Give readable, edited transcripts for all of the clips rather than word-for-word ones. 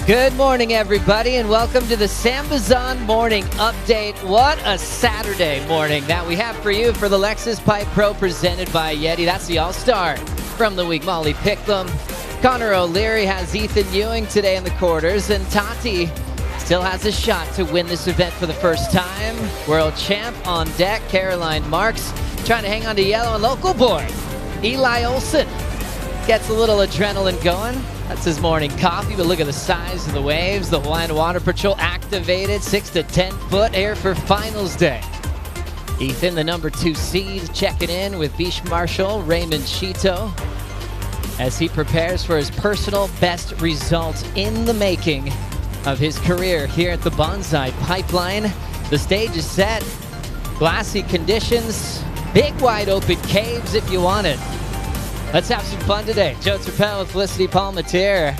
Good morning, everybody, and welcome to the Sambazon Morning Update. What a Saturday morning that we have for you for the Lexus Pipe Pro presented by Yeti. That's the All-Star from the week. Molly Picklum, Connor O'Leary has Ethan Ewing today in the quarters, and Tati still has a shot to win this event for the first time. World champ on deck, Caroline Marks, trying to hang on to yellow, and local boy, Eli Olson, gets a little adrenaline going. That's his morning coffee, but look at the size of the waves. The Hawaiian Water Patrol activated, 6 to 10 foot air for finals day. Ethan, the number 2 seed, checking in with Beach Marshal Raymond Chito as he prepares for his personal best results in the making of his career here at the Bonsai Pipeline. The stage is set, glassy conditions, big wide open caves if you want it. Let's have some fun today. Joe Turpel with Felicity Palmatier.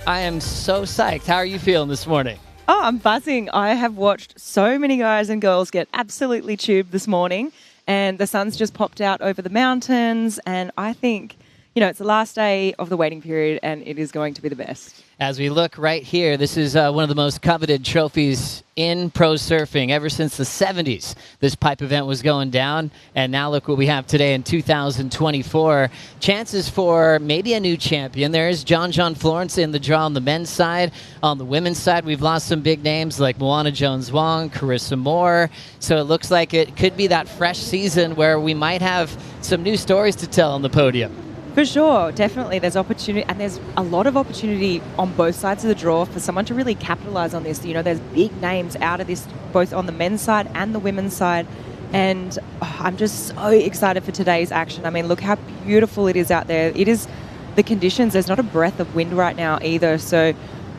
I am so psyched. How are you feeling this morning? Oh, I'm buzzing. I have watched so many guys and girls get absolutely tubed this morning, and the sun's just popped out over the mountains, and I think, you know, it's the last day of the waiting period, and it is going to be the best. As we look right here, this is one of the most coveted trophies in pro surfing ever since the 70s. This pipe event was going down, and now look what we have today in 2024. Chances for maybe a new champion. There is John Florence in the draw on the men's side. On the women's side, we've lost some big names like Moana Jones-Wong, Carissa Moore. So it looks like it could be that fresh season where we might have some new stories to tell on the podium. For sure, definitely. There's opportunity, and there's a lot of opportunity on both sides of the draw for someone to really capitalize on this. You know, there's big names out of this, both on the men's side and the women's side. And I'm just so excited for today's action. I mean, look how beautiful it is out there. It is the conditions. There's not a breath of wind right now either. So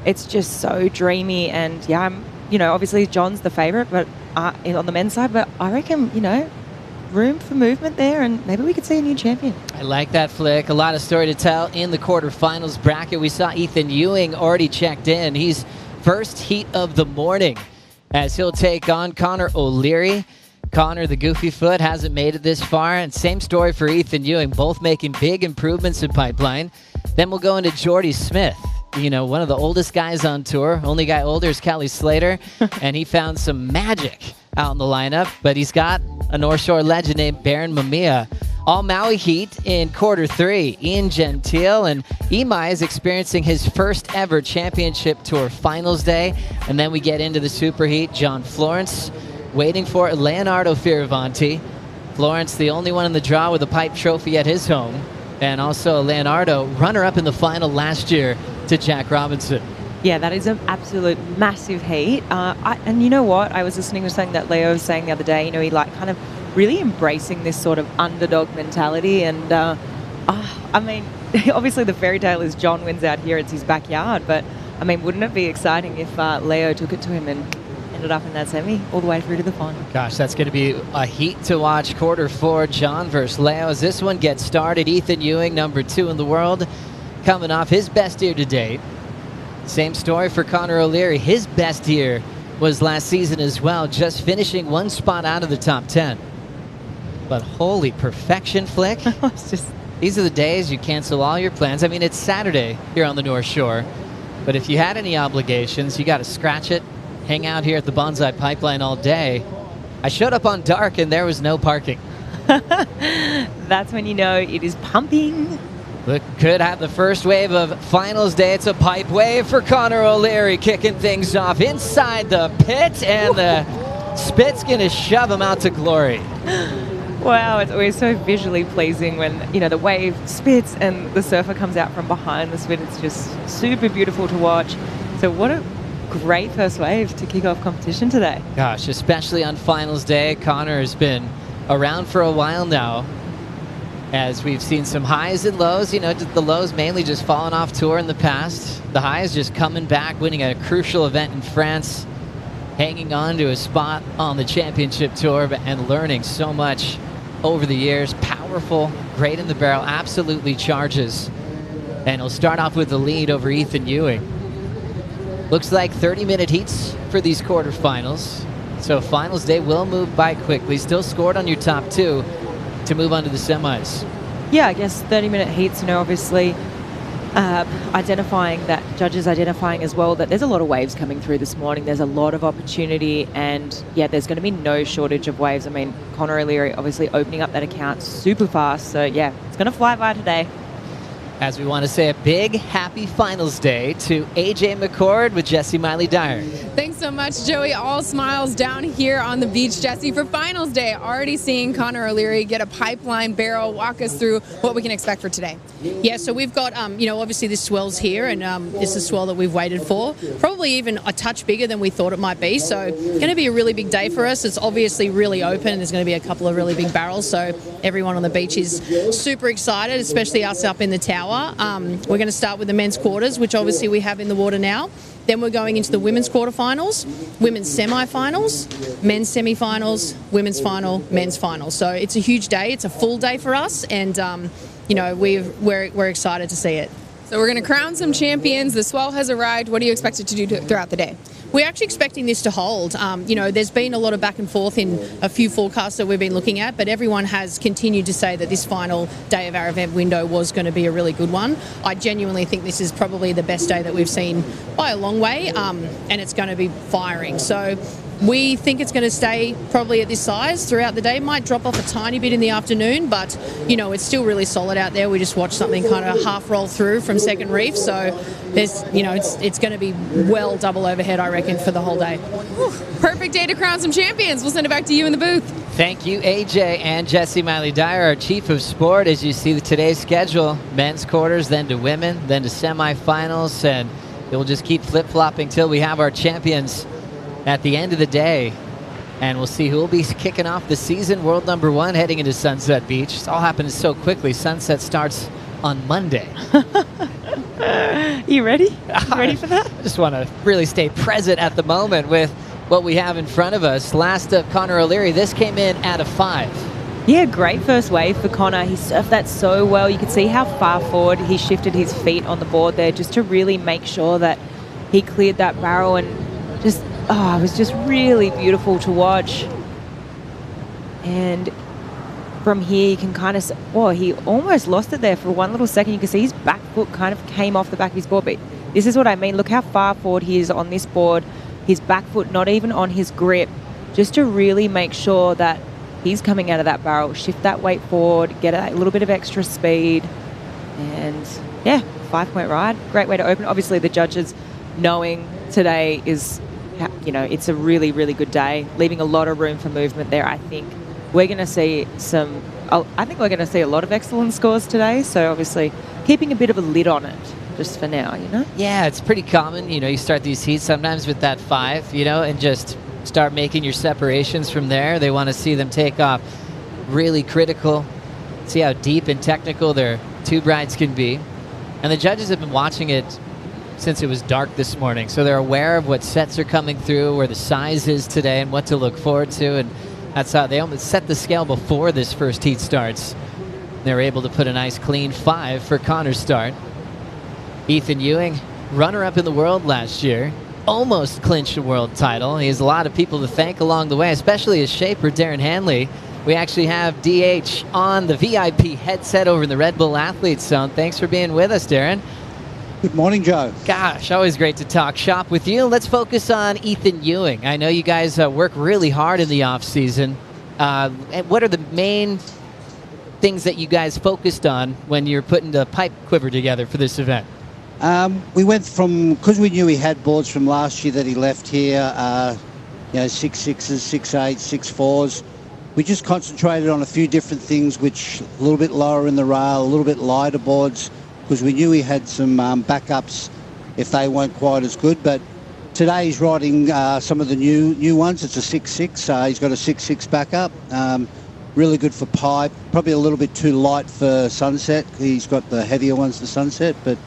it's just so dreamy. And yeah, obviously John's the favorite, but on the men's side, but I reckon, room for movement there, and maybe we could see a new champion. I like that, Flick. A lot of story to tell in the quarterfinals bracket. We saw Ethan Ewing already checked in. He's first heat of the morning as he'll take on Connor O'Leary. Connor, the goofy foot, hasn't made it this far, and same story for Ethan Ewing, both making big improvements in pipeline. Then we'll go into Jordy Smith, one of the oldest guys on tour. Only guy older is Kelly Slater, and he found some magic out in the lineup, but he's got a North Shore legend named Baron Mamiya. All Maui heat in quarter 3. Ian Gentile, and Imai is experiencing his first ever championship tour finals day. And then we get into the super heat. John Florence waiting for Leonardo Fioravanti. Florence, the only one in the draw with a pipe trophy at his home. And also Leonardo, runner-up in the final last year to Jack Robinson. Yeah, that is an absolute massive heat. And you know what? I was listening to something that Leo was saying the other day. He kind of really embracing this sort of underdog mentality. And I mean, obviously the fairy tale is John wins out here. It's his backyard. But I mean, wouldn't it be exciting if Leo took it to him and ended up in that semi all the way through to the final? Gosh, that's going to be a heat to watch. Quarter 4, John versus Leo. As this one gets started, Ethan Ewing, number 2 in the world, coming off his best year to date. Same story for Connor O'Leary. His best year was last season as well, just finishing one spot out of the top 10. But holy perfection, Flick. These are the days you cancel all your plans. I mean, it's Saturday here on the North Shore, but if you had any obligations, you got to scratch it, hang out here at the Bonsai Pipeline all day. I showed up on dark and there was no parking. That's when you know it is pumping. Look, could have the first wave of finals day. It's a pipe wave for Connor O'Leary, kicking things off inside the pit, and the spit's going to shove him out to glory. Wow, it's always so visually pleasing when, the wave spits and the surfer comes out from behind the spit. It's just super beautiful to watch. So what a great first wave to kick off competition today. Gosh, especially on finals day. Connor has been around for a while now, as we've seen some highs and lows. The lows mainly just falling off tour in the past. The highs just coming back, winning a crucial event in France, hanging on to a spot on the championship tour, and learning so much over the years. Powerful, great in the barrel, absolutely charges. And he'll start off with the lead over Ethan Ewing. Looks like 30-minute heats for these quarterfinals. So finals day will move by quickly. Still scored on your top 2 to move on to the semis. Yeah, I guess 30-minute heats, obviously judges identifying as well that there's a lot of waves coming through this morning. There's a lot of opportunity, and yeah, there's going to be no shortage of waves. I mean, Connor O'Leary obviously opening up that account super fast. So yeah, it's going to fly by today. As we want to say a big happy finals day to AJ McCord with Jessie Miley-Dyer. Thanks so much, Joey. All smiles down here on the beach, Jessie, for finals day. Already seeing Connor O'Leary get a pipeline barrel. Walk us through what we can expect for today. Yeah, so we've got, obviously this swell's here, and it's a swell that we've waited for. Probably even a touch bigger than we thought it might be. So going to be a really big day for us. It's obviously really open, and there's going to be a couple of really big barrels. So everyone on the beach is super excited, especially us up in the tower. We're going to start with the men's quarters, which obviously we have in the water now. Then we're going into the women's quarterfinals, women's semifinals, men's semifinals, women's final, men's final. So it's a huge day. It's a full day for us, and we're excited to see it. So we're going to crown some champions. The swell has arrived. What do you expect it to do throughout the day? We're actually expecting this to hold. There's been a lot of back and forth in a few forecasts that we've been looking at, but everyone has continued to say that this final day of our event window was going to be a really good one. I genuinely think this is probably the best day that we've seen by a long way, and it's going to be firing. So we think it's going to stay probably at this size throughout the day. Might drop off a tiny bit in the afternoon, but it's still really solid out there. We just watched something kind of half roll through from second reef, so there's it's going to be well double overhead, I reckon, for the whole day. Perfect day to crown some champions. We'll send it back to you in the booth. Thank you, AJ and Jessie Miley-Dyer, our chief of sport. As you see today's schedule, men's quarters, then to women, then to semifinals, and it will just keep flip-flopping till we have our champions at the end of the day, and we'll see who will be kicking off the season. World number 1 heading into Sunset Beach. It's all happening so quickly. Sunset starts on Monday. You ready? You ready for that? I just want to really stay present at the moment with what we have in front of us. Last up, Connor O'Leary. This came in at a 5. Yeah, great first wave for Connor. He surfed that so well. You could see how far forward he shifted his feet on the board there just to really make sure that he cleared that barrel, and just, it was just really beautiful to watch. And from here, you can kind of, he almost lost it there for one little second. You can see his back foot kind of came off the back of his board, but this is what I mean. Look how far forward he is on this board. His back foot not even on his grip, just to really make sure that he's coming out of that barrel, shift that weight forward, get a little bit of extra speed. And yeah, 5-point ride. Great way to open. Obviously, the judges knowing today is, it's a really, really good day, leaving a lot of room for movement there. I think we're going to see we're going to see a lot of excellent scores today. So obviously, keeping a bit of a lid on it just for now, Yeah, it's pretty common. You start these heats sometimes with that 5, and just start making your separations from there. They want to see them take off really critical, see how deep and technical their tube rides can be. And the judges have been watching it since it was dark this morning, so they're aware of what sets are coming through, where the size is today, and what to look forward to. And that's how they almost set the scale before this first heat starts. They're able to put a nice clean 5 for Connor's start. Ethan Ewing, runner-up in the world last year, almost clinched a world title. He has a lot of people to thank along the way, especially his shaper, Darren Hanley. We actually have DH on the VIP headset over in the Red Bull Athletes Zone. Thanks for being with us, Darren. Good morning, Joe. Gosh, always great to talk shop with you. Let's focus on Ethan Ewing. I know you guys work really hard in the off-season. What are the main things that you guys focused on when you're putting the pipe quiver together for this event? We went from, because we knew he had boards from last year that he left here, 6.6s, 6.8s, 6.4s. We just concentrated on a few different things, which a little bit lower in the rail, a little bit lighter boards, because we knew he had some backups if they weren't quite as good. But today he's riding some of the new ones. It's a 6.6, he's got a 6.6 backup. Really good for pipe, probably a little bit too light for Sunset. He's got the heavier ones for Sunset, but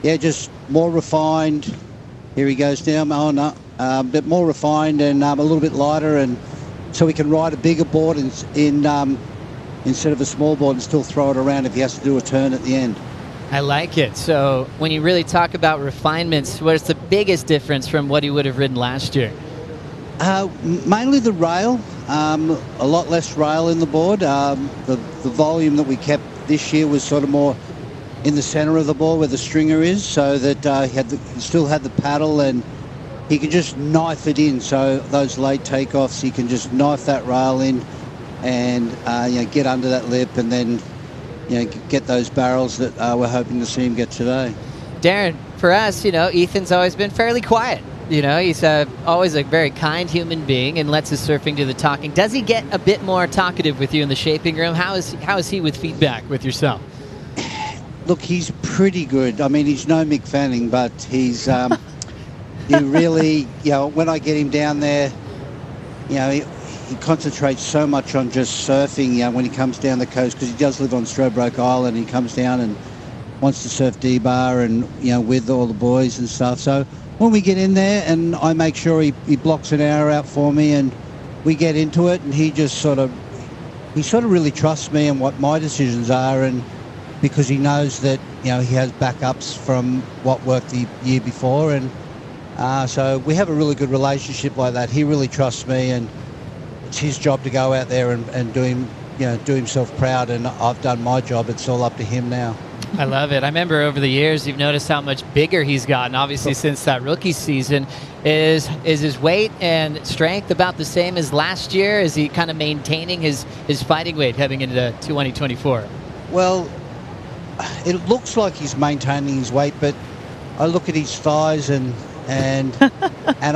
just more refined. Here he goes down. Oh no, but more refined and a little bit lighter, and so we can ride a bigger board instead of a small board and still throw it around if he has to do a turn at the end. I like it. So when you really talk about refinements, what is the biggest difference from what he would have ridden last year? Mainly the rail. A lot less rail in the board. The volume that we kept this year was sort of more in the center of the board where the stringer is, so that he still had the paddle and he can just knife it in. So those late takeoffs, he can just knife that rail in and get under that lip, and then get those barrels that we're hoping to see him get today. Darren, for us, Ethan's always been fairly quiet. He's always a very kind human being and lets his surfing do the talking. Does he get a bit more talkative with you in the shaping room? How is he with feedback with yourself? Look, he's pretty good. I mean, he's no Mick Fanning, but he's he really, when I get him down there, he concentrates so much on just surfing when he comes down the coast, because he does live on Stradbroke Island. He comes down and wants to surf D-bar and, with all the boys and stuff. So when we get in there, and I make sure he blocks an hour out for me and we get into it, and he sort of really trusts me and what my decisions are, and because he knows that, he has backups from what worked the year before. And so we have a really good relationship like that. He really trusts me, and it's his job to go out there and do himself proud, and I've done my job. It's all up to him now. I love it. I remember over the years, you've noticed how much bigger he's gotten. Obviously, since that rookie season, is his weight and strength about the same as last year? Is he kind of maintaining his fighting weight heading into 2024? Well, it looks like he's maintaining his weight, but I look at his thighs and and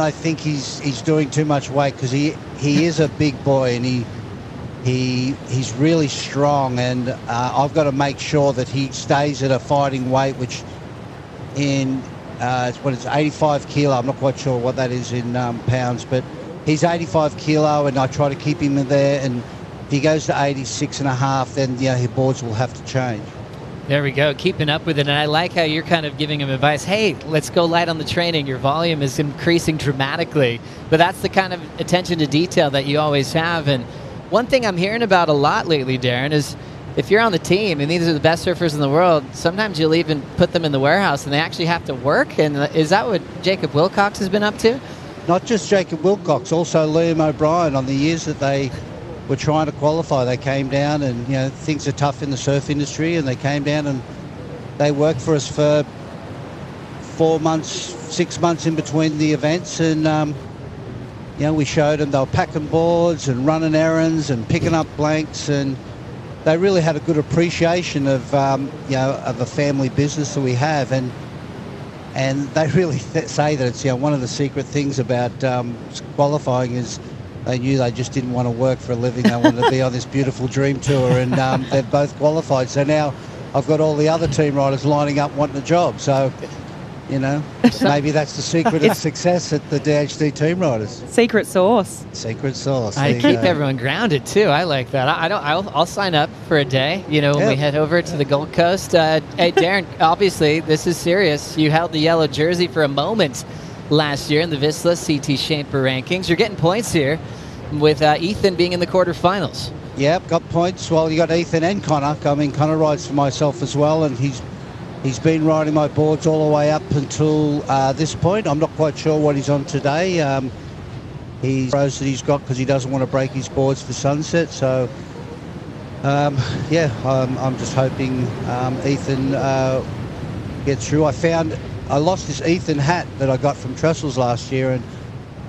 I think he's doing too much weight, because he is a big boy, and he's really strong, and I've got to make sure that he stays at a fighting weight, which it's 85 kilo. I'm not quite sure what that is in pounds, but he's 85 kilo, and I try to keep him there. And if he goes to 86 and a half, then his boards will have to change. There we go, keeping up with it. And I like how you're kind of giving him advice. Hey, let's go light on the training. Your volume is increasing dramatically. But that's the kind of attention to detail that you always have. And One thing I'm hearing about a lot lately, Darren, is if you're on the team and these are the best surfers in the world, sometimes you'll even put them in the warehouse and they actually have to work. And is that what Jacob Wilcox has been up to? Not just Jacob Wilcox, also Liam O'Brien. On the years that they were trying to qualify, they came down, and things are tough in the surf industry, and they came down and they worked for us for 4 months, 6 months in between the events, and we showed them they were packing boards and running errands and picking up blanks, and they really had a good appreciation of of a family business that we have, and they really say that it's one of the secret things about qualifying is they knew they just didn't want to work for a living. They wanted to be on this beautiful dream tour, and they've both qualified. So now I've got all the other team riders lining up wanting a job. So, maybe that's the secret of success at the DHD team riders. Secret sauce. Secret sauce. I keep everyone grounded too. I like that. I'll sign up for a day. When we head over to the Gold Coast. Hey, Darren. Obviously, this is serious. You held the yellow jersey for a moment last year in the Vissla CT Shaper rankings. You're getting points here with Ethan being in the quarterfinals. Yep, got points. Well, you got Ethan and Connor. I mean, Connor rides for myself as well, and he's been riding my boards all the way up until this point. I'm not quite sure what he's on today. He's rows that he's got because he doesn't want to break his boards for sunset. So, I'm just hoping Ethan gets through. I lost this Ethan hat that I got from Trestles last year, and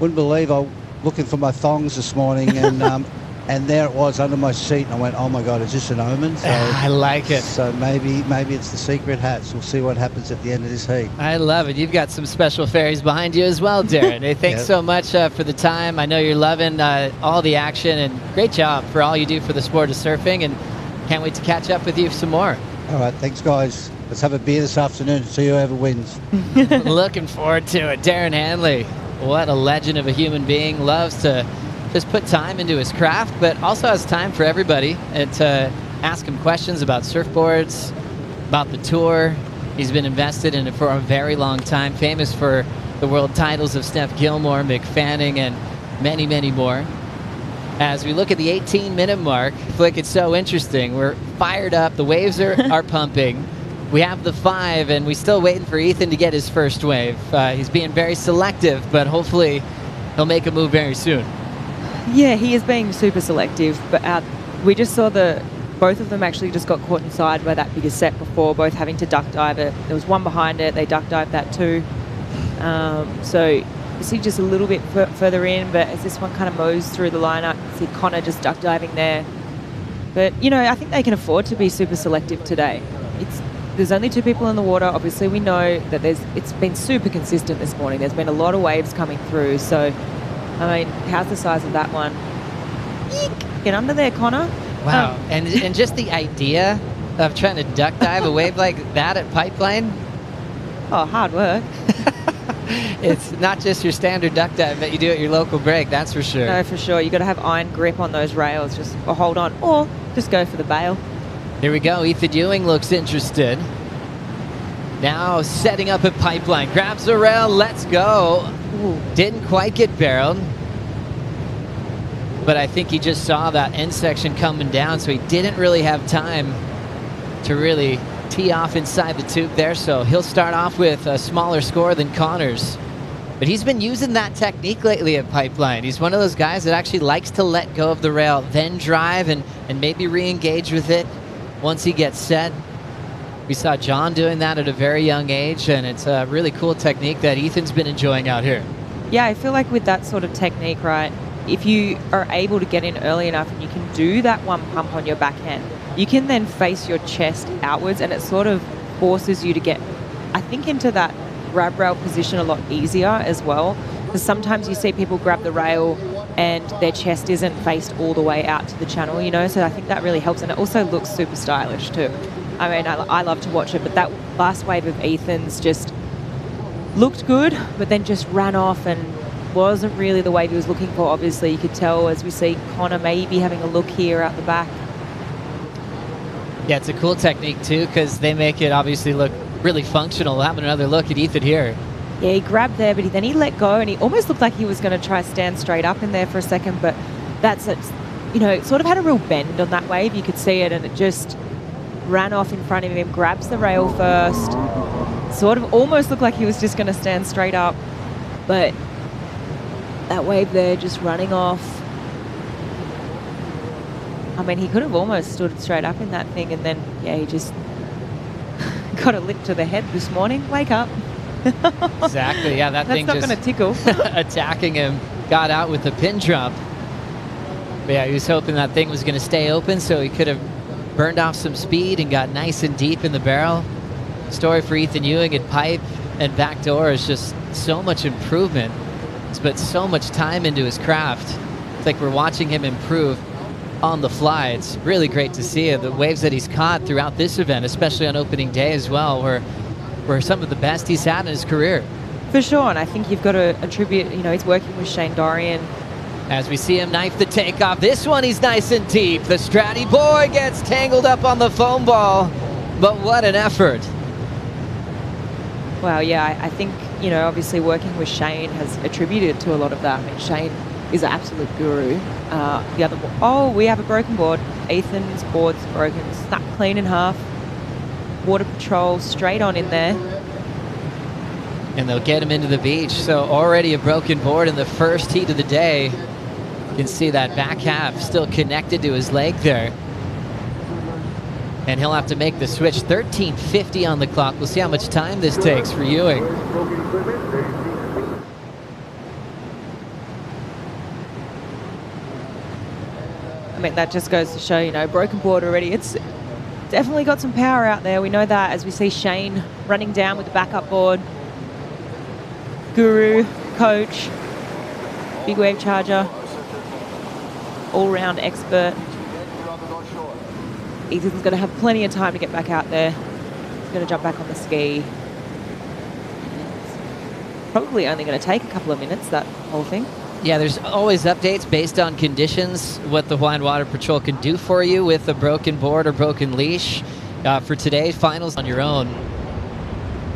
wouldn't believe I was looking for my thongs this morning, and and there it was under my seat, and I went, oh my God, is this an omen? So, I like it. So maybe it's the secret hats. We'll see what happens at the end of this heat. I love it. You've got some special fairies behind you as well, Darren. Hey, thanks so much for the time. I know you're loving all the action, and great job for all you do for the sport of surfing, and can't wait to catch up with you some more. All right, thanks guys. Let's have a beer this afternoon and see whoever wins. Looking forward to it. Darren Hanley, what a legend of a human being. Loves to just put time into his craft, but also has time for everybody and to ask him questions about surfboards, about the tour. He's been invested in it for a very long time, famous for the world titles of Steph Gilmore, Mick Fanning, and many, many more. As we look at the 18-minute mark, Flick, it's so interesting. We're fired up. The waves are pumping. We have the 5, and we're still waiting for Ethan to get his first wave. He's being very selective, but hopefully he'll make a move very soon. Yeah, he is being super selective, but we just saw both of them actually just got caught inside by that bigger set before, both having to duck dive it. There was one behind it, they duck dived that too. So you see just a little bit further in, but as this one kind of mows through the lineup, you see Connor just duck diving there. But, I think they can afford to be super selective today. There's only 2 people in the water. Obviously, we know that it's been super consistent this morning. There's been a lot of waves coming through. So, how's the size of that one? Eek! Get under there, Connor. Wow. And just the idea of trying to duck dive a wave like that at Pipeline. Oh, hard work. It's not just your standard duck dive that you do at your local break, that's for sure. No, for sure. You've got to have iron grip on those rails. Just hold on, or just go for the bail. Here we go. Ethan Ewing looks interested. Now setting up at Pipeline. Grabs the rail. Let's go. Ooh. Didn't quite get barreled. But I think he just saw that end section coming down, so he didn't really have time to really tee off inside the tube there. So he'll start off with a smaller score than Connor's. But he's been using that technique lately at Pipeline. He's one of those guys that actually likes to let go of the rail, then drive and maybe re-engage with it once he gets set. We saw John doing that at a very young age, and it's a really cool technique that Ethan's been enjoying out here. Yeah, I feel like with that sort of technique, right, if you are able to get in early enough and you can do that one pump on your backhand, you can then face your chest outwards, and it sort of forces you to get, I think, into that grab rail position a lot easier as well. Because sometimes you see people grab the rail and their chest isn't faced all the way out to the channel, so I think that really helps, and it also looks super stylish too. I love to watch it, but that last wave of Ethan's just looked good, but then just ran off and wasn't really the wave he was looking for. Obviously, you could tell as we see Connor maybe having a look here out the back. Yeah, it's a cool technique too, because they make it obviously look really functional. Having another look at Ethan here. Yeah, he grabbed there, but then he let go, and he almost looked like he was going to try stand straight up in there for a second, but that's you know, it sort of had a real bend on that wave. You could see it, and it just ran off in front of him, grabs the rail first. Sort of almost looked like he was just going to stand straight up, but that wave there just running off. I mean, he could have almost stood straight up in that thing, and then, yeah, he just got a lick to the head this morning. Wake up. Exactly, yeah, that thing That's just not going to tickle. attacking him, got out with the pin drop. But yeah, he was hoping that thing was going to stay open so he could have burned off some speed and got nice and deep in the barrel. Story for Ethan Ewing at pipe and backdoor is just so much improvement. He's put so much time into his craft. It's like we're watching him improve on the fly. It's really great to see it. The waves that he's caught throughout this event, especially on opening day as well, were some of the best he's had in his career. For sure, and I think you've got to attribute, you know, he's working with Shane Dorian. As we see him knife the takeoff, this one he's nice and deep. The Stratty boy gets tangled up on the foam ball, but what an effort. Well, yeah, I think, you know, obviously working with Shane has attributed to a lot of that. I mean, Shane is an absolute guru. The other, we have a broken board. Ethan's board's broken, snapped clean in half. Water Patrol straight on in there. And they'll get him into the beach. So already a broken board in the first heat of the day. You can see that back half still connected to his leg there. And he'll have to make the switch. 13:50 on the clock. We'll see how much time this takes for Ewing. I mean, that just goes to show, you know, broken board already. It's definitely got some power out there. We know that as we see Shane running down with the backup board. Guru, coach, big wave charger, all-round expert. Ethan's going to have plenty of time to get back out there. He's going to jump back on the ski. It's probably only going to take a couple of minutes, that whole thing. Yeah, there's always updates based on conditions, what the Hawaiian Water Patrol can do for you with a broken board or broken leash. For today's finals on your own.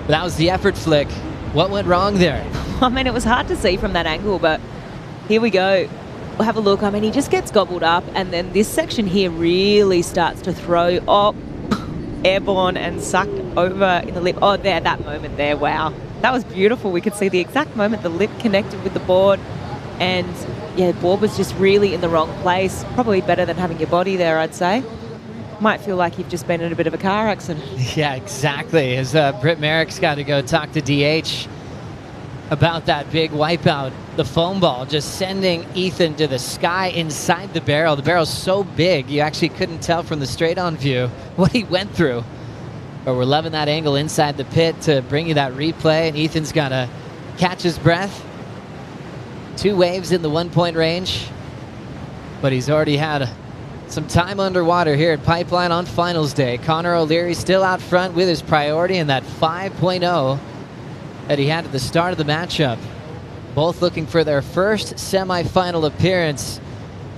But that was the effort flick. What went wrong there? I mean, it was hard to see from that angle, but here we go. We'll have a look. I mean, he just gets gobbled up, and then this section here really starts to throw up, airborne and sucked over in the lip. Oh, there, that moment there, wow. That was beautiful. We could see the exact moment the lip connected with the board, and yeah, the board was just really in the wrong place. Probably better than having your body there, I'd say. Might feel like you've just been in a bit of a car accident. Yeah, exactly. As Britt Merrick's got to go talk to DH about that big wipeout. The foam ball just sending Ethan to the sky inside the barrel. The barrel's so big, you actually couldn't tell from the straight-on view what he went through. But we're loving that angle inside the pit to bring you that replay. And Ethan's got to catch his breath. 2 waves in the 1-point range. But he's already had some time underwater here at Pipeline on finals day. Connor O'Leary still out front with his priority in that 5.0 that he had at the start of the matchup. Both looking for their first semifinal appearance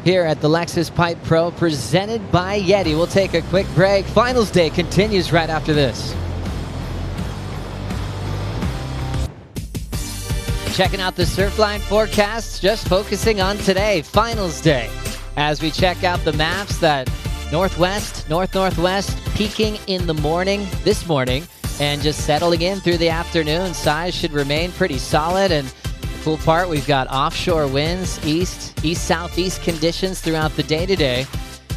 here at the Lexus Pipe Pro, presented by Yeti. We'll take a quick break. Finals day continues right after this. Checking out the Surfline forecasts, just focusing on today, finals day. As we check out the maps, that northwest, north-northwest, peaking in the morning, this morning, and just settling in through the afternoon. Size should remain pretty solid, and the cool part, we've got offshore winds, east-southeast conditions throughout the day today,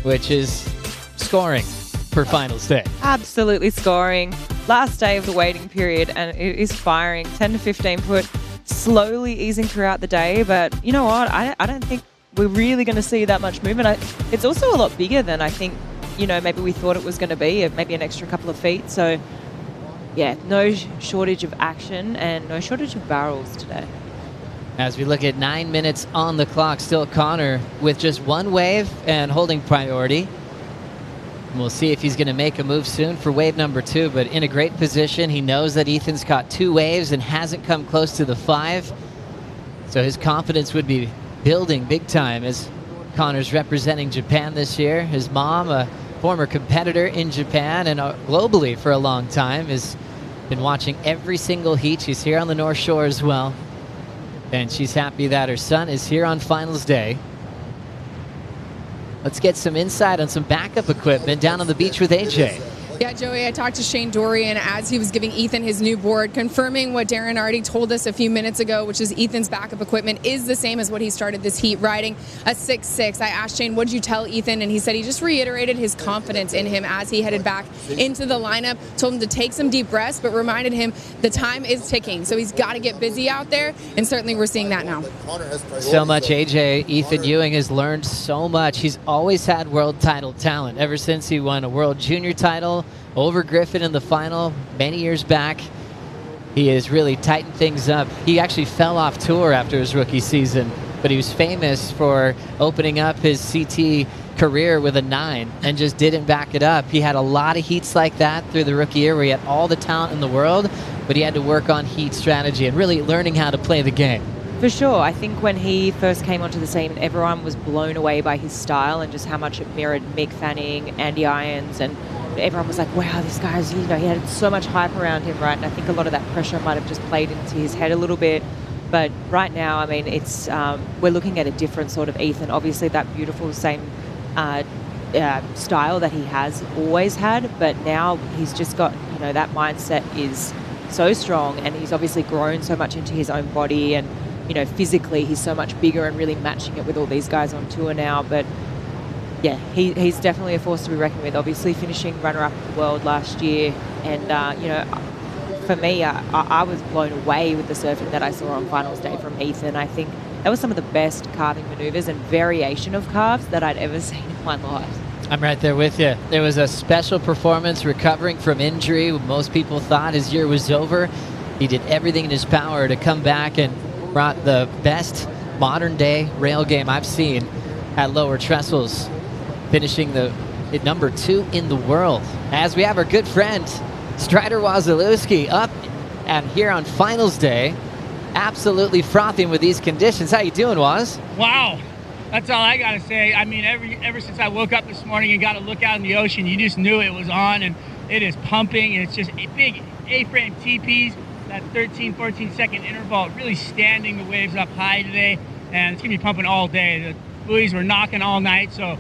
which is scoring for finals day. Absolutely scoring. Last day of the waiting period, and it is firing. 10 to 15 foot, slowly easing throughout the day, but you know what? I don't think we're really going to see that much movement. It's also a lot bigger than I think, you know, maybe we thought it was going to be, maybe an extra couple of feet. So, yeah, no shortage of action and no shortage of barrels today. As we look at 9 minutes on the clock, still Connor with just 1 wave and holding priority. And we'll see if he's going to make a move soon for wave number 2, but in a great position. He knows that Ethan's caught 2 waves and hasn't come close to the 5. So his confidence would be building big time as Connor's representing Japan this year. His mom, a former competitor in Japan and globally for a long time, has been watching every single heat. She's here on the North Shore as well. And she's happy that her son is here on finals day. Let's get some insight on some backup equipment down on the beach with AJ. Yeah, Joey, I talked to Shane Dorian as he was giving Ethan his new board, confirming what Darren already told us a few minutes ago, which is Ethan's backup equipment is the same as what he started this heat riding, a 6.6. I asked Shane, what did you tell Ethan? And he said he just reiterated his confidence in him as he headed back into the lineup, told him to take some deep breaths, but reminded him the time is ticking. So he's got to get busy out there, and certainly we're seeing that now. So much, AJ. Ethan Ewing has learned so much. He's always had world title talent ever since he won a world junior title over Griffin in the final many years back. He has really tightened things up. He actually fell off tour after his rookie season, but he was famous for opening up his CT career with a 9 and just didn't back it up. He had a lot of heats like that through the rookie year where he had all the talent in the world, but he had to work on heat strategy and really learning how to play the game. For sure. I think when he first came onto the scene, everyone was blown away by his style and just how much it mirrored Mick Fanning, Andy Irons, and everyone was like, wow, this guy's, he had so much hype around him, right? And I think a lot of that pressure might have just played into his head a little bit. But right now, I mean, it's we're looking at a different sort of Ethan. Obviously, that beautiful same style that he has always had, but now he's just got, that mindset is so strong, and he's obviously grown so much into his own body, and physically he's so much bigger and really matching it with all these guys on tour now. But yeah, he's definitely a force to be reckoned with. Obviously finishing runner-up in the world last year, and for me, I was blown away with the surfing that I saw on finals day from Ethan. I think that was some of the best carving maneuvers and variation of carves that I'd ever seen in my life. I'm right there with you. There was a special performance recovering from injury. Most people thought his year was over. He did everything in his power to come back and brought the best modern day rail game I've seen at lower trestles, finishing at number 2 in the world. As we have our good friend Strider Wazalewski up and here on finals day, absolutely frothing with these conditions. How you doing, Waz? Wow, that's all I gotta say. I mean, ever since I woke up this morning and got to look out in the ocean, you just knew it was on, and it is pumping, and it's just a big A-frame TPs, that 13, 14 second interval, really standing the waves up high today, and it's gonna be pumping all day. The buoys were knocking all night, so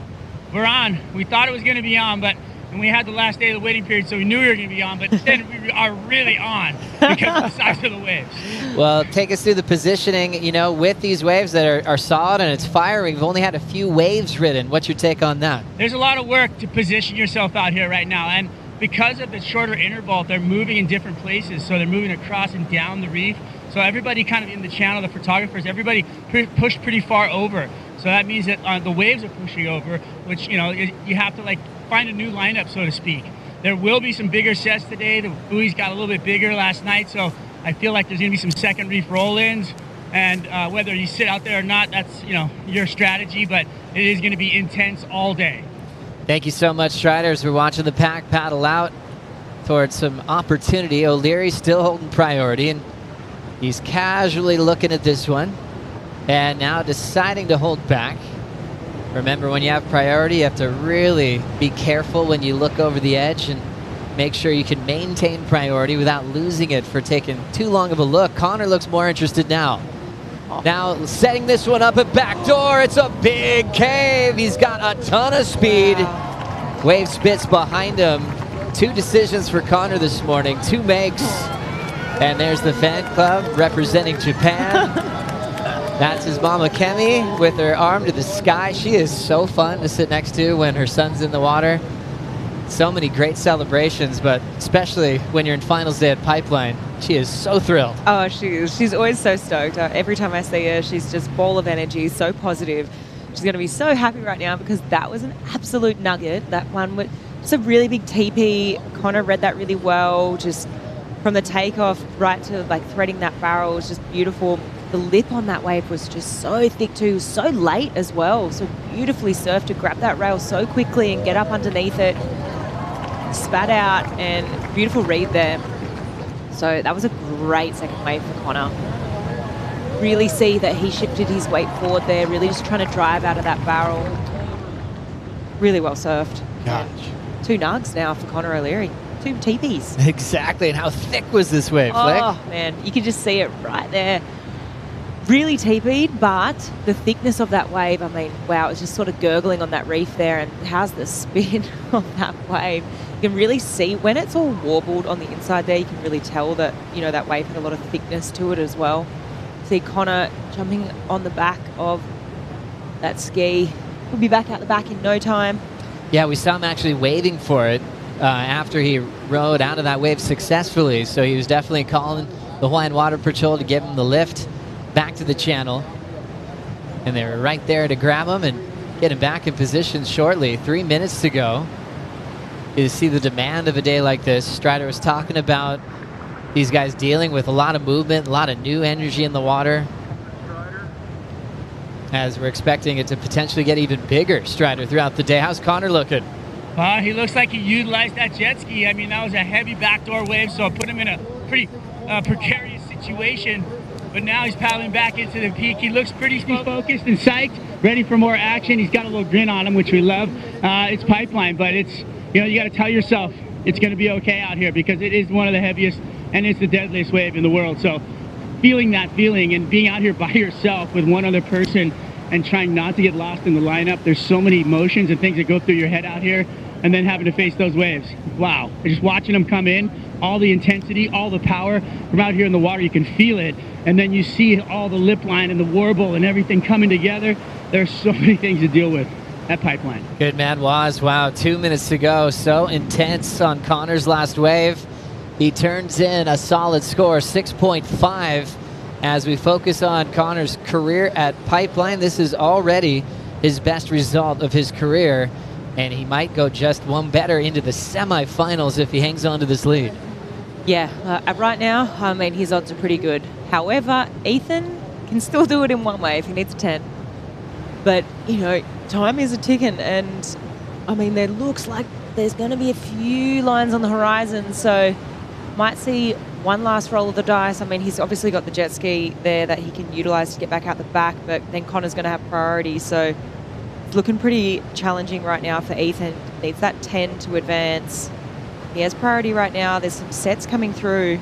we're on. We thought it was gonna be on, and we had the last day of the waiting period, so we knew we were going to be on, but then we are really on because of the size of the waves. Well, take us through the positioning, with these waves that are solid and it's firing. We've only had a few waves ridden. What's your take on that? There's a lot of work to position yourself out here right now, and because of the shorter interval, they're moving in different places, so they're moving across and down the reef. So everybody kind of in the channel, the photographers, everybody pushed pretty far over. So that means that the waves are pushing over, which, you have to find a new lineup, so to speak. There will be some bigger sets today. The buoys got a little bit bigger last night, so I feel like there's going to be some second reef roll-ins. And whether you sit out there or not, that's your strategy, but it is going to be intense all day. Thank you so much, Striders. We're watching the pack paddle out towards some opportunity. O'Leary's still holding priority, and he's casually looking at this one, and now deciding to hold back. Remember, when you have priority, you have to really be careful when you look over the edge and make sure you can maintain priority without losing it for taking too long of a look. Connor looks more interested now. Now setting this one up at Backdoor. It's a big cave. He's got a ton of speed. Wave spits behind him. 2 decisions for Connor this morning, 2 makes. And there's the fan club representing Japan. That's his mama Kemi with her arm to the sky. She is so fun to sit next to when her son's in the water. So many great celebrations, but especially when you're in finals day at Pipeline, she is so thrilled. Oh, she is. She's always so stoked. Every time I see her, she's just ball of energy, so positive. She's going to be so happy right now because that was an absolute nugget. That one was just a really big TP. Connor read that really well. Just from the takeoff right to threading that barrel was just beautiful. The lip on that wave was just so thick too, so late as well. So beautifully surfed to grab that rail so quickly and get up underneath it. Spat out, and beautiful read there. So that was a great second wave for Connor. Really see that he shifted his weight forward there, really just trying to drive out of that barrel. Really well surfed. Gosh. 2 nugs now for Connor O'Leary. 2 teepees. Exactly, and how thick was this wave, Flick? Oh, man, you can just see it right there. really TP'd, but the thickness of that wave, I mean, wow, it's just sort of gurgling on that reef there, and how's the spin of that wave? You can really see when it's all warbled on the inside there, you can really tell that, you know, that wave had a lot of thickness to it as well. See Connor jumping on the back of that ski. He'll be back out the back in no time. Yeah, we saw him actually waving for it after he rode out of that wave successfully. So he was definitely calling the Hawaiian Water Patrol to give him the lift back to the channel. And they were right there to grab him and get him back in position shortly. 3 minutes to go. You see the demand of a day like this. Strider was talking about these guys dealing with a lot of movement, a lot of new energy in the water. As we're expecting it to potentially get even bigger, Strider, throughout the day. How's Connor looking? He looks like he utilized that jet ski. I mean, that was a heavy backdoor wave, so it put him in a pretty precarious situation. But now he's paddling back into the peak. He looks pretty focused and psyched, ready for more action. He's got a little grin on him, which we love. It's pipeline, but it's, you know, you got to tell yourself it's going to be okay out here because it is one of the heaviest and it's the deadliest wave in the world. So feeling that feeling and being out here by yourself with one other person and trying not to get lost in the lineup. There's so many emotions and things that go through your head out here, and then having to face those waves. Wow. Just watching them come in, all the intensity, all the power from out here in the water, you can feel it. And then you see all the lip line and the warble and everything coming together. There's so many things to deal with. That pipeline. Good man, Waz. Wow, 2 minutes to go. So intense on Connor's last wave. He turns in a solid score, 6.5. As we focus on Connor's career at Pipeline, this is already his best result of his career, and he might go just one better into the semifinals if he hangs on to this lead. Yeah, right now, I mean, his odds are pretty good. However, Ethan can still do it in one way if he needs a 10. But, you know, time is a ticking, and, I mean, there looks like there's going to be a few lines on the horizon, so might see one last roll of the dice. I mean, he's obviously got the jet ski there that he can utilize to get back out the back, but then Connor's going to have priority. So it's looking pretty challenging right now for Ethan. Needs that 10 to advance. He has priority right now. There's some sets coming through.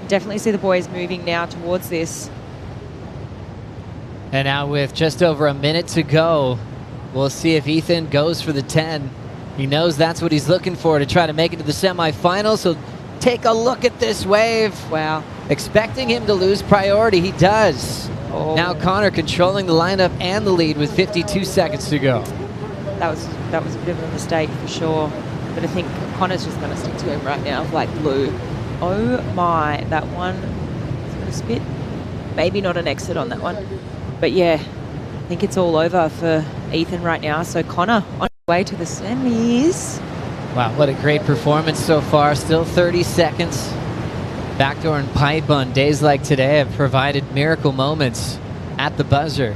Definitely see the boys moving now towards this. And now with just over a minute to go, we'll see if Ethan goes for the 10. He knows that's what he's looking for to try to make it to the semifinals. So take a look at this wave. Wow. Expecting him to lose priority. He does. Oh. Now Connor controlling the lineup and the lead with 52 seconds to go. That was a bit of a mistake for sure. But I think Connor's just going to stick to him right now, like blue. Oh my, that one is going to spit. Maybe not an exit on that one. But yeah, I think it's all over for Ethan right now. So Connor on his way to the semis. Wow, what a great performance so far. Still 30 seconds. Backdoor and Pipe on days like today have provided miracle moments at the buzzer.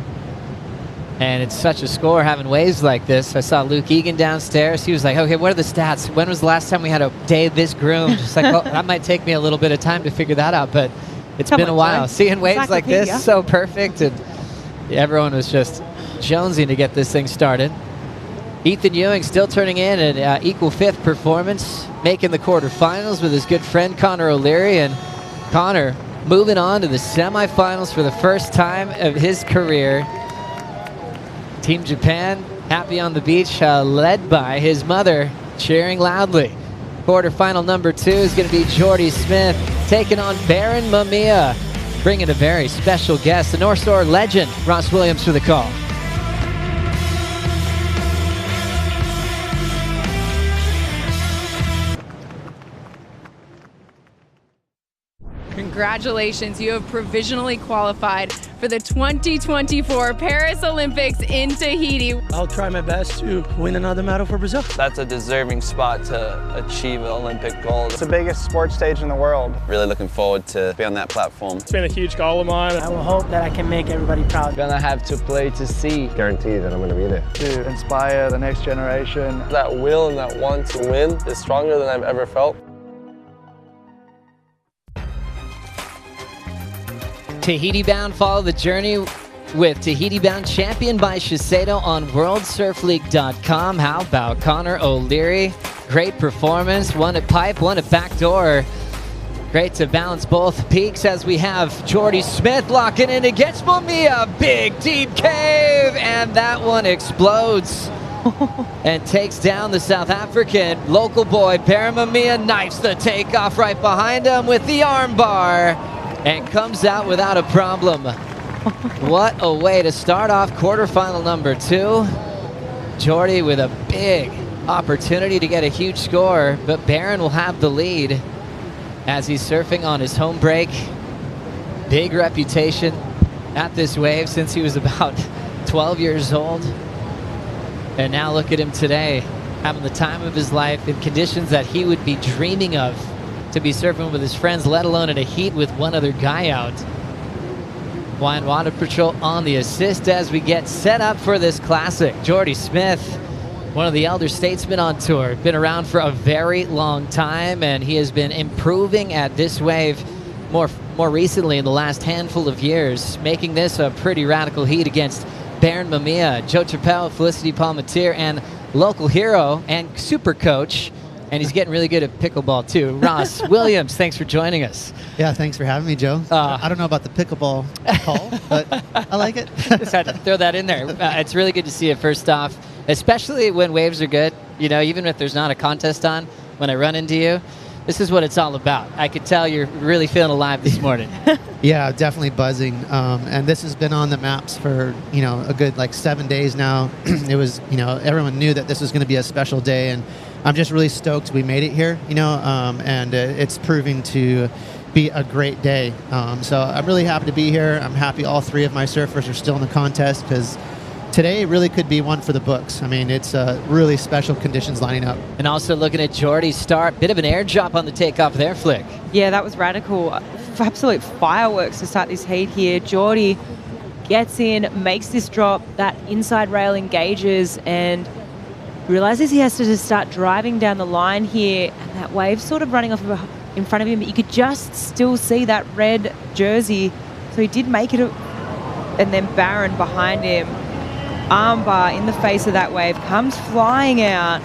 And it's such a score having waves like this. I saw Luke Egan downstairs. He was like, okay, what are the stats? When was the last time we had a day this groomed? Just like, well, that might take me a little bit of time to figure that out, but it's been a while. Seeing waves like this, so perfect. And everyone was just jonesing to get this thing started. Ethan Ewing still turning in an equal fifth performance, making the quarterfinals with his good friend Connor O'Leary. And Connor moving on to the semifinals for the first time of his career. Team Japan happy on the beach, led by his mother, cheering loudly. Quarterfinal number 2 is going to be Jordy Smith taking on Baron Mamiya, bringing a very special guest, the North Shore legend, Ross Williams, for the call. Congratulations, you have provisionally qualified for the 2024 Paris Olympics in Tahiti. I'll try my best to win another medal for Brazil. That's a deserving spot to achieve an Olympic gold. It's the biggest sports stage in the world. Really looking forward to be on that platform. It's been a huge goal of mine. I will hope that I can make everybody proud. Gonna have to play to see. Guarantee that I'm gonna be there. To inspire the next generation. That will and that want to win is stronger than I've ever felt. Tahiti Bound, follow the journey with Tahiti Bound, championed by Shiseido on WorldSurfLeague.com. How about Connor O'Leary? Great performance, one at Pipe, one at Backdoor. Great to balance both peaks as we have Jordy Smith locking in against Mamiya. Big deep cave, and that one explodes and takes down the South African local boy. Baron Mamiya knifes the takeoff right behind him with the armbar and comes out without a problem. What a way to start off quarterfinal number 2. Jordy with a big opportunity to get a huge score, but Baron will have the lead as he's surfing on his home break. Big reputation at this wave since he was about 12 years old. And now look at him today, having the time of his life in conditions that he would be dreaming of to be surfing with his friends, let alone in a heat with one other guy out. Hawaiian Water Patrol on the assist as we get set up for this classic. Jordy Smith, one of the elder statesmen on tour, been around for a very long time, and he has been improving at this wave more recently in the last handful of years, making this a pretty radical heat against Baron Mamiya, Joe Trappell, Felicity Palmatier, and local hero and super coach. And he's getting really good at pickleball too. Ross Williams, thanks for joining us. Yeah, thanks for having me, Joe. I don't know about the pickleball call, but I like it. Just had to throw that in there. It's really good to see it first off, especially when waves are good. You know, even if there's not a contest on, when I run into you, this is what it's all about. I could tell you're really feeling alive this morning. Yeah, definitely buzzing. And this has been on the maps for, a good 7 days now. It was, everyone knew that this was going to be a special day, and I'm just really stoked we made it here, and it's proving to be a great day. So I'm really happy to be here. I'm happy all 3 of my surfers are still in the contest, because today really could be one for the books. I mean, it's really special conditions lining up. And also looking at Jordy's start, bit of an air drop on the takeoff there, Flick. Yeah, that was radical. Absolute fireworks to start this heat here. Jordy gets in, makes this drop, that inside rail engages, and realizes he has to just start driving down the line here, and that wave sort of running off in front of him, but you could just still see that red jersey. So he did make it, and then Baron behind him, armbar in the face of that wave, comes flying out.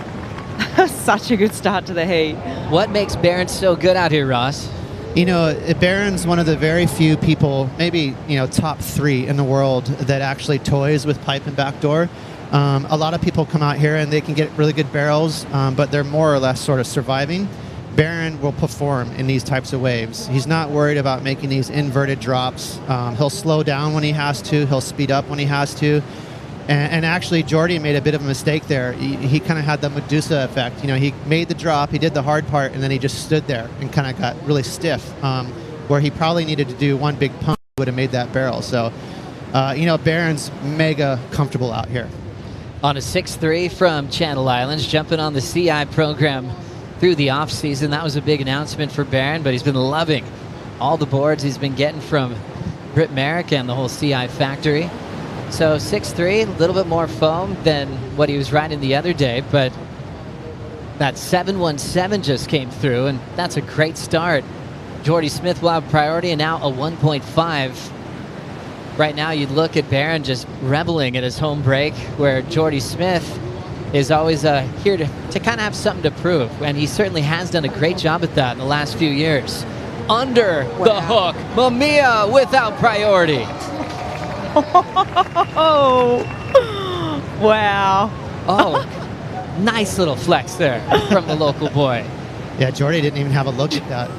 Such a good start to the heat. What makes Baron so good out here, Ross? Baron's one of the very few people, maybe, top 3 in the world that actually toys with pipe and backdoor. A lot of people come out here and they can get really good barrels, but they're more or less sort of surviving. Baron will perform in these types of waves. He's not worried about making these inverted drops. He'll slow down when he has to. He'll speed up when he has to. And actually, Jordy made a bit of a mistake there. He kind of had the Medusa effect. He made the drop, he did the hard part, and then he just stood there and kind of got really stiff, where he probably needed to do one big pump would have made that barrel. So, Baron's mega comfortable out here. On a 6-3 from Channel Islands, jumping on the CI program through the off-season. That was a big announcement for Baron, but he's been loving all the boards he's been getting from Brit Merrick and the whole CI factory. So 6-3, a little bit more foam than what he was riding the other day, but that 717 just came through, and that's a great start. Jordy Smith will have priority, and now a 1.5. Right now, you'd look at Baron just reveling at his home break, where Jordy Smith is always here to kind of have something to prove, and he certainly has done a great job at that in the last few years. Under the hook, Mamiya without priority. Oh, wow. Oh, nice little flex there from the local boy. Yeah, Jordy didn't even have a look at that.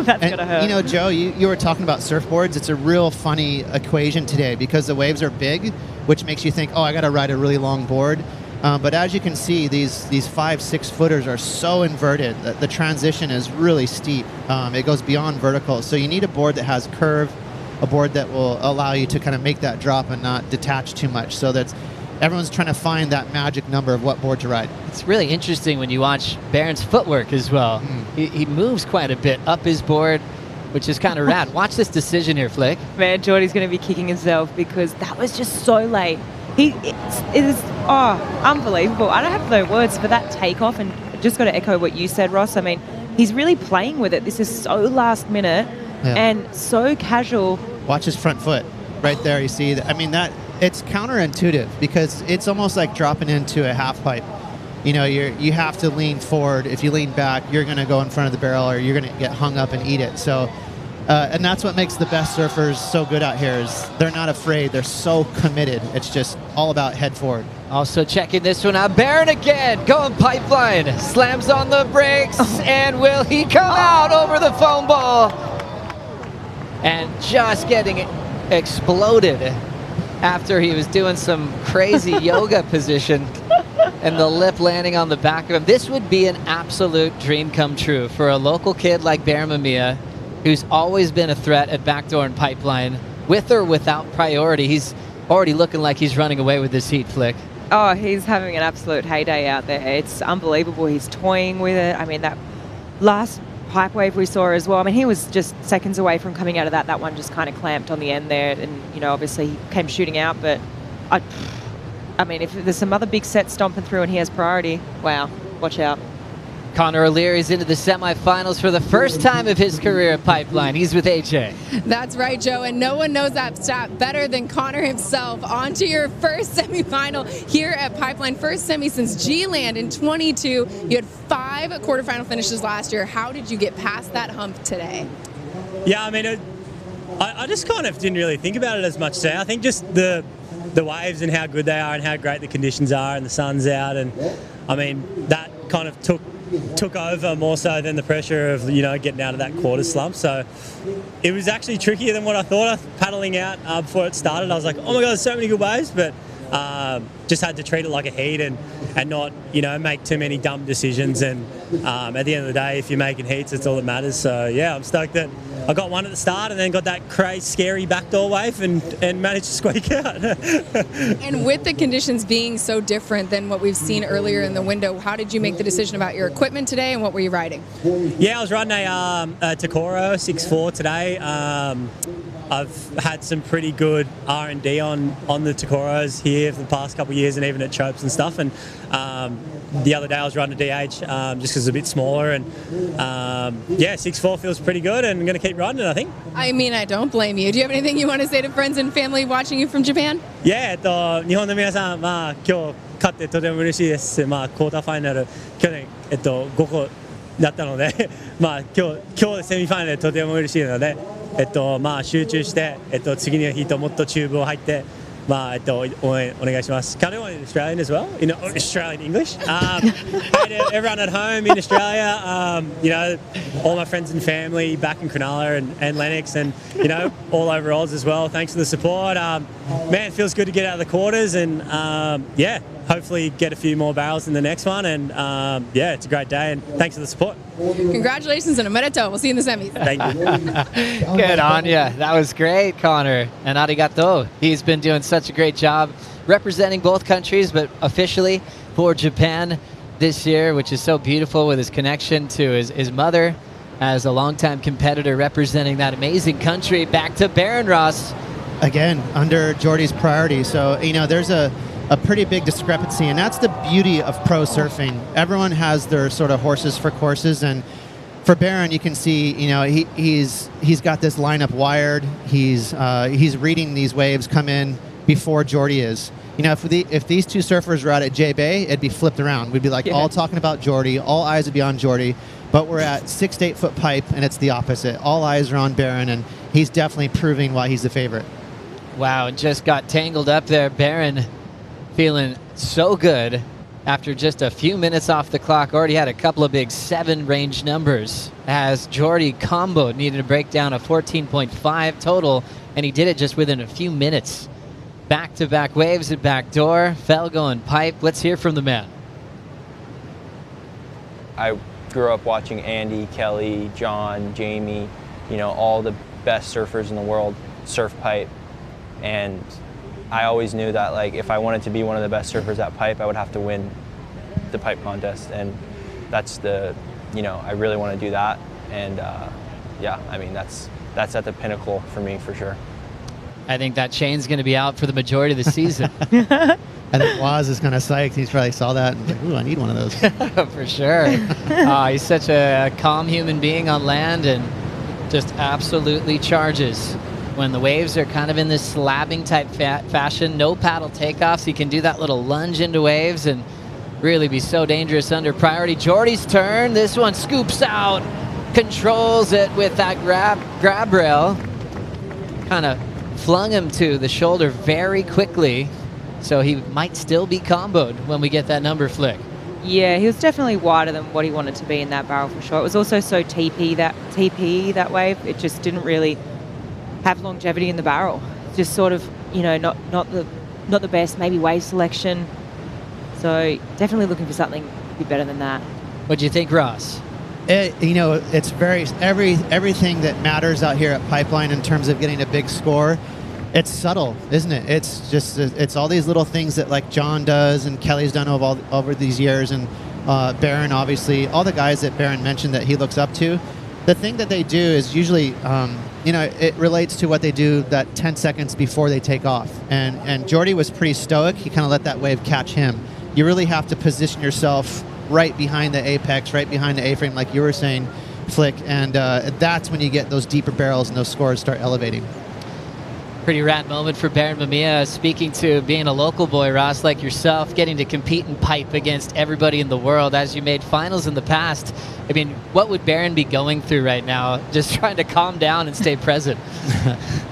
That's going to hurt. Joe, you were talking about surfboards. It's a real funny equation today because the waves are big, which makes you think, oh, I got to ride a really long board. But as you can see, these 5-6 footers are so inverted that the transition is really steep. It goes beyond vertical. So you need a board that has curve, a board that will allow you to kind of make that drop and not detach too much. So that's everyone's trying to find that magic number of what board to ride. It's really interesting when you watch Baron's footwork as well. He moves quite a bit up his board, which is kind of rad. Watch this decision here, Flick. Man, Jordy's going to be kicking himself because that was just so late. It is unbelievable. I don't have no words for that takeoff, and just got to echo what you said, Ross. I mean, he's really playing with it. This is so last minute and so casual. Watch his front foot right there. You see that? I mean, that it's counterintuitive because it's almost like dropping into a half pipe. you have to lean forward. If you lean back, you're going to go in front of the barrel, or you're going to get hung up and eat it. So, and that's what makes the best surfers so good out here is they're not afraid. They're so committed. It's just all about head forward. Also checking this one out, Barron again, going pipeline, slams on the brakes, and will he come out over the foam ball? And just getting exploded after he was doing some crazy yoga position and the lip landing on the back of him. This would be an absolute dream come true for a local kid like Barron Mamiya, who's always been a threat at Backdoor and Pipeline. With or without priority, he's already looking like he's running away with this heat, Flick. Oh, he's having an absolute heyday out there. It's unbelievable. He's toying with it. I mean, that last pipe wave we saw as well. I mean, he was just seconds away from coming out of that. That one just kind of clamped on the end there. And, obviously he came shooting out. But, I mean, if there's some other big sets stomping through and he has priority, wow, watch out. Connor O'Leary's into the semifinals for the first time of his career at Pipeline. He's with AJ. That's right, Joe, and no one knows that stat better than Connor himself. On to your first semifinal here at Pipeline. First semi since G-Land in 22. You had 5 quarterfinal finishes last year. How did you get past that hump today? Yeah, I mean, I just kind of didn't really think about it as much today. I think just the waves and how good they are and how great the conditions are and the sun's out, and I mean, that kind of took over more so than the pressure of getting out of that quarter slump. So it was actually trickier than what I thought. Paddling out before it started, I was like, oh my god, there's so many good waves, but just had to treat it like a heat and not make too many dumb decisions. And at the end of the day, if you're making heats, it's all that matters. So yeah, I'm stoked that I got one at the start and then got that crazy, scary backdoor wave and managed to squeak out. And with the conditions being so different than what we've seen earlier in the window, how did you make the decision about your equipment today and what were you riding? Yeah, I was riding a Tokoro 6.4 today. I've had some pretty good R&D on the Tokoros here for the past couple of years and even at Chopes and stuff. And the other day I was riding a DH just because it's a bit smaller. And yeah, 6.4 feels pretty good and I'm going to keep riding it, I think. I mean, I don't blame you. Do you have anything you want to say to friends and family watching you from Japan? Yeah, 日本の皆さん、今日勝ってとても嬉しいです。クォーターファイナル去年5個だったので、今日セミファイナルでとても嬉しいので、集中して、次のヒートもっとチューブを入って、応援お願いします。Can I do it in Australian as well? Australian English. Hey to everyone at home in Australia, all my friends and family back in Cronulla and Lennox and, all over Oz as well. Thanks for the support. Man, it feels good to get out of the quarters and, yeah, hopefully get a few more barrels in the next one. And, yeah, it's a great day and thanks for the support. Congratulations and omerito. We'll see you in the semis. Thank you. Good on you. That was great, Connor. And arigato. He's been doing such a great job representing both countries, but officially for Japan this year, which is so beautiful with his connection to his mother as a longtime competitor representing that amazing country. Back to Barron Ross. Again, under Jordy's priority. So, there's a pretty big discrepancy, and that's the beauty of pro surfing. Everyone has their sort of horses for courses, and for Barron, you can see, he's got this lineup wired. He's reading these waves come in before Jordy is. If these two surfers were out at J Bay, it'd be flipped around. We'd be all talking about Jordy. All eyes would be on Jordy. But we're at 6 to 8 foot pipe, and it's the opposite. All eyes are on Barron, and he's definitely proving why he's the favorite. Wow, just got tangled up there. Barron feeling so good after just a few minutes off the clock. Already had a couple of big 7 range numbers as Jordy combo needed to break down a 14.5 total, and he did it just within a few minutes. Back-to-back waves at Backdoor, Felgo and Pipe. Let's hear from the man. I grew up watching Andy, Kelly, John, Jamie, all the best surfers in the world surf pipe, and I always knew that if I wanted to be one of the best surfers at pipe, I would have to win the pipe contest, and that's I really want to do that, and yeah, I mean that's at the pinnacle for me for sure. I think that chain's going to be out for the majority of the season. I think Waz is kind of psyched. He's probably saw that and was like, ooh, I need one of those. For sure. He's such a calm human being on land and just absolutely charges. When the waves are kind of in this slabbing type fashion, no paddle takeoffs, he can do that little lunge into waves and really be so dangerous under priority. Jordy's turn. This one scoops out, controls it with that grab rail. Kind of flung him to the shoulder very quickly, so he might still be comboed when we get that number flick. Yeah, he was definitely wider than what he wanted to be in that barrel for sure. It was also so TP that way. It just didn't really have longevity in the barrel. Just sort of, you know, not the best, maybe wave selection. So definitely looking for something a bit better than that. What do you think, Ross? You know, it's everything that matters out here at Pipeline in terms of getting a big score. It's subtle, isn't it? It's all these little things that like John does and Kelly's done over these years, and Barron, obviously, all the guys that Barron mentioned that he looks up to. The thing that they do is usually, you know, it relates to what they do that 10 seconds before they take off. And Jordy was pretty stoic. He kind of let that wave catch him. You really have to position yourself right behind the apex, right behind the A-frame, like you were saying, Flick, and that's when you get those deeper barrels and those scores start elevating. Pretty rad moment for Baron Mamiya. Speaking to being a local boy, Ross, like yourself, getting to compete in pipe against everybody in the world as you made finals in the past. I mean, what would Baron be going through right now? Just trying to calm down and stay present.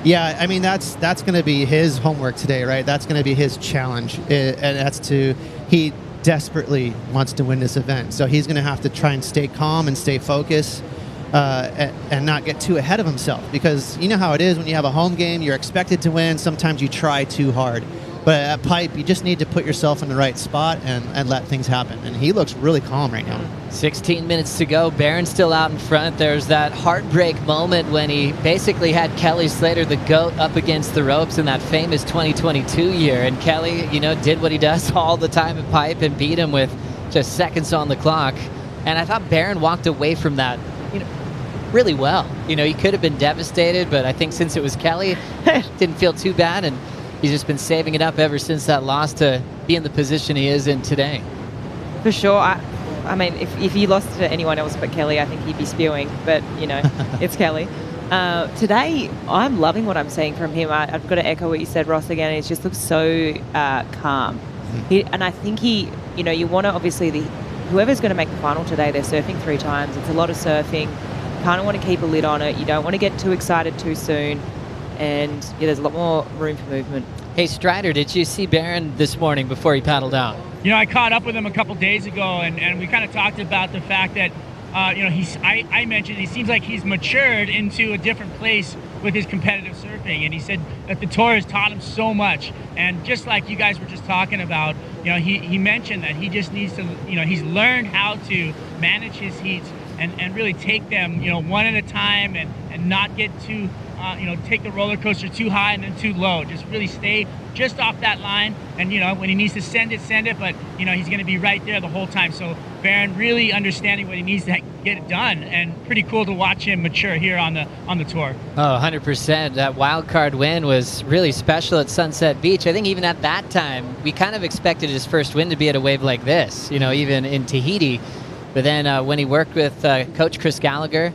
Yeah, I mean, that's going to be his homework today, right? That's going to be his challenge. And that's he desperately wants to win this event. So he's going to have to try and stay calm and stay focused. And not get too ahead of himself, because you know how it is when you have a home game, you're expected to win. Sometimes you try too hard, but at pipe you just need to put yourself in the right spot and let things happen, and he looks really calm right now. 16 minutes to go. Baron's still out in front. There's that heartbreak moment when he basically had Kelly Slater, the GOAT, up against the ropes in that famous 2022 year, and Kelly, you know, did what he does all the time at pipe and beat him with just seconds on the clock. And I thought Baron walked away from that, you know, really well. You know, he could have been devastated, but I think since it was Kelly, didn't feel too bad, and he's just been saving it up ever since that loss to be in the position he is in today. For sure. I mean, if he lost to anyone else but Kelly, I think he'd be spewing, but, you know, it's Kelly. Today, I'm loving what I'm seeing from him. I've got to echo what you said, Ross, again. He just looks so calm. And I think you know, you want to obviously, whoever's going to make the final today, they're surfing 3 times. It's a lot of surfing. Kind of want to keep a lid on it. You don't want to get too excited too soon, and yeah, there's a lot more room for movement. Hey Strider, did you see Baron this morning before he paddled out? You know, I caught up with him a couple days ago, and we kind of talked about the fact that you know, I mentioned he seems like he's matured into a different place with his competitive surfing, and he said that the tour has taught him so much. And just like you guys were just talking about, you know, he mentioned that he just needs to, you know, he's learned how to manage his heats and really take them, you know, one at a time, and not get too, you know, take the roller coaster too high and then too low. Just really stay just off that line, and, you know, when he needs to send it, but, you know, he's going to be right there the whole time. So Baron really understanding what he needs to get it done, and pretty cool to watch him mature here on the tour. Oh, 100%. That wild card win was really special at Sunset Beach. I think even at that time, we kind of expected his first win to be at a wave like this, you know, even in Tahiti. But then when he worked with Coach Chris Gallagher,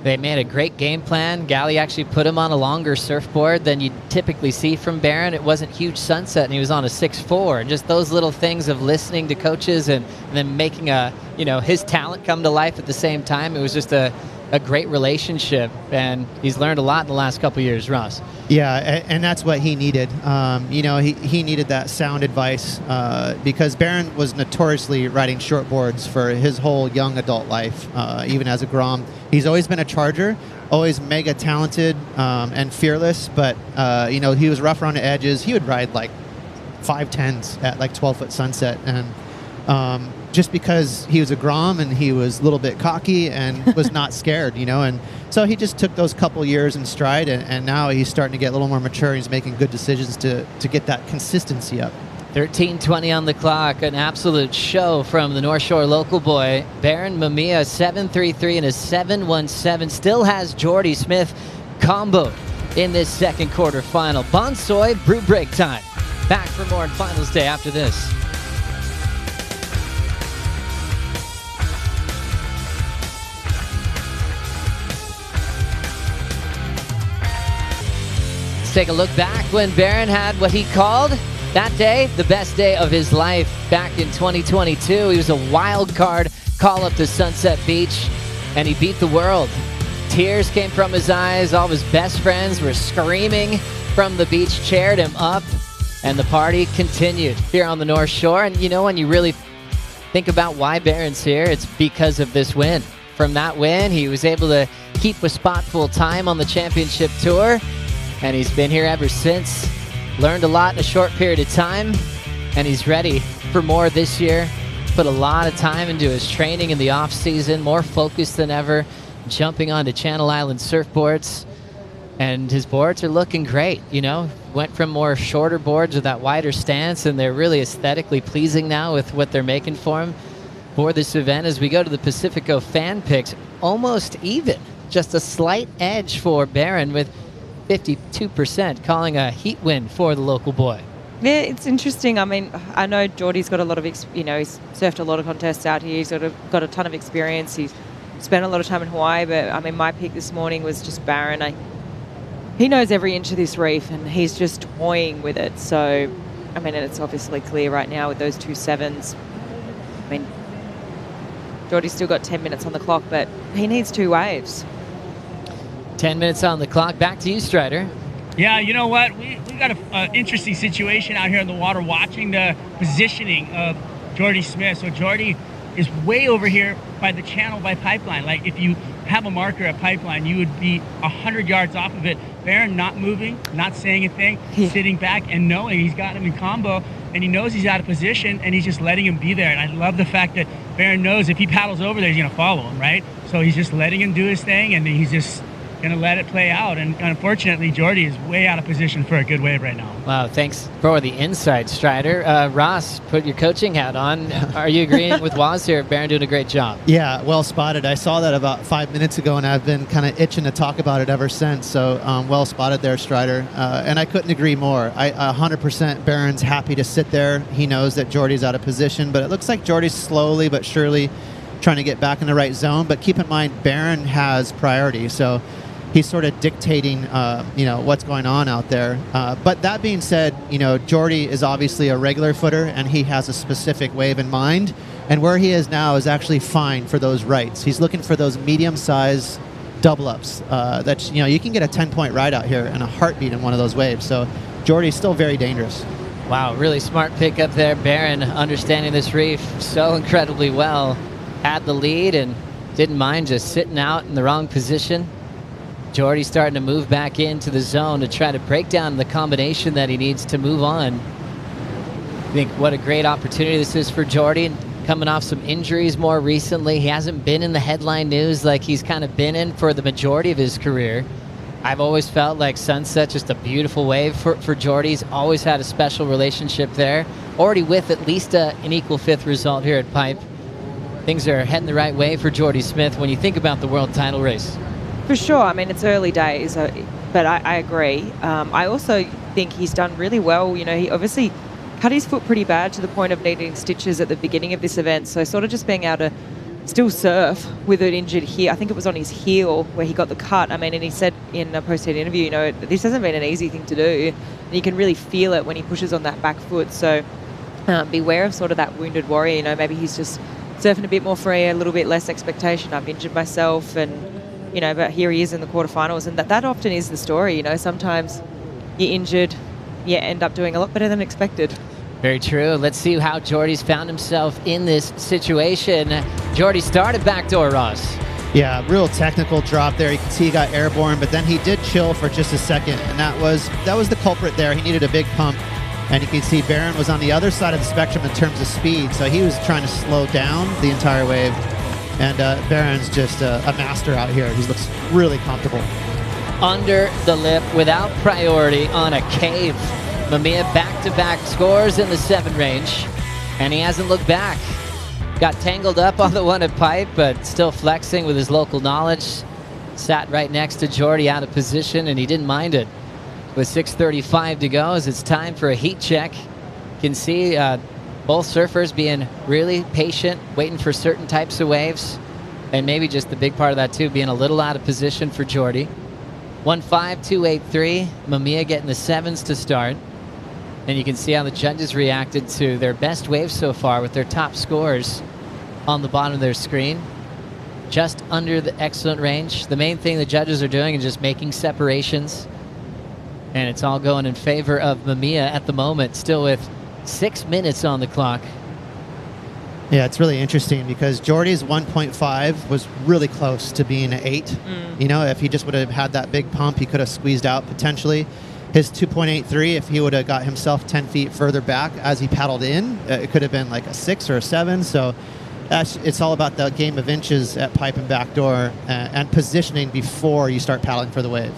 they made a great game plan. Gally actually put him on a longer surfboard than you typically see from Baron. It wasn't huge sunset, and he was on a 6'4". And just those little things of listening to coaches and then making you know, his talent come to life at the same time. It was just a great relationship, and he's learned a lot in the last couple of years, Ross. Yeah, and that's what he needed. You know, he needed that sound advice because Baron was notoriously riding shortboards for his whole young adult life, even as a Grom. He's always been a charger, always mega talented and fearless, but, you know, he was rough around the edges. He would ride like 5'10s at like 12-foot sunset, and just because he was a Grom and he was a little bit cocky and was not scared, you know, and so he just took those couple years in stride, and now he's starting to get a little more mature. He's making good decisions to get that consistency up. 13:20 on the clock, an absolute show from the North Shore local boy. Baron Mamiya, 7.33 and a 7.17, still has Jordy Smith comboed in this second quarterfinal. Bonsoy brew break time. Back for more on finals day after this. Let's take a look back when Baron had what he called That day, the best day of his life back in 2022. He was a wild card call-up to Sunset Beach, and he beat the world. Tears came from his eyes. All of his best friends were screaming from the beach, cheered him up, and the party continued here on the North Shore. And you know, when you really think about why Barron's here, it's because of this win. From that win, he was able to keep a spot full-time on the championship tour, and he's been here ever since. Learned a lot in a short period of time, and he's ready for more this year. Put a lot of time into his training in the off-season, more focused than ever, jumping onto Channel Island surfboards, and his boards are looking great. You know, went from more shorter boards with that wider stance, and they're really aesthetically pleasing now with what they're making for him for this event. As we go to the Pacifico fan picks, almost even, just a slight edge for Barron with 52% calling a heat win for the local boy. Yeah, it's interesting. I mean, I know Geordie's got a lot of, he's surfed a lot of contests out here. He's got a ton of experience. He's spent a lot of time in Hawaii, but I mean, my pick this morning was just Barron. He knows every inch of this reef, and he's just toying with it. So, I mean, and it's obviously clear right now with those 2 sevens. I mean, Geordie's still got 10 minutes on the clock, but he needs 2 waves. 10 minutes on the clock. Back to you, Strider. Yeah, you know what? We got an interesting situation out here in the water watching the positioning of Jordy Smith. So Jordy is way over here by the channel by Pipeline. Like, if you have a marker at Pipeline, you would be 100 yards off of it. Barron not moving, not saying a thing, sitting back and knowing he's got him in combo, and he knows he's out of position, and he's just letting him be there. And I love the fact that Barron knows if he paddles over there, he's going to follow him, right? So he's just letting him do his thing, and he's just going to let it play out. And unfortunately, Jordy is way out of position for a good wave right now. Wow, thanks for the insight, Strider. Ross, put your coaching hat on. Are you agreeing with Waz here? Barron doing a great job. Yeah, well spotted. I saw that about 5 minutes ago, and I've been kind of itching to talk about it ever since. So well spotted there, Strider. And I couldn't agree more. 100% Barron's happy to sit there. He knows that Jordy's out of position, but it looks like Jordy's slowly but surely trying to get back in the right zone. But keep in mind, Barron has priority. So he's sort of dictating, what's going on out there. But that being said, Jordy is obviously a regular footer, and he has a specific wave in mind. And where he is now is actually fine for those rights. He's looking for those medium-sized double-ups. You can get a 10-point ride out here in a heartbeat in one of those waves. So Jordy's still very dangerous. Wow, really smart pick up there. Barron understanding this reef so incredibly well. Had the lead and didn't mind just sitting out in the wrong position. Jordy starting to move back into the zone to try to break down the combination that he needs to move on. I think what a great opportunity this is for Jordy. Coming off some injuries more recently. He hasn't been in the headline news like he's kind of been in for the majority of his career. I've always felt like Sunset, just a beautiful wave for Jordy. He's always had a special relationship there. Already with at least an equal 5th result here at Pipe. Things are heading the right way for Jordy Smith when you think about the world title race. For sure. I mean, it's early days, but I agree. I also think he's done really well. He obviously cut his foot pretty bad to the point of needing stitches at the beginning of this event. So sort of just being able to still surf with an injured heel. I think it was on his heel where he got the cut. I mean, and he said in a post-heat interview, this hasn't been an easy thing to do. And you can really feel it when he pushes on that back foot. So beware of sort of that wounded warrior. Maybe he's just surfing a bit more free, a little bit less expectation. I've injured myself and but here he is in the quarterfinals, and that often is the story. Sometimes you're injured, you end up doing a lot better than expected. Very true. Let's see how Jordy's found himself in this situation. Jordy started backdoor, Ross. Yeah, real technical drop there. You can see he got airborne, but then he did chill for just a second, and that was the culprit there. He needed a big pump, and you can see Barron was on the other side of the spectrum in terms of speed, so he was trying to slow down the entire wave. And Barron's just a master out here. He looks really comfortable. Under the lip without priority on a cave. Mamiya back-to-back scores in the 7 range, and he hasn't looked back. Got tangled up on the one at Pipe, but still flexing with his local knowledge. Sat right next to Jordy out of position, and he didn't mind it. With 6:35 to go, as it's time for a heat check. You can see both surfers being really patient, waiting for certain types of waves, and maybe just the big part of that too, being a little out of position for Jordy. 1.5283, Mamiya getting the 7s to start. And you can see how the judges reacted to their best waves so far with their top scores on the bottom of their screen. Just under the excellent range. The main thing the judges are doing is just making separations. And it's all going in favor of Mamiya at the moment, still with 6 minutes on the clock. Yeah, it's really interesting because Jordy's 1.5 was really close to being an 8. You know, if he just would have had that big pump, he could have squeezed out potentially. His 2.83, if he would have got himself 10 feet further back as he paddled in, it could have been like a 6 or a 7. So it's all about the game of inches at pipe and backdoor and positioning before you start paddling for the wave.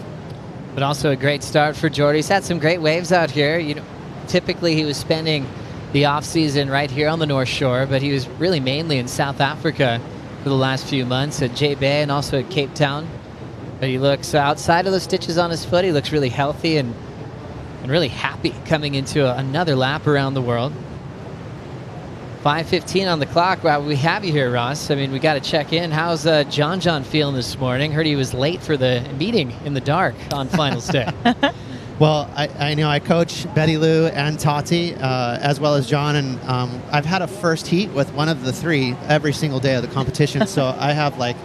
But also a great start for Jordy. He's had some great waves out here. You know, typically he was spending the off season right here on the North Shore, but he was really mainly in South Africa for the last few months at J Bay and also at Cape Town. But he looks outside of those stitches on his foot. He looks really healthy and really happy coming into another lap around the world. 5:15 on the clock. Well, we have you here, Ross. I mean, we got to check in. How's John feeling this morning? Heard he was late for the meeting in the dark on finals day. Well, I know I coach Betty Lou and Tati, as well as John, and I've had a first heat with one of the three every single day of the competition. So I have like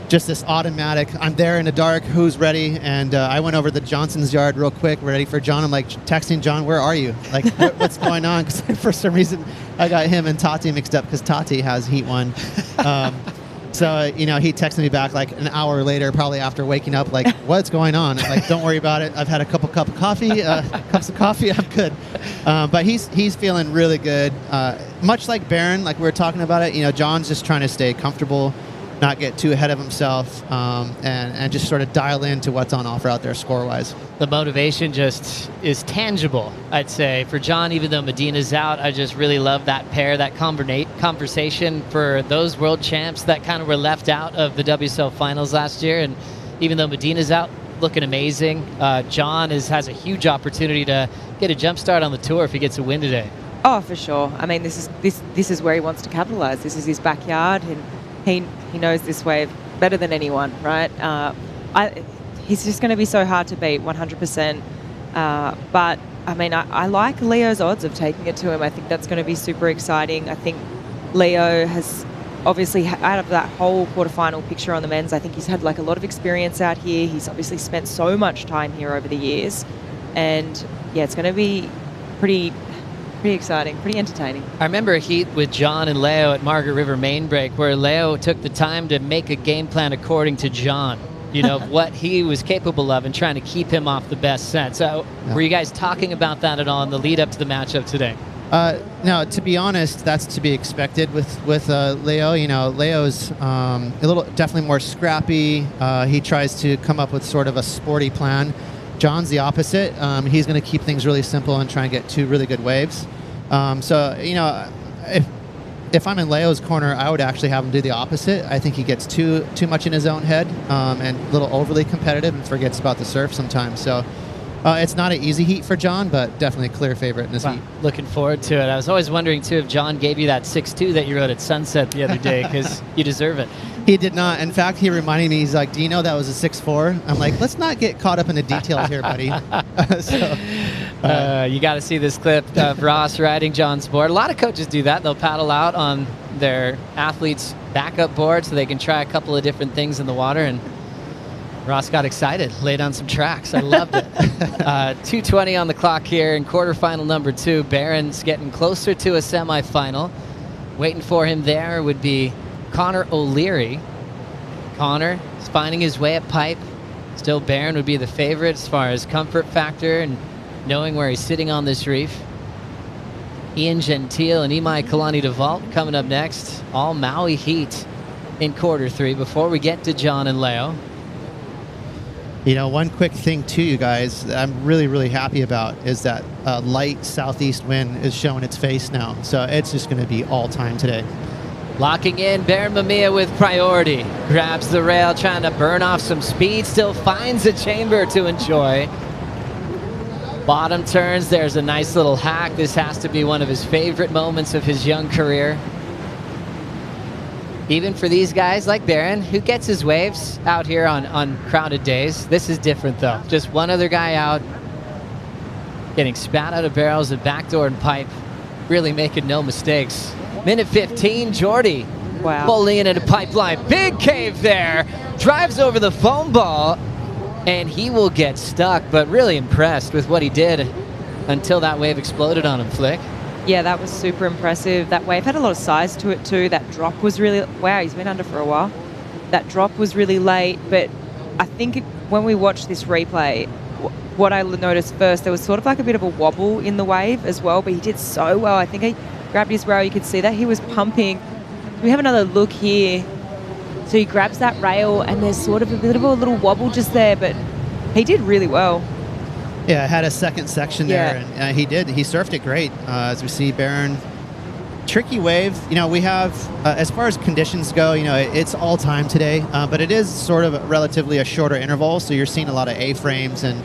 just this automatic, I'm there in the dark, who's ready? And I went over to Johnson's yard real quick, ready for John. I'm like texting John, where are you? Like, what's going on? Because for some reason, I got him and Tati mixed up because Tati has heat one. So, you know, he texted me back like an hour later, probably after waking up, like, what's going on? I'm like, don't worry about it. I've had a cups of coffee. I'm good. But he's feeling really good. Much like Barron, like we were talking about it, you know, John's just trying to stay comfortable, not get too ahead of himself, and just sort of dial into what's on offer out there score-wise. The motivation just is tangible, I'd say. For John, even though Medina's out, I just really love that pair, that conversation for those world champs that kind of were left out of the WSL finals last year. And even though Medina's out, looking amazing, John has a huge opportunity to get a jump start on the tour if he gets a win today. Oh, for sure. I mean, this is where he wants to capitalize. This is his backyard, and he knows this wave better than anyone, right? He's just going to be so hard to beat, 100%. But, I mean, I like Leo's odds of taking it to him. I think that's going to be super exciting. I think Leo has obviously, out of that whole quarterfinal picture on the men's, I think he's had like a lot of experience out here. He's obviously spent so much time here over the years. And, yeah, it's going to be pretty exciting, pretty entertaining. I remember a heat with John and Leo at Margaret River Main Break where Leo took the time to make a game plan according to John, you know, what he was capable of and trying to keep him off the best set. So were you guys talking about that at all in the lead up to the matchup today? No, to be honest, that's to be expected with Leo. You know, Leo's a little definitely more scrappy. He tries to come up with sort of a sporty plan. John's the opposite. He's going to keep things really simple and try and get two really good waves. So, you know, if I'm in Leo's corner, I would actually have him do the opposite. I think he gets too much in his own head and a little overly competitive and forgets about the surf sometimes. So it's not an easy heat for John, but definitely a clear favorite in this heat. Looking forward to it. I was always wondering, too, if John gave you that 6-2 that you rode at Sunset the other day, because you deserve it. He did not. In fact, he reminded me, he's like, do you know that was a 6-4? I'm like, let's not get caught up in the details here, buddy. You got to see this clip of Ross riding John's board. A lot of coaches do that. They'll paddle out on their athlete's backup board so they can try a couple of different things in the water, and Ross got excited, laid on some tracks. I loved it. 2:20 on the clock here in quarterfinal number 2. Barron's getting closer to a semifinal. Waiting for him there would be Connor O'Leary. Connor is finding his way at pipe. Still, Barron would be the favorite as far as comfort factor and knowing where he's sitting on this reef. Ian Gentile and Imai Kalani DeVault coming up next. All Maui heat in quarter 3 before we get to John and Leo. You know, one quick thing too, you guys, that I'm really, really happy about is that light southeast wind is showing its face now. So it's just going to be all time today. Locking in, Barron Mamiya with priority. Grabs the rail, trying to burn off some speed. Still finds a chamber to enjoy. Bottom turns, there's a nice little hack. This has to be one of his favorite moments of his young career. Even for these guys like Barron, who gets his waves out here on crowded days. This is different, though. Just one other guy out, getting spat out of barrels at Backdoor and Pipe, really making no mistakes. Minute 15, Jordy. Wow. Pulling in into Pipeline. Big cave there. Drives over the foam ball, and he will get stuck, but really impressed with what he did until that wave exploded on him, Flick. Yeah, that was super impressive. That wave had a lot of size to it too. That drop was really, wow, he's been under for a while. That drop was really late, but I think when we watched this replay, what I noticed first, there was sort of like a bit of a wobble in the wave as well, but he did so well. I think he grabbed his rail. You could see that he was pumping. We have another look here. So he grabs that rail, and there's sort of a bit of a little wobble just there, but he did really well. Yeah, had a second section there, Yeah. and he did. He surfed it great. As we see, Barron, tricky wave. You know, we have, as far as conditions go, you know, it's all time today, but it is sort of relatively a shorter interval, so you're seeing a lot of A-frames and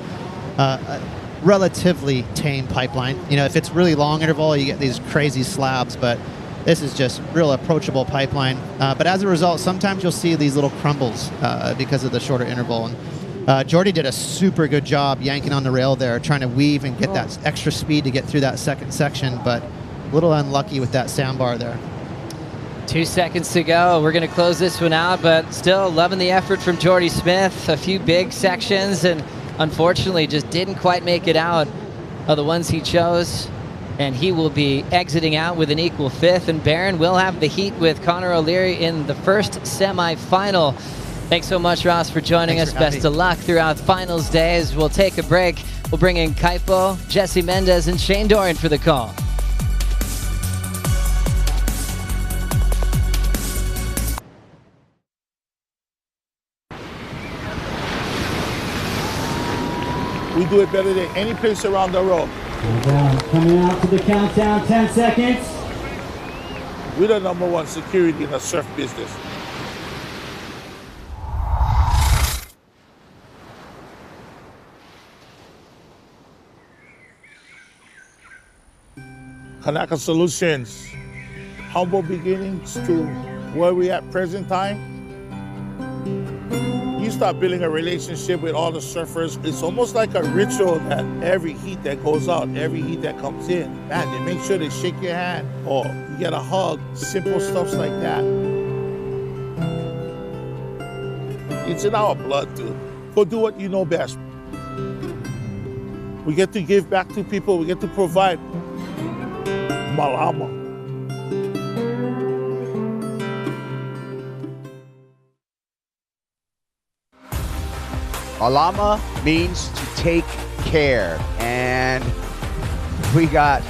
a relatively tame pipeline. You know, if it's really long interval, you get these crazy slabs, but this is just real approachable pipeline. But as a result, sometimes you'll see these little crumbles because of the shorter interval. And Jordy did a super good job yanking on the rail there, trying to weave and get that extra speed to get through that second section, but a little unlucky with that sandbar there. 2 seconds to go. We're going to close this one out, but still loving the effort from Jordy Smith. A few big sections, and unfortunately just didn't quite make it out of the ones he chose. And he will be exiting out with an equal fifth, and Barron will have the heat with Connor O'Leary in the first semifinal. Thanks so much, Ross, for joining us. Best of luck throughout finals days. We'll take a break. We'll bring in Kaipo, Jesse Mendez, and Shane Dorian for the call. We do it better than any place around the world. Coming out to the countdown, 10 seconds. We're the #1 security in the surf business. Kanaka Solutions, humble beginnings to where we at present time. You start building a relationship with all the surfers. It's almost like a ritual that every heat that goes out, every heat that comes in, man, they make sure they shake your hand or you get a hug, simple stuff like that. It's in our blood, dude. Go do what you know best. We get to give back to people. We get to provide. Malama. Malama means to take care, and we got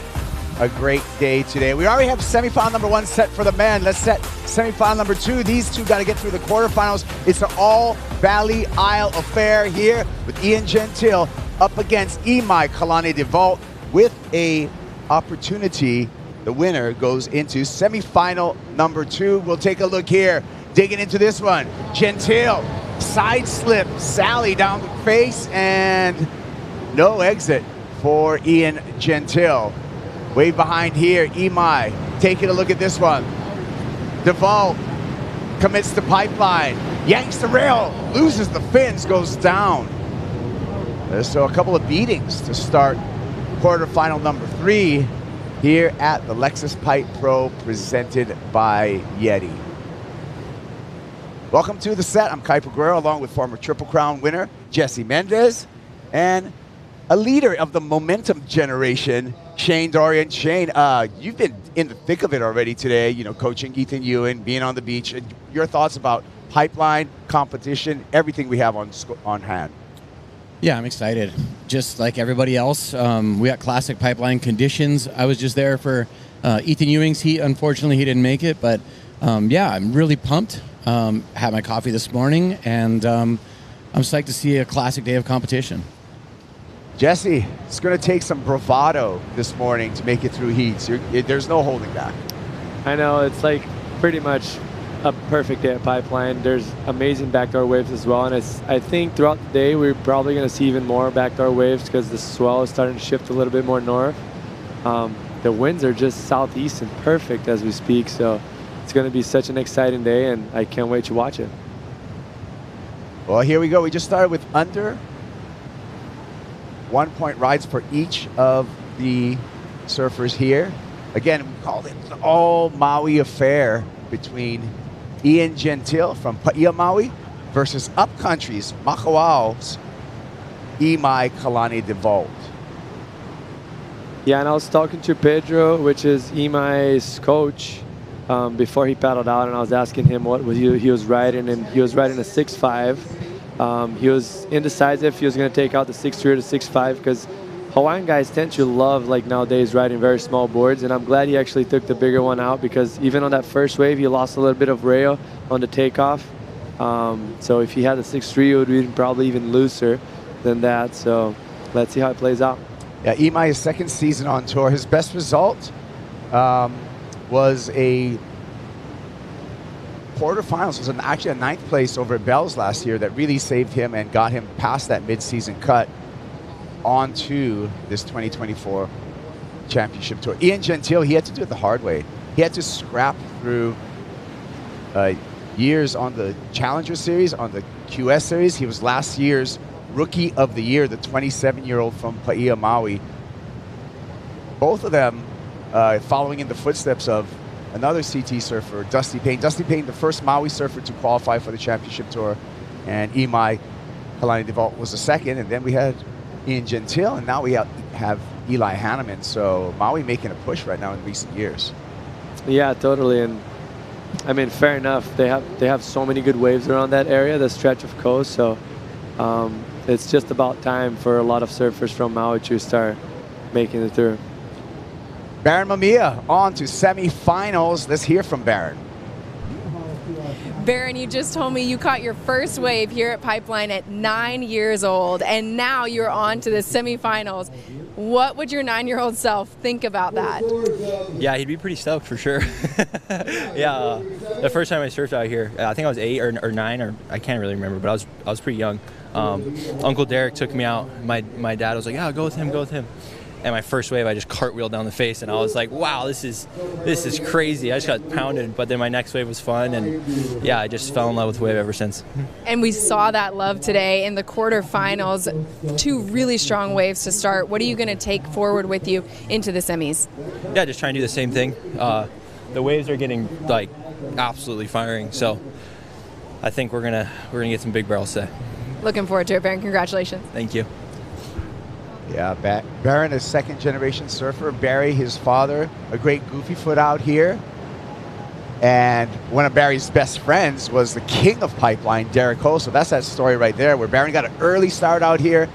a great day today. We already have semifinal #1 set for the men. Let's set semifinal #2. These two got to get through the quarterfinals. It's an all-Valley Isle affair here with Ian Gentile up against Imai Kalani DeVault with a opportunity. The winner goes into semifinal #2. We'll take a look here. Digging into this one. Gentile, side slip, Sally down the face, and no exit for Ian Gentile. Way behind here, Imai taking a look at this one. DeVault commits the pipeline, yanks the rail, loses the fins, goes down. So a couple of beatings to start quarterfinal #3 here at the Lexus Pipe Pro presented by Yeti. Welcome to the set. I'm Kaipo Guerrero along with former Triple Crown winner Jesse Mendez and a leader of the momentum generation, Shane Dorian. Shane, you've been in the thick of it already today, you know, coaching Ethan Ewan, being on the beach. And your thoughts about pipeline, competition, everything we have on hand? Yeah, I'm excited. Just like everybody else, we got classic pipeline conditions. I was just there for Ethan Ewing's heat. Unfortunately, he didn't make it, but yeah, I'm really pumped. Had my coffee this morning, and I'm psyched to see a classic day of competition. Jesse, it's going to take some bravado this morning to make it through heats. There's no holding back. I know, it's like pretty much a perfect day at pipeline. There's amazing backdoor waves as well, and I think throughout the day we're probably going to see even more backdoor waves because the swell is starting to shift a little bit more north. The winds are just southeast and perfect as we speak, so it's going to be such an exciting day, and I can't wait to watch it. Well, here we go. We just started with under 1-point rides for each of the surfers here. Again, we call it an all-Maui affair between Ian Gentile from Paia, Maui versus Upcountry's Makawau's Imai Kalani DeVault. Yeah, and I was talking to Pedro, which is Imai's coach, before he paddled out, and I was asking him what he was riding, and he was riding a 6.5. He was indecisive if he was going to take out the 6.3 or the 6.5 because Hawaiian guys tend to love, like nowadays, riding very small boards, and I'm glad he actually took the bigger one out because even on that first wave, he lost a little bit of rail on the takeoff. So if he had the 6.3, it would be probably even looser than that. So let's see how it plays out. Yeah, Imai, his second season on tour. His best result was a quarterfinals. It was actually a 9th place over at Bell's last year that really saved him and got him past that mid-season cut onto this 2024 championship tour. Ian Gentile, he had to do it the hard way. He had to scrap through years on the Challenger Series, on the QS Series. He was last year's Rookie of the Year, the 27-year-old from Paia, Maui. Both of them following in the footsteps of another CT surfer, Dusty Payne. Dusty Payne, the first Maui surfer to qualify for the championship tour, and Imai Kalani DeVault was the second, and then we had Ian Gentile, and now we have Eli Hanneman. So Maui making a push right now in recent years. Yeah, totally. And I mean, fair enough. They have so many good waves around that area, the stretch of coast. So it's just about time for a lot of surfers from Maui to start making it through. Baron Mamiya on to semifinals. Let's hear from Baron. Baron, you just told me you caught your first wave here at Pipeline at 9 years old, and now you're on to the semifinals. What would your 9-year-old self think about that? Yeah, he'd be pretty stoked for sure. Yeah, the first time I surfed out here, I think I was 8 or 9, or I can't really remember, but I was pretty young. Uncle Derek took me out. My dad was like, "Yeah, go with him, go with him." And my first wave, I just cartwheeled down the face, and I was like, "Wow, this is crazy." I just got pounded, but then my next wave was fun, and yeah, I just fell in love with wave ever since. And we saw that love today in the quarterfinals. 2 really strong waves to start. What are you going to take forward with you into the semis? Yeah, just try and do the same thing. The waves are getting like absolutely firing, so I think we're gonna get some big barrels today. Looking forward to it, Baron. Congratulations. Thank you. Yeah, Baron is second-generation surfer. Barry, his father, a great goofy foot out here. And one of Barry's best friends was the king of Pipeline, Derek Cole. So that's that story right there, where Baron got an early start out here.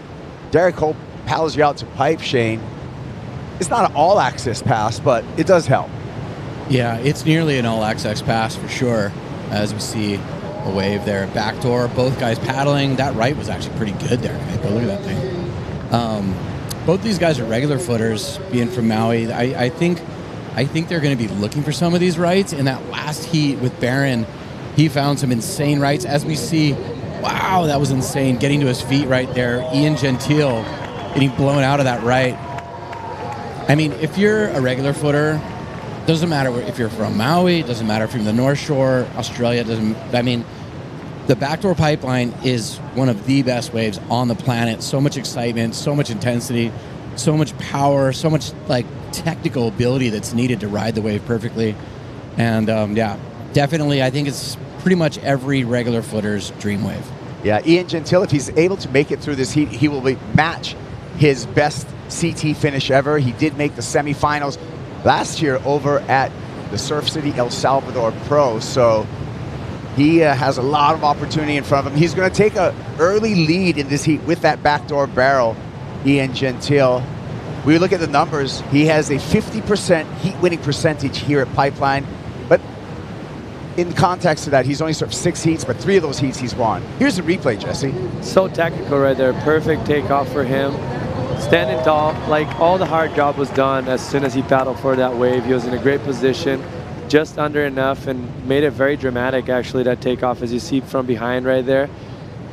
Derek Cole paddles you out to pipe, Shane. It's not an all-access pass, but it does help. Yeah, it's nearly an all-access pass for sure, as we see a wave there. Backdoor, both guys paddling. That right was actually pretty good there. But look at that thing. Both these guys are regular footers, being from Maui. I think they're going to be looking for some of these rights. In that last heat with Baron, he found some insane rights. As we see, wow, that was insane. Getting to his feet right there. Ian Gentile getting blown out of that right. I mean, if you're a regular footer, doesn't matter if you're from Maui, doesn't matter if you're from the North Shore, Australia, the Backdoor Pipeline is one of the best waves on the planet. So much excitement, so much intensity, so much power, so much like technical ability that's needed to ride the wave perfectly. And yeah, definitely, I think it's pretty much every regular footer's dream wave. Yeah, Ian Gentile, if he's able to make it through this heat, he will match his best CT finish ever. He did make the semifinals last year over at the Surf City El Salvador Pro. So he has a lot of opportunity in front of him. He's going to take an early lead in this heat with that backdoor barrel, Ian Gentile. We look at the numbers. He has a 50% heat winning percentage here at Pipeline. But in context to that, he's only surfed 6 heats, but 3 of those heats he's won. Here's the replay, Jesse. So technical right there. Perfect takeoff for him. Standing tall, like all the hard job was done as soon as he paddled for that wave. He was in a great position, just under enough, and made it very dramatic, actually, that takeoff, as you see from behind right there.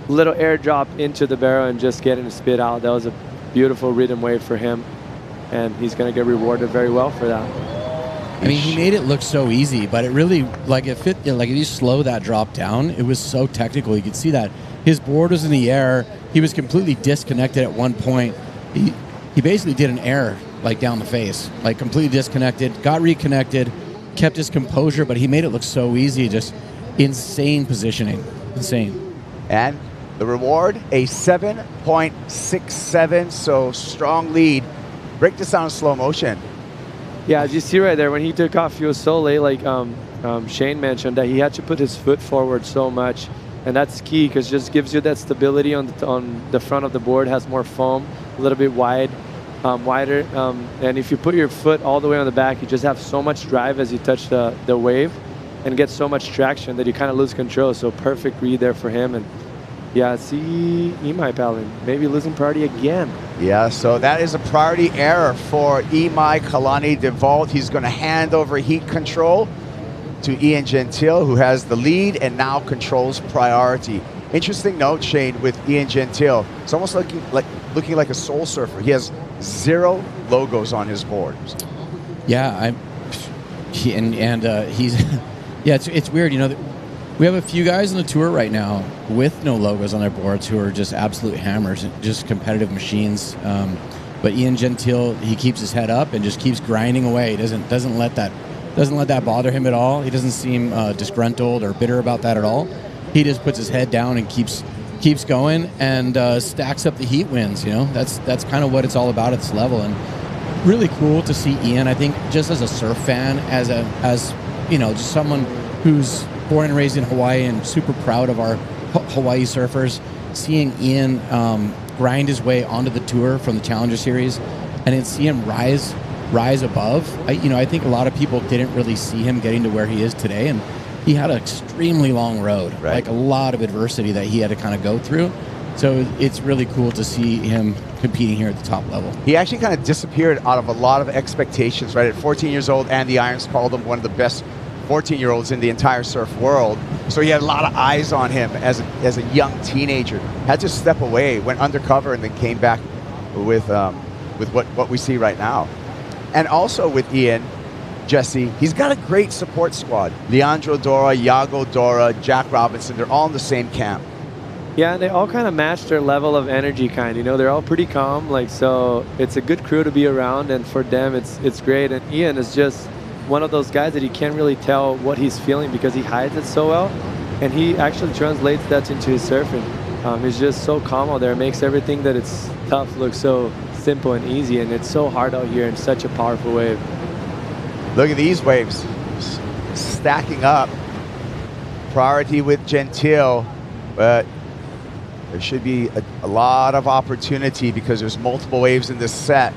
Little air drop into the barrel and just getting to spit out. That was a beautiful rhythm wave for him, and he's going to get rewarded very well for that. I mean, he made it look so easy, but it really, like, if you slow that drop down, it was so technical. You could see that his board was in the air. He was completely disconnected at one point. he basically did an air like down the face, like completely disconnected, got reconnected, kept his composure, but he made it look so easy. Just insane positioning, insane. And the reward, a 7.67, so strong lead. Break this down in slow motion. Yeah, as you see right there, when he took off, he was so late, like Shane mentioned, that he had to put his foot forward so much. And that's key because it just gives you that stability on the front of the board, has more foam, a little bit wider. And if you put your foot all the way on the back, you just have so much drive as you touch the wave and get so much traction that you kind of lose control. So perfect read there for him. And yeah, see Imai Palin, maybe losing priority again. Yeah, so that is a priority error for Imai Kalani DeVault. He's going to hand over heat control to Ian Gentile, who has the lead and now controls priority. Interesting note, Shane, with Ian Gentile. It's almost looking like a soul surfer. He has 0 logos on his board. Yeah, he's yeah, it's weird. You know, we have a few guys on the tour right now with no logos on their boards who are just absolute hammers, just competitive machines. But Ian Gentile, he keeps his head up and just keeps grinding away. He doesn't let that bother him at all. He doesn't seem disgruntled or bitter about that at all. He just puts his head down and keeps going and stacks up the heat wins. You know, that's kind of what it's all about at this level. And really cool to see Ian. I think just as a surf fan, as you know, just someone who's born and raised in Hawaii and super proud of our Hawaii surfers, seeing Ian grind his way onto the tour from the Challenger Series, and then see him rise above. I think a lot of people didn't really see him getting to where he is today, and he had an extremely long road, right. Like a lot of adversity that he had to kind of go through. So it's really cool to see him competing here at the top level. He actually kind of disappeared out of a lot of expectations, right? At 14 years old, Andy Irons called him one of the best 14-year-olds in the entire surf world. So he had a lot of eyes on him as a young teenager. Had to step away, went undercover, and then came back with what we see right now. And also with Ian, Jesse, he's got a great support squad. Leandro Dora, Iago Dora, Jack Robinson, they're all in the same camp. Yeah, and they all kind of match their level of energy, you know, they're all pretty calm, so it's a good crew to be around, and for them it's great. And Ian is just one of those guys that you can't really tell what he's feeling because he hides it so well, and he actually translates that into his surfing. He's just so calm out there. It makes everything that it's tough look so simple and easy, and it's so hard out here in such a powerful wave. Look at these waves stacking up. Priority with Gentile, but there should be a lot of opportunity because there's multiple waves in this set.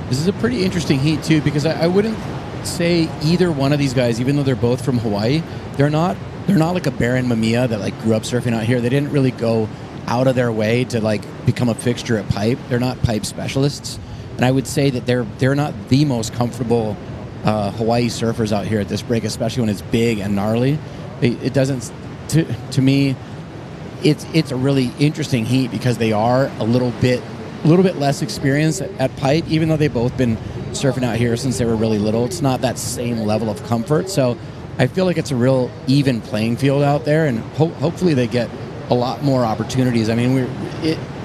This is a pretty interesting heat too, because I wouldn't say either one of these guys, even though they're both from Hawaii, they're not like a Baron Mamiya that like grew up surfing out here. They didn't really go out of their way to like become a fixture at pipe. They're not pipe specialists. And I would say that they're not the most comfortable Hawaii surfers out here at this break, especially when it's big and gnarly. It doesn't, to me, it's a really interesting heat because they are a little bit less experienced at pipe, even though they've both been surfing out here since they were really little. It's not that same level of comfort. So I feel like it's a real even playing field out there, and hopefully they get a lot more opportunities. I mean,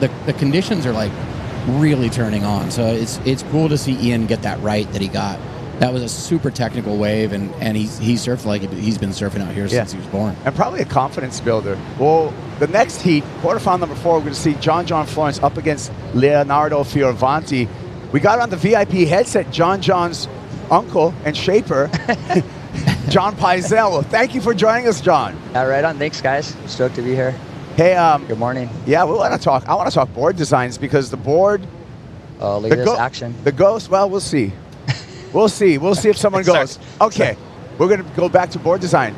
the conditions are like really turning on. So it's cool to see Ian get that right that he got. That was a super technical wave, and he surfed like he's been surfing out here since he was born. And probably a confidence builder. Well, the next heat, quarterfinal number 4, we're going to see John Florence up against Leonardo Fioravanti. We got on the VIP headset John's uncle and shaper, John Peisel. Well, thank you for joining us, John. Right on. Thanks, guys. Stoked to be here. Hey, good morning. Yeah, I want to talk board designs because the board. Oh, look at this action. The Ghost. Well, we'll see. We'll see if someone goes. Okay, we're going to go back to board design.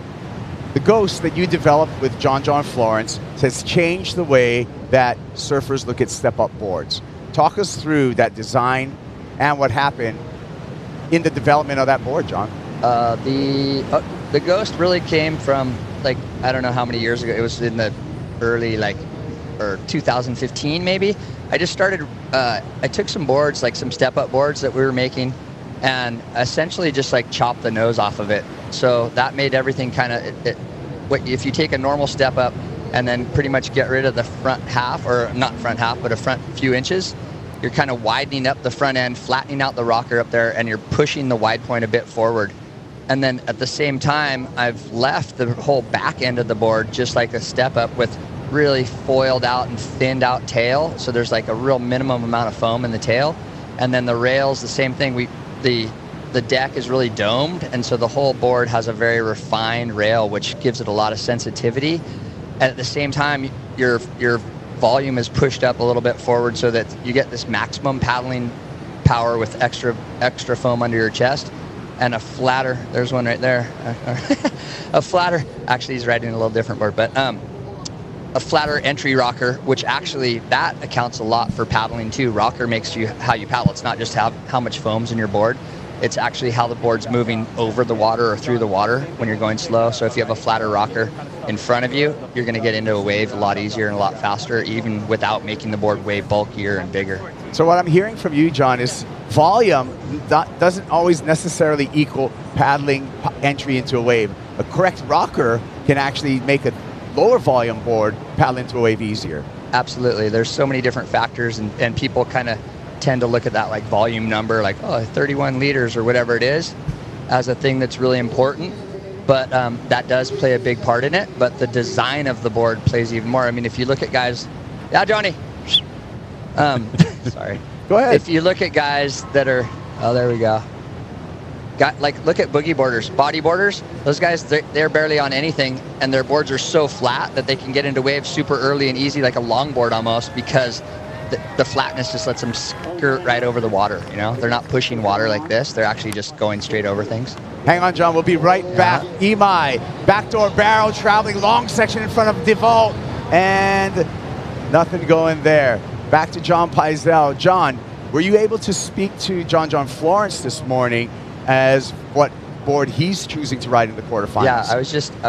The Ghost that you developed with John Florence has changed the way that surfers look at step-up boards. Talk us through that design and what happened in the development of that board, John. The Ghost really came from, I don't know how many years ago. It was in the early, or 2015 maybe. I just started, I took some boards, some step-up boards that we were making, and essentially just chopped the nose off of it. So that made everything kind of, if you take a normal step up and then pretty much get rid of the front half, or not front half, but a front few inches. You're kind of widening up the front end, flattening out the rocker up there, and you're pushing the wide point a bit forward. And then at the same time, I've left the whole back end of the board just like a step up with really foiled out and thinned out tail. So there's like a real minimum amount of foam in the tail. And then the rails, the same thing. The deck is really domed, and so the whole board has a very refined rail, which gives it a lot of sensitivity. And at the same time, your volume is pushed up a little bit forward so that you get this maximum paddling power with extra foam under your chest. And a flatter, there's one right there. A flatter, actually he's riding a little different board, but a flatter entry rocker, which actually that accounts a lot for paddling too. Rocker makes you how you paddle. It's not just how much foam's in your board. It's actually how the board's moving over the water or through the water when you're going slow. So if you have a flatter rocker in front of you, you're going to get into a wave a lot easier and a lot faster, even without making the board way bulkier and bigger. So what I'm hearing from you, John, is volume doesn't always necessarily equal paddling entry into a wave. A correct rocker can actually make a lower volume board paddle into a wave easier. Absolutely. There's so many different factors, and people kind of tend to look at that like volume number, like 31 liters or whatever it is, as a thing that's really important. But that does play a big part in it. But the design of the board plays even more. I mean, if you look at guys, yeah, Johnny. Sorry. Go ahead. If you look at guys that are, oh, there we go. Look at boogie boarders, body boarders. Those guys, they're barely on anything, and their boards are so flat that they can get into waves super early and easy, like a longboard almost, because the flatness just lets them skirt right over the water. You know, they're not pushing water like this. They're actually just going straight over things. Hang on, John. We'll be right back. Imai, backdoor barrel, traveling long section in front of DeVault, and nothing going there. Back to John Peisel. John, were you able to speak to John Florence this morning as what board he's choosing to ride in the quarterfinals? Yeah, I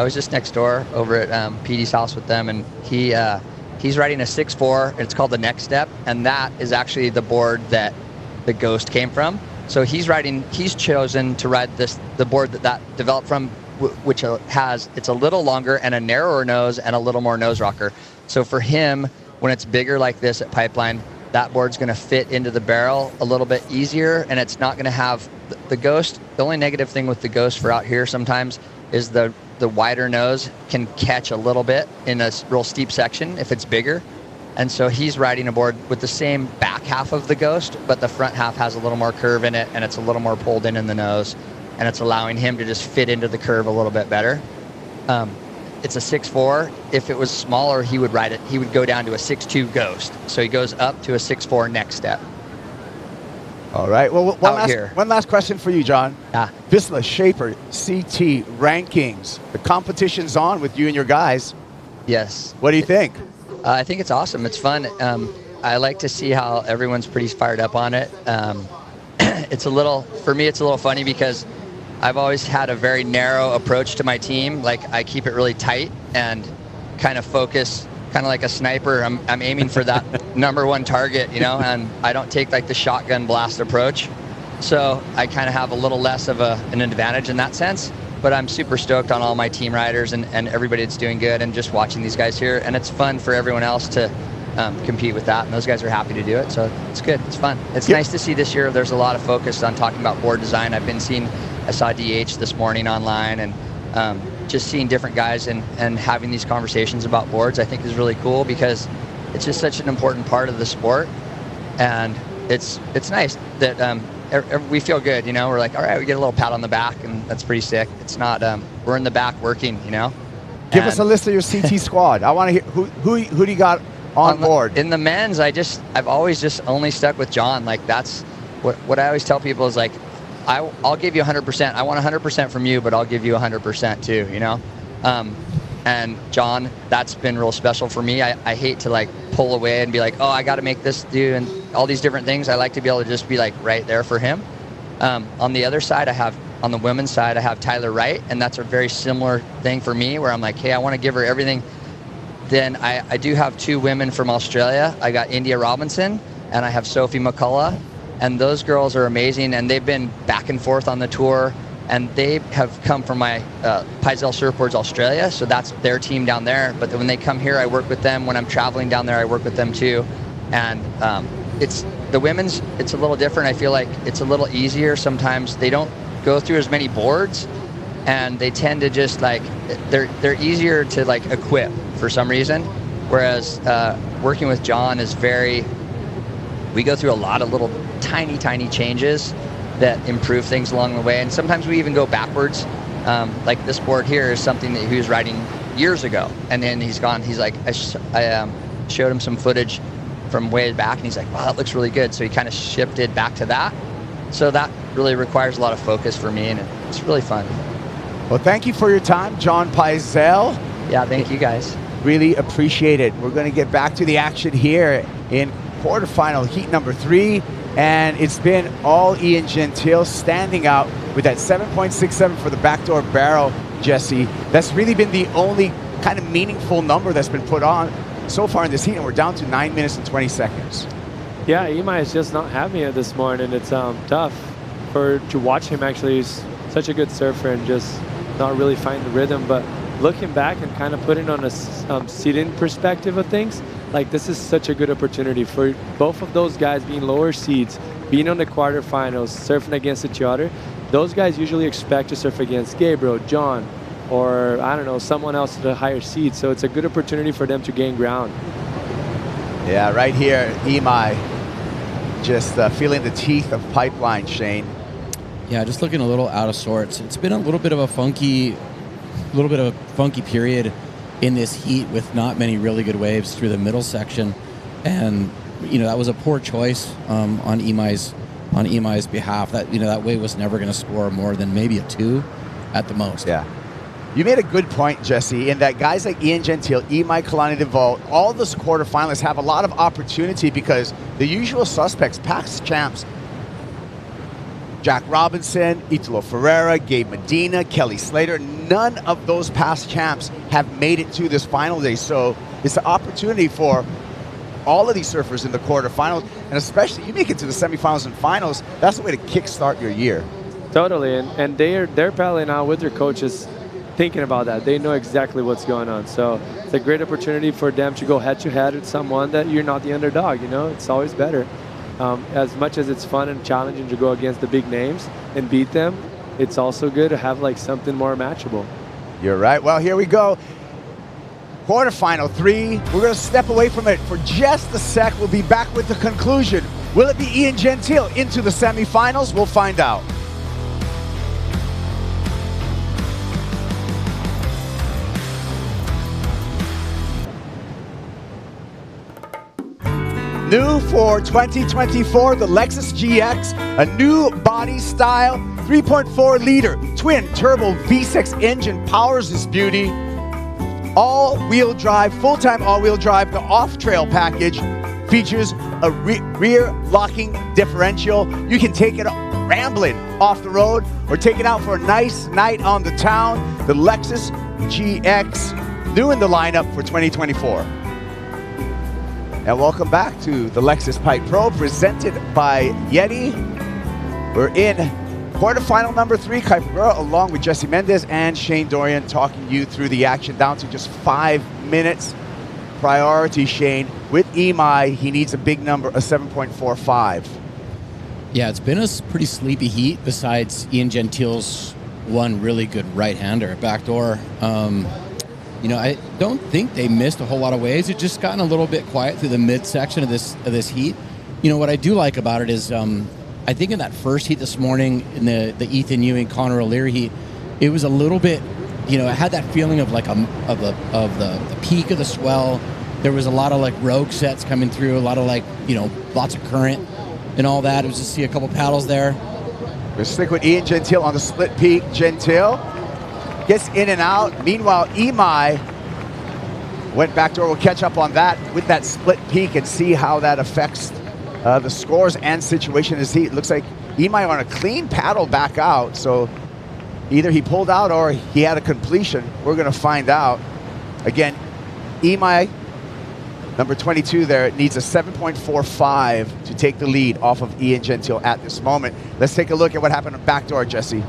was just next door over at Petey's house with them, and he's riding a 6.4. It's called the Next Step, and that is actually the board that the Ghost came from. So he's chosen to ride the board that developed from, which it's a little longer and a narrower nose and a little more nose rocker. So for him, when it's bigger like this at Pipeline, that board's going to fit into the barrel a little bit easier, and it's not going to have the Ghost. The only negative thing with the Ghost for out here sometimes is the wider nose can catch a little bit in a real steep section if it's bigger. And so he's riding a board with the same back half of the Ghost, but the front half has a little more curve in it, and it's a little more pulled in the nose, and it's allowing him to just fit into the curve a little bit better. It's a 6.4. If it was smaller, he would ride it. He would go down to a 6.2 Ghost. So he goes up to a 6.4 Next Step. All right. Well, one last question for you, John. Vizsla Shaper CT rankings. The competition's on with you and your guys. Yes. What do you think? I think it's awesome. It's fun. I like to see how everyone's pretty fired up on it. For me, it's a little funny because I've always had a very narrow approach to my team. Like, I keep it really tight and kind of focus, kind of like a sniper. I'm aiming for that number one target, you know, and I don't take like the shotgun blast approach. So I kind of have a little less of an advantage in that sense. But I'm super stoked on all my team riders and everybody that's doing good, and just watching these guys here. And it's fun for everyone else to compete with that, and those guys are happy to do it. So it's good. It's fun. It's nice to see this year there's a lot of focus on talking about board design. I saw DH this morning online, and just seeing different guys and having these conversations about boards, I think is really cool, because it's just such an important part of the sport. And it's nice that we feel good, you know. We're like, all right, we get a little pat on the back, and that's pretty sick. It's not, we're in the back working, you know. Give us a list of your CT squad. I want to hear who do you got on board? In the men's, I've always just only stuck with John. Like, that's what I always tell people is like, I'll give you 100%. I want 100% from you, but I'll give you 100% too, you know? And John, that's been real special for me. I hate to like pull away and be like, oh, I got to make this do and all these different things. I like to be able to just be like right there for him. On the other side, on the women's side, I have Tyler Wright, and that's a very similar thing for me, where I'm like, hey, I want to give her everything. Then I do have two women from Australia. I got India Robinson, and I have Sophie McCullough. And those girls are amazing, and they've been back and forth on the tour. and they have come from my Pyzel Surfboards Australia, so that's their team down there. But when they come here, I work with them. When I'm traveling down there, I work with them too. And it's the women's, it's a little different. I feel like it's a little easier. Sometimes they don't go through as many boards, and they tend to just like, they're easier to like equip for some reason. Whereas working with John is we go through a lot of little tiny changes that improve things along the way. And sometimes we even go backwards. Like this board here is something that he was riding years ago. And then he's like, I showed him some footage from way back, and he's like, wow, that looks really good. So he kind of shifted back to that. So that really requires a lot of focus for me, and it's really fun. Well, thank you for your time, John Pyzel. Yeah, thank you guys. Really appreciate it. We're going to get back to the action here in quarterfinal heat number 3. And it's been all Ian Gentile standing out with that 7.67 for the backdoor barrel, Jesse. That's really been the only kind of meaningful number that's been put on so far in this heat, and we're down to 9 minutes and 20 seconds. Yeah, Imai is just not having it this morning. It's tough to watch him. Actually, he's such a good surfer and just not really find the rhythm. But looking back and kind of putting on a seeding perspective of things, like this is such a good opportunity for both of those guys being lower seeds, being on the quarterfinals, surfing against each other. Those guys usually expect to surf against Gabriel, John, or I don't know, someone else at a higher seed. So it's a good opportunity for them to gain ground. Yeah, right here, Imai just feeling the teeth of Pipeline, Shane. Yeah, just looking a little out of sorts. It's been a little bit of a funky period in this heat with not many really good waves through the middle section, and that was a poor choice on Imai's behalf. That wave was never going to score more than maybe a 2 at the most. Yeah. You made a good point, Jesse, in that guys like Ian Gentile, Imai Kalani DeVault, all those quarterfinalists have a lot of opportunity because the usual suspects, past champs, Jack Robinson, Italo Ferreira, Gabe Medina, Kelly Slater, none of those past champs have made it to this final day. So it's an opportunity for all of these surfers in the quarterfinals, and especially you make it to the semifinals and finals. That's the way to kickstart your year. Totally, and they're probably now with their coaches thinking about that. They know exactly what's going on. So it's a great opportunity for them to go head-to-head with someone that you're not the underdog. It's always better. As much as it's fun and challenging to go against the big names and beat them, it's also good to have like something more matchable. You're right. Well, here we go. Quarterfinal 3. We're going to step away from it for just a sec. We'll be back with the conclusion. Will it be Ian Gentile into the semifinals? We'll find out. New for 2024, the Lexus GX, a new body style, 3.4 liter twin turbo V6 engine powers this beauty. All-wheel drive, full-time all-wheel drive. The off-trail package features a rear locking differential. You can take it rambling off the road or take it out for a nice night on the town. The Lexus GX, new in the lineup for 2024. And welcome back to the Lexus Pipe Pro, presented by Yeti. We're in quarterfinal number 3, Kaipagura, along with Jesse Mendez and Shane Dorian, talking you through the action down to just 5 minutes. Priority, Shane, with Imai, he needs a big number, a 7.45. Yeah, it's been a pretty sleepy heat besides Ian Gentile's one really good right-hander, Backdoor. I don't think they missed a whole lot of waves. It just gotten a little bit quiet through the midsection of this heat. What I do like about it is I think in that first heat this morning, in the Ethan Ewing, Connor O'Leary heat, it was a little bit, it had that feeling of like the peak of the swell. There was a lot of like rogue sets coming through, a lot of like, lots of current and all that. It was just see a couple paddles there. We'll stick with Ian Gentile on the split peak. Gentile gets in and out. Meanwhile, Imai went backdoor. We'll catch up on that with that split peak and see how that affects the scores and situation in this heat. It looks like Imai on a clean paddle back out. So either he pulled out or he had a completion. We're going to find out. Again, Imai, number 22 there, needs a 7.45 to take the lead off of Ian Gentile at this moment. Let's take a look at what happened on backdoor, Jesse.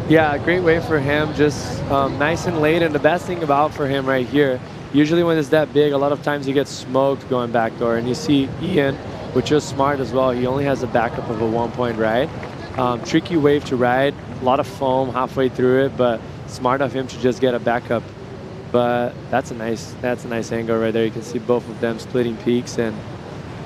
Yeah, great wave for him, just nice and late. And the best thing about for him right here, usually when it's that big, a lot of times he gets smoked going backdoor. And you see Ian, which is smart as well. He only has a backup of a 1-point ride. Tricky wave to ride, a lot of foam halfway through it, but smart of him to just get a backup. But that's a nice angle right there. You can see both of them splitting peaks, and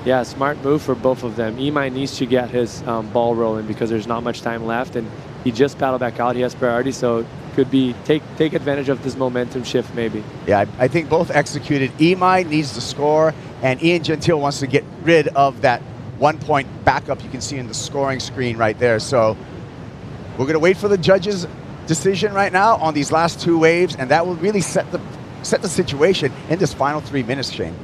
yeah, smart move for both of them. Imai needs to get his ball rolling because there's not much time left, and he just paddled back out. He has priority, so could be take advantage of this momentum shift maybe. Yeah, I think both executed. Imai needs to score, and Ian Gentile wants to get rid of that 1-point backup you can see in the scoring screen right there. So we're going to wait for the judges' decision right now on these last 2 waves, and that will really set the situation in this final 3 minutes, Shane.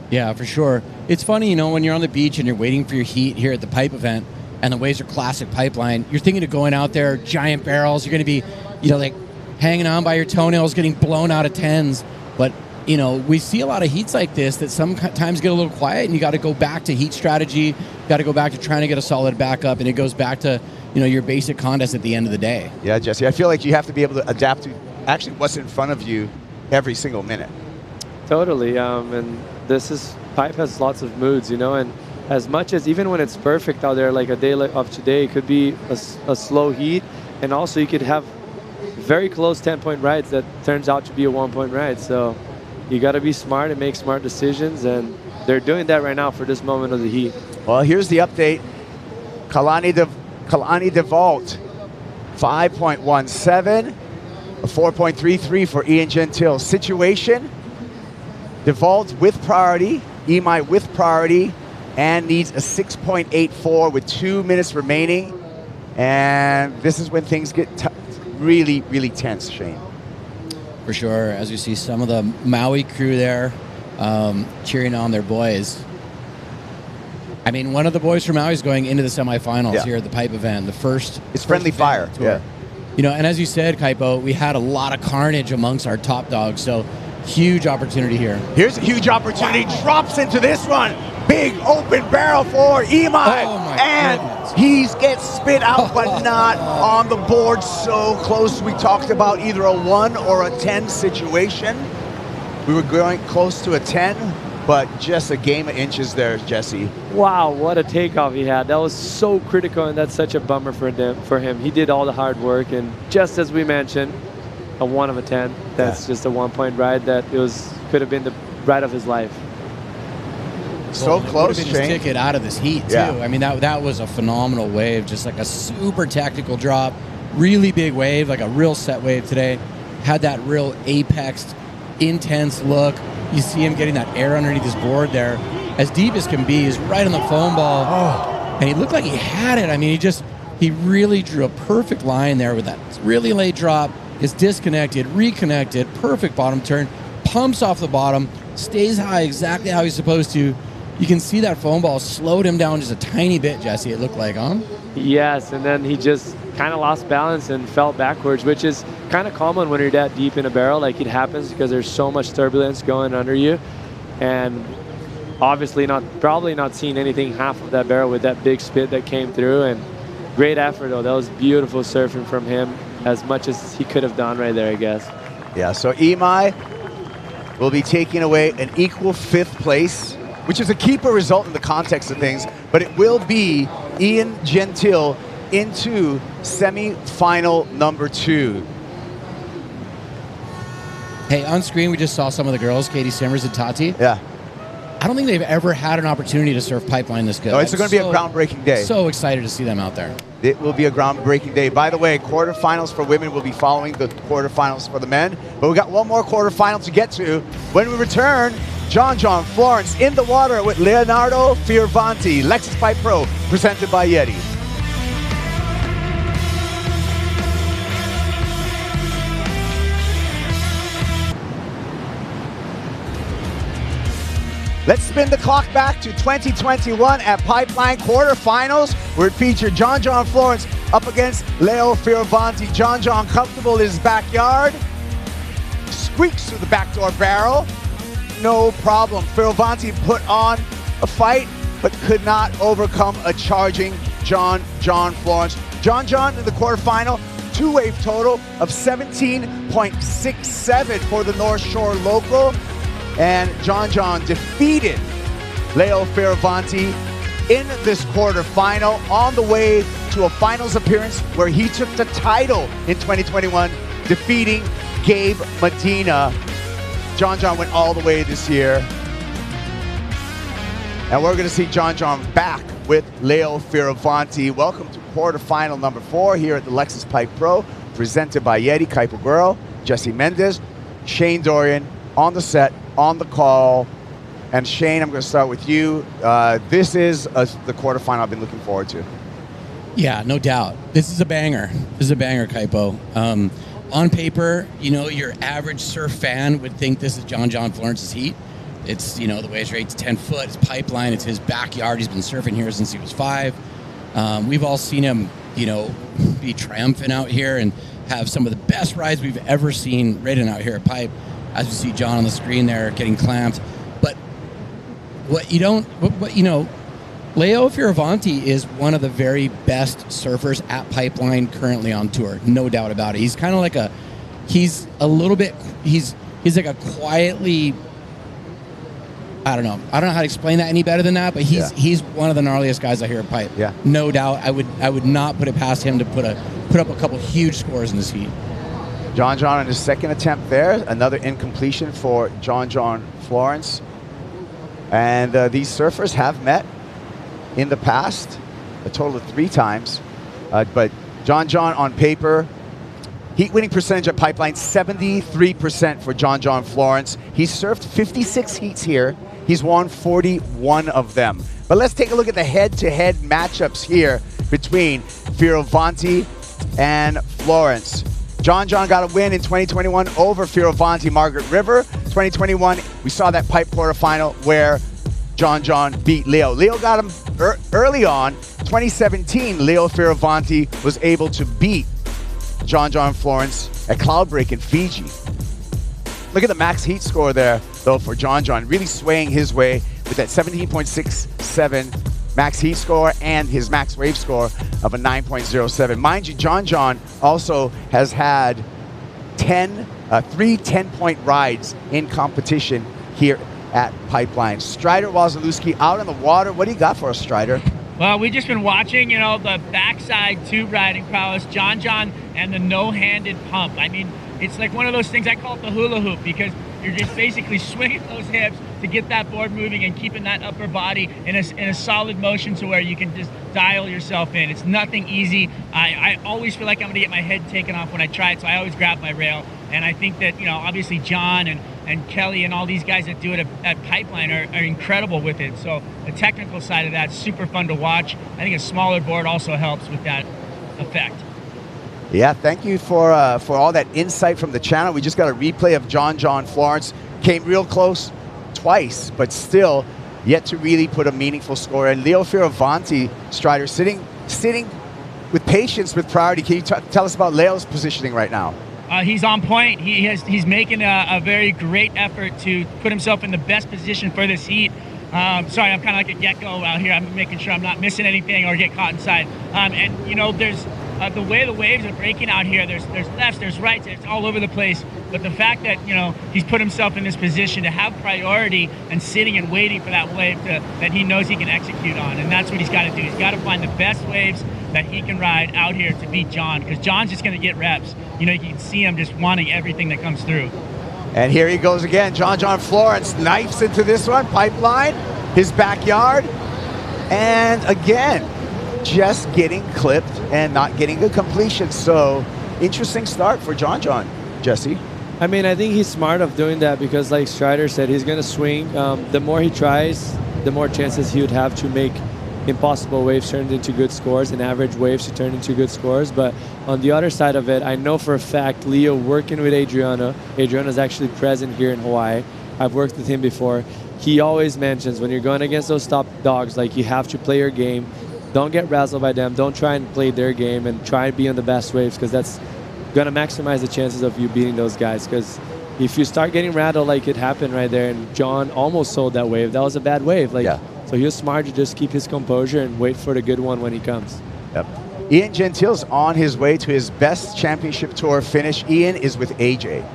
Yeah, for sure. It's funny, you know, when you're on the beach and you're waiting for your heat here at the pipe event, and the waves are classic pipeline, you're thinking of going out there, giant barrels, you're going to be, you know, like hanging on by your toenails, getting blown out of 10s. But, you know, we see a lot of heats like this that sometimes get a little quiet, and you got to go back to heat strategy, got to go back to trying to get a solid backup, and it goes back to, you know, your basic contest at the end of the day. Yeah, Jesse, I feel like you have to be able to adapt to actually what's in front of you every single minute. Totally, and pipe has lots of moods, you know, and as much as even when it's perfect out there, like a day of today, it could be a slow heat, and also you could have very close 10-point rides that turns out to be a 1-point ride. So you got to be smart and make smart decisions, and they're doing that right now for this moment of the heat. Well, here's the update. Kalani DeVault, 5.17, a 4.33 for Ian Gentile. Situation, DeVault with priority, Imai with priority, and needs a 6.84 with 2 minutes remaining. And this is when things get really, really tense, Shane. For sure, as you see some of the Maui crew there cheering on their boys. I mean, one of the boys from Maui is going into the semifinals here at the pipe event. The first. It's Friendly Fire. Yeah. You know, and as you said, Kaipo, we had a lot of carnage amongst our top dogs. So huge opportunity here. Here's a huge opportunity. Drops into this one. Big open barrel for Imai. And he gets spit out, but not on the board. So close. We talked about either a 1 or a 10 situation. We were going close to a 10. But just a game of inches there, Jesse. Wow, what a takeoff he had. That was so critical, and that's such a bummer for him. He did all the hard work, and just as we mentioned, a 1 of a 10. That's just a 1-point ride that could have been the ride of his life. So close, Shane. His ticket out of this heat, too. Yeah. I mean, that was a phenomenal wave, just like a super tactical drop. Really big wave, like a real set wave today. Had that real apexed, intense look. You see him getting that air underneath his board there. As deep as can be, he's right on the foam ball. And he looked like he had it. I mean, he really drew a perfect line there with that really late drop. Is disconnected, reconnected, perfect bottom turn, pumps off the bottom, stays high exactly how he's supposed to. You can see that foam ball slowed him down just a tiny bit, Jesse, it looked like, huh? Yes, and then he just kind of lost balance and fell backwards, which is kind of common when you're that deep in a barrel. Like, it happens because there's so much turbulence going under you, and obviously probably not seeing anything half of that barrel with that big spit that came through. And great effort, though. That was beautiful surfing from him, as much as he could have done right there, I guess. Yeah, so Imai will be taking away an equal 5th place, which is a keeper result in the context of things, but it will be Ian Gentile into semi-final number 2. Hey, on screen we just saw some of the girls, Katie Simmers and Tati. Yeah. I don't think they've ever had an opportunity to surf pipeline this good. No, it's going to be a groundbreaking day. So excited to see them out there. It will be a groundbreaking day. By the way, quarterfinals for women will be following the quarterfinals for the men. But we got one more quarterfinal to get to. When we return, John Florence in the water with Leonardo Fioravanti, Lexus Pipe Pro, presented by Yeti. Let's spin the clock back to 2021 at Pipeline quarterfinals, where it featured John Florence up against Leo Fioravanti. John comfortable in his backyard, squeaks through the backdoor barrel. No problem. Fioravanti put on a fight, but could not overcome a charging John Florence. John in the quarterfinal, two-wave total of 17.67 for the North Shore local. And John defeated Leo Fioravanti in this quarterfinal on the way to a finals appearance where he took the title in 2021, defeating Gabe Medina. John went all the way this year. And we're going to see John back with Leo Fioravanti. Welcome to quarterfinal number 4 here at the Lexus Pipe Pro, presented by Yeti, Kaipo Girl, Jesse Mendez, Shane Dorian on the set, on the call. And Shane, I'm going to start with you. This is the quarterfinal I've been looking forward to. Yeah, no doubt. This is a banger. This is a banger, Kaipo. On paper, you know, your average surf fan would think this is John Florence's heat. It's, you know, the wave rate's 10 foot, it's pipeline, it's his backyard. He's been surfing here since he was 5. We've all seen him, you know, be triumphant out here and have some of the best rides we've ever seen ridden out here at Pipe, as you see John on the screen there getting clamped. But what you know, Leo Fioravanti is one of the very best surfers at Pipeline currently on tour, no doubt about it. He's kind of like he's like a quietly, I don't know how to explain that any better than that, but he's one of the gnarliest guys out here at Pipe. Yeah, no doubt. I would not put it past him to put up a couple huge scores in this heat. John on his second attempt there, another incompletion for John Florence. And these surfers have met in the past, a total of 3 times. But John on paper, heat winning percentage at Pipeline, 73% for John Florence. He's surfed 56 heats here. He's won 41 of them. But let's take a look at the head-to-head matchups here between Fioravanti and Florence. John got a win in 2021 over Fioravanti Margaret River. 2021, we saw that Pipe quarterfinal where John beat Leo. Leo got him early on. 2017, Leo Fioravanti was able to beat John Florence at Cloudbreak in Fiji. Look at the max heat score there, though, for John, really swaying his way with that 17.67 max heat score and his max wave score of a 9.07. Mind you, John also has had 3 10-point rides in competition here at Pipeline. Strider Wazalewski out on the water. What do you got for us, Strider? Well, we've just been watching, you know, the backside tube riding prowess, John and the no-handed pump. I mean, it's like one of those things, I call it the hula hoop, because you're just basically swinging those hips to get that board moving and keeping that upper body in a solid motion to where you can just dial yourself in. It's nothing easy. I always feel like I'm going to get my head taken off when I try it, so I always grab my rail. And I think that, you know, obviously John and Kelly and all these guys that do it at Pipeline are incredible with it. So the technical side of that's super fun to watch. I think a smaller board also helps with that effect. Yeah, thank you for all that insight from the channel. We just got a replay of John Florence. Came real close twice, but still yet to really put a meaningful score. And Leo Fioravanti, Strider, sitting with patience, with priority. Can you tell us about Leo's positioning right now? He's on point. He's making a very great effort to put himself in the best position for this heat. Sorry, I'm kind of like a gecko out here. I'm making sure I'm not missing anything or get caught inside. And you know, there's the way the waves are breaking out here. There's lefts, there's rights. It's all over the place. But the fact that, you know, he's put himself in this position to have priority and sitting and waiting for that wave that he knows he can execute on, and that's what he's got to do. He's got to find the best waves that he can ride out here to beat John, because John's just going to get reps. You know, you can see him just wanting everything that comes through. And here he goes again. John Florence knifes into this one. Pipeline, his backyard. And again, just getting clipped and not getting a completion. So interesting start for John, Jesse. I mean, I think he's smart of doing that because, like Strider said, he's going to swing. The more he tries, the more chances he would have to make impossible waves turned into good scores and average waves to turn into good scores. But on the other side of it, I know for a fact Leo working with Adriano. Adriano's actually present here in Hawaii. I've worked with him before. He always mentions when you're going against those top dogs, like, you have to play your game. Don't get razzled by them. Don't try and play their game and try and be on the best waves, because that's going to maximize the chances of you beating those guys. Because if you start getting rattled like it happened right there, and John almost sold that wave, that was a bad wave. Like, yeah. So he was smart to just keep his composure and wait for the good one when he comes. Yep. Ian Gentile's on his way to his best championship tour finish. Ian is with AJ.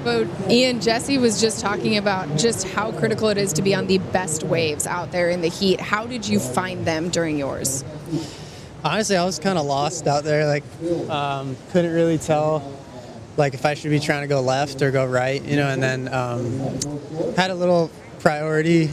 But Ian, Jesse was just talking about just how critical it is to be on the best waves out there in the heat. How did you find them during yours? Honestly, I was kind of lost out there. Like, couldn't really tell, like, if I should be trying to go left or go right, you know. And then had a little priority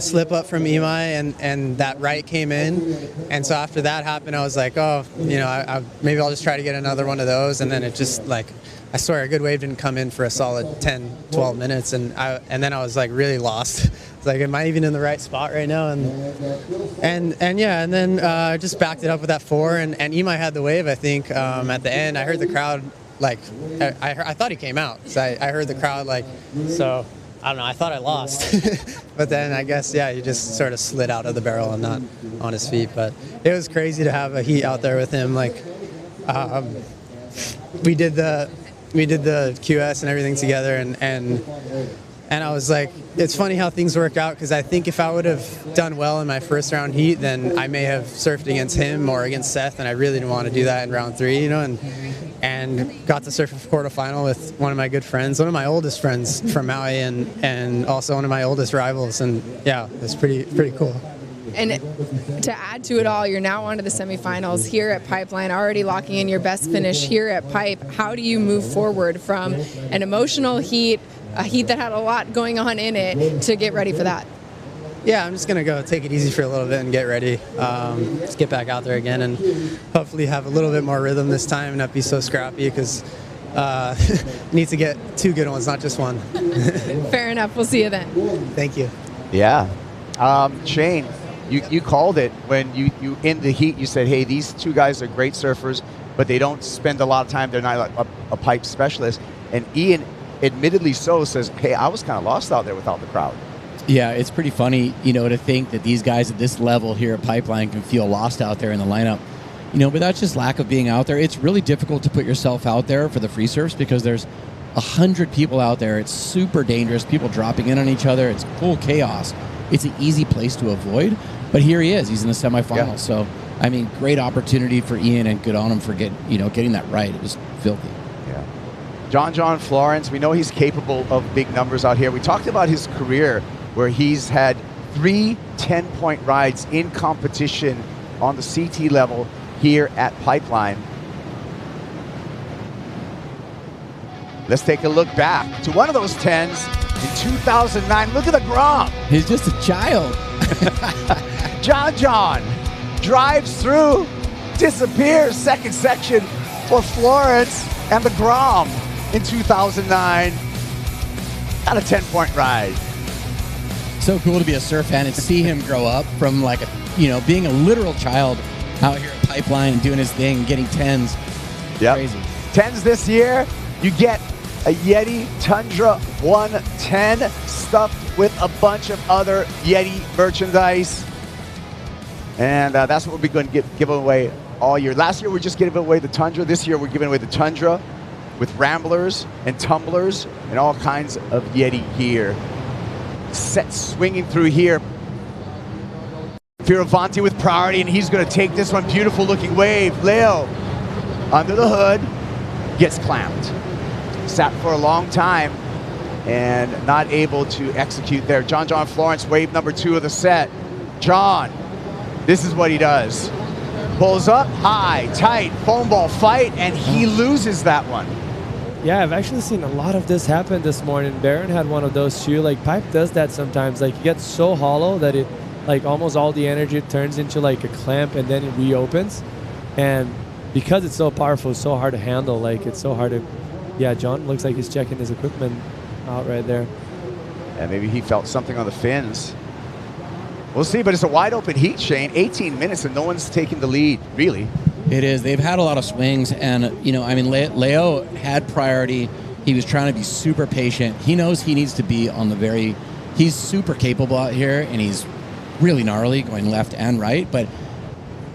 slip up from Imai, and that right came in. And so after that happened, I was like, oh, you know, maybe I'll just try to get another one of those. And then it just, like, I swear a good wave didn't come in for a solid 10, 12 minutes. And then I was, like, really lost. It's like, am I even in the right spot right now? And then I just backed it up with that 4, and Imai had the wave, I think, at the end. I heard the crowd, like, I thought he came out. So I heard the crowd, like, so I don't know, I thought I lost. But then I guess, yeah, he just sort of slid out of the barrel and not on his feet. But it was crazy to have a heat out there with him. Like, we did the QS and everything together, and I was like, it's funny how things work out, because I think if I would have done well in my first round heat, then I may have surfed against him or against Seth, and I really didn't want to do that in round 3, you know, and got to surf a quarterfinal with one of my good friends, one of my oldest friends from Maui, and also one of my oldest rivals, and yeah, it's pretty cool. And to add to it all, you're now on to the semifinals here at Pipeline, already locking in your best finish here at Pipe. How do you move forward from an emotional heat, a heat that had a lot going on in it, to get ready for that? Yeah, I'm just going to go take it easy for a little bit and get ready. Just get back out there again and hopefully have a little bit more rhythm this time and not be so scrappy, because need to get 2 good ones, not just 1. Fair enough. We'll see you then. Thank you. Yeah. Shane, you called it when you in the heat. You said, hey, these 2 guys are great surfers, but they don't spend a lot of time. They're not like a pipe specialist. And Ian, admittedly so, says, hey, I was kind of lost out there without the crowd. Yeah, it's pretty funny, you know, to think that these guys at this level here at Pipeline can feel lost out there in the lineup. You know, but that's just lack of being out there. It's really difficult to put yourself out there for the free surfs, because there's 100 people out there. It's super dangerous. People dropping in on each other. It's full chaos. It's an easy place to avoid. But here he is. He's in the semifinals. Yeah. So, I mean, great opportunity for Ian, and good on him for getting that right. It was filthy. Yeah. John Florence, we know he's capable of big numbers out here. We talked about his career, where he's had 3 10-point rides in competition on the CT level here at Pipeline. Let's take a look back to one of those 10s in 2009. Look at the Grom. He's just a child. John drives through, disappears, second section for Florence and the Grom in 2009. Got a 10-point ride. So cool to be a surf fan and see him grow up from, like, being a literal child out here at Pipeline and doing his thing, getting 10s. Yep. Crazy. 10s this year. You get a Yeti Tundra 110 stuffed with a bunch of other Yeti merchandise. And that's what we'll be going to give away all year. Last year we just gave away the Tundra. This year we're giving away the Tundra with ramblers and tumblers and all kinds of Yeti gear. Set swinging through here. Fioravanti with priority, and he's going to take this one. Beautiful looking wave. Leo under the hood gets clamped. Sat for a long time and not able to execute there. John Florence, wave number 2 of the set. John, this is what he does. Pulls up high, tight, foam ball fight, and he loses that one. Yeah, I've actually seen a lot of this happen this morning. Barron had one of those too. Like, pipe does that sometimes. Like, it gets so hollow that it, like, almost all the energy turns into like a clamp, and then it reopens. And because it's so powerful, it's so hard to handle. Like, it's so hard to, yeah, John looks like he's checking his equipment out right there. And maybe he felt something on the fins. We'll see, but it's a wide open heat, Shane. 18 minutes and no one's taking the lead, really. It is. They've had a lot of swings, and, I mean, Leo had priority. He was trying to be super patient. He knows he needs to be on the he's super capable out here, and he's really gnarly going left and right, but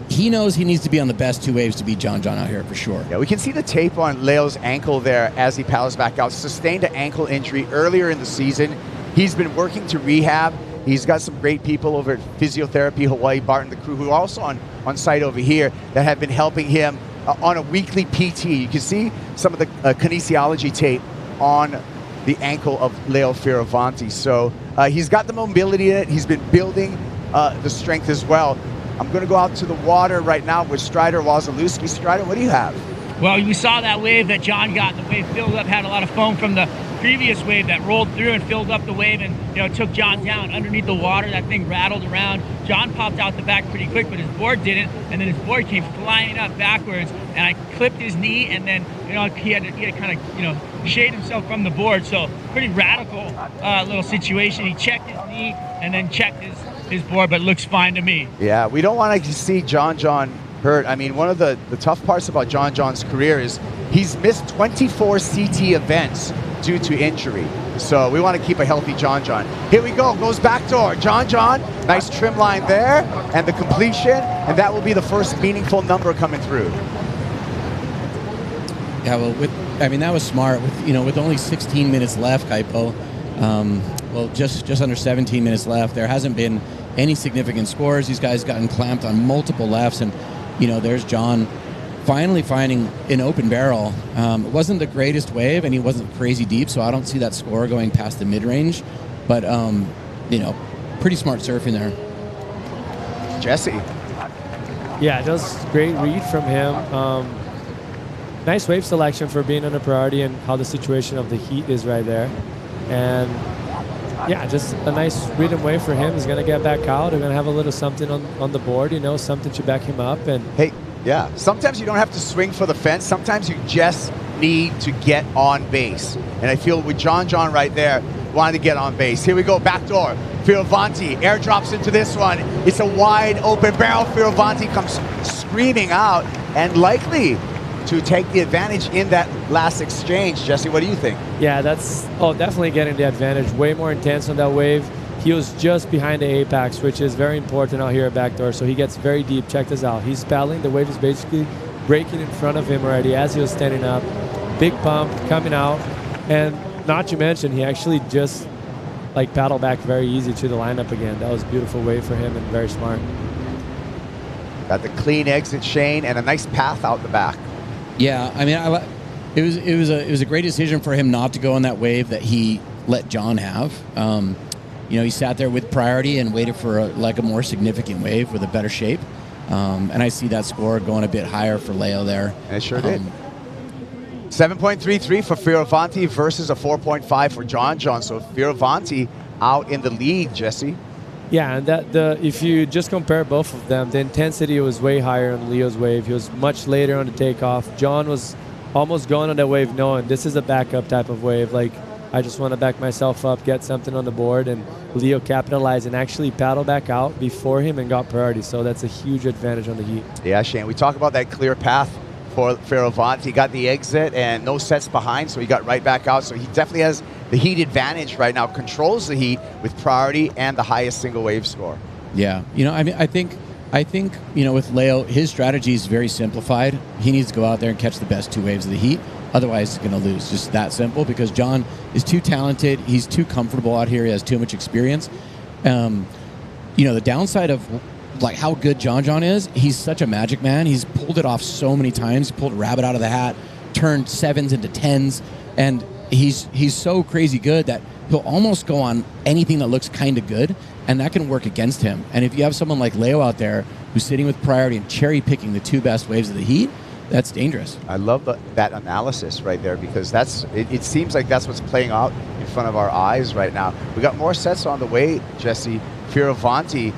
he knows he needs to be on the best 2 waves to beat John out here for sure. Yeah, we can see the tape on Leo's ankle there as he paddles back out. Sustained an ankle injury earlier in the season. He's been working to rehab, He's got some great people over at Physiotherapy Hawaii, Bart and the crew, who are also on site over here that have been helping him on a weekly PT. You can see some of the kinesiology tape on the ankle of Leo Fioravanti. So he's got the mobility in it. He's been building the strength as well. I'm going to go out to the water right now with Strider Wazalewski. Strider, what do you have? Well, we saw that wave that John got. The wave filled up, had a lot of foam from the previous wave that rolled through and filled up the wave and took John down underneath the water. That thing rattled around. John popped out the back pretty quick, but his board didn't, and then his board came flying up backwards, and I clipped his knee, and then he had to kind of shade himself from the board. So pretty radical little situation. He checked his knee and then checked his board, but looks fine to me. Yeah, we don't want to see John hurt. I mean, one of the tough parts about John's career is he's missed 24 CT events due to injury. So we want to keep a healthy John. Here we go, goes backdoor. John, nice trim line there, and the completion, and that will be the first meaningful number coming through. Yeah, well, that was smart. With only 16 minutes left, Kaipo, well, just under 17 minutes left, there hasn't been any significant scores. These guys gotten clamped on multiple lefts, and there's John finally finding an open barrel. It wasn't the greatest wave, and he wasn't crazy deep, so I don't see that score going past the mid-range. But, pretty smart surfing there. Jesse. Yeah, that was great read from him. Nice wave selection for being on a priority and how the situation of the heat is right there. And, yeah, just a nice rhythm wave for him. He's going to get back out. They're going to have a little something on the board, something to back him up. And hey, yeah, sometimes you don't have to swing for the fence. Sometimes you just need to get on base. And I feel with John right there, wanted to get on base. Here we go, backdoor. Fioravanti airdrops into this one. It's a wide open barrel. Fioravanti comes screaming out and likely to take the advantage in that last exchange. Jesse, what do you think? Yeah, that's definitely getting the advantage. Way more intense on that wave. He was just behind the apex, which is very important out here at backdoor. So he gets very deep. Check this out. He's paddling. The wave is basically breaking in front of him already as he was standing up. Big pump coming out. And not to mention, he actually just paddled back very easy to the lineup again. That was a beautiful wave for him and very smart. Got the clean exit, Shane, and a nice path out the back. Yeah, I mean, it was a great decision for him not to go on that wave that he let John have. He sat there with priority and waited for a more significant wave with a better shape. And I see that score going a bit higher for Leo there. And it sure did. 7.33 for Fioravanti versus a 4.5 for John. So Fioravanti out in the lead, Jesse. Yeah, and if you just compare both of them, the intensity was way higher on Leo's wave. He was much later on the takeoff. John was almost going on that wave knowing this is a backup type of wave. I just want to back myself up, get something on the board, and Leo capitalized and actually paddled back out before him and got priority. So that's a huge advantage on the heat. Yeah, Shane, we talk about that clear path for Fioravanti. He got the exit and no sets behind, so he got right back out. So he definitely has the heat advantage right now, controls the heat with priority and the highest single wave score. Yeah, I think with Leo, his strategy is very simplified. He needs to go out there and catch the best two waves of the heat. Otherwise, he's going to lose. Just that simple, because John is too talented. He's too comfortable out here. He has too much experience. The downside of how good John is, he's such a magic man. He's pulled it off so many times. He pulled a rabbit out of the hat, turned 7s into 10s, and he's so crazy good that he'll almost go on anything that looks kind of good, and that can work against him. And if you have someone like Leo out there who's sitting with priority and cherry picking the two best waves of the heat, that's dangerous. I love that analysis right there, because it seems like that's what's playing out in front of our eyes right now. We got more sets on the way, Jesse. Fioravanti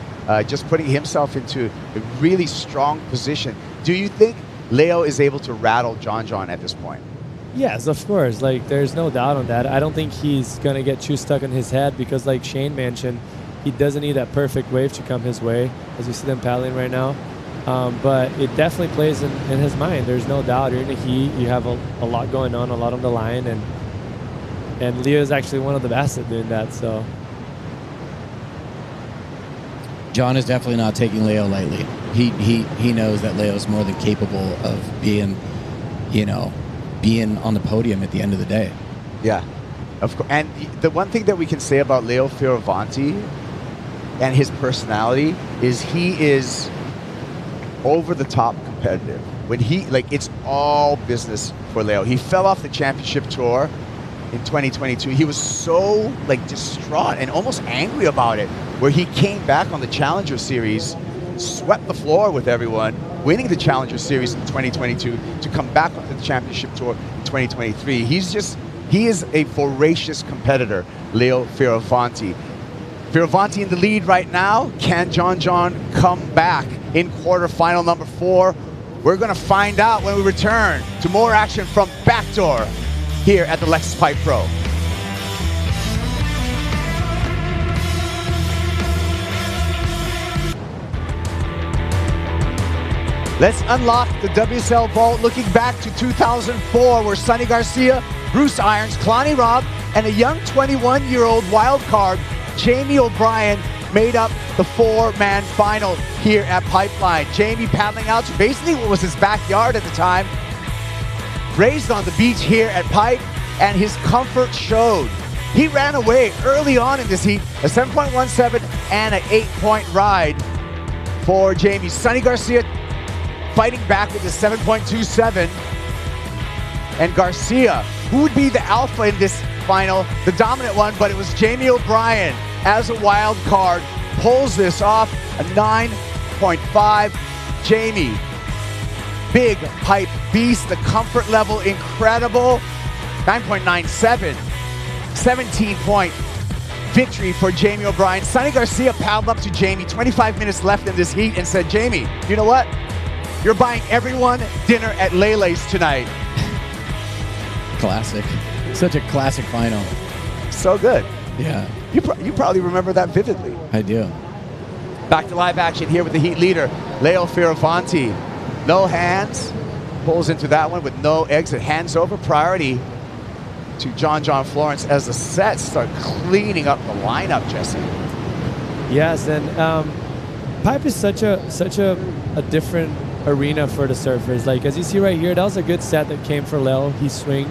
just putting himself into a really strong position. Do you think Leo is able to rattle John at this point? Yes, of course. There's no doubt on that. I don't think he's going to get too stuck in his head because, like Shane mentioned, he doesn't need that perfect wave to come his way, as you see them paddling right now. But it definitely plays in his mind. There's no doubt. You're in the heat. You have a lot going on, a lot on the line. And Leo is actually one of the best at doing that. So John is definitely not taking Leo lightly. He knows that Leo is more than capable of being on the podium at the end of the day. Yeah, of course. And the one thing that we can say about Leo Fioravanti and his personality is he is over the top competitive. When he, like, it's all business for Leo. He fell off the championship tour in 2022. He was so, like, distraught and almost angry about it, where he came back on the Challenger Series, swept the floor with everyone, winning the Challenger Series in 2022 to come back onto the championship tour in 2023. He is a voracious competitor, Leo Fioravanti. Fioravanti in the lead right now. Can John come back in quarterfinal number 4? We're going to find out when we return to more action from Backdoor here at the Lexus Pipe Pro. Let's unlock the WSL vault, looking back to 2004, where Sonny Garcia, Bruce Irons, Kalani Robb, and a young 21-year-old wild card, Jamie O'Brien, made up the 4-man final here at Pipeline. Jamie paddling out to basically what was his backyard at the time, raised on the beach here at Pipe, and his comfort showed. He ran away early on in this heat, a 7.17 and an 8-point ride for Jamie. Sonny Garcia fighting back with a 7.27. And Garcia, who would be the alpha in this final, the dominant one, but it was Jamie O'Brien as a wild card, pulls this off, a 9.5. Jamie, big pipe beast, the comfort level incredible, 9.97. 17-point victory for Jamie O'Brien. Sonny Garcia paddled up to Jamie, 25 minutes left in this heat, and said, Jamie, you know what? You're buying everyone dinner at Lele's tonight. Classic. Such a classic final. So good. Yeah. You probably remember that vividly. I do. Back to live action here with the heat leader, Leo Fioravanti. No hands. Pulls into that one with no exit. Hands over, priority to John Florence as the sets start cleaning up the lineup, Jesse. Yes, and pipe is such a different arena for the surfers. Like, as you see right here, that was a good set that came for Leo. He swinged.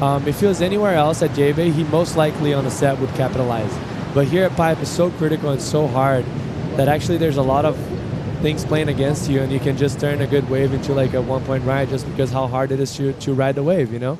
If he was anywhere else at J-Bay, he most likely on the set would capitalize. But here at Pipe, it's so critical and so hard that actually there's a lot of things playing against you, and you can just turn a good wave into like a 1-point ride just because how hard it is to ride the wave, you know?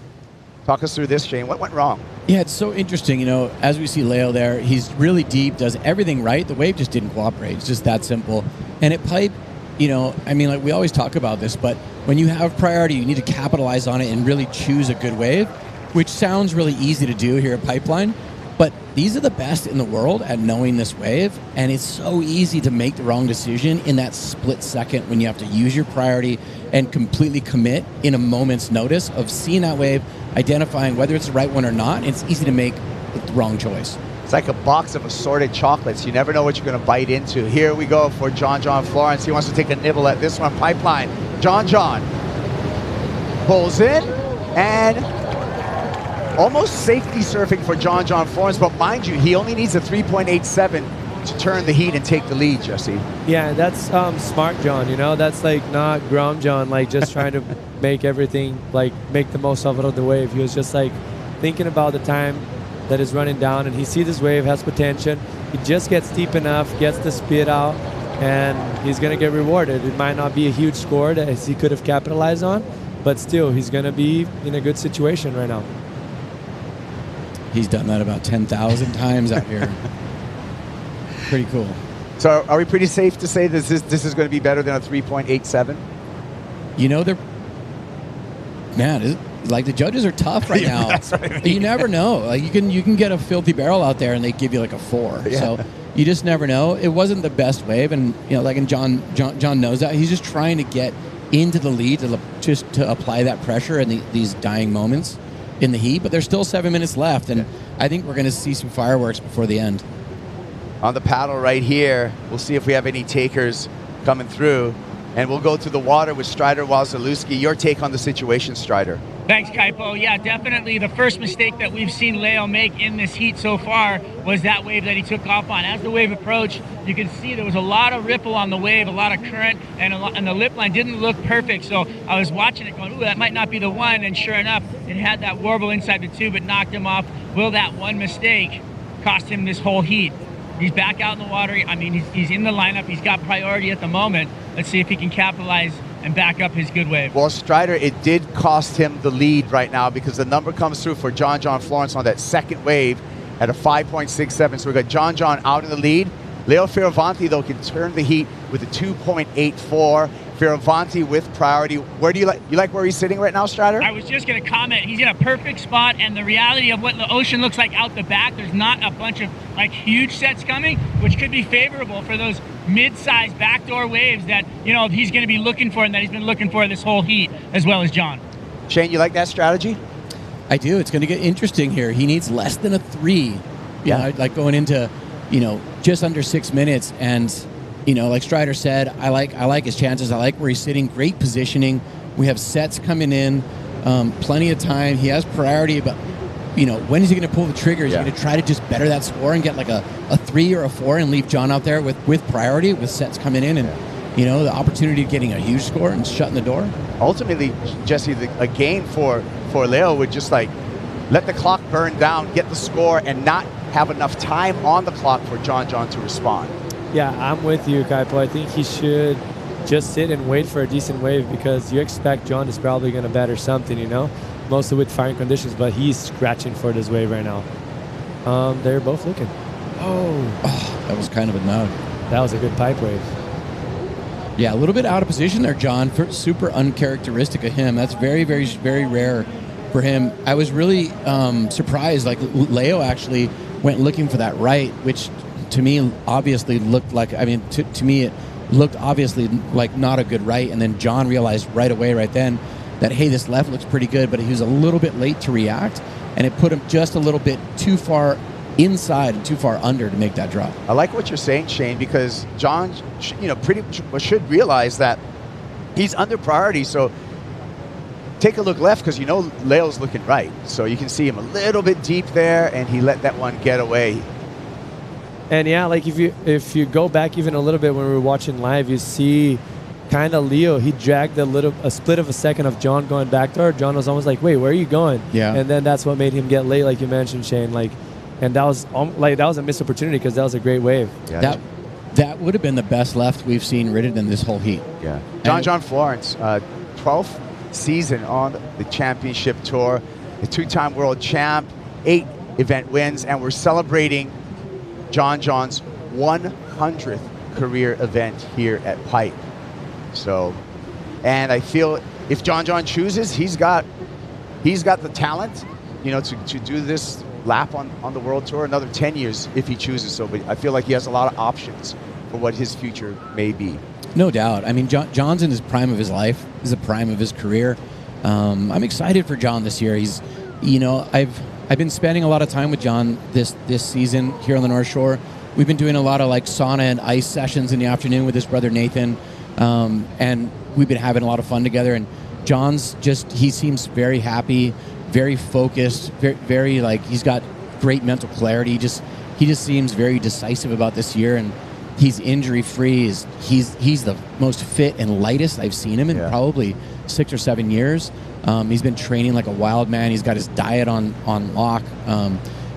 Talk us through this, Shane. What went wrong? Yeah, it's so interesting. You know, as we see Leo there, he's really deep, does everything right. The wave just didn't cooperate. It's just that simple. And at Pipe, you know, I mean, like we always talk about this, but when you have priority, you need to capitalize on it and really choose a good wave, which sounds really easy to do here at Pipeline. But these are the best in the world at knowing this wave, and it's so easy to make the wrong decision in that split second when you have to use your priority and completely commit in a moment's notice of seeing that wave, identifying whether it's the right one or not, and it's easy to make the wrong choice. It's like a box of assorted chocolates. You never know what you're going to bite into. Here we go for John Florence. He wants to take a nibble at this one. Pipeline. John pulls in, and almost safety surfing for John Florence, but mind you, he only needs a 3.87 to turn the heat and take the lead, Jesse. Yeah, that's smart John, you know? That's like not Grom John, like just trying to make everything, like make the most of it of the wave. He was just like thinking about the time that is running down, and he sees this wave has potential. He just gets deep enough, gets the speed out, and he's going to get rewarded. It might not be a huge score that he could have capitalized on, but still, he's going to be in a good situation right now. He's done that about 10,000 times out here. Pretty cool. So are we pretty safe to say this is going to be better than a 3.87? You know, like the judges are tough right now. That's what I mean. You never know. Like you can get a filthy barrel out there and they give you like a 4. Yeah. So you just never know. It wasn't the best wave, and you know, like, and John knows that. He's just trying to get into the lead to apply that pressure in these dying moments in the heat. But there's still 7 minutes left, and I think we're going to see some fireworks before the end. On the paddle right here, we'll see if we have any takers coming through. And we'll go to the water with Strider Wazalewski. Your take on the situation, Strider? Thanks, Kaipo. Yeah, definitely the first mistake that we've seen Leo make in this heat so far was that wave that he took off on. As the wave approached, you can see there was a lot of ripple on the wave, a lot of current, and the lip line didn't look perfect. So I was watching it going, ooh, that might not be the one. And sure enough, it had that warble inside the tube. It knocked him off. Will that one mistake cost him this whole heat? He's back out in the water. I mean, he's in the lineup. He's got priority at the moment. Let's see if he can capitalize and back up his good wave. Well, Strider, it did cost him the lead right now because the number comes through for John Florence on that second wave at a 5.67. So we got John out in the lead. Leo Fioravanti, though, can turn the heat with a 2.84. Fioravanti with priority. Where do you like where he's sitting right now, Strider? I was just going to comment. He's in a perfect spot, and the reality of what the ocean looks like out the back, there's not a bunch of like huge sets coming, which could be favorable for those mid-sized backdoor waves that he's going to be looking for and that he's been looking for this whole heat, as well as John. Shane, you like that strategy? I do. It's going to get interesting here. He needs less than a 3. Yeah, like going into just under 6 minutes, and like Strider said, I like his chances. I like where he's sitting. Great positioning. We have sets coming in, plenty of time. He has priority, but when is he going to pull the trigger? Is he going to try to just better that score and get like a 3 or a 4 and leave John out there with priority, with sets coming in, and the opportunity of getting a huge score and shutting the door? Ultimately, Jesse, a game for Leo would just like let the clock burn down, get the score, and not have enough time on the clock for John to respond. Yeah, I'm with you, Kaipo. I think he should just sit and wait for a decent wave because you expect John is probably going to batter something, mostly with firing conditions, but he's scratching for this wave right now. They're both looking. Oh, that was kind of a nug. That was a good pipe wave. Yeah, a little bit out of position there, John. Super uncharacteristic of him. That's very, very, very rare for him. I was really surprised. Like Leo actually went looking for that right, which to me obviously looked like, to me it looked obviously like not a good right. And then John realized right away, right then, that, hey, this left looks pretty good, but he was a little bit late to react, and it put him just a little bit too far inside and too far under to make that drop. I like what you're saying, Shane, because John, pretty much should realize that he's under priority. So take a look left because Leo's looking right. So you can see him a little bit deep there, and he let that one get away. And yeah, like if you go back even a little bit when we were watching live, you see kind of Leo, he dragged a split of a second of John going backdoor. John was almost like, wait, where are you going? Yeah. And then that's what made him get late, like you mentioned, Shane. And that was a missed opportunity because that was a great wave. Yeah. That would have been the best left we've seen ridden in this whole heat. Yeah. John Florence, 12th season on the championship tour, a 2-time world champ, 8 event wins, and we're celebrating John's 100th career event here at Pipe. So, and I feel if John chooses, he's got the talent, to do this lap on the world tour another 10 years if he chooses so. But I feel like he has a lot of options for what his future may be. No doubt. I mean, John's in his prime of his life. He's the prime of his career. I'm excited for John this year. He's, I've been spending a lot of time with John this season here on the North Shore. We've been doing a lot of like sauna and ice sessions in the afternoon with his brother Nathan, and we've been having a lot of fun together. And John's he seems very happy, very focused, very like he's got great mental clarity. He just seems very decisive about this year, and he's injury free. He's the most fit and lightest I've seen him in probably 6 or 7 years. He's been training like a wild man. He's got his diet on lock.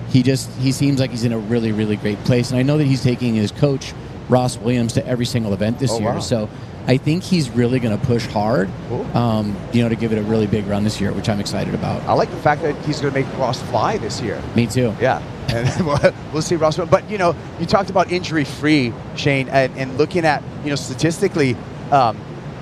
He seems like he's in a really, really great place. And I know that he's taking his coach, Ross Williams, to every single event this year. Wow. So I think he's really going to push hard, to give it a really big run this year, which I'm excited about. I like the fact that he's going to make Ross fly this year. Me too. Yeah. And we'll see Ross. But, you talked about injury-free, Shane, and looking at, statistically,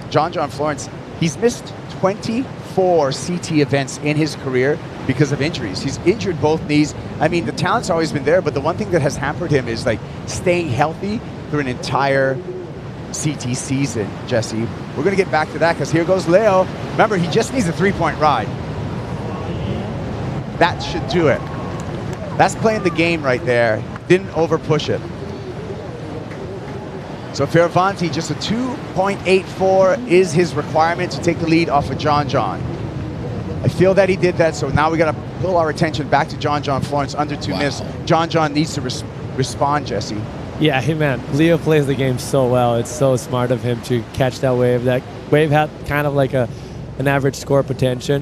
John Florence, he's missed 24 CT events in his career because of injuries. He's injured both knees. I mean, the talent's always been there, but the one thing that has hampered him is like staying healthy through an entire CT season, Jesse. We're going to get back to that because here goes Leo. Remember, he just needs a 3-point ride. That should do it. That's playing the game right there. Didn't over push it. So Fioravanti, just a 2.84 is his requirement to take the lead off of John. I feel that he did that, so now we got to pull our attention back to John Florence under 2 minutes. John needs to respond, Jesse. Yeah, hey man, Leo plays the game so well. It's so smart of him to catch that wave. That wave had kind of like an average score potential.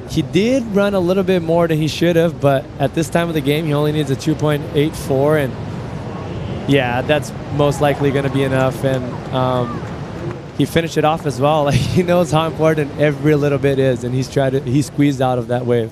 He did run a little bit more than he should have, but at this time of the game, he only needs a 2.84, and yeah, that's most likely going to be enough. And he finished it off as well. Like, he knows how important every little bit is, and he squeezed out of that wave.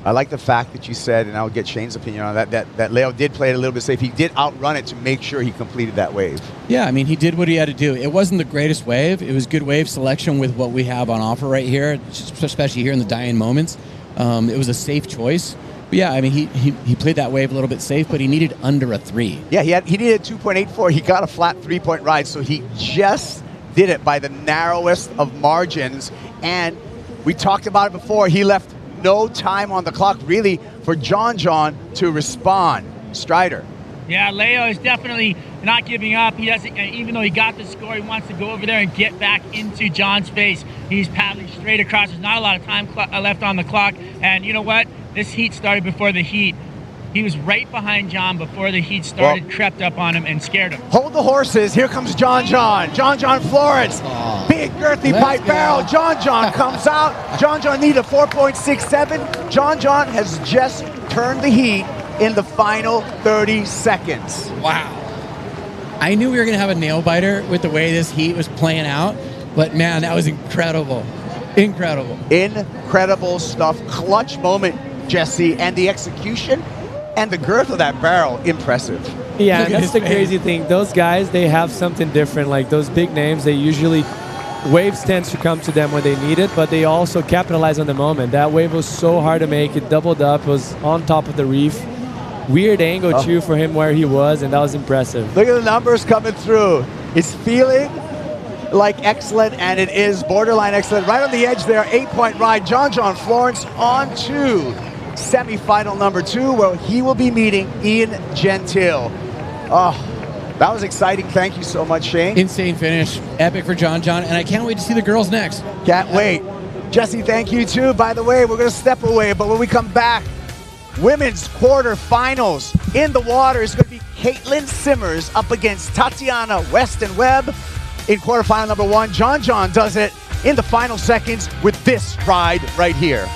I like the fact that you said, and I'll get Shane's opinion on that Leo did play it a little bit safe. He did outrun it to make sure he completed that wave. Yeah, I mean, he did what he had to do. It wasn't the greatest wave. It was good wave selection with what we have on offer right here, especially here in the dying moments. It was a safe choice. But yeah, I mean, he played that wave a little bit safe, but he needed under a 3. Yeah, he needed 2.84. He got a flat 3-point ride, so he just did it by the narrowest of margins. And we talked about it before. He left no time on the clock, really, for John to respond. Strider. Yeah, Leo is definitely not giving up. He doesn't, even though he got the score, he wants to go over there and get back into John's face. He's paddling straight across. There's not a lot of time left on the clock. And you know what? This heat started before the heat. He was right behind John before the heat started, crept up on him and scared him. Hold the horses. Here comes John Florence. Big girthy pipe barrel. John comes out. John needed a 4.67. John has just turned the heat in the final 30 seconds. Wow. I knew we were going to have a nail biter with the way this heat was playing out, but man, that was incredible. Incredible stuff. Clutch moment, Jesse, and the execution and the girth of that barrel, impressive. Yeah, and that's the crazy thing. Those guys, they have something different. Like those big names, they usually, waves tends to come to them when they need it, but they also capitalize on the moment. That wave was so hard to make. It doubled up, was on top of the reef. Weird angle too for him where he was, and that was impressive. Look at the numbers coming through. It's feeling like excellent, and it is borderline excellent. Right on the edge there, 8-point ride. John Florence on to semifinal number 2, where he will be meeting Ian Gentile. Oh, that was exciting. Thank you so much, Shane. Insane finish. Epic for John, and I can't wait to see the girls next. Can't wait. Jesse, thank you too. By the way, we're going to step away, but when we come back, women's quarterfinals in the water is going to be Caitlin Simmers up against Tatiana Weston Webb in quarterfinal number 1. John does it in the final seconds with this ride right here.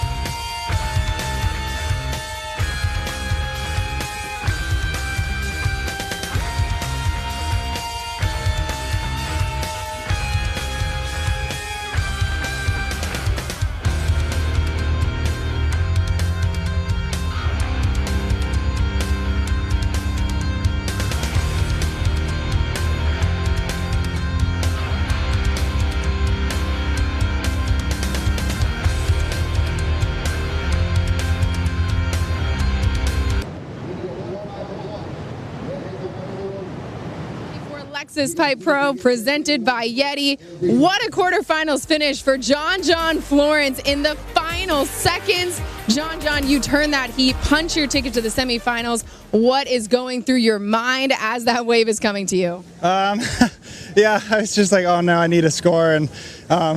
Lexus Pipe Pro presented by Yeti. What a quarterfinals finish for John Florence in the final seconds. John, you turn that heat, punch your ticket to the semifinals. What is going through your mind as that wave is coming to you? Yeah, I was just like, oh no, I need a score. And I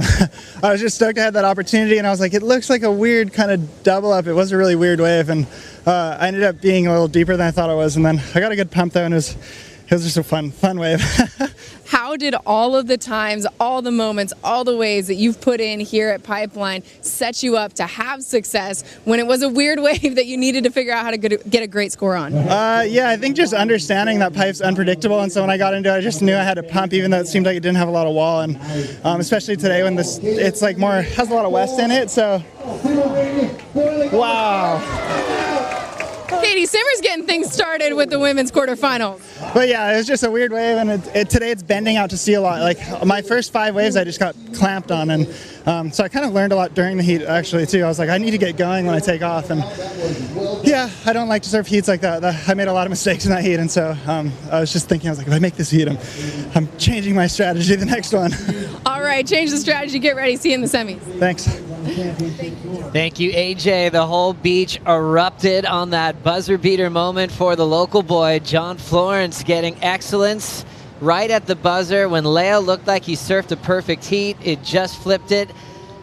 was just stoked I had that opportunity, and I was like, it looks like a weird kind of double up. It was a really weird wave, and I ended up being a little deeper than I thought it was. And then I got a good pump though, and it was just a fun wave. How did all of the times, all the moments, all the ways that you've put in here at Pipeline set you up to have success when it was a weird wave that you needed to figure out how to get a great score on? Yeah, I think just understanding that pipe's unpredictable, and so when I got into it, I just knew I had to pump, even though it seemed like it didn't have a lot of wall, and especially today when it's like has a lot of west in it, so wow. Katie Simmers getting things started with the women's quarterfinals. But yeah, it was just a weird wave, and today it's bending out to sea a lot. Like my first 5 waves, I just got clamped on, and so I kind of learned a lot during the heat actually too. I was like, I need to get going when I take off, and yeah, I don't like to surf heats like that. I made a lot of mistakes in that heat, and so I was just thinking, I was like, if I make this heat, I'm changing my strategy the next one. All right, change the strategy, get ready, see you in the semis. Thanks. Thank you, AJ. The whole beach erupted on that buzzer beater moment for the local boy, John Florence, getting excellence right at the buzzer when Leo looked like he surfed a perfect heat. It just flipped it.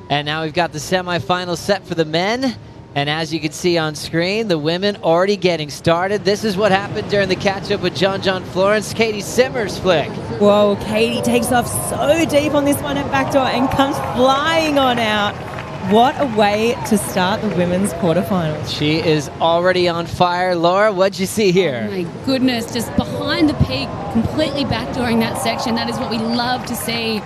And now we've got the semifinal set for the men. And as you can see on screen, the women already getting started. This is what happened during the catch-up with John Florence. Katie Simmers flick. Whoa, Katie takes off so deep on this one at Backdoor and comes flying on out. What a way to start the women's quarterfinals. She is already on fire. Laura, what'd you see here? Oh my goodness, just behind the peak, completely backdooring that section. That is what we love to see.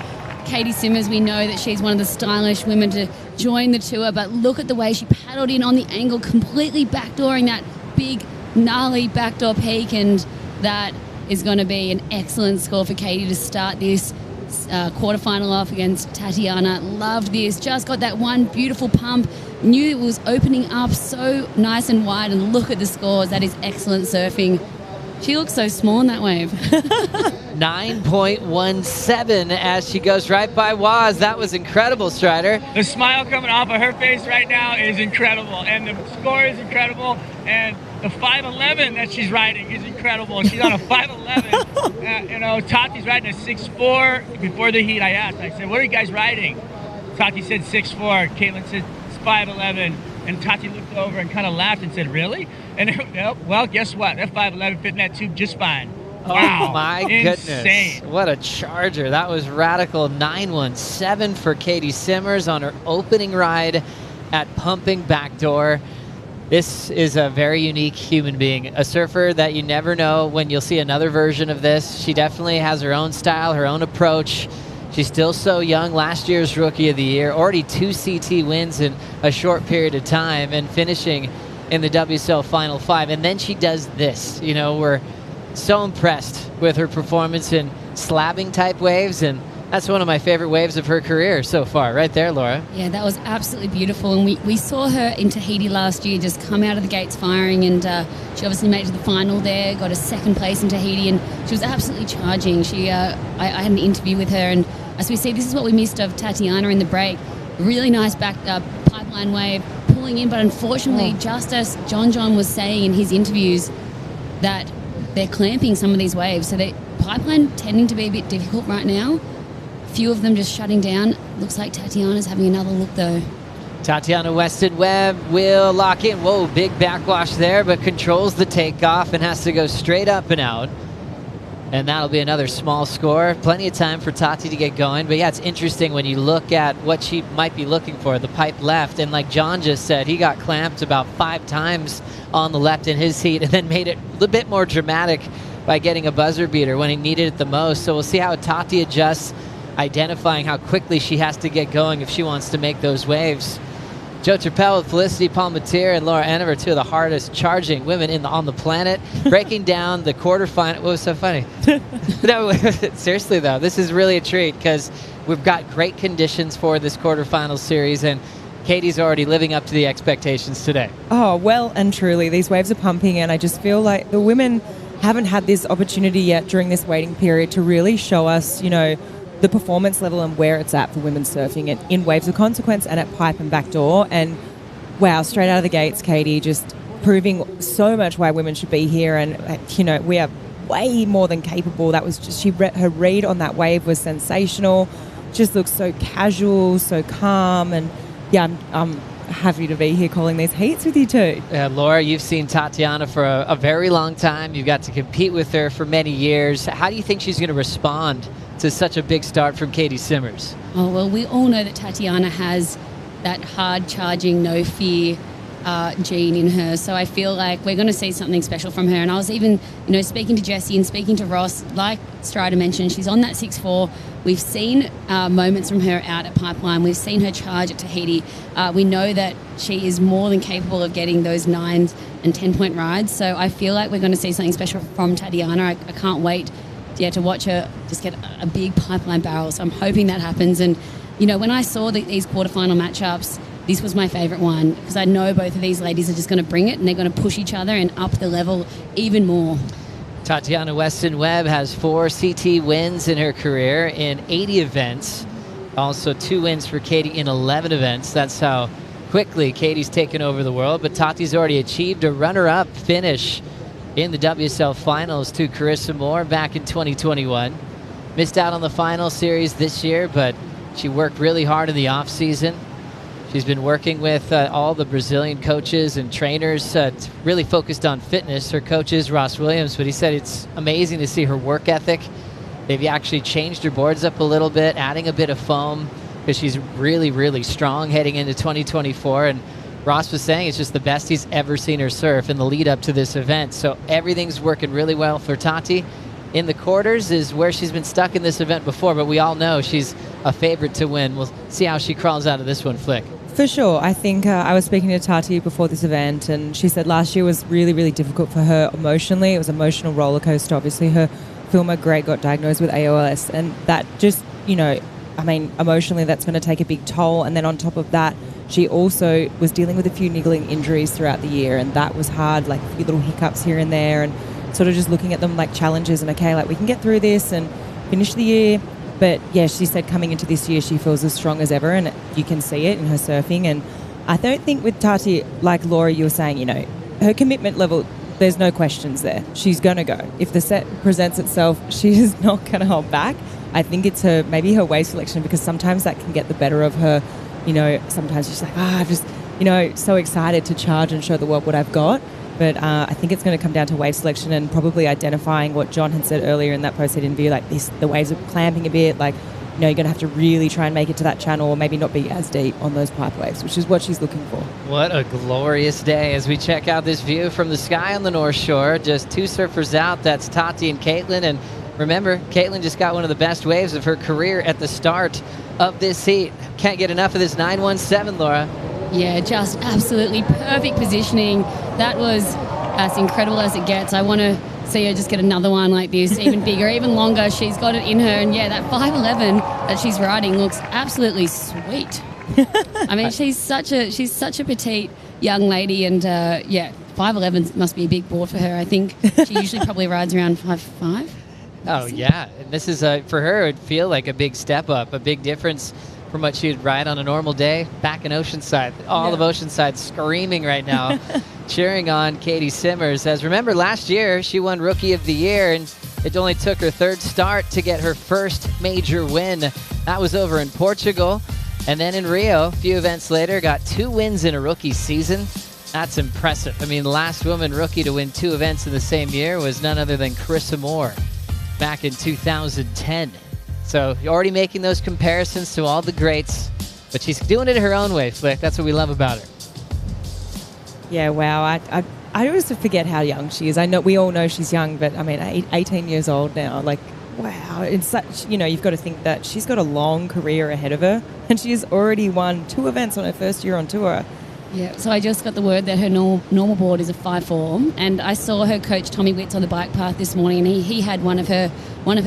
Katie Simmers, we know that she's one of the stylish women to join the tour, but look at the way she paddled in on the angle, completely backdooring that big, gnarly backdoor peak, and that is going to be an excellent score for Katie to start this quarterfinal off against Tatiana. Loved this, just got that one beautiful pump, knew it was opening up so nice and wide, and look at the scores. That is excellent surfing. She looks so small in that wave. 9.17 as she goes right by Waz. That was incredible, Strider. The smile coming off of her face right now is incredible, and the score is incredible, and the 5.11 that she's riding is incredible. She's on a 5.11. You know, Tati's riding a 6.4. Before the heat, I said, what are you guys riding? Tati said 6.4. Caitlin said 5.11. And Tati looked over and kind of laughed and said, really? And well, guess what? That 5.11 fit in that tube just fine. Wow. Oh my goodness. What a charger. That was radical. 9.17 for Katie Simmers on her opening ride at Pumping Backdoor. This is a very unique human being, a surfer that you never know when you'll see another version of this. She definitely has her own style, her own approach. She's still so young. Last year's Rookie of the Year, already 2 CT wins in a short period of time, and finishing in the WSL Final 5. And then she does this. You know, we're so impressed with her performance in slabbing type waves, and that's one of my favorite waves of her career so far. Right there, Laura. Yeah, that was absolutely beautiful. And we saw her in Tahiti last year just come out of the gates firing, and she obviously made it to the final there, got a second place in Tahiti, and she was absolutely charging. I had an interview with her, and as we see, this is what we missed of Tatiana in the break. Really nice back pipeline wave, pulling in, but unfortunately, just as John was saying in his interviews, that they're clamping some of these waves. So the pipeline tending to be a bit difficult right now. Few of them just shutting down. Looks like Tatiana's having another look though. Tatiana Weston Webb will lock in. Whoa, big backwash there, but controls the takeoff and has to go straight up and out. And that'll be another small score. Plenty of time for Tati to get going. But yeah, it's interesting when you look at what she might be looking for, the pipe left. And like John just said, he got clamped about 5 times on the left in his heat, and then made it a little bit more dramatic by getting a buzzer beater when he needed it the most. So we'll see how Tati adjusts, identifying how quickly she has to get going if she wants to make those waves. Joe Turpel with Felicity Palmatier and Laura Enner are 2 of the hardest charging women on the planet, breaking down the quarterfinal. What was so funny? No, seriously though, this is really a treat because we've got great conditions for this quarterfinal series, and Katie's already living up to the expectations today. Oh, well and truly. These waves are pumping, and I just feel like the women haven't had this opportunity yet during this waiting period to really show us, you know, the performance level and where it's at for women's surfing and in Waves of Consequence and at Pipe and Backdoor. And wow, straight out of the gates, Katie just proving so much why women should be here. And, you know, we are way more than capable. That was just, her read on that wave was sensational. Just looks so casual, so calm. And yeah, I'm happy to be here calling these heats with you too. Laura, you've seen Tatiana for a very long time. You've got to compete with her for many years. How do you think she's going to respond to such a big start from Katie Simmers? Oh, well, we all know that Tatiana has that hard charging, no fear gene in her. So I feel like we're going to see something special from her. And I was even, you know, speaking to Jessie and speaking to Ross, like Strider mentioned, she's on that 6.4. We've seen moments from her out at Pipeline. We've seen her charge at Tahiti. We know that she is more than capable of getting those 9 and 10-point rides. So I feel like we're going to see something special from Tatiana. I can't wait to watch her just get a big pipeline barrel. So I'm hoping that happens. And, you know, when I saw these quarterfinal matchups, this was my favorite one because I know both of these ladies are just going to bring it and they're going to push each other and up the level even more. Tatiana Weston Webb has 4 CT wins in her career in 80 events. Also 2 wins for Katie in 11 events. That's how quickly Katie's taken over the world. But Tati's already achieved a runner-up finish in the WSL Finals to Carissa Moore back in 2021. Missed out on the final series this year, but she worked really hard in the off-season. She's been working with all the Brazilian coaches and trainers, really focused on fitness. Her coach is Ross Williams, but he said it's amazing to see her work ethic. They've actually changed her boards up a little bit, adding a bit of foam. because she's really, really strong heading into 2024. And Ross was saying it's just the best he's ever seen her surf in the lead up to this event. So everything's working really well for Tati. In the quarters is where she's been stuck in this event before, but we all know she's a favorite to win. We'll see how she crawls out of this one, Flick. For sure. I think I was speaking to Tati before this event, and she said last year was really, really difficult for her emotionally. It was an emotional roller coaster. Obviously, her filmer, Greg, got diagnosed with ALS, and that just, emotionally, that's going to take a big toll. And then on top of that, she also was dealing with a few niggling injuries throughout the year, and that was hard, like a few little hiccups here and there, and sort of just looking at them like challenges and, okay, like we can get through this and finish the year. But yeah, she said coming into this year, she feels as strong as ever, and you can see it in her surfing. And I don't think with Tati, like Laura, you were saying, her commitment level, there's no questions there. She's going to go. If the set presents itself, she is not going to hold back. I think it's maybe her wave selection, because sometimes that can get the better of her. Sometimes she's like, I'm just, so excited to charge and show the world what I've got. But I think it's going to come down to wave selection and probably identifying what John had said earlier in that post-head interview, like the waves are clamping a bit, like, you're going to have to really try and make it to that channel, or maybe not be as deep on those pipe waves, which is what she's looking for. What a glorious day as we check out this view from the sky on the North Shore. Just two surfers out. That's Tati and Caitlin. And remember, Caitlin just got one of the best waves of her career at the start of this heat. Can't get enough of this 917, Laura. Yeah, just absolutely perfect positioning. That was as incredible as it gets. I want to see her just get another one like this, even bigger, even longer. She's got it in her. And yeah, that 5'11" that she's riding looks absolutely sweet. I mean, she's such a petite young lady. And yeah, 5'11" must be a big board for her. I think she usually probably rides around 5'5". Oh, yeah. And this is, for her, it would feel like a big step up, a big difference from what she'd ride on a normal day back in Oceanside. All of Oceanside screaming right now, cheering on Katie Simmers. As remember, last year, she won Rookie of the Year, and it only took her third start to get her first major win. That was over in Portugal. And then in Rio, a few events later, got 2 wins in a rookie season. That's impressive. I mean, the last woman rookie to win 2 events in the same year was none other than Carissa Moore back in 2010. So you're already making those comparisons to all the greats, but she's doing it her own way, Flick. That's what we love about her. Yeah, wow. I always forget how young she is. I know we all know she's young, but I mean, 18 years old now. Like, wow. It's such, you've got to think that she's got a long career ahead of her, and she's already won 2 events on her first year on tour. Yeah, so I just got the word that her normal board is a 5'4", and I saw her coach Tommy Witts on the bike path this morning, and he had one of her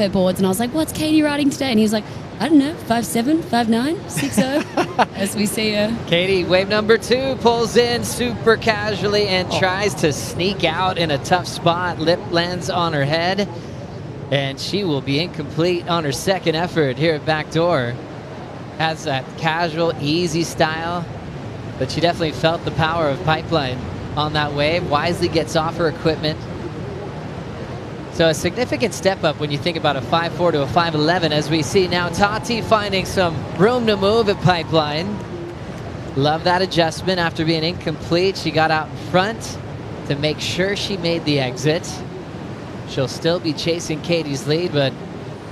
boards, and I was like, "What's Katie riding today?" And he was like, "I don't know, 5'7", 5'9", 6'0", as we see her. Katie, wave number 2, pulls in super casually and tries to sneak out in a tough spot. Lip lands on her head, and she will be incomplete on her second effort here at Backdoor. Has that casual, easy style, but she definitely felt the power of Pipeline on that wave. Wisely gets off her equipment. So a significant step up when you think about a 5'4" to a 5'11", as we see now Tati finding some room to move at Pipeline. Love that adjustment after being incomplete. She got out in front to make sure she made the exit. She'll still be chasing Katie's lead, but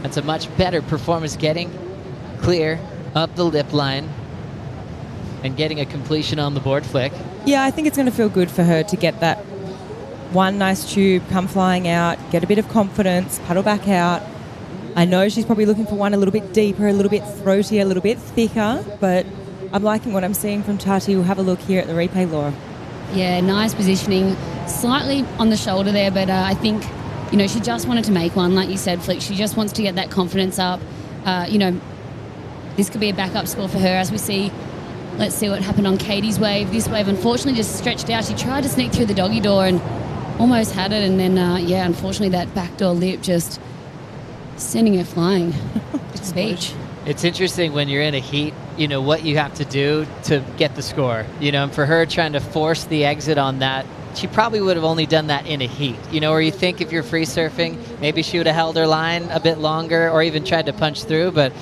that's a much better performance, getting clear up the lip line and getting a completion on the board, Flick. Yeah, I think it's going to feel good for her to get that one nice tube, come flying out, get a bit of confidence, paddle back out. I know she's probably looking for one a little bit deeper, a little bit throatier, a little bit thicker, but I'm liking what I'm seeing from Tati. We'll have a look here at the replay, Laura. Yeah, nice positioning. Slightly on the shoulder there, but I think, she just wanted to make one, like you said, Flick. She just wants to get that confidence up. This could be a backup score for her, as we see. Let's see what happened on Katie's wave. This wave, unfortunately, just stretched out. She tried to sneak through the doggy door and almost had it. And then, unfortunately, that backdoor lip just sending her flying to the beach. It's interesting when you're in a heat, what you have to do to get the score. And for her trying to force the exit on that, she probably would have only done that in a heat. Where you think if you're free surfing, maybe she would have held her line a bit longer or even tried to punch through. But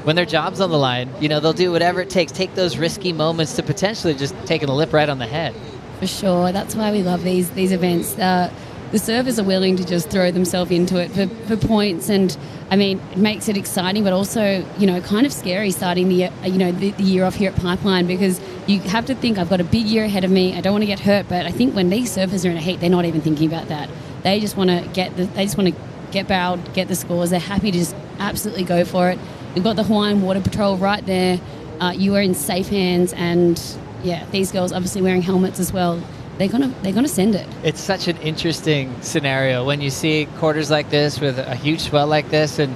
when their job's on the line, they'll do whatever it takes, take those risky moments to potentially just taking a lip right on the head. For sure. That's why we love these events. The the surfers are willing to just throw themselves into it for points. And I mean, it makes it exciting, but also, kind of scary starting the year off here at Pipeline, because you have to think, I've got a big year ahead of me. I don't want to get hurt, but I think when these surfers are in a heat, they're not even thinking about that. They just want to get barreled, get the scores. They're happy to just absolutely go for it. We've got the Hawaiian Water Patrol right there. You are in safe hands, and yeah, these girls obviously wearing helmets as well. They're gonna send it. It's such an interesting scenario when you see quarters like this with a huge swell like this, and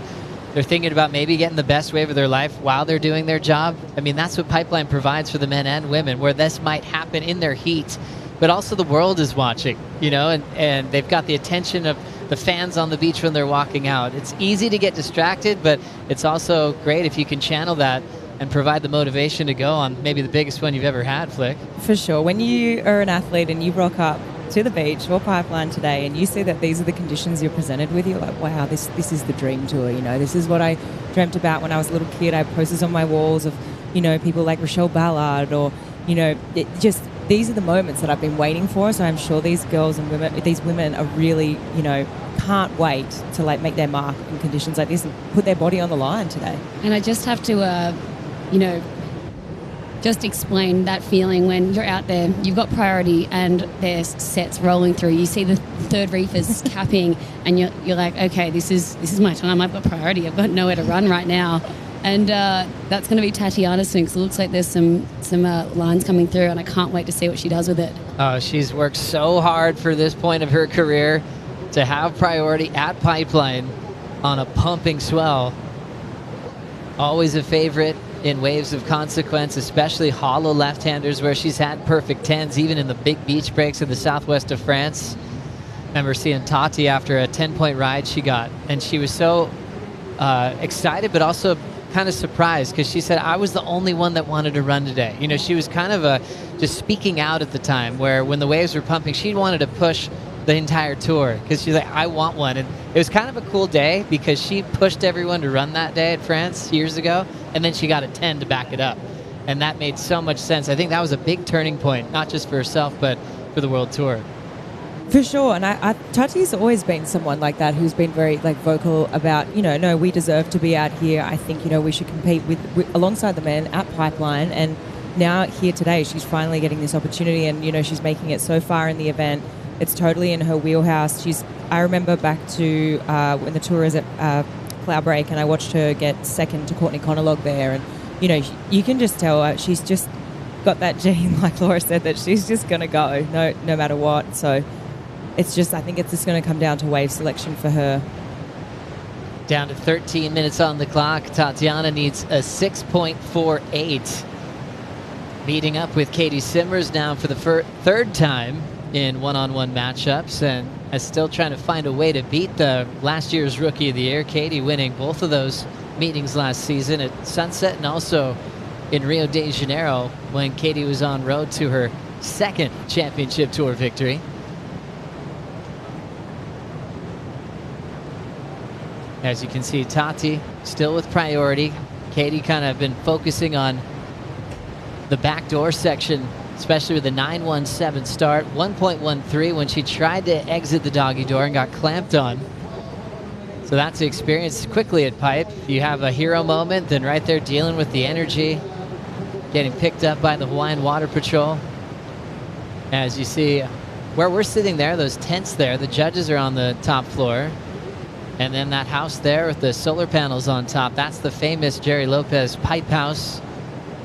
they're thinking about maybe getting the best wave of their life while they're doing their job. I mean, that's what Pipeline provides for the men and women, where this might happen in their heat, but also the world is watching, and they've got the attention of the fans on the beach when they're walking out. It's easy to get distracted, but it's also great if you can channel that and provide the motivation to go on maybe the biggest one you've ever had, Flick. For sure. When you are an athlete and you rock up to the beach or Pipeline today and you see that these are the conditions you're presented with, you're like, wow, this is the dream tour. This is what I dreamt about when I was a little kid. I have posters on my walls of, people like Rochelle Ballard or, these are the moments that I've been waiting for. So I'm sure these girls and these women are really, can't wait to make their mark in conditions like this and put their body on the line today. And I just have to, just explain that feeling when you're out there, you've got priority and there's sets rolling through. You see the third reefers capping and you're like, okay, this is my time. I've got priority. I've got nowhere to run right now. And that's going to be Tatiana soon, because it looks like there's some lines coming through, and I can't wait to see what she does with it. Oh, she's worked so hard for this point of her career to have priority at Pipeline on a pumping swell. Always a favorite in waves of consequence, especially hollow left-handers, where she's had perfect 10s, even in the big beach breaks in the southwest of France. Remember seeing Tati after a 10-point ride she got, and she was so excited, but also kind of surprised, because she said, I was the only one that wanted to run today. She was kind of just speaking out at the time, where when the waves were pumping, she wanted to push the entire tour, because she's like, I want one. And it was kind of a cool day, because she pushed everyone to run that day at France years ago, and then she got a 10 to back it up. And that made so much sense. I think that was a big turning point, not just for herself, but for the World Tour. For sure, and Tati's always been someone like that who's been very vocal about, no, we deserve to be out here. I think, we should compete with alongside the men at Pipeline, and now here today she's finally getting this opportunity, and she's making it so far in the event. It's totally in her wheelhouse. I remember back to when the tour is at Cloudbreak, and I watched her get second to Courtney Conolog there, and you can just tell she's just got that gene, like Laura said, that she's just going to go no matter what. So I think it's just going to come down to wave selection for her. Down to 13 minutes on the clock. Tatiana needs a 6.48. Meeting up with Katie Simmers now for the third time in one-on-one matchups, and is still trying to find a way to beat the last year's Rookie of the Year. Katie winning both of those meetings last season at Sunset and also in Rio de Janeiro, when Katie was on road to her second championship tour victory. As you can see, Tati still with priority. Katie kind of been focusing on the backdoor section, especially with the 9.17 start, 1.13 when she tried to exit the doggy door and got clamped on. So that's the experience quickly at Pipe. You have a hero moment, then right there dealing with the energy, getting picked up by the Hawaiian Water Patrol. As you see, where we're sitting there, those tents there, the judges are on the top floor. And then that house there with the solar panels on top, that's the famous Jerry Lopez Pipe House.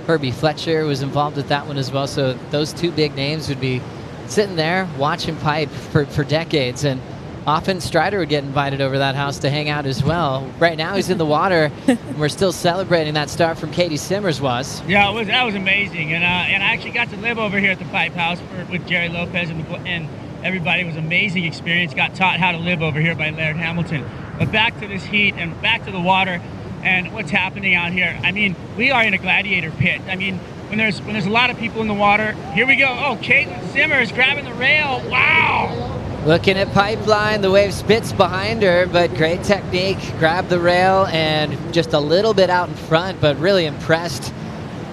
Herbie Fletcher was involved with that one as well. So those two big names would be sitting there watching Pipe for decades. And often Strider would get invited over that house to hang out as well. Right now he's in the water, and we're still celebrating that start from Katie Simmers was. Yeah, that was amazing. And I actually got to live over here at the Pipe House with Jerry Lopez and everybody. It was an amazing experience. Got taught how to live over here by Laird Hamilton. But back to this heat and back to the water and what's happening out here. I mean, we are in a gladiator pit. I mean, when there's a lot of people in the water, here we go. Oh, Caitlin Simmers grabbing the rail. Wow. Looking at Pipeline, the wave spits behind her, but great technique. Grabbed the rail and just a little bit out in front, but really impressed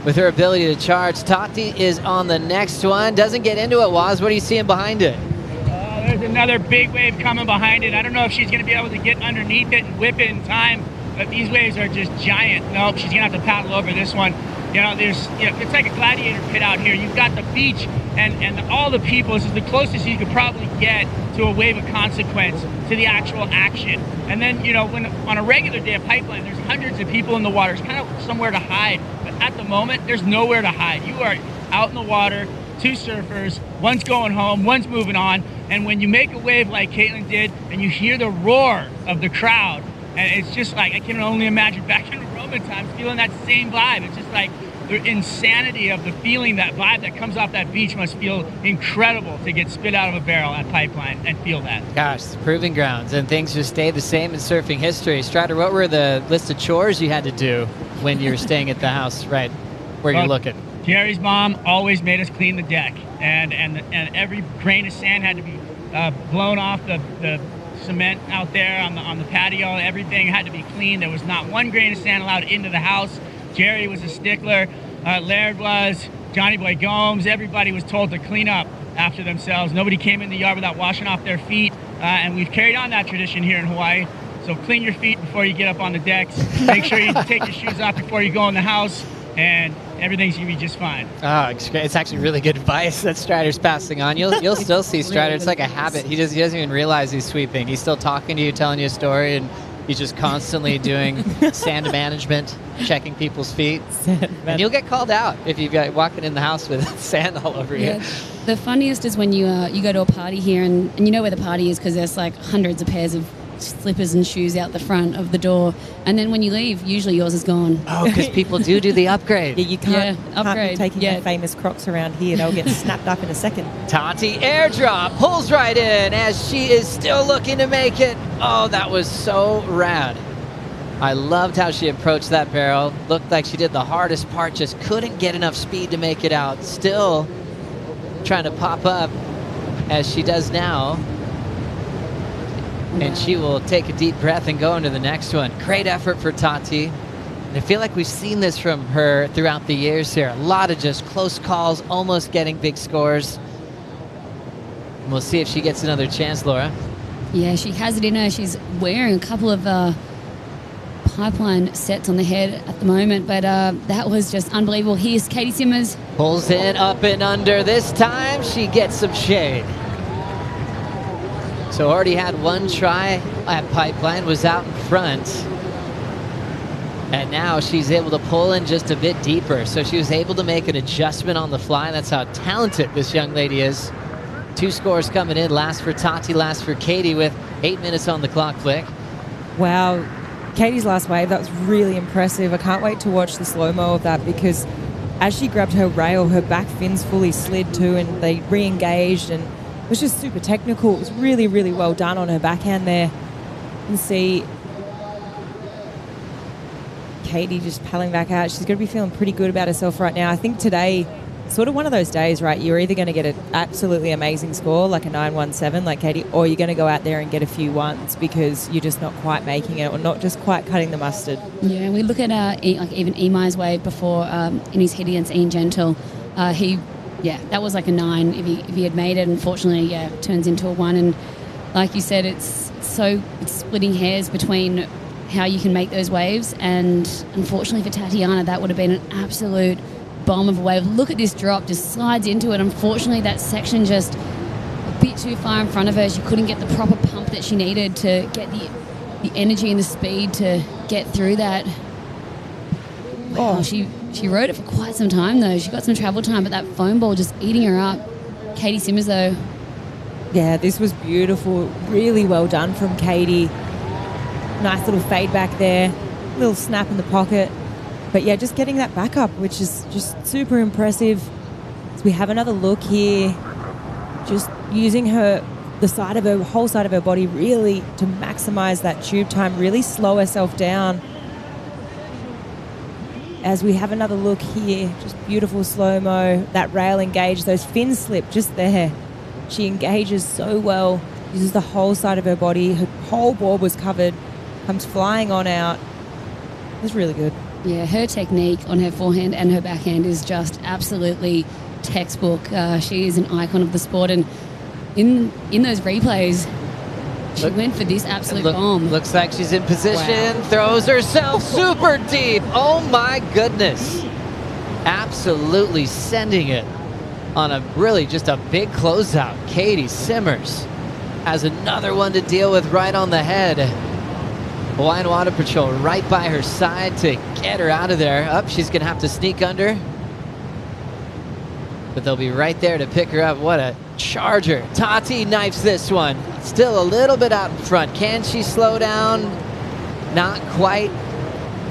with her ability to charge. Tati is on the next one. Doesn't get into it, Waz. What are you seeing behind it? There's another big wave coming behind it. I don't know if she's going to be able to get underneath it and whip it in time, but these waves are just giant. Nope, she's going to have to paddle over this one. It's like a gladiator pit out here. You've got the beach and all the people. This is the closest you could probably get to a wave of consequence, to the actual action. And then, when on a regular day of pipeline, there's hundreds of people in the water. It's kind of somewhere to hide. But at the moment, there's nowhere to hide. You are out in the water, two surfers, one's going home, one's moving on. And when you make a wave like Caitlin did, and you hear the roar of the crowd, and it's just like, I can only imagine back in Roman times feeling that same vibe. It's just like the insanity of the feeling, that vibe that comes off that beach must feel incredible to get spit out of a barrel at Pipeline and feel that. Gosh, it's proving grounds, and things just stayed the same in surfing history. Strider, what were the list of chores you had to do when you were staying at the house right where you're looking? Jerry's mom always made us clean the deck, and every grain of sand had to be blown off the cement out there on the patio. Everything had to be clean. There was not one grain of sand allowed into the house. Jerry was a stickler. Laird was. Johnny Boy Gomes. Everybody was told to clean up after themselves. Nobody came in the yard without washing off their feet. And we've carried on that tradition here in Hawaii. So clean your feet before you get up on the decks. Make sure you take your shoes off before you go in the house. And everything's going to be just fine. Oh, it's actually really good advice that Strider's passing on. You'll still see Strider. It's like a habit. He doesn't even realize he's sweeping. He's still talking to you, telling you a story, and he's just constantly doing sand management, checking people's feet. And you'll get called out if you've got walking in the house with sand all over you. The funniest is when you go to a party here, and you know where the party is because there's like hundreds of pairs of slippers and shoes out the front of the door, and then when you leave, usually yours is gone. Oh, because people do the upgrade. Yeah, you can't upgrade. Be taking your famous Crocs around here. They'll get snapped up in a second. Tati airdrop pulls right in as she is still looking to make it. Oh, that was so rad. I loved how she approached that barrel. Looked like she did the hardest part, just couldn't get enough speed to make it out. Still trying to pop up as she does now. And she will take a deep breath and go into the next one. Great effort for Tati. And I feel like we've seen this from her throughout the years here. A lot of just close calls, almost getting big scores. And we'll see if she gets another chance, Laura. Yeah, she has it in her. She's wearing a couple of pipeline sets on the head at the moment, but that was just unbelievable. Here's Katie Simmers. Pulls in up and under. This time she gets some shade. So already had one try at Pipeline, was out in front. And now she's able to pull in just a bit deeper. So she was able to make an adjustment on the fly. That's how talented this young lady is. 2 scores coming in. Last for Tati, last for Katie with 8 minutes on the clock, Flick. Wow. Katie's last wave, that was really impressive. I can't wait to watch the slow-mo of that because as she grabbed her rail, her back fins fully slid too and they re-engaged and it was just super technical. It was really, really well done on her backhand there. You can see Katie just paddling back out. She's going to be feeling pretty good about herself right now. I think today, sort of one of those days, right? You're either going to get an absolutely amazing score, like a 917, like Katie, or you're going to go out there and get a few ones because you're just not quite making it or not just quite cutting the mustard. Yeah, we look at like even Emai's wave before in his hit against Ian Gentle. That was like a 9 if he had made it. Unfortunately, it turns into a 1. And like you said, it's splitting hairs between how you can make those waves. And unfortunately for Tatiana, that would have been an absolute bomb of a wave. Look at this drop, just slides into it. Unfortunately, that section just a bit too far in front of her. She couldn't get the proper pump that she needed to get the energy and the speed to get through that. Wow, she rode it for quite some time, though. She got some travel time, but that foam ball just eating her up. Katie Simmers, though. Yeah, this was beautiful. Really well done from Katie. Nice little fade back there. Little snap in the pocket. But yeah, just getting that back up, which is just super impressive. So we have another look here. Just using the whole side of her body really to maximize that tube time, really slow herself down. As we have another look here, just beautiful slow-mo, that rail engage, those fins slip just there. She engages so well, uses the whole side of her body, her whole board was covered, comes flying on out. It was really good. Yeah, her technique on her forehand and her backhand is just absolutely textbook. She is an icon of the sport, and in those replays, she went for this absolute bomb. Looks like she's in position, throws herself super deep. Oh my goodness. Absolutely sending it on a really just a big closeout. Katie Simmers has another one to deal with right on the head. Hawaiian Water Patrol right by her side to get her out of there. Up, she's going to have to sneak under. But they'll be right there to pick her up. What a charger. Tati knifes this one. Still a little bit out in front. Can she slow down? Not quite.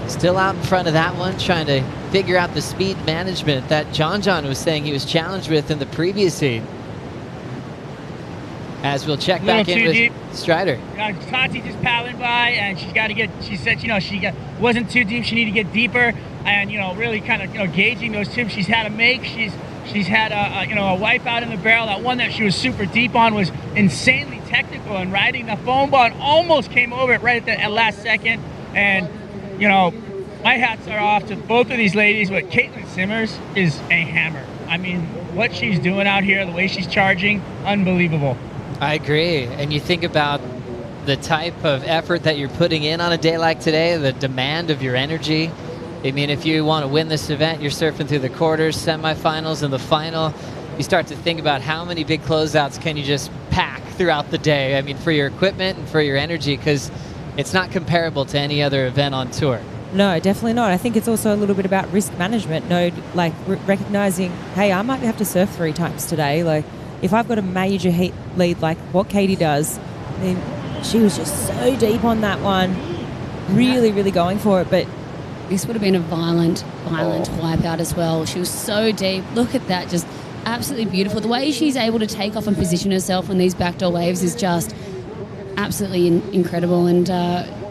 Still out in front of that one, trying to figure out the speed management that John was saying he was challenged with in the previous heat. As we'll check back in with Strider. Tati just paddling by, and she's got to get. She said, wasn't too deep. She needed to get deeper, and really kind of gauging those tips she's had to make. She's had a wipeout in the barrel. That one that she was super deep on was insanely technical, and riding the foam ball almost came over it right at last second. And my hats are off to both of these ladies, but Caitlin Simmers is a hammer. I mean, what she's doing out here, the way she's charging, unbelievable. I agree. And you think about the type of effort that you're putting in on a day like today, the demand of your energy. I mean, if you want to win this event, you're surfing through the quarters, semifinals, and the final. You start to think about how many big closeouts can you just pack throughout the day. I mean, for your equipment and for your energy, because it's not comparable to any other event on tour. No, definitely not. I think it's also a little bit about risk management. Recognizing, hey, I might have to surf 3 times today. Like, if I've got a major heat lead like what Katie does, then she was just so deep on that one, really, really going for it. But this would have been a violent wipeout as well. She was so deep. Look at that, just absolutely beautiful. The way she's able to take off and position herself on these backdoor waves is just absolutely incredible. And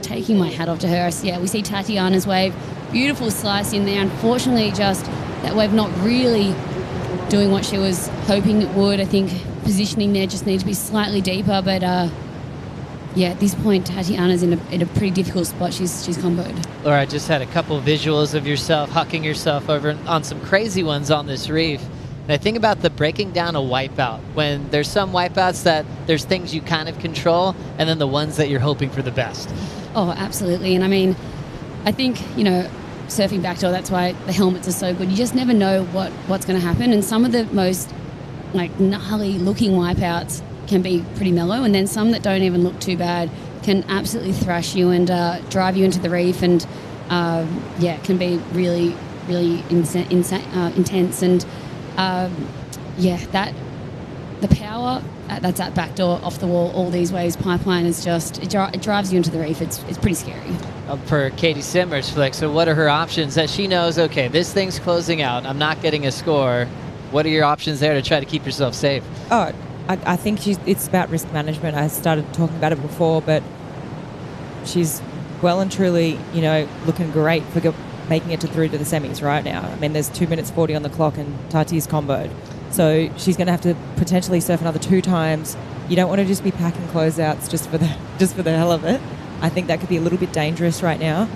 taking my hat off to her. Yeah, we see Tatiana's wave, beautiful slice in there. Unfortunately, just that wave not really doing what she was hoping it would. I think positioning there just needs to be slightly deeper. But yeah, at this point, Tatiana's in a pretty difficult spot. She's comboed. Laura, I just had a couple visuals of yourself hucking yourself over on some crazy ones on this reef. And I think about the breaking down a wipeout, when there's some wipeouts that there's things you kind of control, and then the ones that you're hoping for the best. Oh, absolutely. And I mean, I think, surfing backdoor, that's why the helmets are so good. You just never know what's going to happen. And some of the most gnarly looking wipeouts can be pretty mellow, and then some that don't even look too bad can absolutely thrash you and drive you into the reef, and can be really, really intense. And the power that's at backdoor, off the wall, all these waves, pipeline is just, it drives you into the reef. It's pretty scary. For Katie Simmers, Flick, so what are her options that she knows, okay, this thing's closing out, I'm not getting a score. What are your options there to try to keep yourself safe? Oh, I think it's about risk management. I started talking about it before, but she's well and truly, looking great for making it through to the semis right now. I mean, there's 2 minutes 40 on the clock, and Tati's comboed. So she's going to have to potentially surf another 2 times. You don't want to just be packing closeouts just for the hell of it. I think that could be a little bit dangerous right now.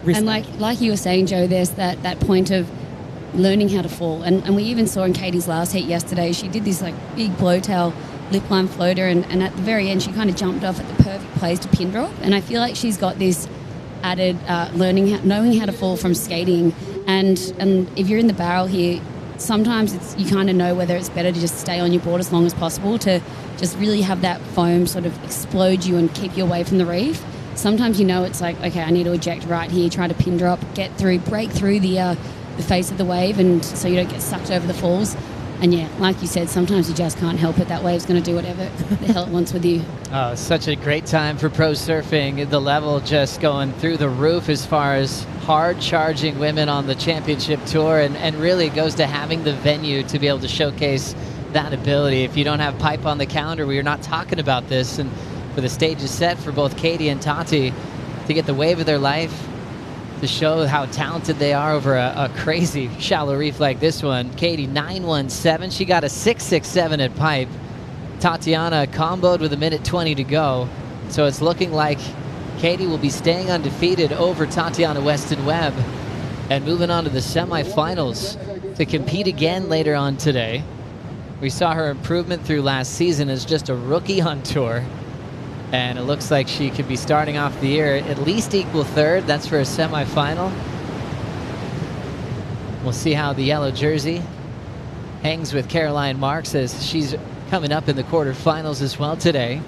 Risk and like you were saying, Joe, there's that point of learning how to fall. And we even saw in Katie's last heat yesterday, she did this big blowtail lip line floater, and at the very end she kind of jumped off at the perfect place to pin drop. And I feel like she's got this added knowing how to fall from skating. And if you're in the barrel here, sometimes you kind of know whether it's better to just stay on your board as long as possible to just really have that foam sort of explode you and keep you away from the reef. Sometimes it's like, okay, I need to eject right here, try to pin drop, break through the face of the wave, and so you don't get sucked over the falls. And yeah, like you said, sometimes you just can't help it. That wave's going to do whatever the hell it wants with you. Oh, such a great time for pro surfing. The level just going through the roof as far as hard charging women on the championship tour, and really it goes to having the venue to be able to showcase that ability. If you don't have pipe on the calendar, we are not talking about this. And for the stage is set for both Katie and Tati to get the wave of their life, to show how talented they are over a crazy shallow reef like this one. Katie 9.17. She got a 6.67 at pipe. Tatiana comboed with 1:20 to go. So it's looking like Katie will be staying undefeated over Tatiana Weston Webb and moving on to the semifinals to compete again later on today. We saw her improvement through last season as just a rookie on tour. And it looks like she could be starting off the year at least equal third. That's for a semifinal. We'll see how the yellow jersey hangs with Caroline Marks as she's coming up in the quarterfinals as well today.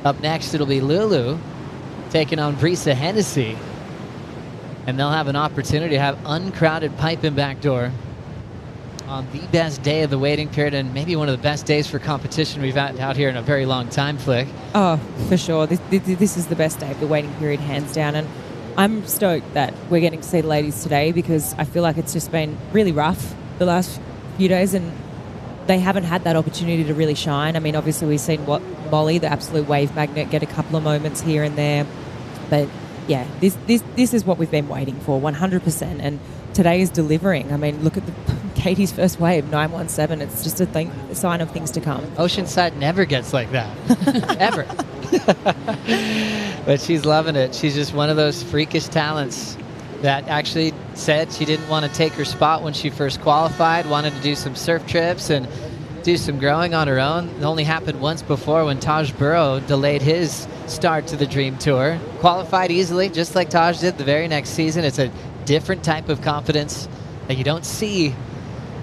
Up next, it'll be Lulu taking on Brisa Hennessy. And they'll have an opportunity to have uncrowded pipe and backdoor on the best day of the waiting period, and maybe one of the best days for competition we've had out here in a very long time, Flick. Oh, for sure. This is the best day of the waiting period, hands down. And I'm stoked that we're getting to see the ladies today because I feel like it's just been really rough the last few days, and they haven't had that opportunity to really shine. I mean, obviously we've seen Molly, the absolute wave magnet, get a couple of moments here and there. But yeah, this is what we've been waiting for, 100%. And today is delivering. I mean, look at Katie's first wave, 917. It's just a sign of things to come. Oceanside never gets like that, ever. But she's loving it. She's just one of those freakish talents that actually said she didn't want to take her spot when she first qualified, wanted to do some surf trips and do some growing on her own. It only happened once before when Taj Burrow delayed his start to the Dream Tour. Qualified easily, just like Taj did the very next season. It's a different type of confidence that you don't see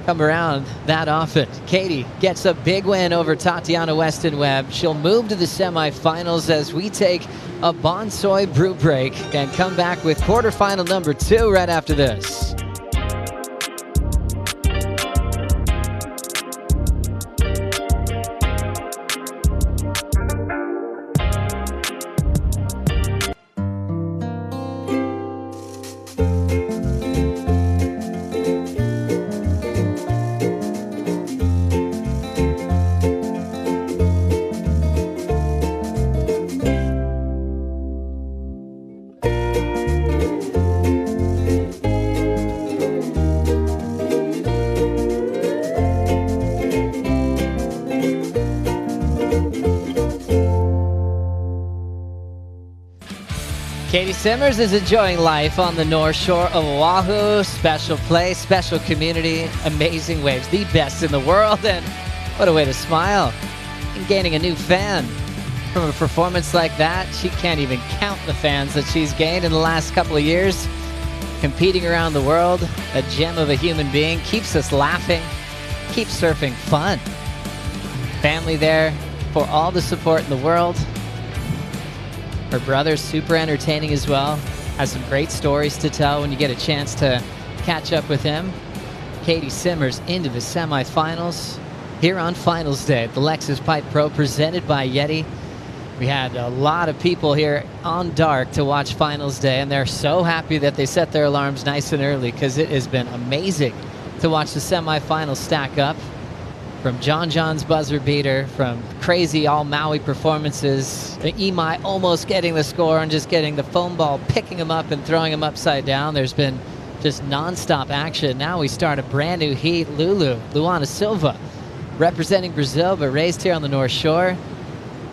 come around that often. Katie gets a big win over Tatiana Weston Webb. She'll move to the semifinals as we take a Bonsoy brew break and come back with quarterfinal number 2 right after this. Katie Simmers is enjoying life on the North Shore of Oahu. Special place, special community, amazing waves, the best in the world, and what a way to smile. And gaining a new fan. From a performance like that, she can't even count the fans that she's gained in the last couple of years. Competing around the world, a gem of a human being, keeps us laughing, keeps surfing fun. Family there for all the support in the world. Her brother's super entertaining as well. Has some great stories to tell when you get a chance to catch up with him. Katie Simmers into the semifinals here on Finals Day at the Lexus Pipe Pro presented by Yeti. We had a lot of people here on dark to watch Finals Day, and they're so happy that they set their alarms nice and early because it has been amazing to watch the semifinals stack up. From John's buzzer beater, from crazy all Maui performances, Imai almost getting the score and just getting the foam ball, picking him up and throwing him upside down. There's been just nonstop action. Now we start a brand new heat. Luana Silva, representing Brazil, but raised here on the North Shore.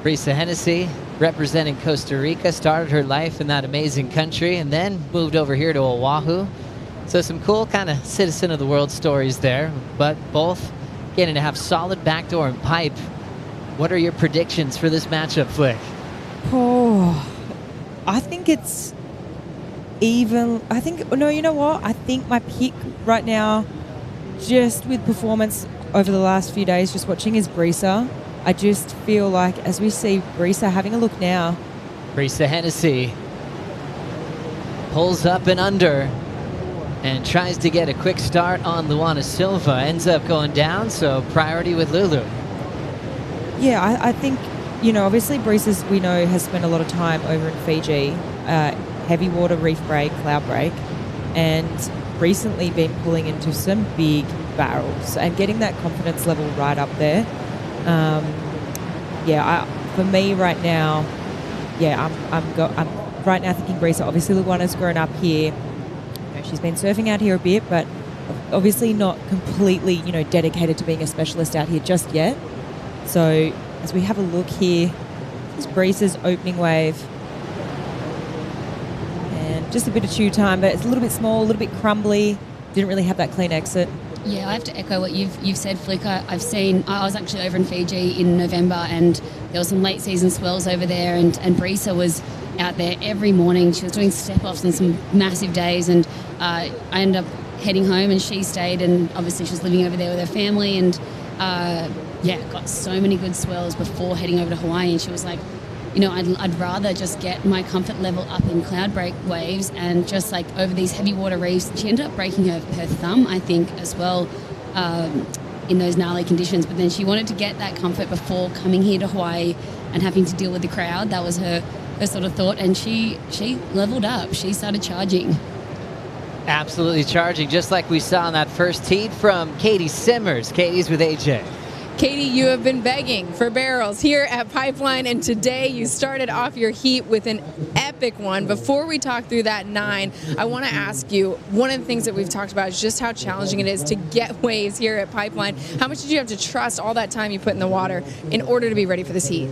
Brisa Hennessy, representing Costa Rica, started her life in that amazing country and then moved over here to Oahu. So some cool kind of citizen of the world stories there, but both getting to have solid backdoor and pipe. What are your predictions for this matchup, Flick? Oh, I think it's even. No, you know what? I think my pick right now, just with performance over the last few days, just watching, is Brisa. I just feel like as we see Brisa having a look now. Brisa Hennessy pulls up and under and tries to get a quick start on Luana Silva. Ends up going down, so priority with Lulu. Yeah, I think, obviously Brisa's, we know, has spent a lot of time over in Fiji, heavy water reef break, cloud break, and recently been pulling into some big barrels and getting that confidence level right up there. For me right now, I'm right now thinking Brisa. Obviously Luana's grown up here. She's been surfing out here a bit, but obviously not completely, dedicated to being a specialist out here just yet. So as we have a look here, this is Brisa's opening wave. And just a bit of chew time, but it's a little bit small, a little bit crumbly. Didn't really have that clean exit. Yeah, I have to echo what you've said, Flick. I was actually over in Fiji in November, and there were some late season swells over there, and Brisa was out there every morning. She was doing step-offs on some massive days, and I ended up heading home, and she stayed, and obviously she was living over there with her family, and got so many good swells before heading over to Hawaii, and she was like, you know, I'd rather just get my comfort level up in cloud break waves and just like over these heavy water reefs. She ended up breaking her thumb, I think, as well, in those gnarly conditions. But then she wanted to get that comfort before coming here to Hawaii and having to deal with the crowd. That was her sort of thought. And she leveled up. She started charging. Absolutely charging, just like we saw in that first heat from Katie Simmers. Katie's with AJ. Katie, you have been begging for barrels here at Pipeline, and today you started off your heat with an epic one. Before we talk through that 9, I want to ask you, one of the things that we've talked about is just how challenging it is to get waves here at Pipeline. How much did you have to trust all that time you put in the water in order to be ready for this heat?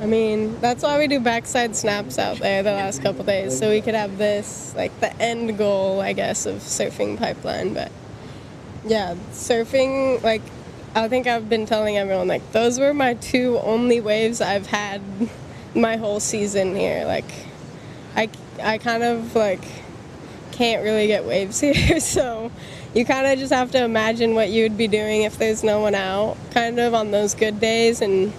I mean, that's why we do backside snaps out there the last couple days, so we could have this, like the end goal, I guess, of surfing Pipeline. But yeah, surfing, like, I think I've been telling everyone, like, those were my 2 only waves I've had my whole season here. Like, I kind of, like, can't really get waves here, so you kind of just have to imagine what you would be doing if there's no one out, kind of, on those good days, and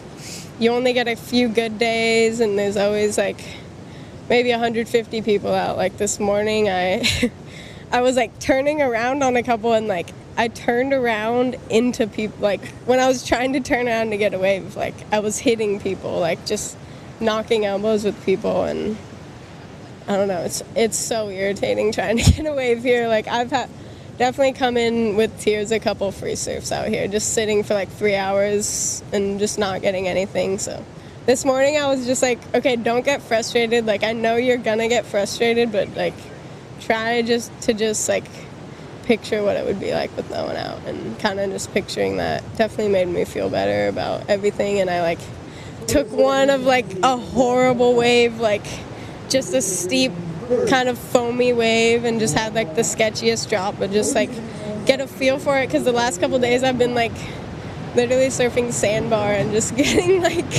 you only get a few good days, and there's always, like, maybe 150 people out. Like, this morning, I was, like, turning around on a couple, and, like, I turned around into people, like, when I was trying to turn around to get a wave, like, I was hitting people, like, just knocking elbows with people, and I don't know, it's so irritating trying to get a wave here. Like, I've definitely come in with tears a couple free surfs out here, just sitting for, like, 3 hours and just not getting anything. So this morning I was just like, okay, don't get frustrated. Like, I know you're gonna get frustrated, but, like, try to like, picture what it would be like with no one out, and kind of just picturing that definitely made me feel better about everything. And I, like, took one of, like, a horrible wave, like just a steep kind of foamy wave, and just had, like, the sketchiest drop, but just, like, get a feel for it, because the last couple days I've been, like, literally surfing sandbar and just getting, like,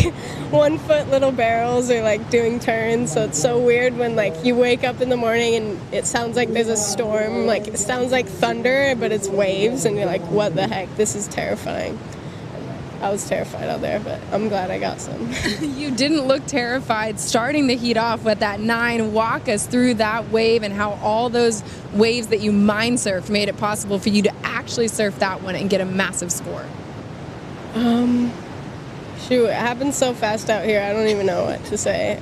1 foot little barrels or, like, doing turns. So it's so weird when, like, you wake up in the morning and it sounds like there's a storm, like, it sounds like thunder, but it's waves, and you're like, what the heck, this is terrifying. I was terrified out there, but I'm glad I got some. You didn't look terrified starting the heat off with that 9. Walk us through that wave and how all those waves that you mind surfed made it possible for you to actually surf that one and get a massive score. Shoot, it happens so fast out here, I don't even know what to say.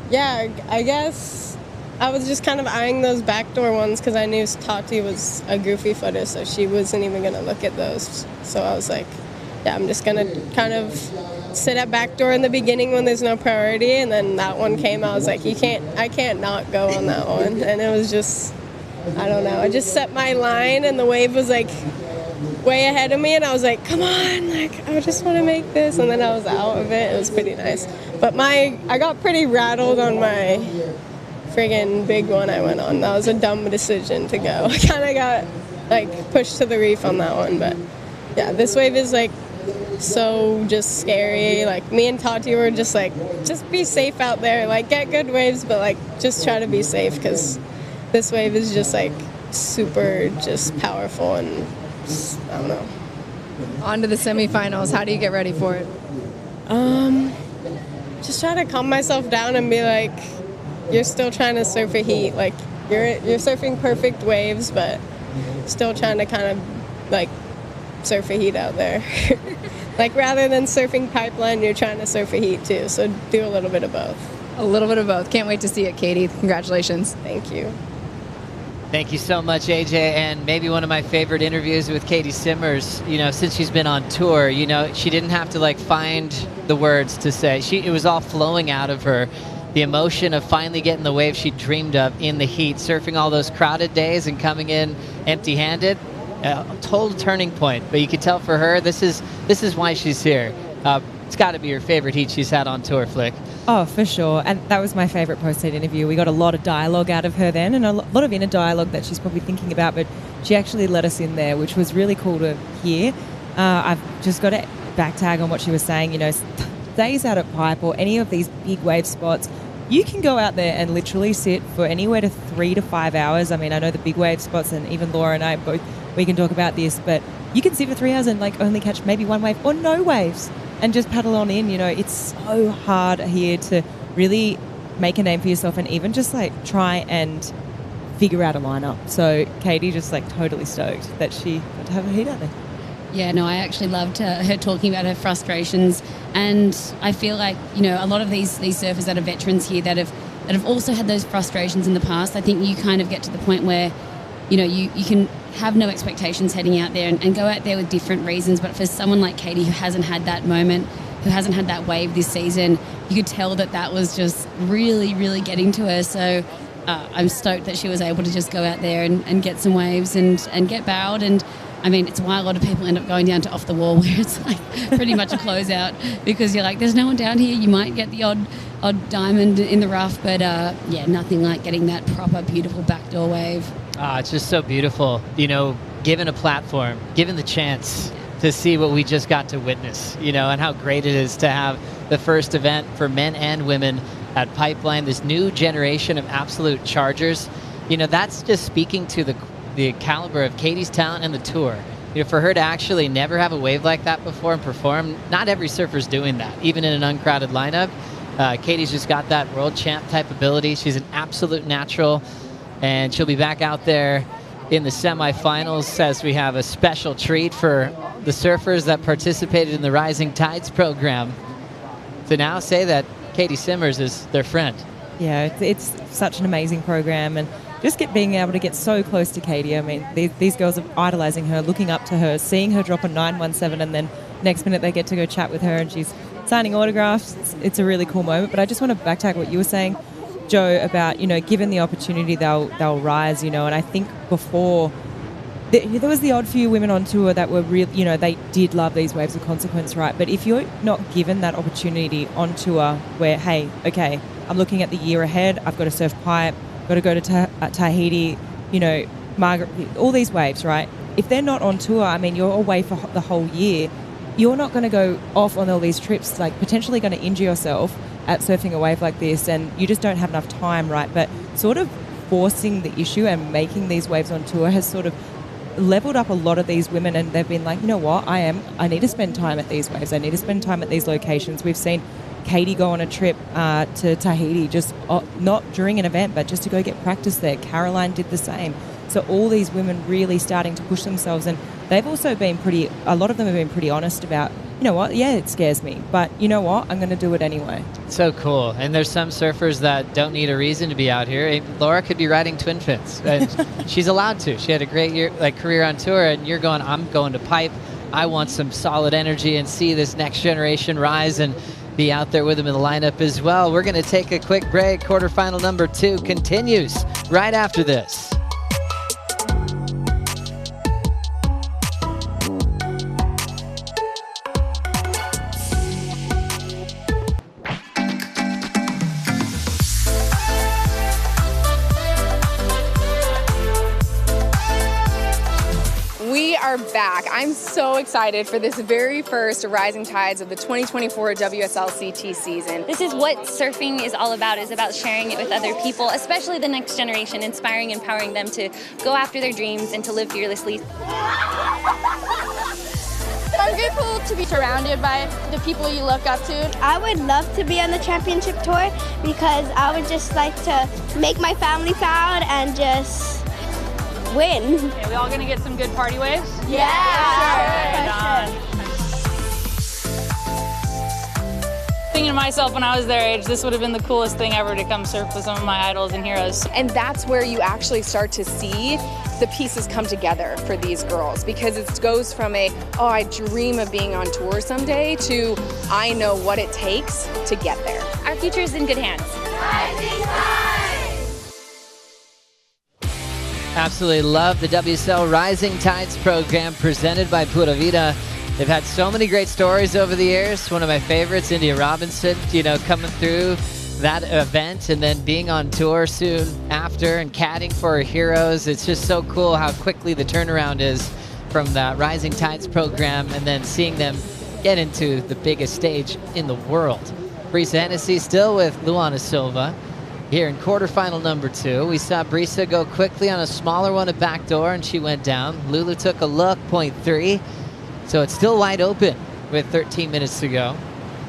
Yeah, I guess I was just kind of eyeing those backdoor ones because I knew Tati was a goofy footer, so she wasn't even going to look at those. So I was like, yeah, I'm just going to kind of sit at backdoor in the beginning when there's no priority, and then that one came, I was like, I can't not go on that one. And it was just, I don't know, I just set my line, and the wave was, like, way ahead of me, and I was like, come on, like, I just want to make this, and then I was out of it. It was pretty nice. But I got pretty rattled on my friggin' big one I went on. That was a dumb decision to go. I kind of got, like, pushed to the reef on that one, but yeah, this wave is, like, so just scary. Like, me and Tati were just like, just be safe out there, like, get good waves, but, like, just try to be safe, because this wave is just, like, super just powerful, and I don't know. On to the semifinals. How do you get ready for it? Just try to calm myself down and be like, you're still trying to surf a heat. Like, you're surfing perfect waves, but still trying to kind of, like, surf a heat out there. Like, rather than surfing Pipeline, you're trying to surf a heat too. So do a little bit of both. A little bit of both. Can't wait to see it, Katie. Congratulations. Thank you. Thank you so much, AJ. And maybe one of my favorite interviews with Katie Simmers, you know, since she's been on tour, you know, she didn't have to, like, find the words to say. It was all flowing out of her. The emotion of finally getting the wave she dreamed of in the heat, surfing all those crowded days and coming in empty-handed. A total turning point. But you can tell for her, this is why she's here. It's got to be her favorite heat she's had on tour, Flick. Oh, for sure. And that was my favourite post-heat interview. We got a lot of dialogue out of her then, and a lot of inner dialogue that she's probably thinking about, but she actually let us in there, which was really cool to hear. I've just got to back tag on what she was saying. You know, days out at Pipe or any of these big wave spots, you can go out there and literally sit for anywhere to 3 to 5 hours. I mean, I know the big wave spots, and even Laura and I both, we can talk about this, but you can sit for 3 hours and like only catch maybe one wave or no waves and just paddle on in. You know, it's so hard here to really make a name for yourself and even just like try and figure out a lineup. So Katie just like totally stoked that she got to have a heat out there. Yeah, no, I actually loved her talking about her frustrations, and I feel like, you know, a lot of these surfers that are veterans here that have also had those frustrations in the past. I think you kind of get to the point where, you know, you can have no expectations heading out there and go out there with different reasons. But for someone like Katie who hasn't had that moment, who hasn't had that wave this season, you could tell that was just really, really getting to her. So I'm stoked that she was able to just go out there and get some waves and get bowed. And I mean, it's why a lot of people end up going down to off the wall, where it's like pretty much a closeout, because you're like, there's no one down here. You might get the odd diamond in the rough, but yeah, nothing like getting that proper, beautiful backdoor wave. It's just so beautiful, you know, given a platform, given the chance to see what we just got to witness, you know, and how great it is to have the first event for men and women at Pipeline, this new generation of absolute chargers. You know, that's just speaking to the caliber of Katie's talent and the tour. You know, for her to actually never have a wave like that before and perform, not every surfer's doing that, even in an uncrowded lineup. Katie's just got that world champ type ability. She's an absolute natural, and she'll be back out there in the semifinals as we have a special treat for the surfers that participated in the Rising Tides program to now say that Katie Simmers is their friend. Yeah, it's such an amazing program, and just being able to get so close to Katie. I mean, these girls are idolizing her, looking up to her, seeing her drop a 917, and then next minute they get to go chat with her and she's signing autographs. It's a really cool moment. But I just want to backtrack what you were saying, Joe, about, you know, given the opportunity, they'll rise, you know. And I think before there was the odd few women on tour that were real, you know, they did love these waves of consequence, right? But if you're not given that opportunity on tour where, hey, okay, I'm looking at the year ahead, I've got to surf Pipe, got to go to Tahiti, you know, Margaret, all these waves, right? If they're not on tour, I mean, you're away for the whole year. You're not going to go off on all these trips, like potentially going to injure yourself at surfing a wave like this, and you just don't have enough time, right? But sort of forcing the issue and making these waves on tour has sort of leveled up a lot of these women, and they've been like, you know what, I need to spend time at these waves. I need to spend time at these locations. We've seen Katie go on a trip to Tahiti, just not during an event, but just to go get practice there. Caroline did the same. So all these women really starting to push themselves, and they've also been a lot of them have been pretty honest about, you know what, yeah, it scares me, but you know what, I'm going to do it anyway. So cool. And there's some surfers that don't need a reason to be out here. Laura could be riding twin fins, and she's allowed to. She had a great career on tour, and you're going, I'm going to Pipe. I want some solid energy and see this next generation rise and be out there with them in the lineup as well. We're going to take a quick break. Quarterfinal number 2 continues right after this. Back. I'm so excited for this very first Rising Tides of the 2024 WSL-CT season. This is what surfing is all about, is about sharing it with other people, especially the next generation, inspiring and empowering them to go after their dreams and to live fearlessly. I'm grateful to be surrounded by the people you look up to. I would love to be on the championship tour because I would just like to make my family proud and just win. Okay, we all gonna get some good party waves? Yeah! Sure. Thinking to myself when I was their age, this would have been the coolest thing ever to come surf with some of my idols and heroes. And that's where you actually start to see the pieces come together for these girls, because it goes from I dream of being on tour someday to I know what it takes to get there. Our future is in good hands. Absolutely love the WSL Rising Tides program presented by Pura Vida. They've had so many great stories over the years. One of my favorites, India Robinson, coming through that event and then being on tour soon after and caddying for her heroes. It's just so cool how quickly the turnaround is from the Rising Tides program and then seeing them get into the biggest stage in the world. Brisa Hennessy still with Luana Silva here in quarterfinal number 2. We saw Brisa go quickly on a smaller one at Backdoor and she went down. Lulu took a look, 0.3. So it's still wide open with 13 minutes to go.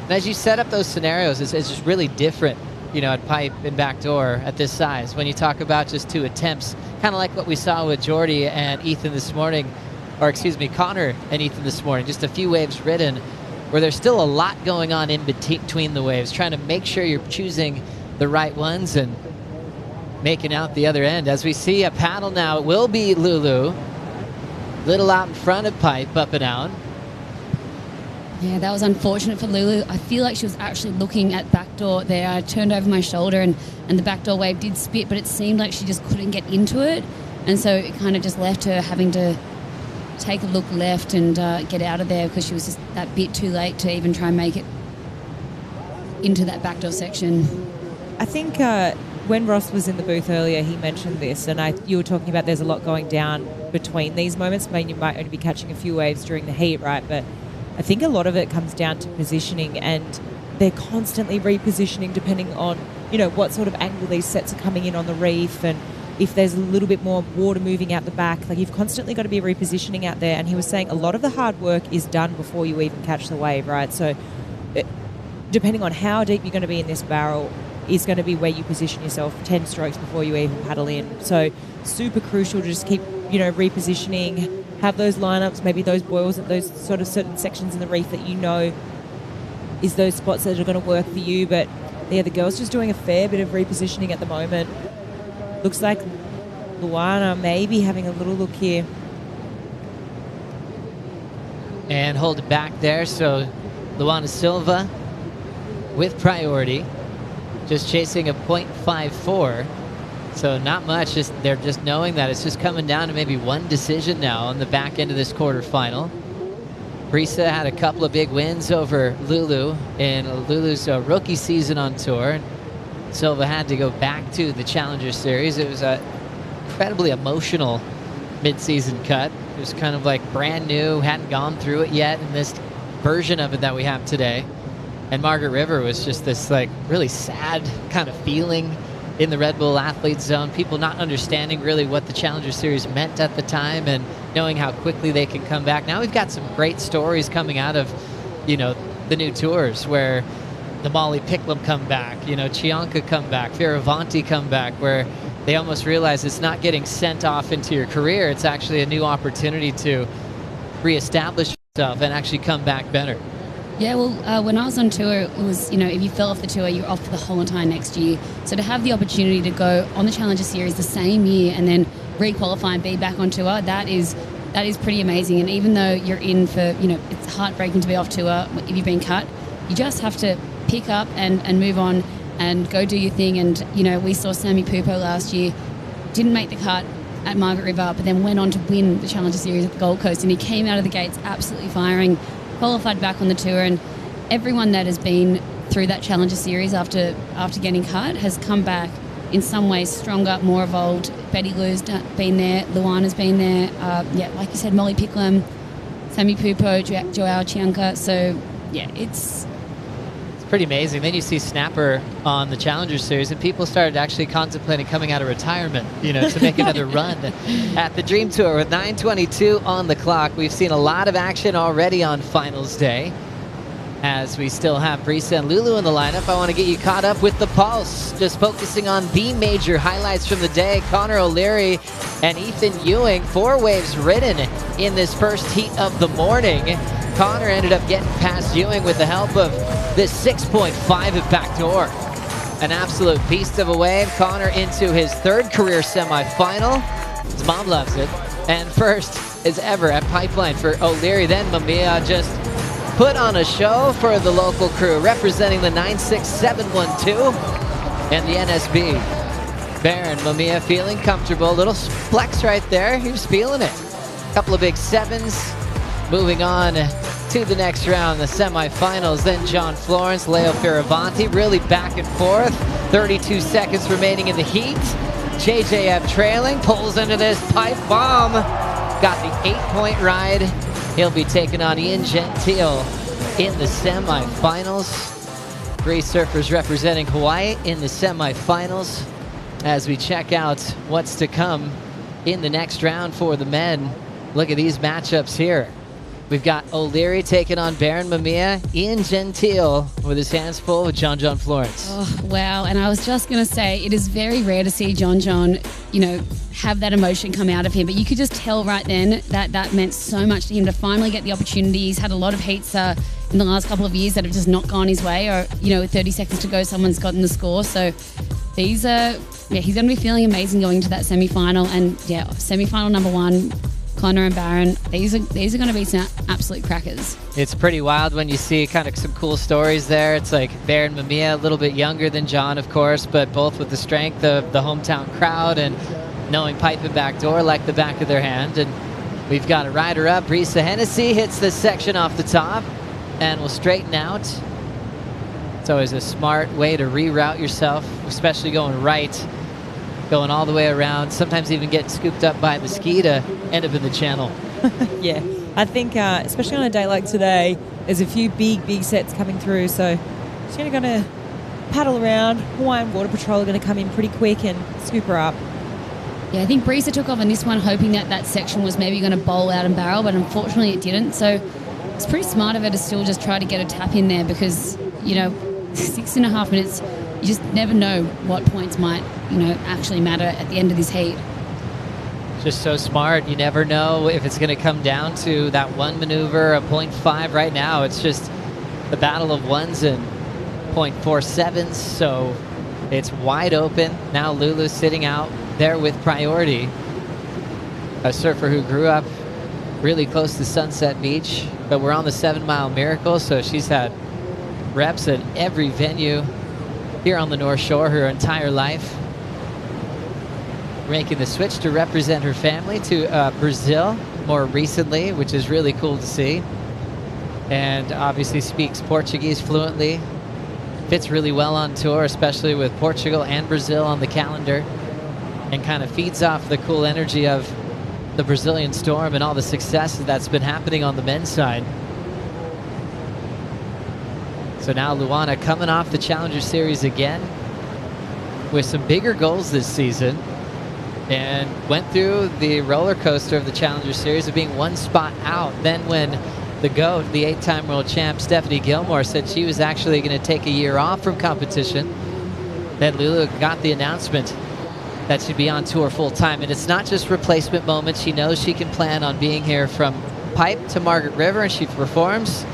And as you set up those scenarios, it's just really different, at pipe and backdoor at this size. When you talk about just 2 attempts, kind of like what we saw with Jordy and Ethan this morning, or excuse me, Connor and Ethan this morning, just a few waves ridden, where there's still a lot going on in between the waves, trying to make sure you're choosing the right ones and making out the other end. As we see a paddle now, it will be Lulu. Little out in front of pipe, up and out. Yeah, that was unfortunate for Lulu. I feel like she was actually looking at backdoor there. I turned over my shoulder and the backdoor wave did spit, but it seemed like she just couldn't get into it. And so it kind of just left her having to take a look left and get out of there because she was just that bit too late to even try and make it into that backdoor section. I think when Ross was in the booth earlier, he mentioned this, and you were talking about there's a lot going down between these moments. I mean, you might only be catching a few waves during the heat, right? But I think a lot of it comes down to positioning, and they're constantly repositioning depending on, what sort of angle these sets are coming in on the reef, and if there's a little bit more water moving out the back. Like, you've constantly got to be repositioning out there. And he was saying a lot of the hard work is done before you even catch the wave, right? So depending on how deep you're going to be in this barrel is going to be where you position yourself 10 strokes before you even paddle in. So super crucial to just keep, repositioning, have those lineups, maybe those boils at those sort of certain sections in the reef that is those spots that are going to work for you. But yeah, the girls just doing a fair bit of repositioning at the moment. Looks like Luana maybe having a little look here. And hold it back there. So Luana Silva with priority. Just chasing a 0.54. So not much. They're just knowing that it's just coming down to maybe one decision now on the back end of this quarterfinal. Brisa had a couple of big wins over Lulu in Lulu's rookie season on tour. Silva had to go back to the Challenger Series. It was an incredibly emotional mid-season cut. It was kind of like brand new, hadn't gone through it yet in this version of it that we have today. And Margaret River was just this really sad kind of feeling in the Red Bull Athlete Zone. People not understanding really what the Challenger Series meant at the time and knowing how quickly they can come back. Now we've got some great stories coming out of, the new tours where the Molly Picklum come back, Chianca come back, Fioravanti come back, where they almost realize it's not getting sent off into your career. It's actually a new opportunity to reestablish yourself and actually come back better. Yeah, well, when I was on tour, it was, if you fell off the tour, you're off for the whole entire next year. So to have the opportunity to go on the Challenger Series the same year and then re-qualify and be back on tour, that is pretty amazing. And even though you're in for, it's heartbreaking to be off tour if you've been cut, you just have to pick up and move on and go do your thing. And, we saw Sammy Pupo last year, didn't make the cut at Margaret River, but then went on to win the Challenger Series at the Gold Coast. And he came out of the gates absolutely firing, qualified back on the tour, and everyone that has been through that Challenger Series after getting cut has come back in some ways stronger, more evolved. Betty Lou's been there, Luana's been there, like you said, Molly Picklum, Sammy Pupo, Joao Chianca. So yeah, it's pretty amazing. Then you see Snapper on the Challenger Series, and people started actually contemplating coming out of retirement, to make another run at the Dream Tour with 9:22 on the clock. We've seen a lot of action already on finals day. As we still have Brisa and Lulu in the lineup, I want to get you caught up with the pulse. Just focusing on the major highlights from the day. Connor O'Leary and Ethan Ewing, 4 waves ridden in this first heat of the morning. Connor ended up getting past Ewing with the help of this 6.5 at Backdoor. An absolute beast of a wave. Connor into his 3rd career semifinal. His mom loves it. And first as ever at Pipeline for O'Leary. Then Mamiya just put on a show for the local crew, representing the 96712 and the NSB. Baron Mamiya feeling comfortable. Little flex right there. He was feeling it. Couple of big 7s. Moving on to the next round, the semifinals. Then John Florence, Leo Fioravanti, really back and forth. 32 seconds remaining in the heat. JJF trailing, pulls into this pipe bomb. Got the 8-point ride. He'll be taking on Ian Gentile in the semifinals. 3 surfers representing Hawaii in the semifinals as we check out what's to come in the next round for the men. Look at these matchups here. We've got O'Leary taking on Baron Mamiya. Ian Gentile with his hands full with John Florence. Oh, wow. And I was just going to say, it is very rare to see John, have that emotion come out of him. But you could just tell right then that that meant so much to him to finally get the opportunity. He's had a lot of heats in the last couple of years that have just not gone his way. Or, with 30 seconds to go, someone's gotten the score. So he's going to be feeling amazing going to that semi-final. And, semi-final number 1. Connor and Baron, these are going to be some absolute crackers. It's pretty wild when you see kind of some cool stories there. It's like Baron Mamiya, a little bit younger than John, of course, but both with the strength of the hometown crowd and knowing pipe and backdoor like the back of their hand. And we've got a rider up. Brisa Hennessy hits this section off the top and will straighten out. It's always a smart way to reroute yourself, especially going right. Going all the way around, sometimes even getting scooped up by the ski to end up in the channel. Yeah, I think especially on a day like today, there's a few big sets coming through, so she's going to paddle around. Hawaiian Water Patrol are going to come in pretty quick and scoop her up. Yeah, I think Brisa took off on this one hoping that section was maybe going to bowl out and barrel, but unfortunately it didn't, so it's pretty smart of her to still just try to get a tap in there because, 6.5 minutes, you just never know what points might, actually matter at the end of this heat. Just so smart. You never know if it's going to come down to that one maneuver, a 0.5 right now. It's just the battle of ones and 0.47s, so it's wide open. Now Lulu's sitting out there with priority. A surfer who grew up really close to Sunset Beach, but we're on the 7 Mile Miracle, so she's had reps at every venue here on the North Shore her entire life. Making the switch to represent her family to Brazil more recently, which is really cool to see. And obviously speaks Portuguese fluently. Fits really well on tour, especially with Portugal and Brazil on the calendar. And kind of feeds off the cool energy of the Brazilian Storm and all the success that's been happening on the men's side. So now Luana coming off the Challenger Series again with some bigger goals this season and went through the roller coaster of the Challenger Series of being 1 spot out. Then when the GOAT, the 8-time world champ, Stephanie Gilmore, said she was actually going to take a year off from competition, then Lulu got the announcement that she'd be on tour full time. And it's not just replacement moments. She knows she can plan on being here from Pipe to Margaret River, and she performs.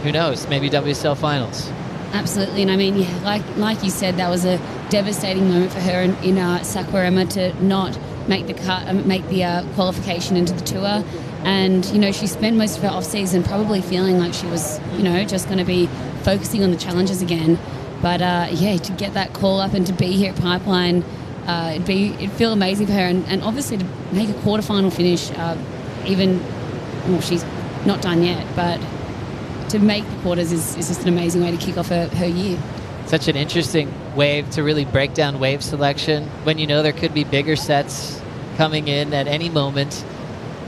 Who knows, maybe WSL Finals. Absolutely, and I mean, like you said, that was a devastating moment for her in Saquarema to not make the qualification into the tour. And, she spent most of her off-season probably feeling like she was, just going to be focusing on the challenges again. But, to get that call up and to be here at Pipeline, it'd feel amazing for her. And obviously to make a quarterfinal finish, she's not done yet, but to make the quarters is just an amazing way to kick off her year. Such an interesting wave to really break down wave selection when there could be bigger sets coming in at any moment,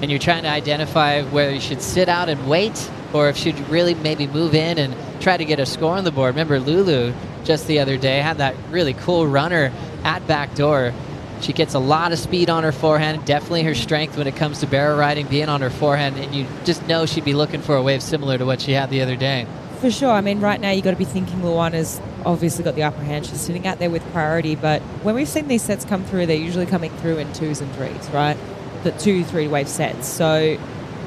and you're trying to identify whether you should sit out and wait or if you should really maybe move in and try to get a score on the board. Remember Lulu just the other day had that really cool runner at Backdoor. She gets a lot of speed on her forehand, definitely her strength when it comes to barrel riding, being on her forehand, and you just know she'd be looking for a wave similar to what she had the other day. For sure. I mean, right now you've got to be thinking Luana's obviously got the upper hand. She's sitting out there with priority, but when we've seen these sets come through, they're usually coming through in 2s and 3s, right? The 2-3 wave sets. So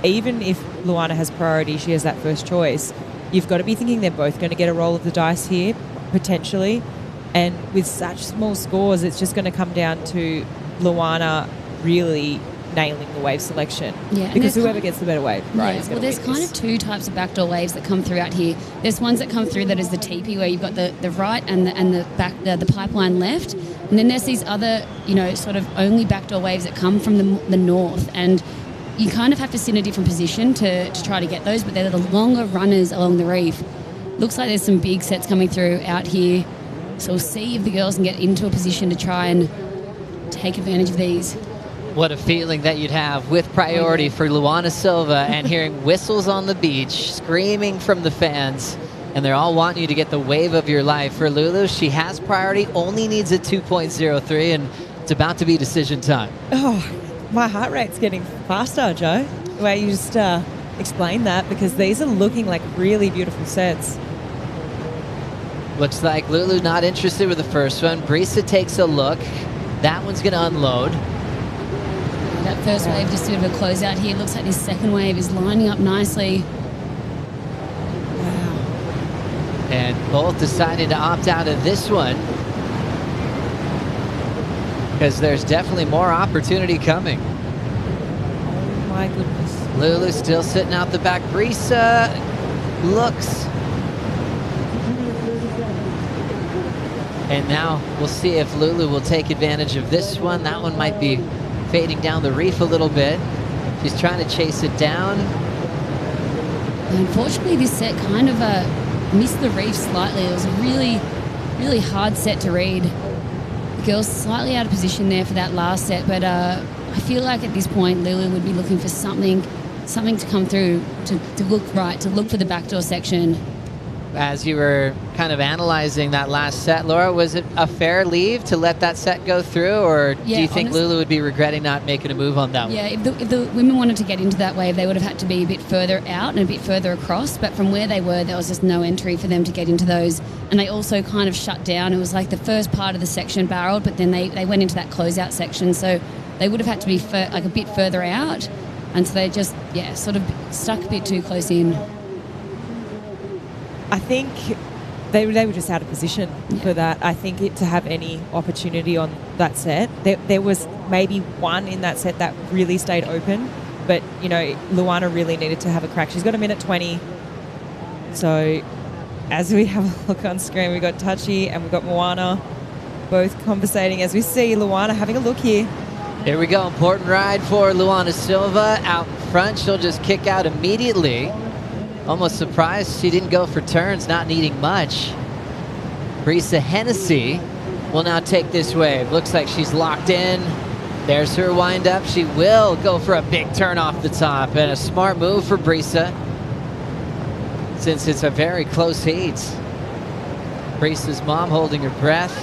even if Luana has priority, she has that first choice, you've got to be thinking they're both going to get a roll of the dice here, potentially. And with such small scores, it's just going to come down to Luana really nailing the wave selection. Yeah, because whoever gets the better wave, right? Yeah, well, there's kind of 2 types of backdoor waves that come through out here. There's ones that come through that is the teepee, where you've got the right and the back, the pipeline left, and then there's these other, sort of only backdoor waves that come from the north. And you kind of have to sit in a different position to try to get those, but they're the longer runners along the reef. Looks like there's some big sets coming through out here. So we'll see if the girls can get into a position to try and take advantage of these. What a feeling that you'd have with priority for Luana Silva and hearing whistles on the beach, screaming from the fans, and they're all wanting you to get the wave of your life. For Lulu, she has priority, only needs a 2.03, and it's about to be decision time. Oh, my heart rate's getting faster, Joe. The way you just explained that, because these are looking like really beautiful sets. Looks like Lulu not interested with the first one. Brisa takes a look. That one's going to unload. That first wave just a bit of a closeout here. Looks like this second wave is lining up nicely. Wow. And both decided to opt out of this one because there's definitely more opportunity coming. Oh my goodness. Lulu still sitting out the back. Brisa looks. And now we'll see if Lulu will take advantage of this one. That one might be fading down the reef a little bit. She's trying to chase it down. Unfortunately, this set kind of missed the reef slightly. It was a really, really hard set to read. The girls slightly out of position there for that last set, but I feel like at this point, Lulu would be looking for something to come through, to look right, to look for the backdoor section. As you were kind of analyzing that last set, Laura, was it a fair leave to let that set go through, or do you think Lulu would be regretting not making a move on that one? Yeah, if the women wanted to get into that wave, they would have had to be a bit further out and a bit further across, but from where they were, there was just no entry for them to get into those. And they also kind of shut down. It was like the first part of the section barreled, but then they went into that closeout section, so they would have had to be like a bit further out, and so they just, sort of stuck a bit too close in. I think they were just out of position for that. I think to have any opportunity on that set, there was maybe one in that set that really stayed open, but, you know, Luana really needed to have a crack. She's got a minute 20. So as we have a look on screen, we've got Tachi and we've got Moana both conversating as we see Luana having a look here. Here we go. Important ride for Luana Silva out in front. She'll just kick out immediately. Almost surprised she didn't go for turns, not needing much. Brisa Hennessy will now take this wave. Looks like she's locked in. There's her wind up. She will go for a big turn off the top, and a smart move for Brisa, since it's a very close heat. Brisa's mom holding her breath.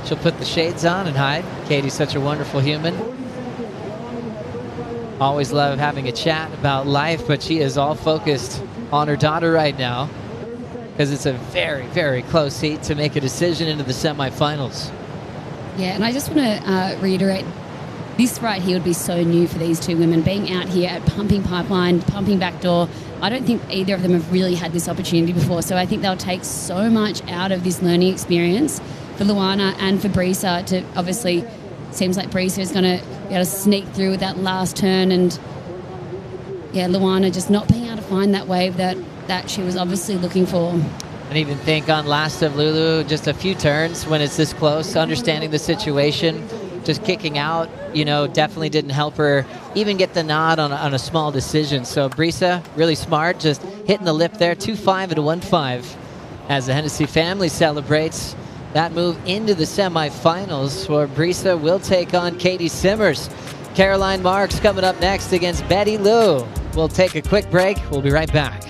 She'll put the shades on and hide. Katie's such a wonderful human. Always love having a chat about life, but she is all focused on her daughter right now because it's a very, very close heat to make a decision into the semifinals. Yeah, and I just want to reiterate, this right here would be so new for these two women, being out here at pumping pipeline, pumping backdoor. I don't think either of them have really had this opportunity before, so I think they'll take so much out of this learning experience for Luana and for Brisa. To obviously, seems like Brisa is going to be able to sneak through with that last turn, and Luana just not being able to find that wave that she was obviously looking for. And even think on last of Lulu, just a few turns when it's this close, understanding the situation, just kicking out, definitely didn't help her even get the nod on a small decision. So Brisa, really smart, just hitting the lip there, 2-5 and a 1-5 as the Hennessy family celebrates that move into the semifinals, where Brisa will take on Katie Simmers. Caroline Marks coming up next against Betty Lou. We'll take a quick break. We'll be right back.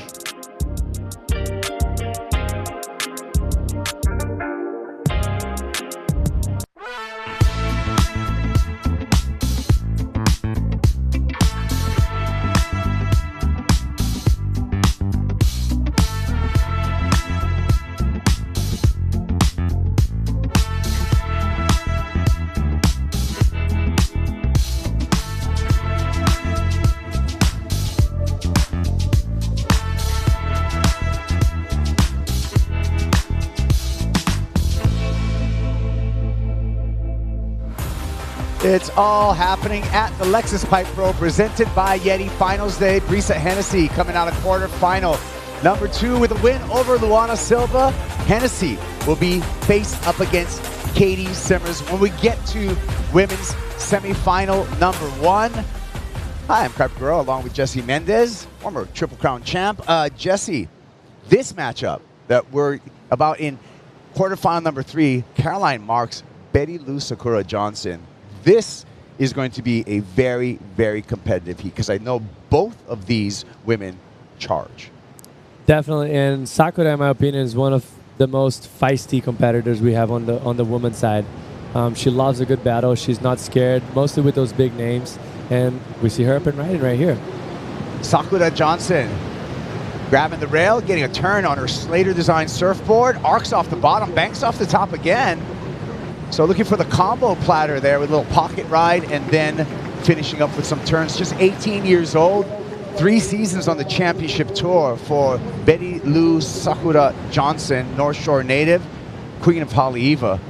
It's all happening at the Lexus Pipe Pro, presented by Yeti. Finals day, Brisa Hennessy coming out of quarterfinal. Number 2 with a win over Luana Silva. Hennessy will be faced up against Katie Simmers when we get to women's semifinal number 1. Hi, I'm Crap Girl along with Jesse Mendez, former Triple Crown champ. Jesse, this matchup that we're about in quarterfinal number 3, Caroline Marks, Betty Lou Sakura Johnson. This is going to be a very, very competitive heat because I know both of these women charge. Definitely, and Sakura, in my opinion, is one of the most feisty competitors we have on the women's side. She loves a good battle. She's not scared, mostly with those big names, and we see her up and riding right here. Sakura Johnson grabbing the rail, getting a turn on her Slater design surfboard, arcs off the bottom, banks off the top again. So looking for the combo platter there with a little pocket ride and then finishing up with some turns. Just 18 years old, 3 seasons on the championship tour for Betty Lou Sakura Johnson, North Shore native, Queen of Haleiwa.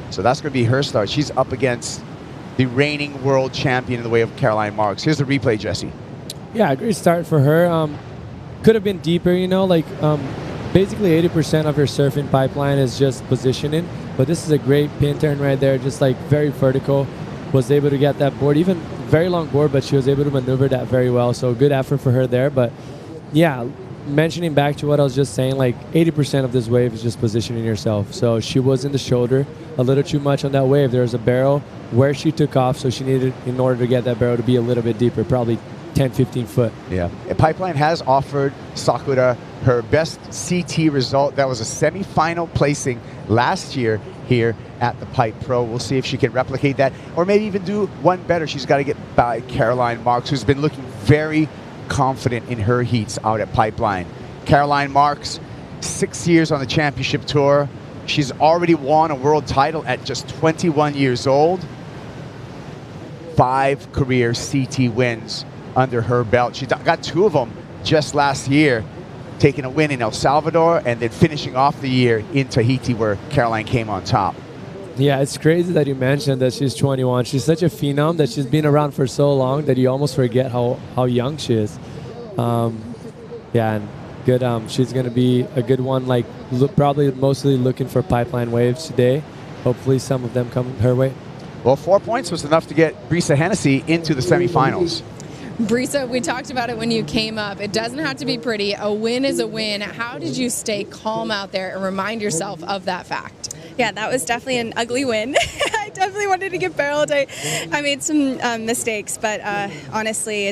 So that's going to be her start. She's up against the reigning world champion in the way of Caroline Marks. Here's the replay, Jesse. Yeah, a great start for her. Could have been deeper, you know, like basically 80% of her surfing pipeline is just positioning, but this is a great pin turn right there, just like very vertical. Was able to get that board, even very long board, but she was able to maneuver that very well. So good effort for her there. But yeah, mentioning back to what I was just saying, like 80% of this wave is just positioning yourself. So she was in the shoulder a little too much on that wave. There was a barrel where she took off, so she needed, in order to get that barrel, to be a little bit deeper, probably 10, 15 foot. Yeah. Pipeline has offered Sakura her best CT result. That was a semi-final placing last year here at the Pipe Pro. We'll see if she can replicate that or maybe even do one better. She's got to get by Caroline Marks, who's been looking very confident in her heats out at Pipeline. Caroline Marks, 6 years on the championship tour. She's already won a world title at just 21 years old. 5 career CT wins under her belt. She got 2 of them just last year, taking a win in El Salvador and then finishing off the year in Tahiti where Caroline came on top. Yeah, it's crazy that you mentioned that she's 21. She's such a phenom that she's been around for so long that you almost forget how young she is. Yeah, and good. She's going to be a good one, like probably mostly looking for pipeline waves today. Hopefully some of them come her way. Well, 4 points was enough to get Brisa Hennessy into the semifinals. Brisa, we talked about it when you came up. It doesn't have to be pretty. A win is a win. How did you stay calm out there and remind yourself of that fact? Yeah, that was definitely an ugly win. I definitely wanted to get barreled. I made some mistakes, but honestly,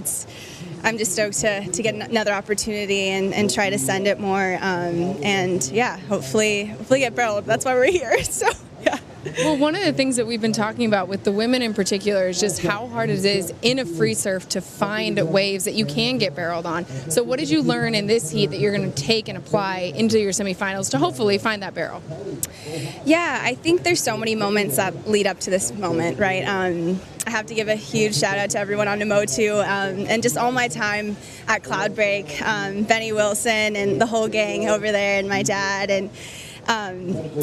I'm just stoked to get another opportunity and try to send it more. And yeah, hopefully get barreled. That's why we're here. So yeah. Well, one of the things that we've been talking about with the women in particular is just how hard it is in a free surf to find waves that you can get barreled on. So what did you learn in this heat that you're going to take and apply into your semifinals to hopefully find that barrel? Yeah, I think there's so many moments that lead up to this moment, right? I have to give a huge shout out to everyone on Namotu and just all my time at Cloudbreak, Benny Wilson and the whole gang over there and my dad. And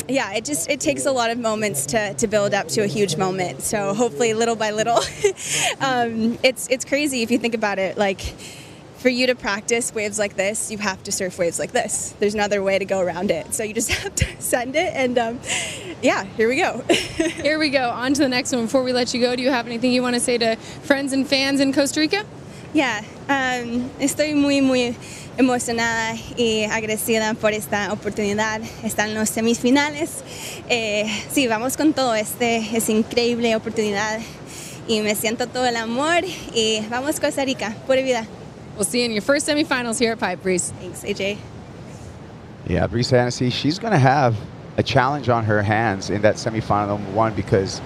yeah, it takes a lot of moments to build up to a huge moment. So hopefully little by little, it's crazy if you think about it. Like for you to practice waves like this, you have to surf waves like this. There's no other way to go around it. So you just have to send it and yeah, here we go. Here we go. On to the next one. Before we let you go, do you have anything you want to say to friends and fans in Costa Rica? Yeah, estoy muy emocionada y agradecida por esta oportunidad. Están los semifinales. Sí, vamos con todo. Es increíble oportunidad y me siento todo el amor y vamos Costa Rica, pura vida. We'll see you in your first semifinals here at Pipe, Breeze. Thanks, AJ. Yeah, Brisa Hennessy, she's going to have a challenge on her hands in that semifinal number 1 because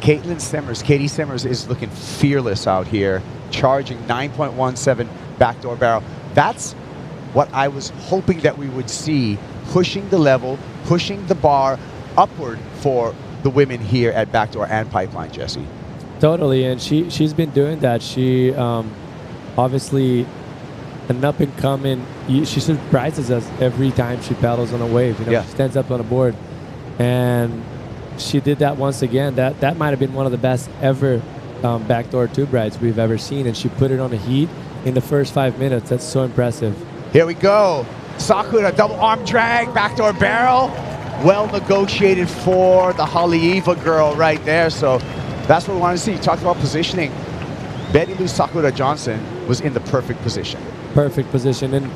Katie Simmers is looking fearless out here, charging 9.17 backdoor barrel. That's what I was hoping that we would see, pushing the level, pushing the bar upward for the women here at Backdoor and Pipeline, Jesse. Totally, and she's been doing that. She obviously an up and coming. She surprises us every time she paddles on a wave. You know, yeah. She stands up on a board, and she did that once again. That might have been one of the best ever backdoor tube rides we've ever seen, and she put it on a heat in the first 5 minutes. That's so impressive. Here we go. Sakura, double arm drag, backdoor barrel. Well negotiated for the Haleiwa girl right there. So that's what we want to see. You talked about positioning. Betty Lou Sakura Johnson was in the perfect position. Perfect position. And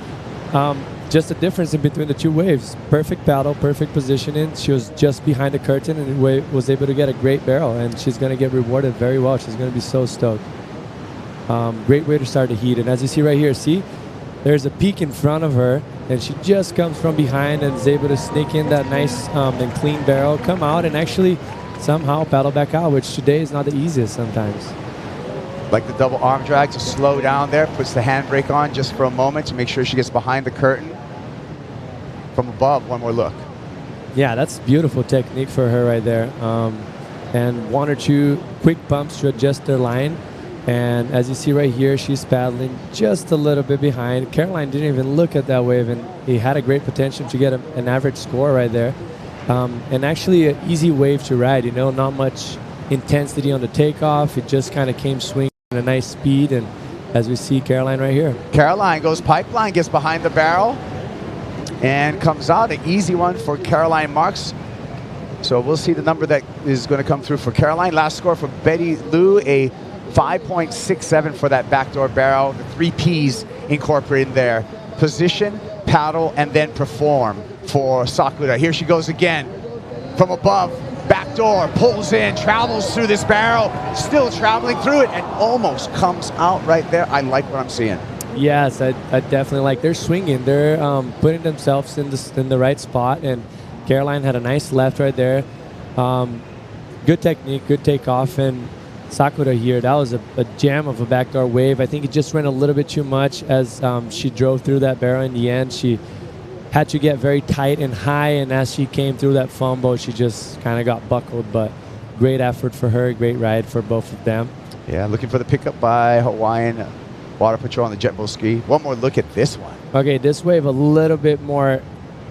just the difference in between the two waves. Perfect paddle, perfect positioning. She was just behind the curtain and was able to get a great barrel. And she's going to get rewarded very well. She's going to be so stoked. Great way to start the heat. And as you see right here, see, there's a peak in front of her. And she just comes from behind and is able to sneak in that nice and clean barrel, come out, and actually somehow paddle back out, which today is not the easiest sometimes. Like the double arm drag to slow down there, puts the handbrake on just for a moment to make sure she gets behind the curtain. From above, one more look. Yeah, that's beautiful technique for her right there. And one or two quick bumps to adjust the line. And as you see right here, she's paddling just a little bit behind. Caroline didn't even look at that wave, and he had a great potential to get an average score right there. And actually an easy wave to ride, you know, not much intensity on the takeoff. It just kind of came swinging at a nice speed. And as we see Caroline right here. Caroline goes pipeline, gets behind the barrel, and comes out. An easy one for Caroline Marks. So we'll see the number that is going to come through for Caroline. Last score for Betty Lou, a 5.67 for that backdoor barrel. The 3 Ps incorporated in there. Position, paddle, and then perform for Sakura. Here she goes again. From above, backdoor, pulls in, travels through this barrel, still traveling through it, and almost comes out right there. I like what I'm seeing. Yes, I definitely like. They're swinging. They're putting themselves in the right spot, and Caroline had a nice left right there. Good technique, good takeoff, and Sakura here, that was a jam of a backdoor wave. I think it just ran a little bit too much as she drove through that barrel in the end. She had to get very tight and high, and as she came through that fumble, she just kind of got buckled, but great effort for her, great ride for both of them. Yeah, looking for the pickup by Hawaiian Water Patrol on the jet boat ski. One more look at this one. Okay, this wave a little bit more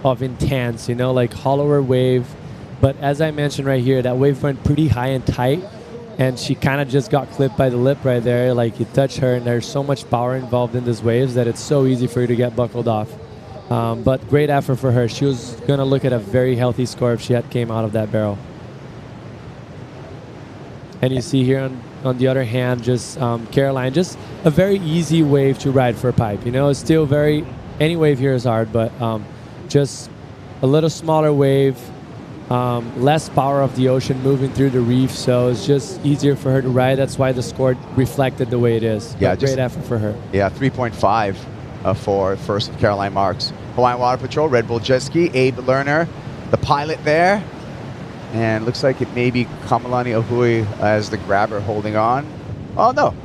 of intense, you know, like hollower wave. But as I mentioned right here, that wave went pretty high and tight, and she kind of just got clipped by the lip right there. Like it touched her, and there's so much power involved in these waves that it's so easy for you to get buckled off. But great effort for her. She was going to look at a very healthy score if she had came out of that barrel. And you see here on the other hand, just Caroline, just a very easy wave to ride for a pipe. You know, it's still very, any wave here is hard, but just a little smaller wave, less power of the ocean moving through the reef, so it's just easier for her to ride. That's why the score reflected the way it is. Yeah, great effort for her. Yeah, 3.5 for first of Caroline Marks. Hawaiian Water Patrol, Red Bull Jet Ski, Abe Lerner, the pilot there. And looks like it may be Kamalani Ahui as the grabber holding on. Oh, no.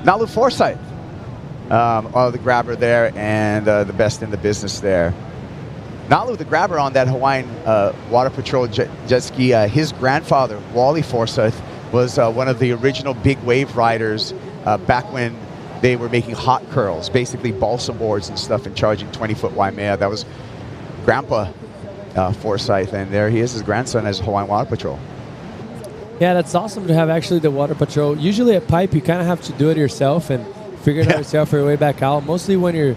Nalu Forsyth. The grabber there and the best in the business there. Nalu, the grabber on that Hawaiian Water Patrol jet ski, his grandfather, Wally Forsyth, was one of the original big wave riders back when they were making hot curls, basically balsa boards and stuff, and charging 20-foot Waimea. That was Grandpa Forsyth, and there he is, his grandson, as Hawaiian Water Patrol. Yeah, that's awesome to have actually the Water Patrol. Usually at pipe, you kind of have to do it yourself and figure it out yourself for your way back out. Mostly when you're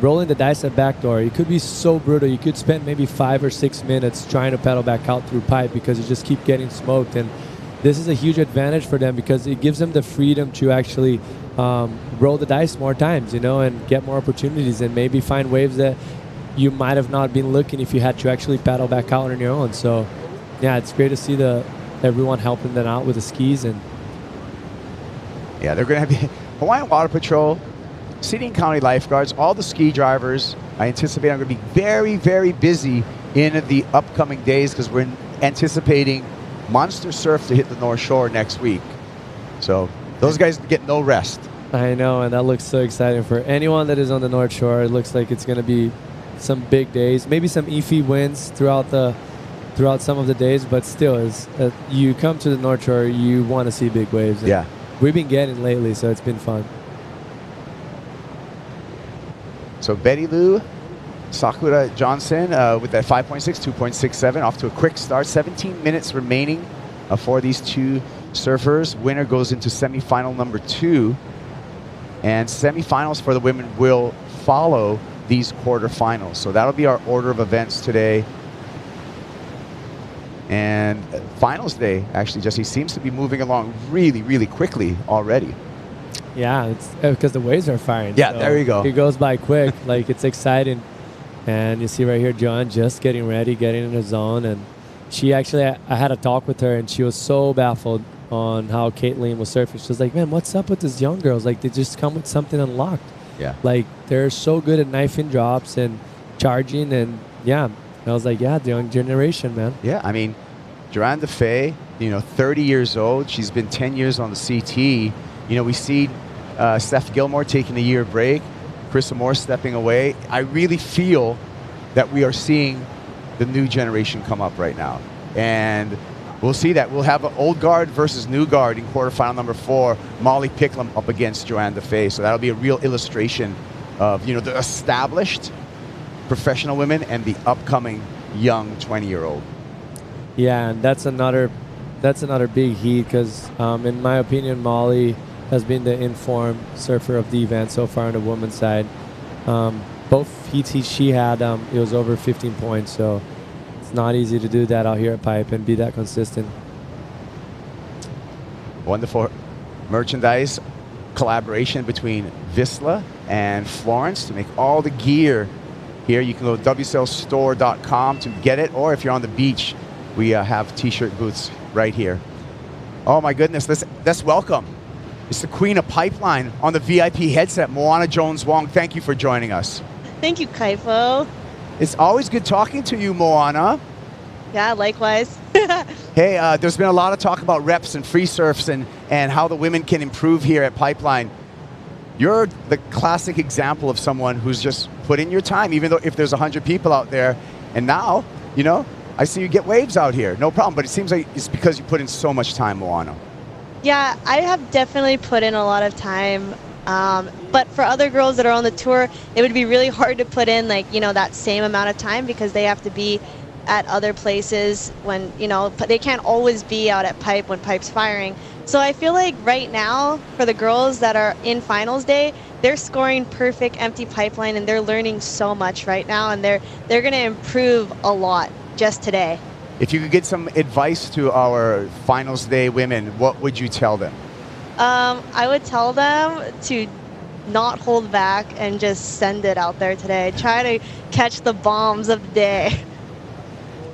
rolling the dice at backdoor, it could be so brutal. You could spend maybe 5 or 6 minutes trying to pedal back out through pipe because you just keep getting smoked. And this is a huge advantage for them because it gives them the freedom to actually roll the dice more times, you know, and get more opportunities and maybe find waves that you might have not been looking if you had to actually paddle back out on your own. So, yeah, it's great to see everyone helping them out with the skis. And yeah, they're going to have Hawaiian Water Patrol, City and County Lifeguards, all the ski drivers. I anticipate I'm going to be very, very busy in the upcoming days because we're anticipating monster surf to hit the North Shore next week. So those guys get no rest. I know, and that looks so exciting for anyone that is on the North Shore. It looks like it's going to be some big days, maybe some iffy winds throughout some of the days, but still, you come to the North Shore, you want to see big waves. Yeah, we've been getting lately, so it's been fun. So Betty Lou, Sakura Johnson with that 5.6, 2.67, off to a quick start. 17 minutes remaining for these two surfers. Winner goes into semifinal number 2, and semifinals for the women will follow these quarterfinals. So that'll be our order of events today. And finals day, actually, Jesse, seems to be moving along really, really quickly already. Yeah, it's because the waves are firing. Yeah, there you go. It goes by quick. Like, it's exciting. And you see right here, Joanne just getting ready, getting in the zone. And she actually, I had a talk with her, and she was so baffled on how Caitlin was surfing. She was like, man, what's up with these young girls? Like, they just come with something unlocked. Yeah. Like, they're so good at knifing drops and charging. And, yeah, I was like, yeah, the young generation, man. Yeah, I mean, Joanne DeFay, 30 years old. She's been 10 years on the CT. We see Steph Gilmore taking a year break, Chris Moore stepping away. I really feel that we are seeing the new generation come up right now. And we'll see that. We'll have an old guard versus new guard in quarterfinal number 4, Molly Picklum up against Joanne DeFay. So that'll be a real illustration of, the established professional women and the upcoming young 20-year-old. Yeah, and that's another big heat because, in my opinion, Molly has been the informed surfer of the event so far on the women's side. Both heats she had, it was over 15 points, so it's not easy to do that out here at Pipe and be that consistent. Wonderful merchandise collaboration between Vissla and Florence to make all the gear here. You can go to wslstore.com to get it, or if you're on the beach, we have t-shirt booths right here. Oh my goodness, let's welcome. It's the queen of Pipeline on the VIP headset, Moana Jones-Wong. Thank you for joining us. Thank you, Kaifo. It's always good talking to you, Moana. Yeah, likewise. Hey, there's been a lot of talk about reps and free surfs and how the women can improve here at Pipeline. You're the classic example of someone who's just put in your time, even though if there's 100 people out there. And now, I see you get waves out here. No problem. But it seems like it's because you put in so much time, Moana. Yeah, I have definitely put in a lot of time. But for other girls that are on the tour, it would be really hard to put in that same amount of time because they have to be at other places when, they can't always be out at Pipe when Pipe's firing. So I feel like right now for the girls that are in finals day, they're scoring perfect empty pipeline and they're learning so much right now, and they're going to improve a lot just today. If you could get some advice to our finals day women, what would you tell them? I would tell them to not hold back and just send it out there today. Try to catch the bombs of the day.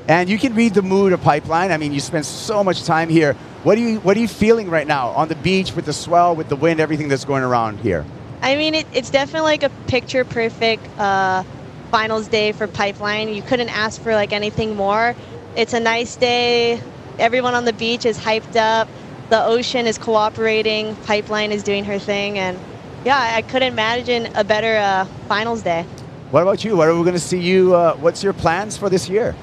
And you can read the mood of Pipeline. I mean, you spend so much time here. What are you feeling right now on the beach with the swell, with the wind, everything that's going around here? I mean, it's definitely like a picture-perfect finals day for Pipeline. You couldn't ask for anything more. It's a nice day. Everyone on the beach is hyped up. The ocean is cooperating. Pipeline is doing her thing. And yeah, I couldn't imagine a better finals day. What about you? What are we going to see you? What's your plans for this year?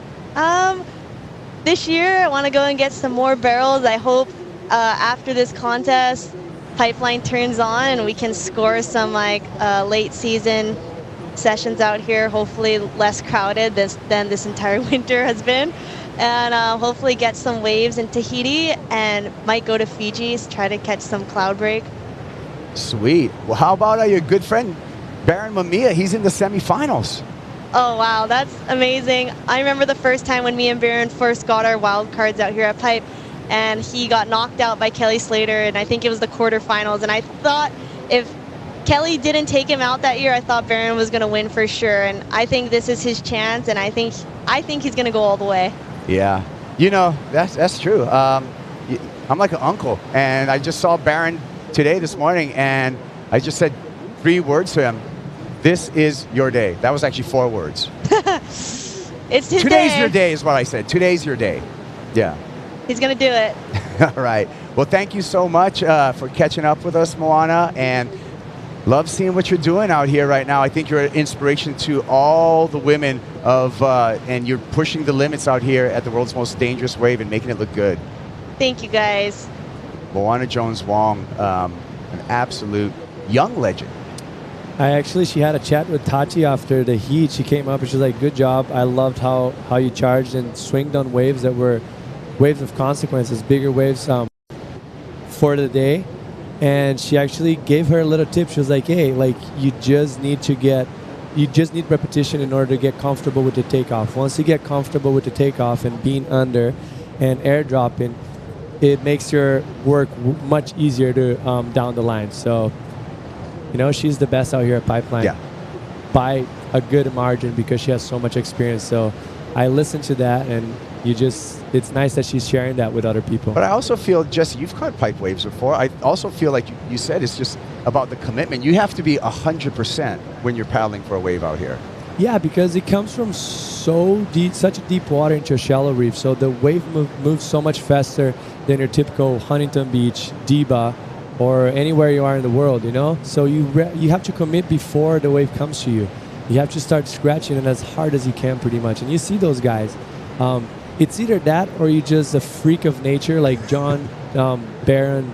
This year, I want to go and get some more barrels. I hope after this contest, Pipeline turns on and we can score some late season sessions out here. Hopefully less crowded than this entire winter has been. And hopefully get some waves in Tahiti and might go to Fiji, try to catch some cloud break. Sweet. Well, how about your good friend, Baron Mamiya? He's in the semifinals. Oh, wow, that's amazing. I remember the first time when me and Baron first got our wild cards out here at Pipe, and he got knocked out by Kelly Slater, and I think it was the quarterfinals. And I thought if Kelly didn't take him out that year, I thought Baron was going to win for sure. And I think this is his chance, and I think he's going to go all the way. Yeah, that's true. I'm like an uncle, and I just saw Baron this morning, and I just said 3 words to him. This is your day. That was actually 4 words. It's his Today's day. your day is what I said. Today's your day. Yeah. He's going to do it. All right. Well, thank you so much for catching up with us, Moana, and love seeing what you're doing out here right now. I think you're an inspiration to all the women and you're pushing the limits out here at the world's most dangerous wave and making it look good. Thank you, guys. Moana Jones-Wong, an absolute young legend. She had a chat with Tati after the heat. She came up and she was like, good job. I loved how you charged and swinged on waves that were waves of consequences, bigger waves for the day. And she actually gave her a little tip. She was like, hey, you just need repetition in order to get comfortable with the takeoff. Once you get comfortable with the takeoff and being under, and airdropping, it makes your work much easier to down the line. So, you know, she's the best out here at Pipeline. Yeah. By a good margin because she has so much experience. So I listen to that, and it's nice that she's sharing that with other people. But I also feel, Jesse, you've caught pipe waves before. I also feel like you said it's just about the commitment. You have to be 100% when you're paddling for a wave out here. Yeah, because it comes from so deep, such a deep water into a shallow reef. So the wave moves so much faster than your typical Huntington Beach, Diba, or anywhere you are in the world, you know? So you have to commit before the wave comes to you. You have to start scratching it as hard as you can pretty much. And you see those guys. It's either that or you're just a freak of nature like John Barron,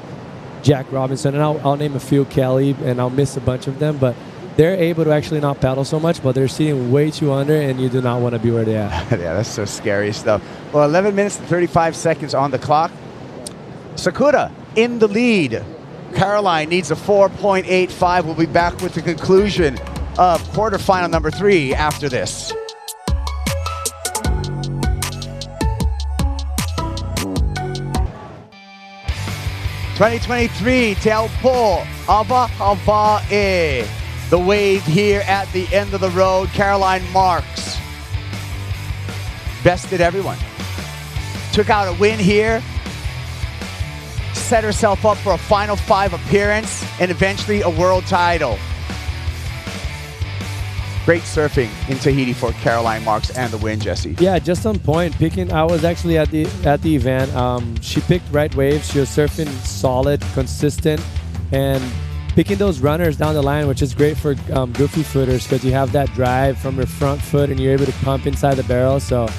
Jack Robinson, and I'll name a few, Kelly, and I'll miss a bunch of them, but they're able to actually not paddle so much, but they're sitting way too under, and you do not want to be where they are. Yeah, that's so scary stuff. Well, 11 minutes and 35 seconds on the clock. Sakura in the lead. Caroline needs a 4.85. We'll be back with the conclusion of quarterfinal number 3 after this. '23 Teaupo Ava Hawaii. The wave here at the end of the road. Caroline Marks bested everyone. Took out a win here. Set herself up for a Final 5 appearance and eventually a world title. Great surfing in Tahiti for Caroline Marks and the win, Jesse. Yeah, just on point. I was actually at the event. She picked right waves. She was surfing solid, consistent, and picking those runners down the line, which is great for goofy footers because you have that drive from your front foot and you're able to pump inside the barrel. So,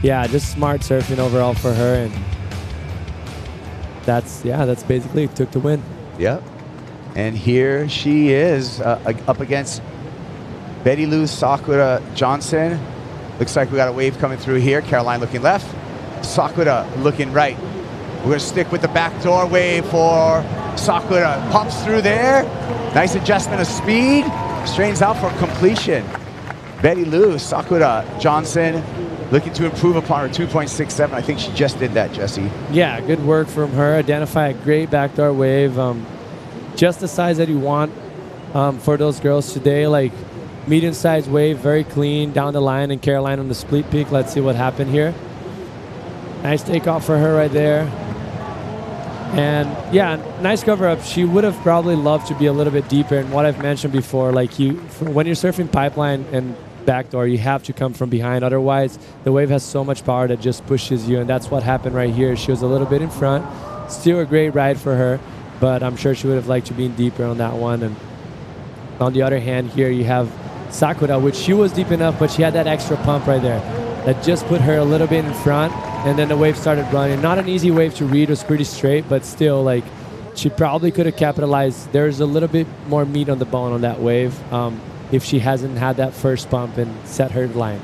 yeah, just smart surfing overall for her, and that's basically it. Took the win. Yep. And here she is up against Betty Lou Sakura Johnson. Looks like we got a wave coming through here. Caroline looking left. Sakura looking right. We're going to stick with the backdoor wave for Sakura. Pumps through there. Nice adjustment of speed. Strains out for completion. Betty Lou Sakura Johnson looking to improve upon her 2.67. I think she just did that, Jesse. Yeah, good work from her. Identify a great backdoor wave. Just the size that you want for those girls today. Like, medium-sized wave, very clean, down the line, and Caroline on the split peak. Let's see what happened here. Nice takeoff for her right there. And, yeah, nice cover-up. She would have probably loved to be a little bit deeper. And what I've mentioned before, like when you're surfing pipeline and backdoor, you have to come from behind. Otherwise, the wave has so much power that just pushes you, and that's what happened right here. She was a little bit in front. Still a great ride for her, but I'm sure she would have liked to be deeper on that one. And on the other hand, here you have Sakura, which she was deep enough, but she had that extra pump right there that just put her a little bit in front, and then the wave started running. Not an easy wave to read. It was pretty straight, but still, like, she probably could have capitalized. There's a little bit more meat on the bone on that wave if she hasn't had that first pump and set her line.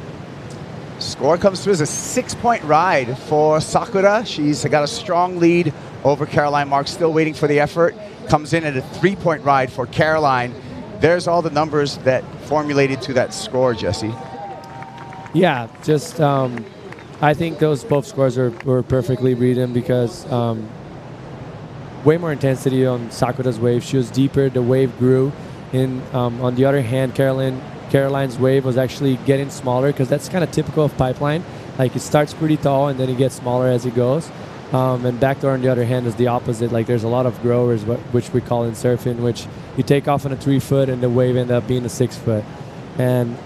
Score comes through as a 6-point ride for Sakura. She's got a strong lead over Caroline Marks, still waiting for the effort. Comes in at a 3-point ride for Caroline. There's all the numbers that formulated to that score, Jesse. Yeah, just I think those both scores were perfectly reading because way more intensity on Sakura's wave. She was deeper. The wave grew. On the other hand, Caroline's wave was actually getting smaller because that's kind of typical of pipeline. Like, it starts pretty tall and then it gets smaller as it goes. And backdoor, on the other hand, is the opposite. Like, there's a lot of growers, which we call in surfing, which you take off on a 3-foot and the wave ended up being a 6-foot. And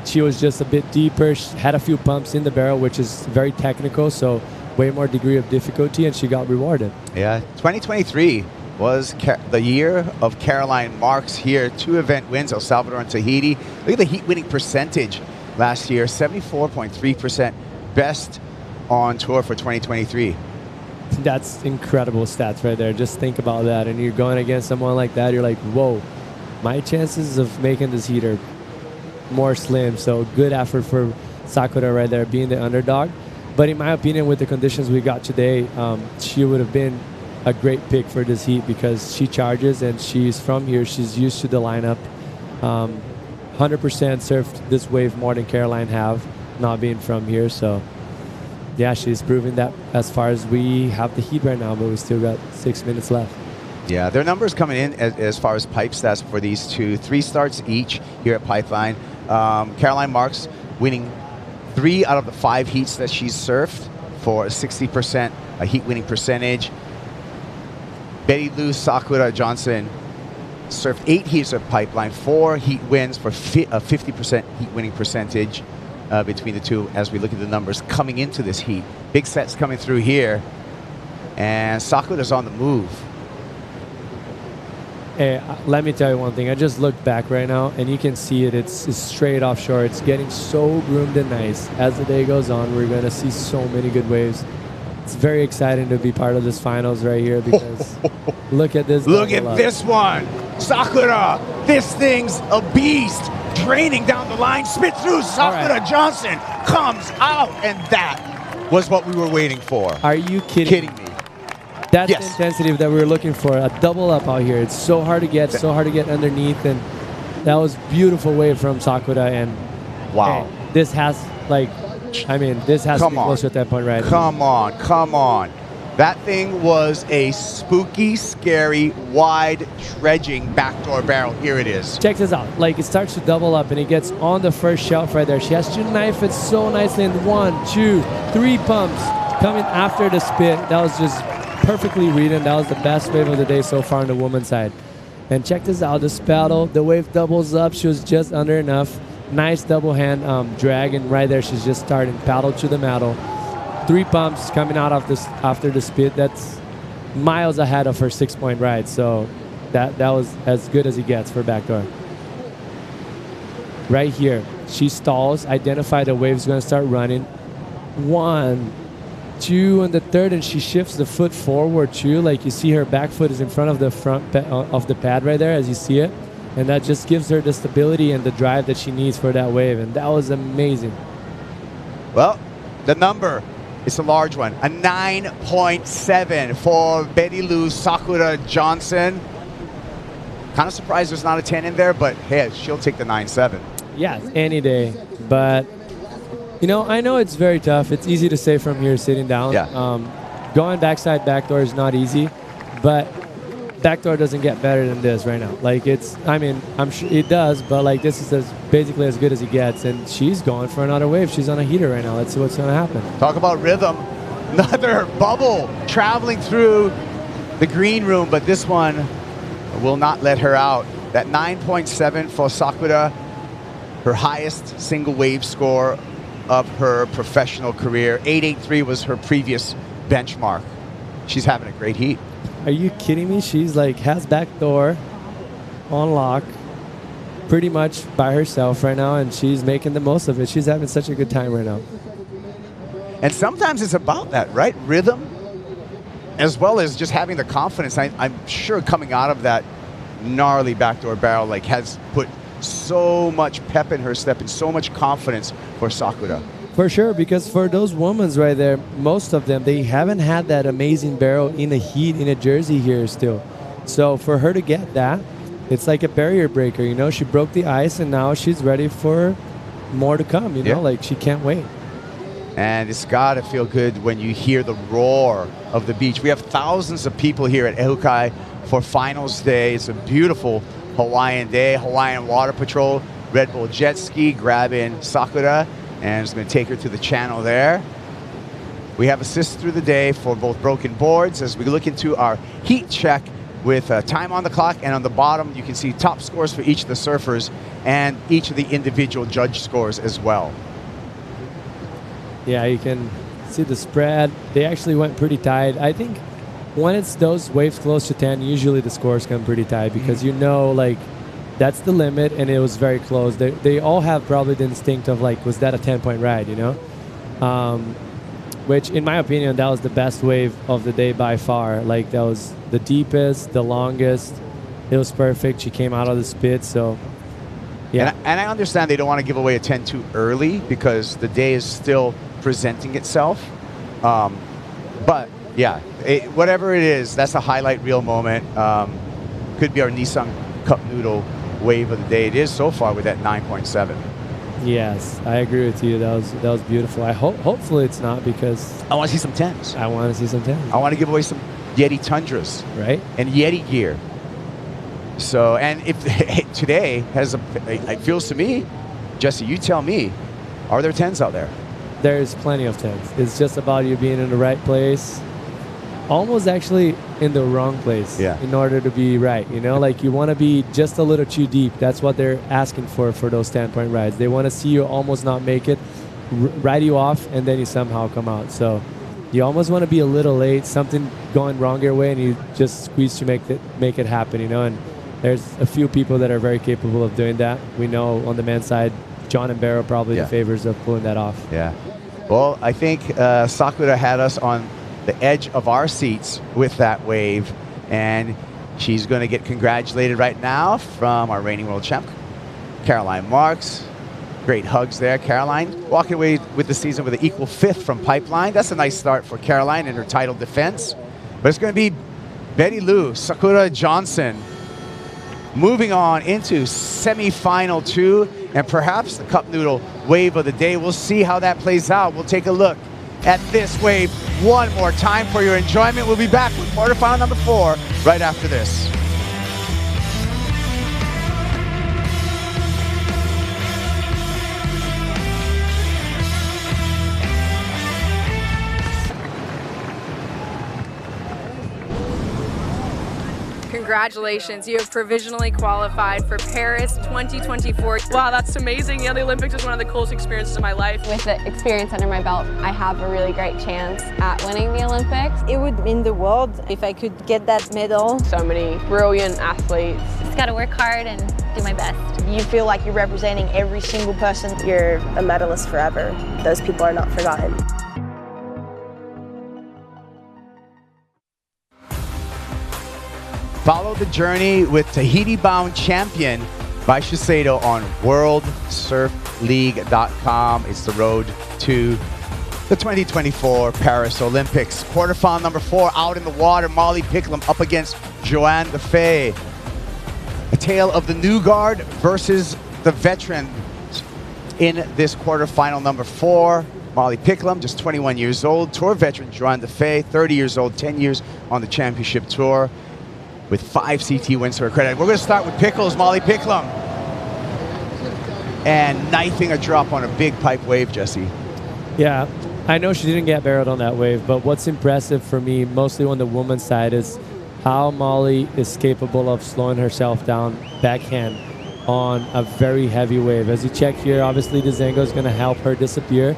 she was just a bit deeper. She had a few pumps in the barrel, which is very technical, so way more degree of difficulty, and she got rewarded. Yeah, 2023 was the year of Caroline Marks here. 2 event wins, El Salvador and Tahiti. Look at the heat winning percentage last year, 74.3%, best on tour for 2023. That's incredible stats right there. Just think about that. And you're going against someone like that, you're like, whoa, my chances of making this heat are more slim. So good effort for Sakura right there, being the underdog. But in my opinion, with the conditions we got today, she would have been a great pick for this heat because she charges and she's from here. She's used to the lineup. 100% surfed this wave more than Caroline have, not being from here. So yeah, she's proving that as far as we have the heat right now, but we still got 6 minutes left. Yeah, their numbers coming in as far as pipe stats for these two. 3 starts each here at Pipeline. Caroline Marks winning 3 out of the 5 heats that she's surfed for a 60% heat winning percentage. Betty Lou Sakura Johnson surfed 8 heats at Pipeline, 4 heat wins for a 50% heat winning percentage between the two as we look at the numbers coming into this heat. Big sets coming through here. And Sakura's on the move. Hey, let me tell you one thing. I just looked back right now, and you can see it. It's straight offshore. It's getting so groomed and nice. As the day goes on, we're going to see so many good waves. It's very exciting to be part of this finals right here because look at this. Look at this one. Sakura, this thing's a beast. Draining down the line, spit through. Sakura Johnson comes out, and that was what we were waiting for. Are you kidding me? That's the intensity that we were looking for. A double up out here. It's so hard to get, so hard to get underneath, and that was beautiful wave from Sakura. And wow, hey, this has this has to be close at that point, right? Come on. That thing was a spooky, scary, wide, dredging backdoor barrel. Here it is. Check this out. Like, it starts to double up, and it gets on the first shelf right there. She has to knife it so nicely in 1, 2, 3 pumps coming after the spit. That was just perfectly reading. That was the best wave of the day so far on the woman's side. And check this out. The paddle, the wave doubles up. She was just under enough. Nice double hand drag, and right there she's just starting paddle to the metal. 3 pumps coming out of this after the spit. That's miles ahead of her 6-point ride. So that was as good as it gets for backdoor. Right here, she stalls, identify the wave's going to start running. 1, 2, and the third, and she shifts the foot forward too. Like, you see her back foot is in front of the front of the pad right there, as you see it. And that just gives her the stability and the drive that she needs for that wave. And that was amazing. Well, the number is a large one. A 9.7 for Betty Lou Sakura Johnson. Kind of surprised there's not a 10 in there, but hey, she'll take the 9.7. Yeah, any day. But, you know, I know it's very tough. It's easy to say from here sitting down. Yeah. Going backside backdoor is not easy. But backdoor doesn't get better than this right now. Like, I'm sure it does, but like, this is basically as good as it gets, and she's going for another wave. She's on a heater right now. Let's see what's going to happen. Talk about rhythm. Another bubble traveling through the green room, but this one will not let her out. That 9.7 for Sakura, her highest single wave score of her professional career. 8.83 was her previous benchmark. She's having a great heat. Are you kidding me? She's like, has backdoor on lock pretty much by herself right now, and she's making the most of it. She's having such a good time right now. And sometimes it's about that, right? Rhythm, as well as just having the confidence. I'm sure coming out of that gnarly backdoor barrel like has put so much pep in her step and so much confidence for Sakura. For sure, because for those women right there, most of them, they haven't had that amazing barrel in the heat in a jersey here still. So for her to get that, it's like a barrier breaker, you know? She broke the ice, and now she's ready for more to come, you know? Like, she can't wait. And it's got to feel good when you hear the roar of the beach. We have thousands of people here at Ehukai for finals day. It's a beautiful Hawaiian day. Hawaiian Water Patrol, Red Bull Jet Ski, grabbing Sakura, and it's going to take her to the channel there. We have assists through the day for both broken boards as we look into our heat check with time on the clock, and on the bottom you can see top scores for each of the surfers and each of the individual judge scores as well. Yeah, you can see the spread. They actually went pretty tight. I think when it's those waves close to 10, usually the scores come pretty tight because you know, like, that's the limit, and it was very close. They all have probably the instinct of, like, was that a 10-point ride, you know? Which, in my opinion, that was the best wave of the day by far. Like, that was the deepest, the longest. It was perfect. She came out of the spit, so, yeah. And I understand they don't want to give away a 10 too early because the day is still presenting itself. But, yeah, whatever it is, that's a highlight reel moment. Could be our Nissan Cup Noodle wave of the day. It is so far with that 9.7. Yes, I agree with you. That was beautiful. Hopefully it's not, because I want to see some 10s. I want to see some 10s. I want to give away some Yeti Tundras. Right. And Yeti gear. So, and if today it feels to me, Jesse, you tell me, are there 10s out there? There's plenty of 10s. It's just about you being in the right place, almost actually in the wrong place in order to be right. You know, like you want to be just a little too deep. That's what they're asking for those 10-point rides. They want to see you almost not make it, ride you off, and then you somehow come out. So you almost want to be a little late, something going wrong your way, and you just squeeze to make it happen, you know. And there's a few people that are very capable of doing that. We know on the men's side, John and Barrow probably the favors of pulling that off. Yeah. Well, I think Sakura had us on the edge of our seats with that wave, and she's going to get congratulated right now from our reigning world champ, Caroline Marks. Great hugs there, Caroline. Walking away with the season with an equal 5th from Pipeline. That's a nice start for Caroline in her title defense. But it's going to be Betty Lou, Sakura Johnson, moving on into semifinal 2, and perhaps the Cup Noodle wave of the day. We'll see how that plays out. We'll take a look at this wave one more time for your enjoyment. We'll be back with quarterfinal number 4 right after this. Congratulations, you have provisionally qualified for Paris 2024. Wow, that's amazing. Yeah, the Olympics was one of the coolest experiences of my life. With the experience under my belt, I have a really great chance at winning the Olympics. It would mean the world if I could get that medal. So many brilliant athletes. Just gotta work hard and do my best. You feel like you're representing every single person. You're a medalist forever. Those people are not forgotten. Follow the journey with Tahiti-bound champion by Shiseido on WorldSurfLeague.com. It's the road to the 2024 Paris Olympics. Quarterfinal number 4 out in the water. Molly Picklum up against Joanne DeFay. A tale of the new guard versus the veteran in this quarterfinal number 4. Molly Picklum, just 21 years old. Tour veteran Joanne DeFay, 30 years old, 10 years on the championship tour, with 5 CT wins to her credit. We're going to start with Pickles, Molly Picklum. And knifing a drop on a big pipe wave, Jesse. Yeah, I know she didn't get barreled on that wave, but what's impressive for me, mostly on the woman's side, is how Molly is capable of slowing herself down backhand on a very heavy wave. As you check here, obviously the Zengo is going to help her disappear,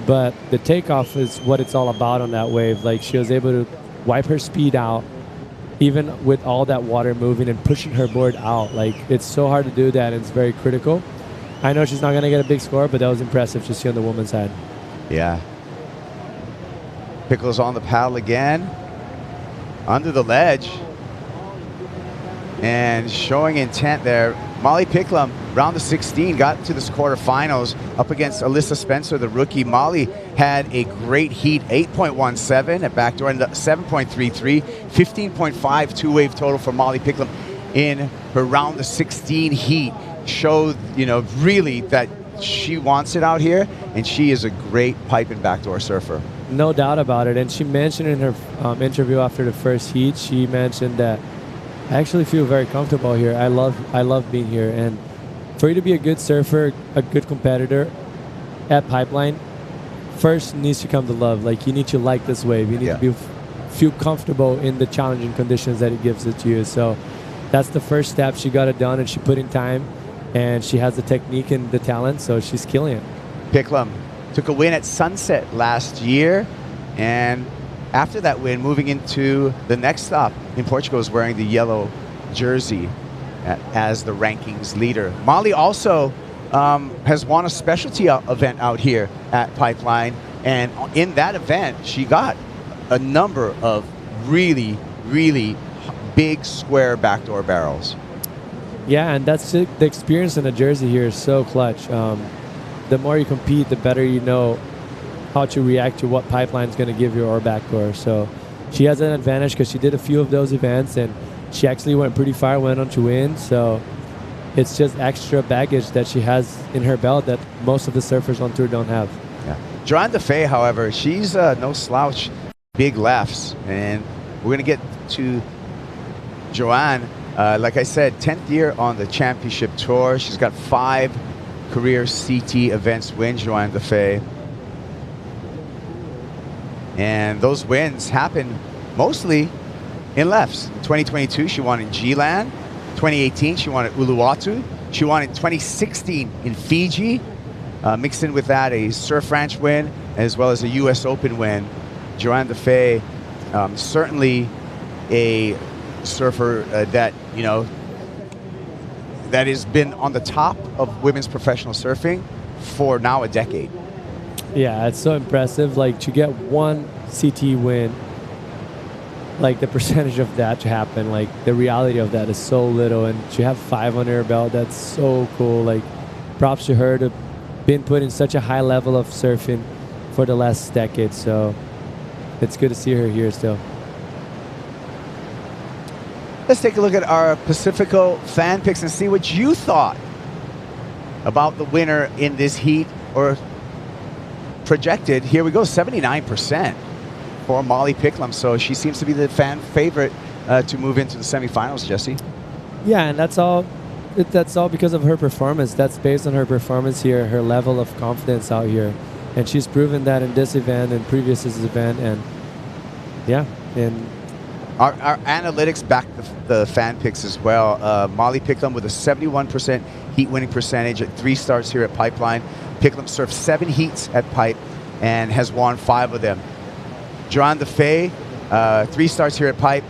but the takeoff is what it's all about on that wave. Like, she was able to wipe her speed out, even with all that water moving and pushing her board out. Like, it's so hard to do that, and it's very critical. I know she's not going to get a big score, but that was impressive to see on the woman's side. Yeah. Pickles on the paddle again, under the ledge, and showing intent there. Molly Picklum, round of 16, got to this quarterfinals up against Alyssa Spencer, the rookie. Molly had a great heat, 8.17 at Backdoor, and 7.33, 15.5 two-wave total for Molly Picklum in her round of 16 heat. Showed, you know, really that she wants it out here, and she is a great pipe and backdoor surfer. No doubt about it. And she mentioned in her interview after the first heat, she mentioned that I actually feel very comfortable here. I love being here. And for you to be a good surfer, a good competitor at Pipeline, first needs to come to love. Like, you need to like this wave. You need to feel comfortable in the challenging conditions that it gives it to you. So that's the first step. She got it done, and she put in time, and she has the technique and the talent, so she's killing it. Picklum took a win at Sunset last year, and after that win, moving into the next stop in Portugal, is wearing the yellow jersey as the rankings leader. Molly also has won a specialty event out here at Pipeline, and in that event, she got a number of really, really big square backdoor barrels. Yeah, and that's it. The experience in the jersey here is so clutch. The more you compete, the better you know how to react to what Pipeline's going to give you or backdoor. So she has an advantage because she did a few of those events, and she actually went pretty far, went on to win. So it's just extra baggage that she has in her belt that most of the surfers on tour don't have. Yeah. Joanne DeFay, however, she's no slouch, big lefts. And we're going to get to Joanne. Like I said, 10th year on the championship tour. She's got 5 career CT events wins, Joanne DeFay. And those wins happen mostly in lefts. In 2022, she won in G-Land. 2018, she won at Uluwatu. She won in 2016 in Fiji. Mixed in with that, a Surf Ranch win, as well as a U.S. Open win. Joanne DeFay, certainly a surfer that, you know, that has been on the top of women's professional surfing for now a decade. Yeah, it's so impressive. Like, to get one CT win, like the percentage of that to happen, like the reality of that is so little, and to have 5 under her belt, that's so cool. Like, props to her to been put in such a high level of surfing for the last decade. So it's good to see her here still. Let's take a look at our Pacifico fan picks and see what you thought about the winner in this heat, or projected. Here we go, 79% for Molly Picklum. So she seems to be the fan favorite to move into the semifinals, Jesse. Yeah, and that's all because of her performance. That's based on her performance here, her level of confidence out here. And she's proven that in this event and previous event. And yeah, and our analytics back the fan picks as well. Molly Picklum with a 71% heat winning percentage at 3 starts here at Pipeline. Picklum surfed 7 heats at Pipe and has won 5 of them. Joanne DeFay, 3 starts here at Pipe,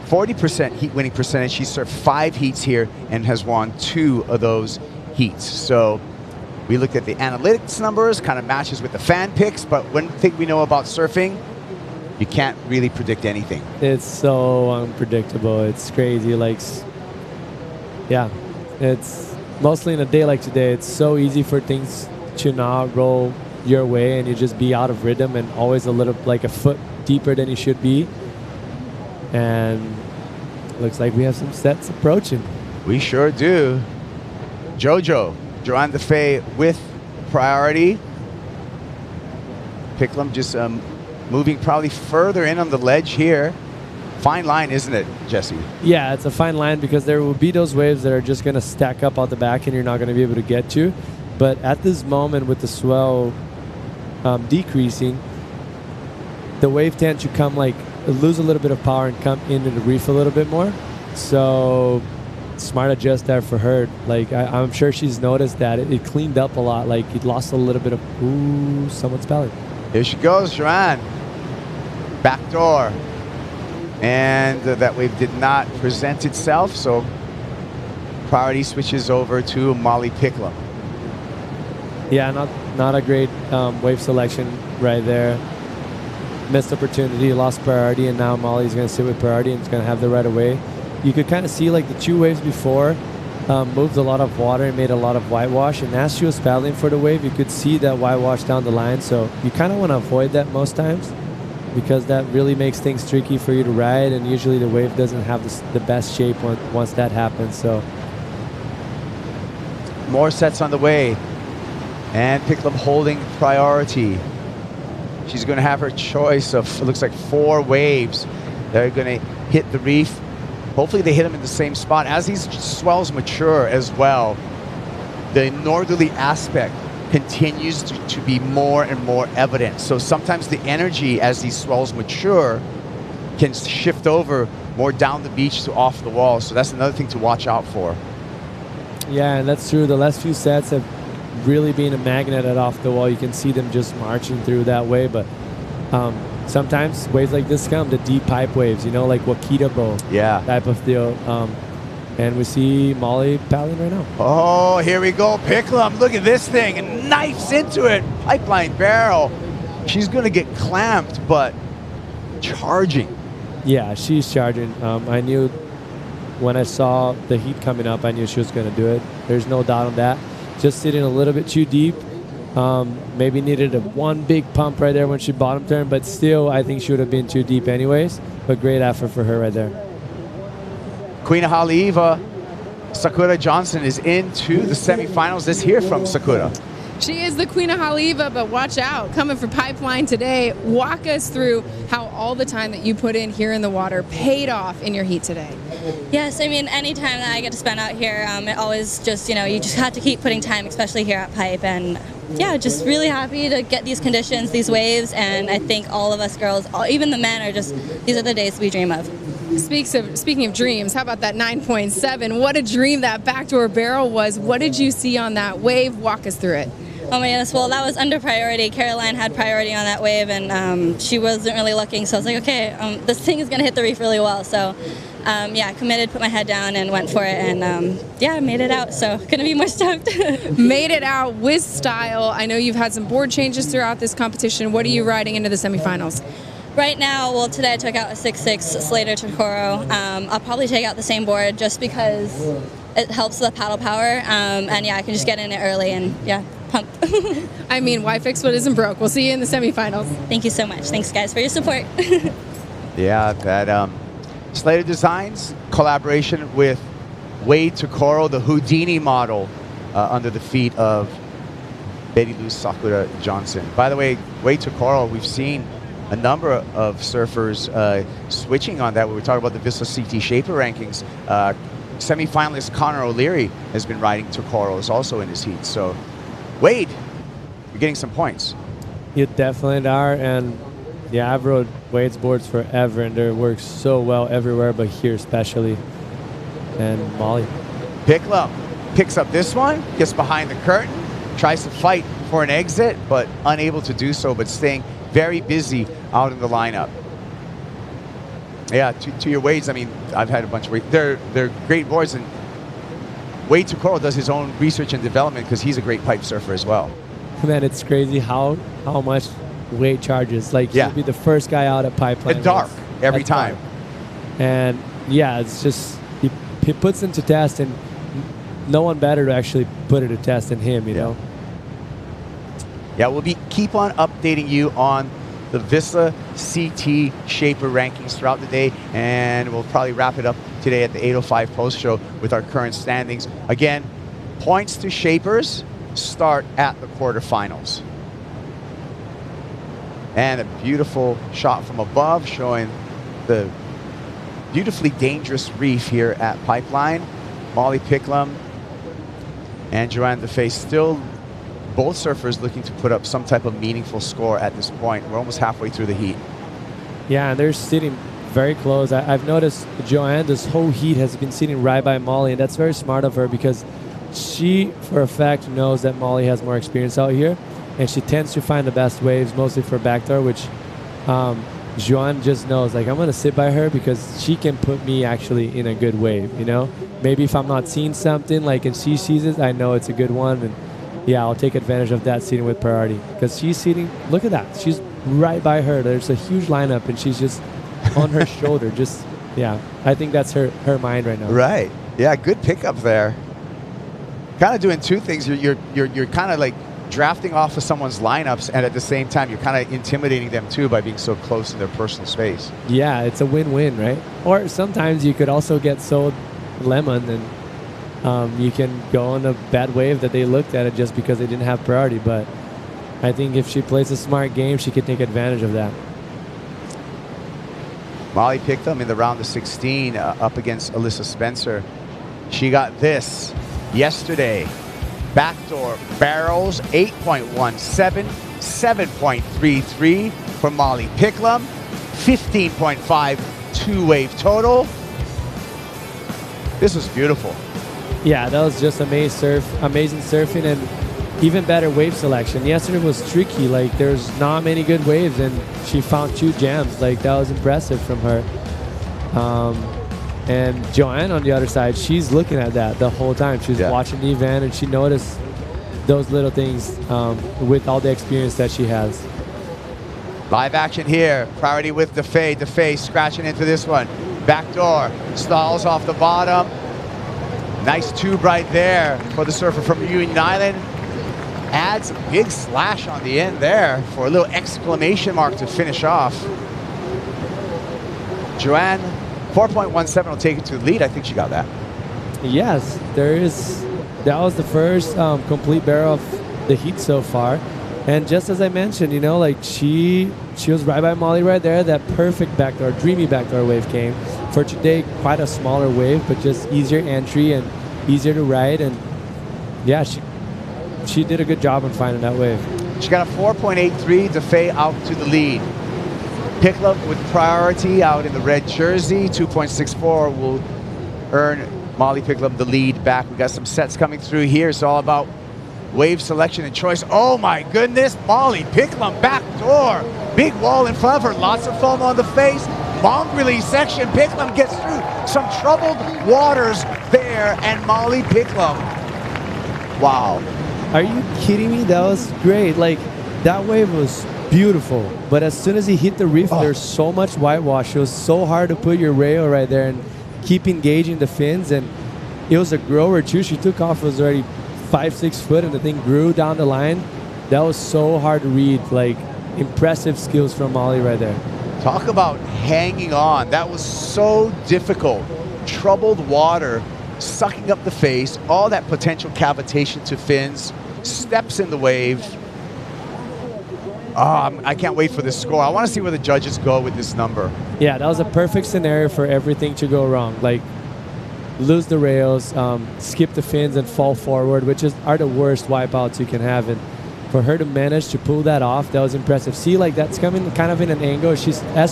40% heat winning percentage. She surfed 5 heats here and has won 2 of those heats. So we looked at the analytics numbers, kind of matches with the fan picks, but one thing we know about surfing, you can't really predict anything. It's so unpredictable. It's crazy. Like, yeah, it's mostly in a day like today, it's so easy for things to not roll your way and you just be out of rhythm and always a little, like a foot deeper than you should be. And looks like we have some sets approaching. We sure do. Jojo, Joanne DeFay with priority. Picklum just moving probably further in on the ledge here. Fine line, isn't it, Jesse? Yeah, it's a fine line because there will be those waves that are just going to stack up out the back and you're not going to be able to get to. But at this moment with the swell decreasing, the wave tends to come like lose a little bit of power and come into the reef a little bit more. So smart adjust there for her. Like I'm sure she's noticed that it cleaned up a lot. Like it lost a little bit of someone's belly. Here she goes, Joanne. Backdoor. And that wave did not present itself, so priority switches over to Molly Picklum. Yeah, not a great wave selection right there. Missed opportunity, lost priority, and now Molly's going to sit with priority and it's going to have the right of way. You could kind of see like the 2 waves before moved a lot of water and made a lot of whitewash, and as she was paddling for the wave, you could see that whitewash down the line, so you kind of want to avoid that most times because that really makes things tricky for you to ride, and usually the wave doesn't have the best shape once that happens. So more sets on the way, and Picklum holding priority. She's going to have her choice of, it looks like 4 waves that are going to hit the reef. Hopefully they hit them in the same spot. As these swells mature as well, the northerly aspect continues to be more and more evident. So sometimes the energy as these swells mature can shift over more down the beach to off the wall. So that's another thing to watch out for. Yeah, and that's true. The last few sets have really been a magnet at off the wall. You can see them just marching through that way, but sometimes waves like this come, the deep pipe waves, you know, like Wakita Bow type of deal. And we see Molly paddling right now. Oh, here we go. Picklum, look at this thing. And knifes into it. Pipeline barrel. She's going to get clamped, but charging. Yeah, she's charging. I knew when I saw the heat coming up, I knew she was going to do it. There's no doubt on that. Just sitting a little bit too deep. Maybe needed one big pump right there when she bottom turned, but still, I think she would have been too deep anyways. But great effort for her right there. Queen of Haleiwa Sakura Johnson is into the semifinals. Let's hear from Sakura. She is the queen of Haliva, but watch out. Coming for Pipeline today, walk us through how all the time that you put in here in the water paid off in your heat today. Yes, I mean, any time that I get to spend out here, it always just, you know, you just have to keep putting time, especially here at Pipe. And yeah, just really happy to get these conditions, these waves. And I think all of us girls, even the men, are just, these are the days we dream of. Speaking of dreams, how about that 9.7? What a dream that backdoor barrel was. What did you see on that wave? Walk us through it. Oh my goodness, well that was under priority. Caroline had priority on that wave and she wasn't really looking, so I was like, okay, this thing is going to hit the reef really well. So yeah, committed, put my head down and went for it, and yeah, made it out, so couldn't be more stoked. Made it out with style. I know you've had some board changes throughout this competition. What are you riding into the semifinals? Right now, well today I took out a 6.6 Slater Tokoro. I'll probably take out the same board just because it helps the paddle power, and yeah, I can just get in it early and yeah. Pumped. I mean, why fix what isn't broke? We'll see you in the semifinals. Thank you so much. Thanks, guys, for your support. Yeah, that Slater Designs collaboration with Wade Tokoro, the Houdini model, under the feet of Betty Lou Sakura Johnson. By the way, Wade Tokoro, we've seen a number of surfers switching on that. When we talk about the Vissla CT Shaper rankings, semi-finalist Connor O'Leary has been riding Tokoros also in his heat. So Wade, you're getting some points. You definitely are, and yeah, I've rode Wade's boards forever, and it works so well everywhere, but here especially. And Molly. Picklam picks up this one, gets behind the curtain, tries to fight for an exit, but unable to do so, but staying very busy out in the lineup. Yeah, to your Wades, I mean, I've had a bunch of Wades. They're great boards, and Wade Tokoro does his own research and development because he's a great pipe surfer as well. Man, it's crazy how much Wade charges. Like, he'll be the first guy out at Pipeline. At dark, every time. Dark. And yeah, it's just, he puts into test, and no one better to actually put it to test than him, you know? Yeah, we'll keep on updating you on the Vissla CT Shaper rankings throughout the day, and we'll probably wrap it up today at the 8:05 post show with our current standings. Again, points to Shapers start at the quarterfinals. And a beautiful shot from above showing the beautifully dangerous reef here at Pipeline. Molly Picklam and Joanne DeFay still both surfers looking to put up some type of meaningful score at this point. We're almost halfway through the heat. Yeah, and they're sitting very close. I've noticed Joanne, this whole heat, has been sitting right by Molly, and that's very smart of her because she, for a fact, knows that Molly has more experience out here, and she tends to find the best waves, mostly for backdoor, which Joanne just knows, like, I'm going to sit by her because she can put me actually in a good wave, you know? Maybe if I'm not seeing something, like, and she sees it, I know it's a good one, and yeah, I'll take advantage of that sitting with priority because she's sitting, look at that, she's right by her. There's a huge lineup and she's just on her shoulder. Just, yeah, I think that's her mind right now. Right. Yeah, good pickup there. Kind of doing two things. You're kind of like drafting off of someone's lineups, and at the same time, you're kind of intimidating them too by being so close in their personal space. Yeah, it's a win-win, right? Or sometimes you could also get sold lemon and you can go on a bad wave that they looked at it just because they didn't have priority. But I think if she plays a smart game, she can take advantage of that. Molly picked them in the round of 16 up against Alyssa Spencer. She got this yesterday. Backdoor barrels, 8.17, 7.33 for Molly Picklam, 15.5 two-wave total. This was beautiful. Yeah, that was just amazing surfing, and even better wave selection. Yesterday was tricky. Like, there's not many good waves, and she found 2 jams. Like, that was impressive from her. And Joanne, on the other side, she's looking at that the whole time. She's watching the event, and she noticed those little things with all the experience that she has. Live action here. Priority with DeFay. DeFay scratching into this one. Backdoor. Stalls off the bottom. Nice tube right there for the surfer from Union Island. Adds a big slash on the end there for a little exclamation mark to finish off. Joanne, 4.17 will take it to the lead. I think she got that. Yes, there is. That was the first complete barrel of the heat so far. And just as I mentioned, you know, like she was right by Molly right there. That perfect backdoor, dreamy backdoor wave came. For today, quite a smaller wave, but just easier entry and easier to ride. And yeah, she did a good job in finding that wave. She got a 4.83 to fade out to the lead. Picklum with priority out in the red jersey. 2.64 will earn Molly Picklum the lead back. We got some sets coming through here. It's all about wave selection and choice. Oh my goodness, Molly Picklum backdoor. Big wall in front of her, lots of foam on the face. Long release section, Picklum gets through. Some troubled waters there, and Molly Picklum. Wow. Are you kidding me? That was great. Like, that wave was beautiful. But as soon as he hit the reef, there's so much whitewash. It was so hard to put your rail right there and keep engaging the fins. And it was a grower too. She took off, it was already 5-6 foot, and the thing grew down the line. That was so hard to read. Like, impressive skills from Molly right there. Talk about hanging on. That was so difficult. Troubled water, sucking up the face, all that potential cavitation to fins, steps in the wave. I can't wait for this score. I want to see where the judges go with this number. Yeah, that was a perfect scenario for everything to go wrong. Like, lose the rails, skip the fins, and fall forward, which are the worst wipeouts you can have. And for her to manage to pull that off, that was impressive. See, like, that's coming kind of in an angle. As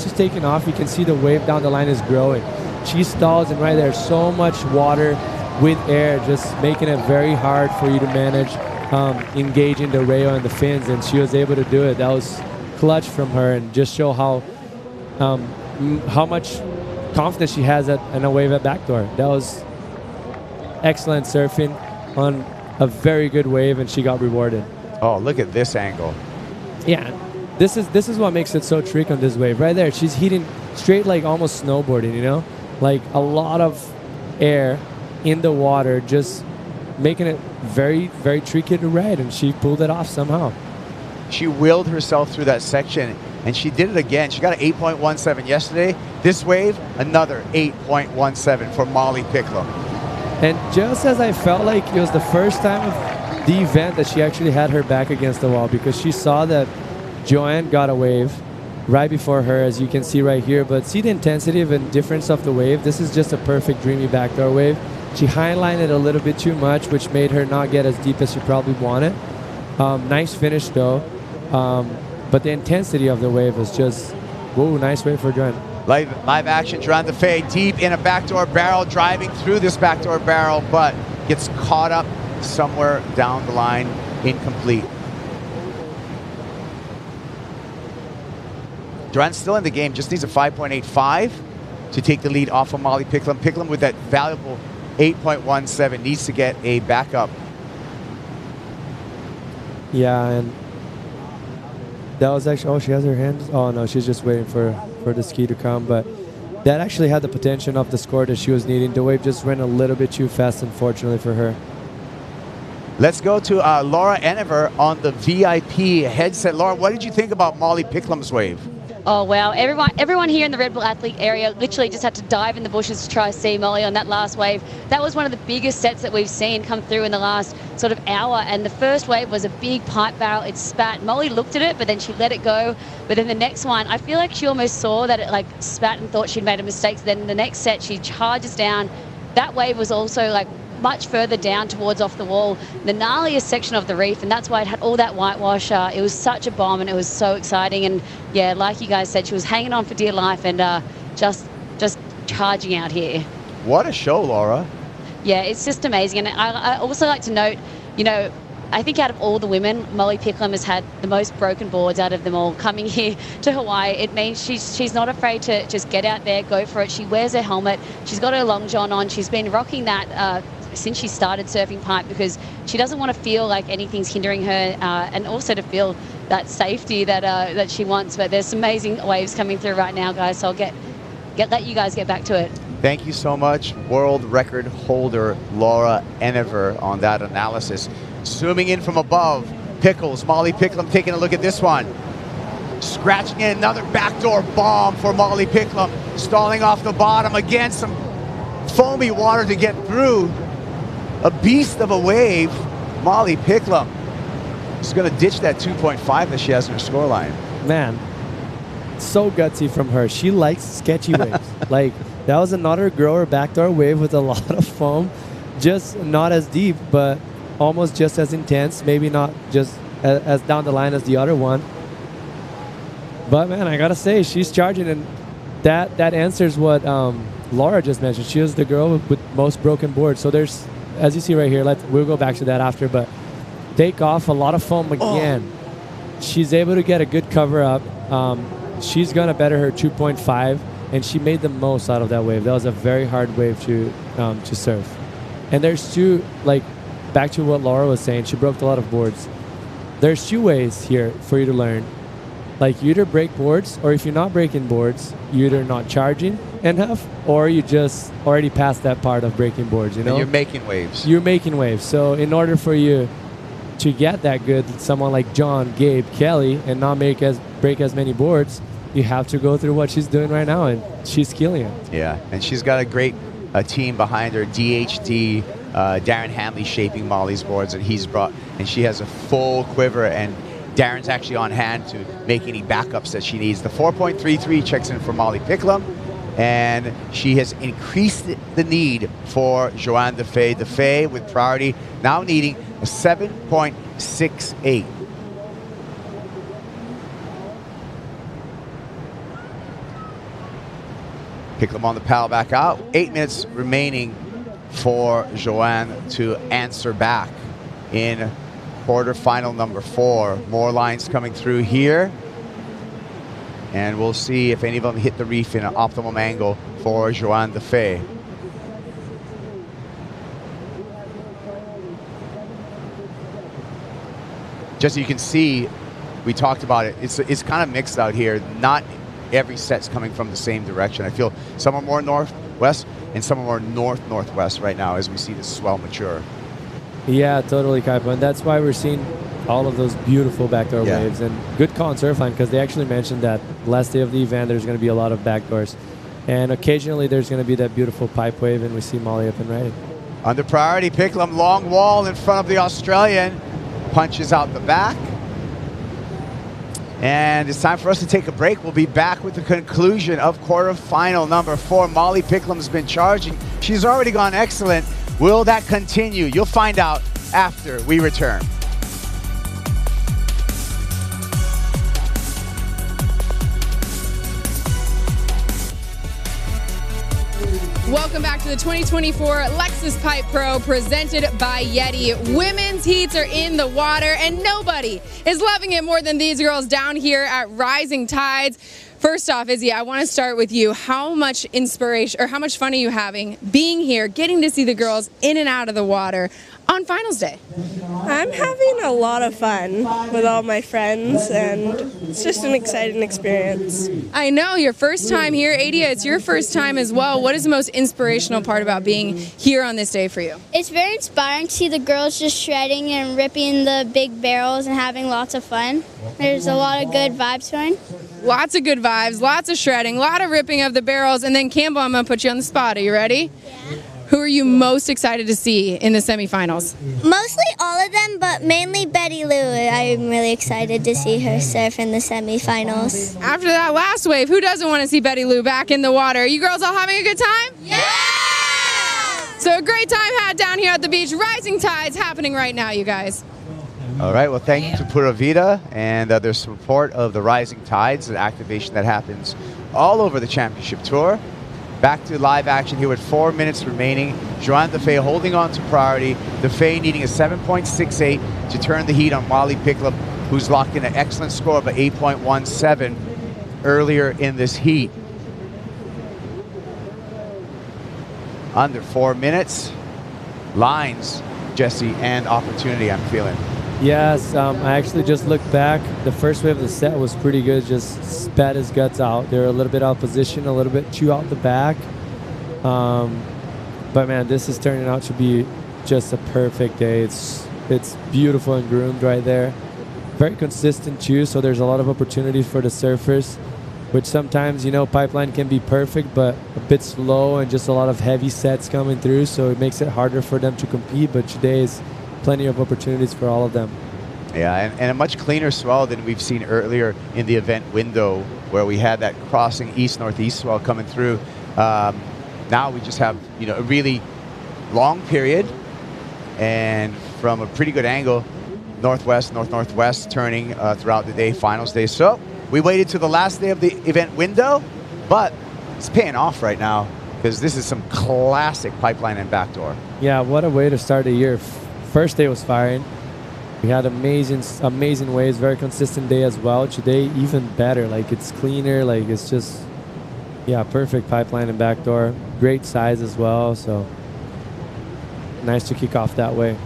she's taking off, you can see the wave down the line is growing. She stalls, and right there, so much water with air, just making it very hard for you to manage engaging the rail and the fins, and she was able to do it. That was clutch from her, and just show how much confidence she has in a wave at backdoor. That was excellent surfing on a very good wave, and she got rewarded. Oh, look at this angle. Yeah, this is what makes it so tricky on this wave. Right there, she's hitting straight, like almost snowboarding, you know? Like a lot of air in the water, just making it very, very tricky to ride, and she pulled it off somehow. She willed herself through that section, and she did it again. She got an 8.17 yesterday. This wave, another 8.17 for Molly Picklum. And just as I felt like it was the first time of the event that she actually had her back against the wall, because she saw that Joanne got a wave right before her, as you can see right here. But see the intensity and difference of the wave. This is just a perfect dreamy backdoor wave. She highlined it a little bit too much, which made her not get as deep as she probably wanted. Nice finish though. But the intensity of the wave was just, whoa, nice wave for Joanne. Live action, trying to fade deep in a backdoor barrel, driving through this backdoor barrel, but gets caught up somewhere down the line, incomplete. Joanne's still in the game, just needs a 5.85 to take the lead off of Molly Picklum. Picklum with that valuable 8.17 needs to get a backup. Yeah, and that was actually, oh, she has her hands. Oh no, she's just waiting for the ski to come. But that actually had the potential of the score that she was needing. The wave just ran a little bit too fast, unfortunately for her. Let's go to Laura Enever on the VIP headset. Laura, what did you think about Molly Picklum's wave? Oh, wow. Everyone here in the Red Bull Athlete area literally just had to dive in the bushes to try to see Molly on that last wave. That was one of the biggest sets that we've seen come through in the last sort of hour. And the first wave was a big pipe barrel. It spat. Molly looked at it, but then she let it go. But then the next one, I feel like she almost saw that it like spat and thought she'd made a mistake. So then the next set, she charges down. That wave was also like much further down towards off the wall, the gnarliest section of the reef, and that's why it had all that whitewash. It was such a bomb, and it was so exciting. And yeah, like you guys said, she was hanging on for dear life and just charging out here. What a show, Laura. Yeah, it's just amazing. And I also like to note, you know, I think out of all the women, Molly Picklum has had the most broken boards out of them all coming here to Hawaii. It means she's not afraid to just get out there, go for it. She wears her helmet. She's got her long john on. She's been rocking that since she started surfing pipe, because she doesn't want to feel like anything's hindering her, and also to feel that safety that she wants. But there's some amazing waves coming through right now, guys, so I'll let you guys get back to it. Thank you so much, world record holder Laura Enever, on that analysis. Zooming in from above, Pickles, Molly Picklum taking a look at this one. Scratching in, another backdoor bomb for Molly Picklum. Stalling off the bottom, again some foamy water to get through. A beast of a wave. Molly Picklum is going to ditch that 2.5 that she has in her scoreline. Man, so gutsy from her. She likes sketchy waves. Like, that was another grower backdoor wave with a lot of foam. Just not as deep, but almost just as intense. Maybe not just as down the line as the other one. But, man, I got to say, she's charging. And that answers what Laura just mentioned. She was the girl with most broken boards. So there's, as you see right here, we'll go back to that after. But take off, a lot of foam again. Oh. She's able to get a good cover up. She's going to better her 2.5. And she made the most out of that wave. That was a very hard wave to surf. And there's two, like, back to what Laura was saying, she broke a lot of boards. There's two ways here for you to learn. Like, you either break boards, or if you're not breaking boards, you're either not charging enough, or you just already passed that part of breaking boards, you know? And you're making waves. You're making waves. So in order for you to get that good, someone like John, Gabe, Kelly, and not break as many boards, you have to go through what she's doing right now, and she's killing it. Yeah, and she's got a great team behind her. DHD, Darren Hanley shaping Molly's boards, and she has a full quiver, and Darren's actually on hand to make any backups that she needs. The 4.33 checks in for Molly Picklum, and she has increased the need for Joanne Defay. Defay with priority, now needing a 7.68. Picklum on the paddle back out. 8 minutes remaining for Joanne to answer back in quarterfinal number 4. More lines coming through here. And we'll see if any of them hit the reef in an optimum angle for Joanne Defay. Just so you can see, we talked about it, it's kind of mixed out here. Not every set's coming from the same direction. I feel some are more northwest and some are more north-northwest right now as we see this swell mature. Yeah, totally, Kaipo. And that's why we're seeing all of those beautiful backdoor waves. And good call on Surfline, because they actually mentioned that last day of the event there's going to be a lot of backdoors. And occasionally there's going to be that beautiful pipe wave, and we see Molly up and ready. Under priority, Picklum, long wall in front of the Australian. Punches out the back. And it's time for us to take a break. We'll be back with the conclusion of quarterfinal number 4. Molly Picklum's been charging. She's already gone excellent. Will that continue? You'll find out after we return. Welcome back to the 2024 Lexus Pipe Pro presented by Yeti. Women's heats are in the water, and nobody is loving it more than these girls down here at Rising Tides. First off, Izzy, I want to start with you. How much inspiration, or how much fun are you having being here, getting to see the girls in and out of the water on finals day? I'm having a lot of fun with all my friends, and it's just an exciting experience. I know, your first time here. Adia, it's your first time as well. What is the most inspirational part about being here on this day for you? It's very inspiring to see the girls just shredding and ripping the big barrels and having lots of fun. There's a lot of good vibes going. Lots of good vibes, lots of shredding, a lot of ripping of the barrels. And then Campbell, I'm going to put you on the spot. Are you ready? Yeah. Who are you most excited to see in the semifinals? Mostly all of them, but mainly Betty Lou. I'm really excited to see her surf in the semifinals. After that last wave, who doesn't want to see Betty Lou back in the water? Are you girls all having a good time? Yeah! So a great time had down here at the beach. Rising Tides happening right now, you guys. All right, well, thank you to Pura Vida and their support of the Rising Tides, an activation that happens all over the championship tour. Back to live action here with 4 minutes remaining. Joanne Defay holding on to priority. Defay needing a 7.68 to turn the heat on Molly Picklum, who's locked in an excellent score of 8.17 earlier in this heat. Under 4 minutes. Lines, Jesse, and opportunity, I'm feeling. Yes, I actually just looked back. The first wave of the set was pretty good, just spat his guts out. They were a little bit out of position, a little bit too out the back. But man, this is turning out to be just a perfect day. It's beautiful and groomed right there. Very consistent too, so there's a lot of opportunities for the surfers which sometimes, you know, pipeline can be perfect, but a bit slow and just a lot of heavy sets coming through, so it makes it harder for them to compete. But today is plenty of opportunities for all of them. Yeah, and a much cleaner swell than we've seen earlier in the event window, where we had that crossing east-northeast swell coming through. Now we just have, you know, a really long period, and from a pretty good angle, northwest, north-northwest, turning throughout the day, finals day. So we waited to the last day of the event window, but it's paying off right now because this is some classic pipeline and backdoor. Yeah, what a way to start the year. First day was firing. We had amazing waves, very consistent day as well. Today, even better. Like, it's cleaner. Like, it's just, yeah, perfect pipeline and backdoor. Great size as well. So nice to kick off that way.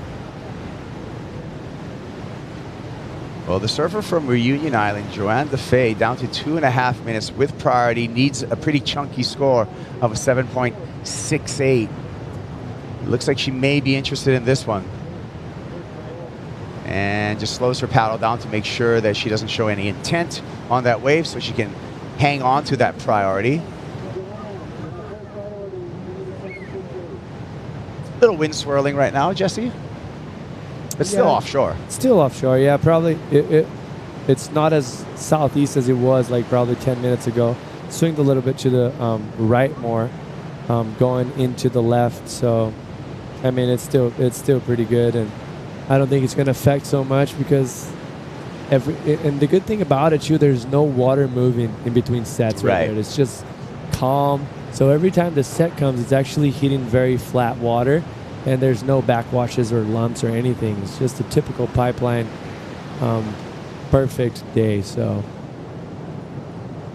Well, the surfer from Reunion Island, Joanne DeFay, down to 2.5 minutes with priority, needs a pretty chunky score of a 7.68. Looks like she may be interested in this one. And just slows her paddle down to make sure that she doesn't show any intent on that wave so she can hang on to that priority. Little wind swirling right now, Jesse. But still offshore. Still offshore, yeah. Probably it's not as southeast as it was like probably 10 minutes ago. Swinged a little bit to the right more, going into the left. So, I mean, it's still pretty good, and I don't think it's going to affect so much because and the good thing about it too, there's no water moving in between sets right there. It's just calm. So every time the set comes, it's actually hitting very flat water. And there's no backwashes or lumps or anything. It's just a typical pipeline, perfect day. So,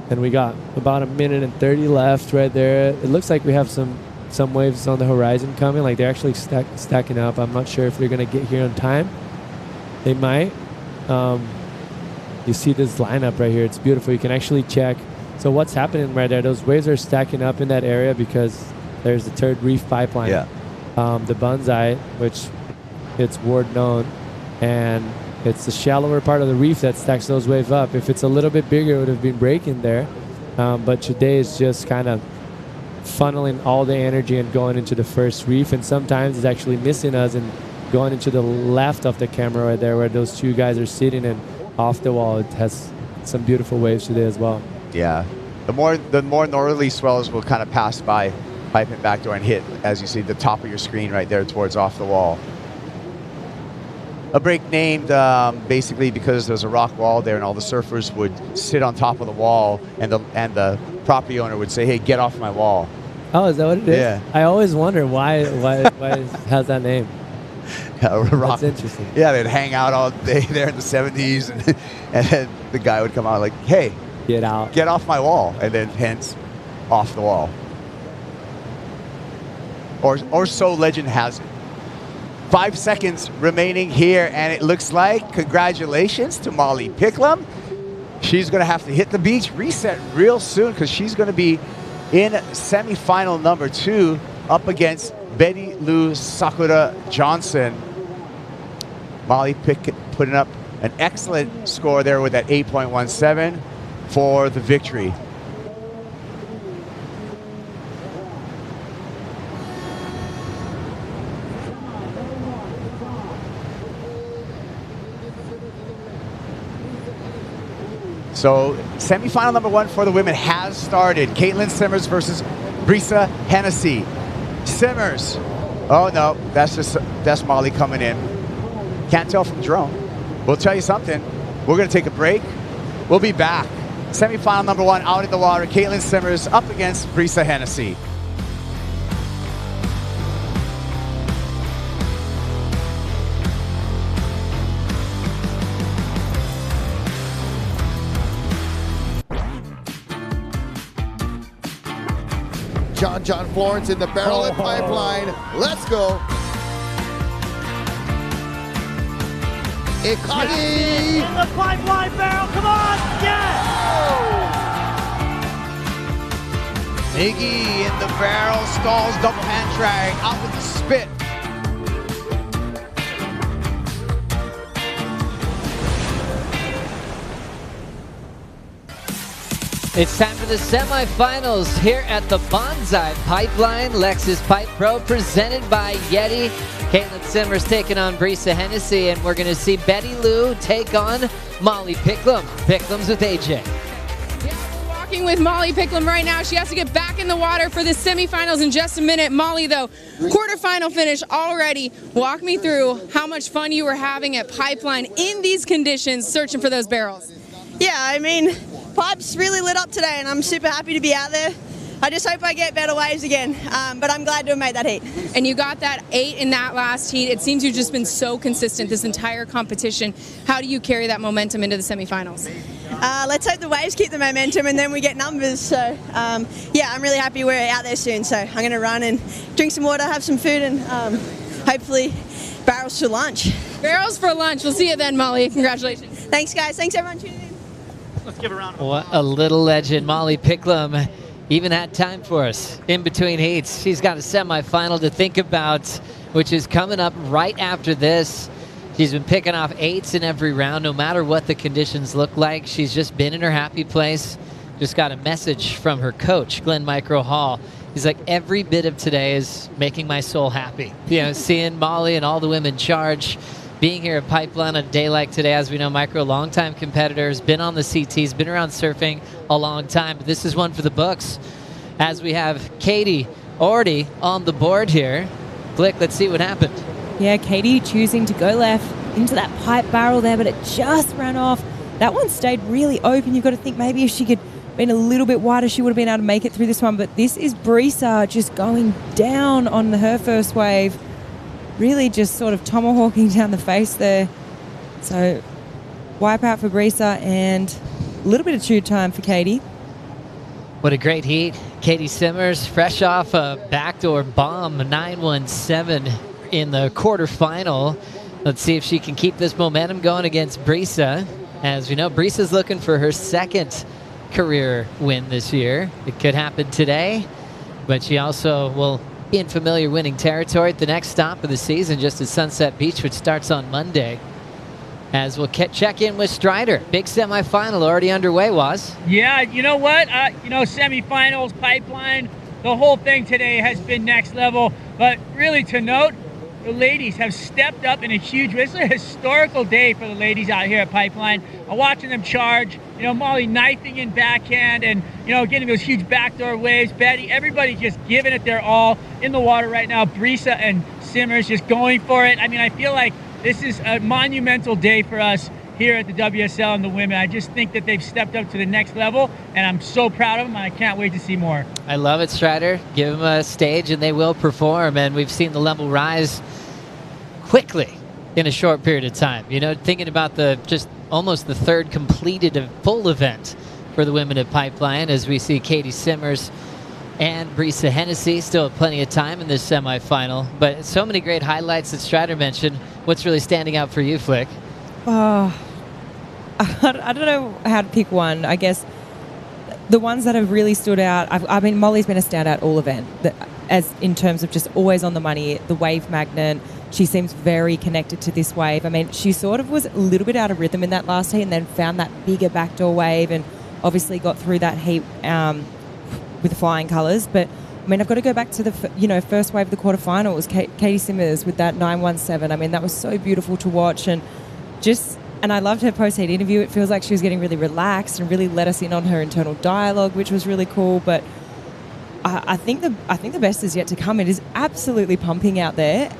and we got about 1 minute and 30 left right there. It looks like we have some waves on the horizon coming. Like they're actually stacking up. I'm not sure if they're gonna get here on time. They might. You see this lineup right here. It's beautiful. You can actually check. So what's happening right there? Those waves are stacking up in that area because there's the third reef pipeline. Yeah. The Banzai, which it's word known, and it's the shallower part of the reef that stacks those waves up. If it's a little bit bigger, it would have been breaking there. But today is just kind of funneling all the energy and going into the first reef, and sometimes it's actually missing us and going into the left of the camera right there where those two guys are sitting, and off the wall it has some beautiful waves today as well. Yeah. The more northerly swells will kind of pass by pipe and backdoor and hit, as you see, the top of your screen right there towards off the wall. A break named basically because there's a rock wall there, and all the surfers would sit on top of the wall, and the property owner would say, "Hey, get off my wall." Oh, is that what it is? Yeah. I always wonder why it has that name. Rock. That's interesting. Yeah, they'd hang out all day there in the 70s, and then the guy would come out like, "Hey, get out, get off my wall," and then hence off the wall. Or so legend has it. 5 seconds remaining here, and it looks like congratulations to Molly Picklum. She's going to have to hit the beach, reset real soon, because she's going to be in semifinal number 2 up against Betty Lou Sakura Johnson. Molly putting up an excellent score there with that 8.17 for the victory. So semifinal number 1 for the women has started. Caitlin Simmers versus Brisa Hennessy. Simmers. Oh no, that's Molly coming in. Can't tell from drone. We'll tell you something. We're gonna take a break. We'll be back. Semifinal number 1 out in the water. Caitlin Simmers up against Brisa Hennessy. John Florence in the barrel and pipeline. Let's go. Ikagi. In the pipeline barrel, come on, yes! Iggy in the barrel, stalls, double hand drag, out with the spit. It's time for the semifinals here at the Bonsai Pipeline. Lexus Pipe Pro presented by Yeti. Caitlin Simmers taking on Brisa Hennessy, and we're going to see Betty Lou take on Molly Picklum. Picklum's with AJ. Walking with Molly Picklum right now. She has to get back in the water for the semifinals in just a minute. Molly, though, quarterfinal finish already. Walk me through how much fun you were having at Pipeline in these conditions, searching for those barrels. Yeah, I mean, Pipe's really lit up today, and I'm super happy to be out there. I just hope I get better waves again, but I'm glad to have made that heat. And you got that 8 in that last heat. It seems you've just been so consistent this entire competition. How do you carry that momentum into the semifinals? Let's hope the waves keep the momentum and then we get numbers. So, yeah, I'm really happy we're out there soon. So I'm going to run and drink some water, have some food, and hopefully barrels for lunch. Barrels for lunch. We'll see you then, Molly. Congratulations. Thanks, guys. Thanks, everyone, tuning in. Let's give a round of applause. What a little legend. Molly Picklum even had time for us in between heats. She's got a semifinal to think about, which is coming up right after this. She's been picking off 8s in every round, no matter what the conditions look like. She's just been in her happy place. Just got a message from her coach, Glenn Micro Hall. He's like, every bit of today is making my soul happy. You know, seeing Molly and all the women charge, being here at Pipeline on a day like today. As we know, Micro, longtime competitors, been on the CTs, been around surfing a long time. But this is one for the books. As we have Katie already on the board here. Flick, let's see what happened. Yeah, Katie choosing to go left into that pipe barrel there, but it just ran off. That one stayed really open. You've got to think maybe if she could been a little bit wider, she would have been able to make it through this one. But this is Brisa just going down on her first wave. Really just sort of tomahawking down the face there. So wipe out for Brisa and a little bit of chew time for Katie. What a great heat. Katie Simmers, fresh off a backdoor bomb, 917 in the quarterfinal. Let's see if she can keep this momentum going against Brisa. As we know, Brisa's looking for her second career win this year. It could happen today, but she also will be in familiar winning territory at the next stop of the season, just at Sunset Beach, which starts on Monday. As we'll check in with Strider. Big semifinal already underway, Was. Yeah, you know what? Semifinals, Pipeline, the whole thing today has been next level. But really to note, the ladies have stepped up in a huge way. It's a historical day for the ladies out here at Pipeline. I'm watching them charge. Molly knifing in backhand and, getting those huge backdoor waves. Betty, everybody just giving it their all in the water right now. Brisa and Simmers just going for it. I mean, I feel like this is a monumental day for us here at the WSL and the women. I just think that they've stepped up to the next level, and I'm so proud of them, and I can't wait to see more. I love it, Strider. Give them a stage, and they will perform, and we've seen the level rise quickly in a short period of time. Thinking about just almost the third completed full event for the women at Pipeline, as we see Katie Simmers and Brisa Hennessy still have plenty of time in this semifinal. But so many great highlights that Strider mentioned. What's really standing out for you, Flick? Oh, I don't know how to pick one. I guess the ones that have really stood out, I mean, Molly's been a standout all event, as in terms of just always on the money, the wave magnet. She seems very connected to this wave. I mean, she sort of was a little bit out of rhythm in that last heat and then found that bigger backdoor wave and obviously got through that heat with flying colours. But, I mean, I've got to go back to the first wave of the quarterfinal. It was Katie Simmers with that 917. I mean, that was so beautiful to watch. And I loved her post-heat interview. It feels like she was getting really relaxed and really let us in on her internal dialogue, which was really cool. But I think the best is yet to come. It is absolutely pumping out there.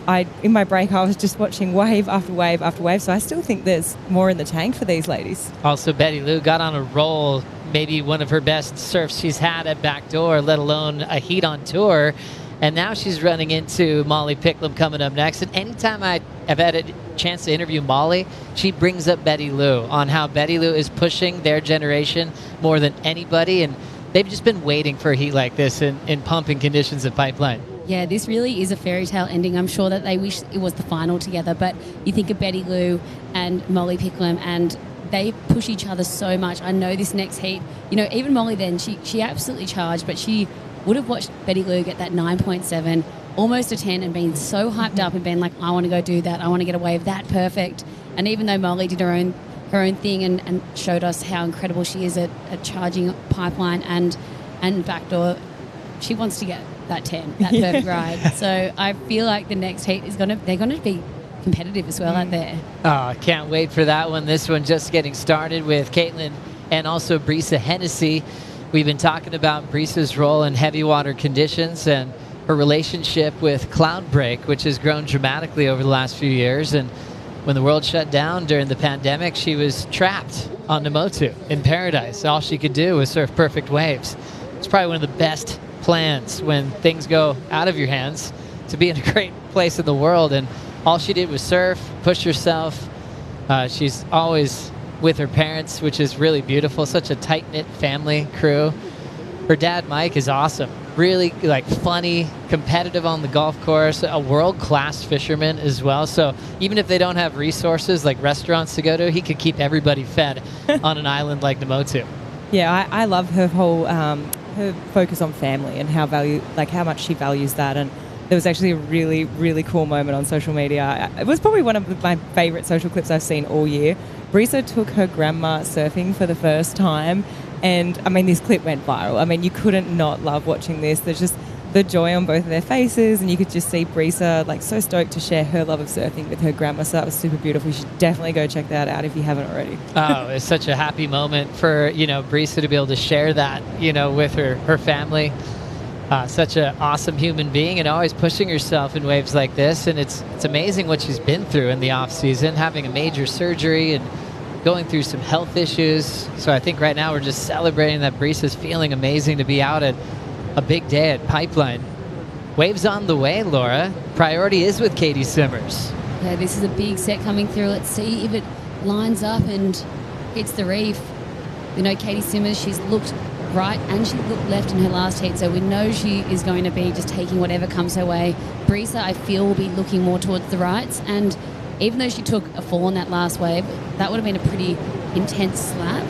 In my break, I was just watching wave after wave after wave, so I still think there's more in the tank for these ladies. Also, Betty Lou got on a roll, maybe one of her best surfs she's had at Backdoor, let alone a heat on tour. And now she's running into Molly Picklum coming up next. And anytime I have had a chance to interview Molly, she brings up Betty Lou on how Betty Lou is pushing their generation more than anybody. And they've just been waiting for a heat like this in pumping conditions at Pipeline. Yeah, this really is a fairy tale ending. I'm sure that they wish it was the final together, but you think of Betty Lou and Molly Picklum, and they push each other so much. I know this next heat, even Molly then, she absolutely charged, but she would have watched Betty Lou get that 9.7, almost a 10, and been so hyped up and been like, I want to go do that. I want to get a wave that perfect. And even though Molly did her own her own thing and showed us how incredible she is at charging pipeline and backdoor. She wants to get that 10, that perfect ride. So I feel like the next heat is they're gonna be competitive as well out there. Oh, can't wait for that one. This one just getting started with Caitlin and also Brisa Hennessy. We've been talking about Brisa's role in heavy water conditions and her relationship with cloud break, which has grown dramatically over the last few years. And when the world shut down during the pandemic, she was trapped on Namotu in paradise. All she could do was surf perfect waves. It's probably one of the best plans when things go out of your hands, to be in a great place in the world. And all she did was surf, push herself. She's always with her parents, which is really beautiful. Such a tight-knit family crew. Her dad, Mike, is awesome. Really funny, competitive on the golf course, a world-class fisherman as well. So even if they don't have resources like restaurants to go to, he could keep everybody fed on an island like Namotu. Yeah, I love her whole her focus on family and how much she values that. And there was actually a really, really cool moment on social media. It was probably one of my favorite social clips I've seen all year. Brisa took her grandma surfing for the first time. And, I mean, this clip went viral. I mean, you couldn't not love watching this. There's just the joy on both of their faces, and you could just see Brisa, so stoked to share her love of surfing with her grandma. So that was super beautiful. You should definitely go check that out if you haven't already. Oh, it's such a happy moment for, Brisa to be able to share that, with her family. Such an awesome human being and always pushing herself in waves like this. And it's amazing what she's been through in the off season, having a major surgery and going through some health issues. So I think right now we're just celebrating that Brisa's feeling amazing to be out at a big day at Pipeline. Waves on the way, Laura. Priority is with Katie Simmers. Yeah, this is a big set coming through. Let's see if it lines up and hits the reef. Katie Simmers, she's looked right and she looked left in her last heat, so we know she is going to be just taking whatever comes her way. Brisa, I feel, will be looking more towards the rights, and even though she took a fall on that last wave, that would have been a pretty intense slap.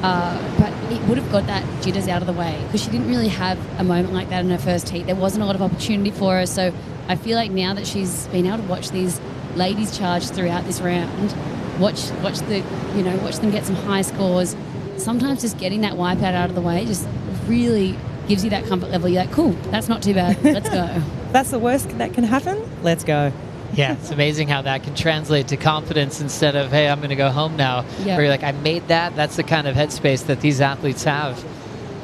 But it would have got that jitters out of the way because she didn't really have a moment like that in her first heat. There wasn't a lot of opportunity for her. So I feel like now that she's been able to watch these ladies charge throughout this round, watch them get some high scores. Sometimes just getting that wipeout out of the way just really gives you that comfort level. You're like, cool, that's not too bad. Let's go. That's the worst that can happen. Let's go. Yeah, it's amazing how that can translate to confidence instead of, hey, I'm going to go home now. Yep. Where you're like, I made that. That's the kind of headspace that these athletes have,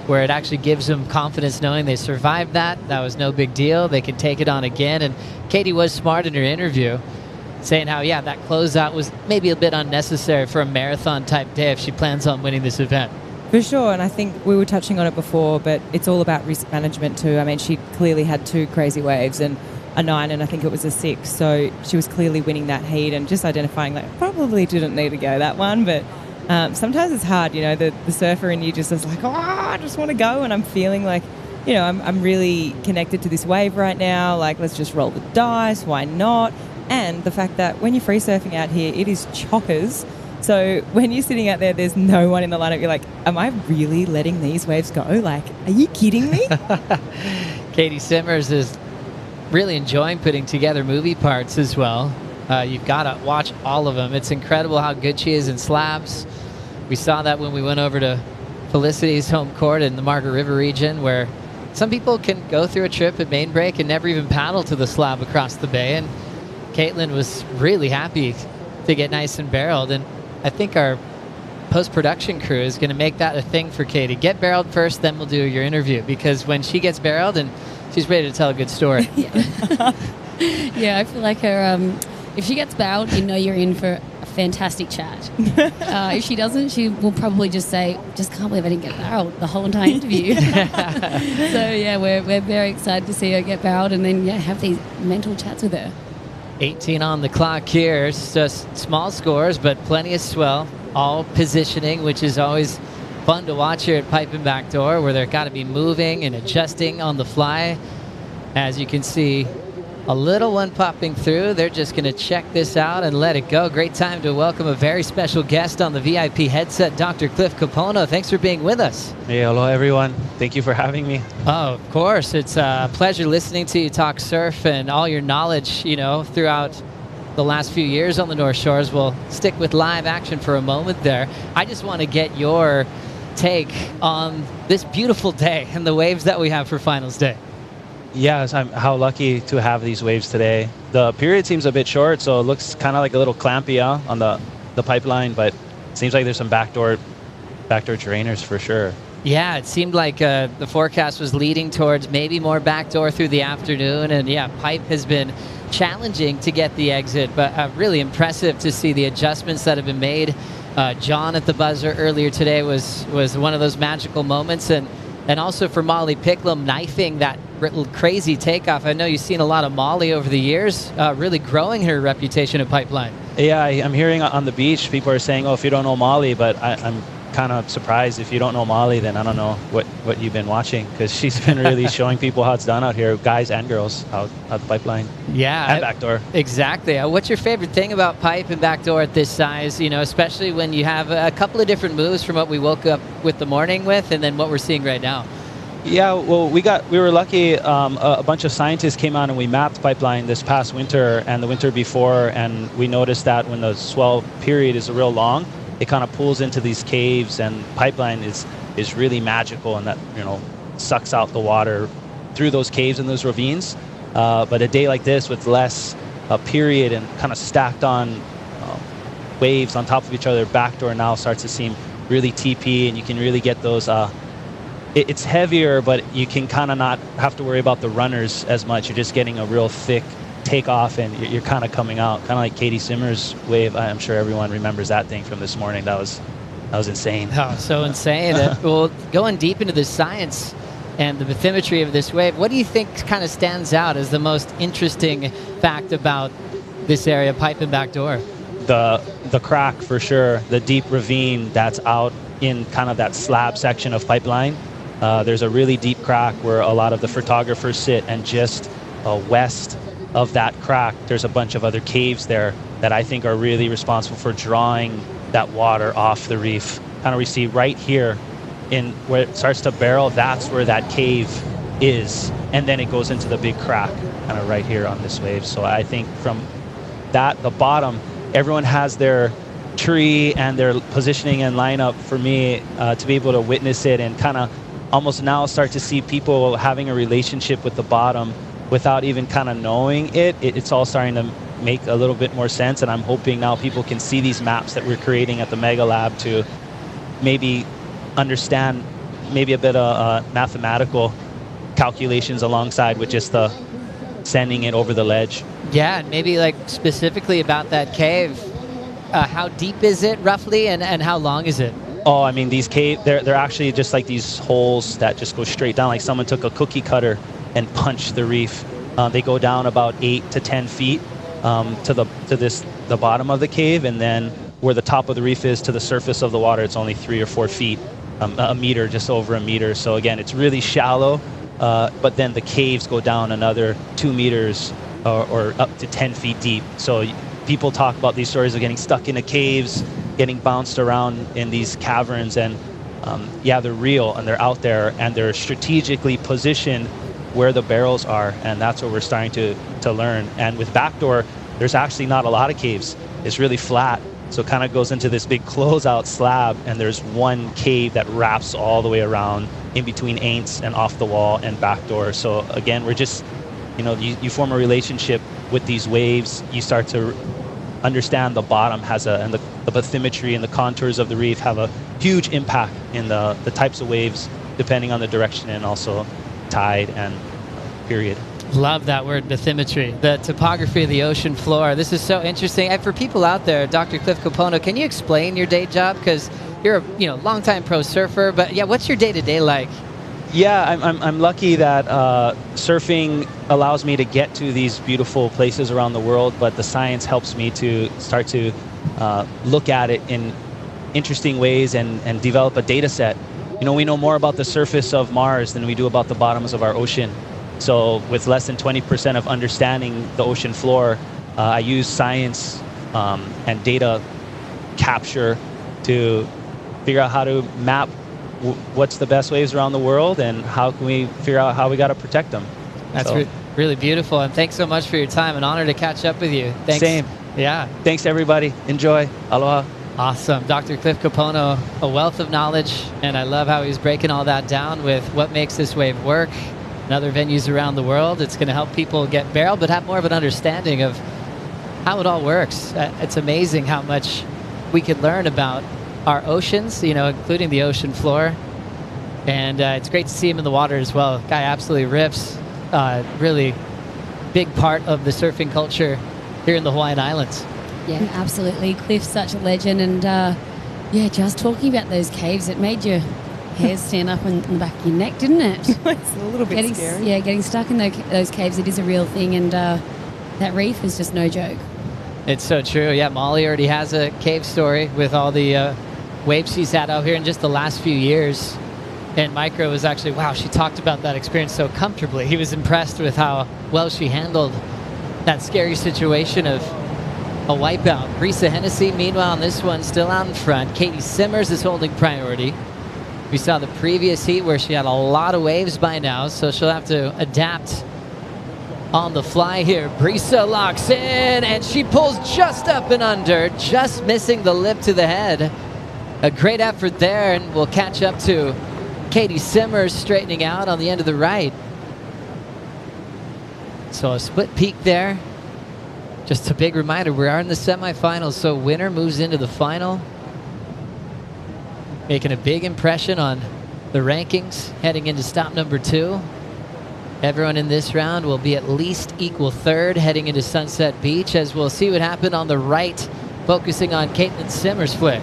where it actually gives them confidence knowing they survived that. That was no big deal. They can take it on again. And Katie was smart in her interview, saying how, that closeout was maybe a bit unnecessary for a marathon-type day if she plans on winning this event. For sure, and I think we were touching on it before, but it's all about risk management too. I mean, she clearly had 2 crazy waves and a 9 and I think it was a 6, so she was clearly winning that heat and just identifying probably didn't need to go that one, but sometimes it's hard, the surfer in you just is like, I just want to go, and I'm feeling like, I'm really connected to this wave right now, let's just roll the dice, why not? And the fact that when you're free surfing out here, it is chockers. So when you're sitting out there, there's no one in the lineup. You're like, am I really letting these waves go? Are you kidding me? Katie Simmers is really enjoying putting together movie parts as well. You've got to watch all of them. It's incredible how good she is in slabs. We saw that when we went over to Felicity's home court in the Margaret River region, where some people can go through a trip at main break and never even paddle to the slab across the bay. And Caitlin was really happy to get nice and barreled. And I think our post-production crew is going to make that a thing for Katie. Get barreled first, then we'll do your interview, because when she gets barreled, and she's ready to tell a good story. Yeah, I feel like her, if she gets barreled, you're in for a fantastic chat. If she doesn't, she will probably just say, just can't believe I didn't get barreled the whole entire interview. So yeah, we're very excited to see her get barreled and then have these mental chats with her. 18 on the clock here. It's just small scores, but plenty of swell. All positioning, which is always fun to watch here at Pipe and Backdoor, where they've got to be moving and adjusting on the fly. As you can see, a little one popping through. They're just going to check this out and let it go. Great time to welcome a very special guest on the VIP headset, Dr. Cliff Capono. Thanks for being with us. Hey, hello everyone. Thank you for having me. Oh, of course. It's a pleasure listening to you talk surf and all your knowledge, throughout the last few years on the North Shores. We'll stick with live action for a moment there. I just want to get your take on this beautiful day and the waves that we have for finals day. Yes, I'm how lucky to have these waves today. The period seems a bit short, so it looks kind of like a little clampy on the pipeline, but it seems like there's some backdoor drainers for sure. Yeah, it seemed like the forecast was leading towards maybe more backdoor through the afternoon, and yeah, pipe has been challenging to get the exit, but really impressive to see the adjustments that have been made. John at the buzzer earlier today was one of those magical moments, and also for Molly Picklum knifing that little crazy takeoff. I know you've seen a lot of Molly over the years, really growing her reputation at Pipeline. Yeah, I'm hearing on the beach people are saying, oh, if you don't know Molly, but I'm kind of surprised if you don't know Molly, then I don't know what you've been watching, because she's been really showing people how it's done out here, guys and girls, out the pipeline. Yeah. And backdoor. Exactly. What's your favorite thing about pipe and backdoor at this size, especially when you have a couple of different moves from what we woke up with the morning with and then what we're seeing right now? Yeah, well, we were lucky. A bunch of scientists came out and we mapped pipeline this past winter and the winter before, and we noticed that when the swell period is real long, it kind of pulls into these caves, and pipeline is really magical, and that sucks out the water through those caves and those ravines. But a day like this with less period and kind of stacked on waves on top of each other, backdoor now starts to seem really TP, and you can really get those. It's heavier, but you can kind of not have to worry about the runners as much. You're just getting a real thick takeoff, and you're kind of coming out, kind of like Katie Simmer's wave. I'm sure everyone remembers that thing from this morning. That was insane. Oh, so insane. Well, going deep into the science and the bathymetry of this wave, what do you think kind of stands out as the most interesting fact about this area, pipe and backdoor? The crack, for sure. The deep ravine that's out in kind of that slab section of pipeline. There's a really deep crack where a lot of the photographers sit, and just west of that crack, there's a bunch of other caves there that I think are really responsible for drawing that water off the reef. Kind of we see right here in where it starts to barrel, that's where that cave is. And then it goes into the big crack kind of right here on this wave. So I think from that, the bottom, everyone has their tree and their positioning and lineup. For me, to be able to witness it and kind of almost now start to see people having a relationship with the bottom without even kind of knowing it's all starting to make a little bit more sense. And I'm hoping now people can see these maps that we're creating at the Mega Lab to maybe understand maybe a bit of mathematical calculations alongside with just the sending it over the ledge. Yeah, and maybe like specifically about that cave. How deep is it roughly, and how long is it? Oh, I mean, these caves, they're actually just like these holes that just go straight down, like someone took a cookie cutter and punched the reef. They go down about 8 to 10 feet to the bottom of the cave, and then where the top of the reef is to the surface of the water, it's only 3 or 4 feet, a meter, just over a meter. So again, it's really shallow, but then the caves go down another 2 meters or up to 10 feet deep. So people talk about these stories of getting stuck in the caves, getting bounced around in these caverns, and yeah, they're real and they're out there and they're strategically positioned where the barrels are, and that's what we're starting to learn. And with backdoor, there's actually not a lot of caves. It's really flat, so it kind of goes into this big closeout slab, and there's one cave that wraps all the way around in between Aints and off the wall and backdoor. So again, we're just, you form a relationship with these waves. You start to understand the bottom has and the bathymetry and the contours of the reef have a huge impact in the types of waves depending on the direction and also tide and period. Love that word, bathymetry, the topography of the ocean floor. This is so interesting. And for people out there, Dr. Cliff Capono, can you explain your day job? Because you're a longtime pro surfer, but yeah, what's your day-to-day like? Yeah, I'm lucky that surfing allows me to get to these beautiful places around the world, but the science helps me to start to look at it in interesting ways and develop a data set. We know more about the surface of Mars than we do about the bottoms of our ocean. So with less than 20% of understanding the ocean floor, I use science and data capture to figure out how to map what's the best waves around the world and how can we figure out how we got to protect them. That's really beautiful, and thanks so much for your time. An honor to catch up with you. Thanks. Same. Yeah. Thanks, everybody. Enjoy. Aloha. Awesome. Dr. Cliff Capono, a wealth of knowledge, and I love how he's breaking all that down with what makes this wave work and other venues around the world. It's going to help people get barrel, but have more of an understanding of how it all works. It's amazing how much we could learn about our oceans, including the ocean floor. And it's great to see him in the water as well. Guy absolutely rips. Really big part of the surfing culture here in the Hawaiian Islands. Yeah, absolutely. Cliff's such a legend. And just talking about those caves, it made your hairs stand up on the back of your neck, didn't it? It's a little bit scary. Yeah, getting stuck in those caves, it is a real thing. And that reef is just no joke. It's so true. Yeah, Molly already has a cave story with all the waves she's had out here in just the last few years. And Micro was actually, she talked about that experience so comfortably. He was impressed with how well she handled that scary situation of a wipeout. Brisa Hennessy, meanwhile, on this one, still out in front. Katie Simmers is holding priority. We saw the previous heat where she had a lot of waves by now, so she'll have to adapt on the fly here. Brisa locks in, and she pulls just up and under, just missing the lip to the head. A great effort there, and we'll catch up to Katie Simmers straightening out on the end of the right. So a split peak there. Just a big reminder, we are in the semifinals, so winner moves into the final. Making a big impression on the rankings heading into stop number 2. Everyone in this round will be at least equal third heading into Sunset Beach, as we'll see what happened on the right, focusing on Caitlin Simmers' flick.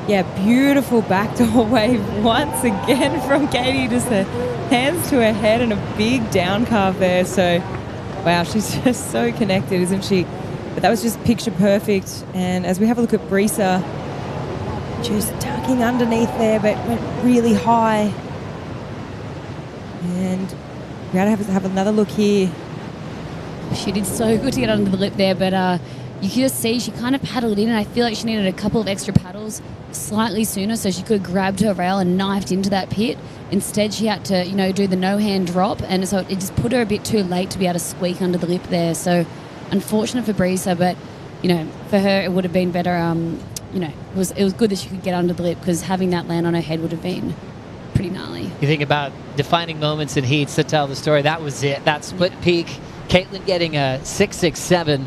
Yeah, beautiful backdoor wave once again from Katie. Just the hands to her head and a big down carve there. So, wow, she's just so connected, isn't she? But that was just picture perfect. And as we have a look at Brisa, just tucking underneath there, but went really high. And we got to have another look here. She did so good to get under the lip there, but you could just see she kind of paddled in, and I feel like she needed a couple of extra paddles slightly sooner so she could have grabbed her rail and knifed into that pit. Instead, she had to, do the no-hand drop, and so it just put her a bit too late to be able to squeak under the lip there. So unfortunate for Brisa, but, for her it would have been better. It was good that she could get under the lip, because having that land on her head would have been pretty gnarly. You think about defining moments in heats to tell the story. That was it. That split peak. Caitlin getting a 6.67.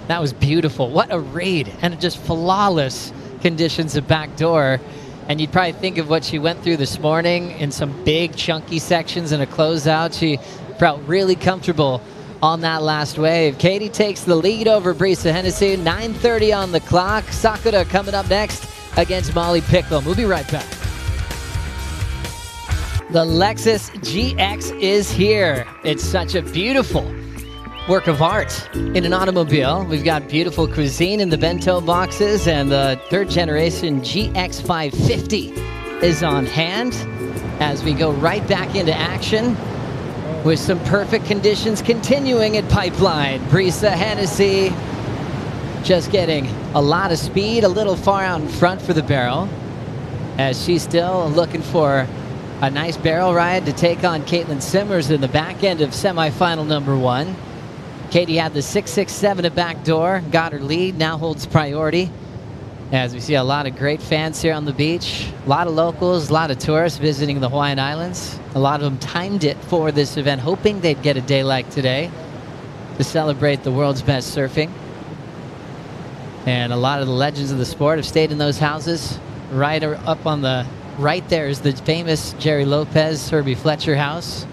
That was beautiful. What a raid, and just flawless conditions at Backdoor. And you'd probably think of what she went through this morning in some big chunky sections and a closeout. She felt really comfortable on that last wave. Katie takes the lead over Brisa Hennessy. 9:30 on the clock. Sakura coming up next against Molly Pickle. We'll be right back. The Lexus GX is here. It's such a beautiful work of art in an automobile. We've got beautiful cuisine in the bento boxes, and the third generation GX 550 is on hand as we go right back into action with some perfect conditions continuing at Pipeline. Brisa Hennessy just getting a lot of speed, a little far out in front for the barrel, as she's still looking for a nice barrel ride to take on Caitlin Simmers in the back end of semifinal number 1. Katie had the 6.67 at Backdoor, got her lead, now holds priority. As we see a lot of great fans here on the beach, a lot of locals, a lot of tourists visiting the Hawaiian Islands. A lot of them timed it for this event, hoping they'd get a day like today to celebrate the world's best surfing. And a lot of the legends of the sport have stayed in those houses. Right up on the right there is the famous Jerry Lopez, Herbie Fletcher house.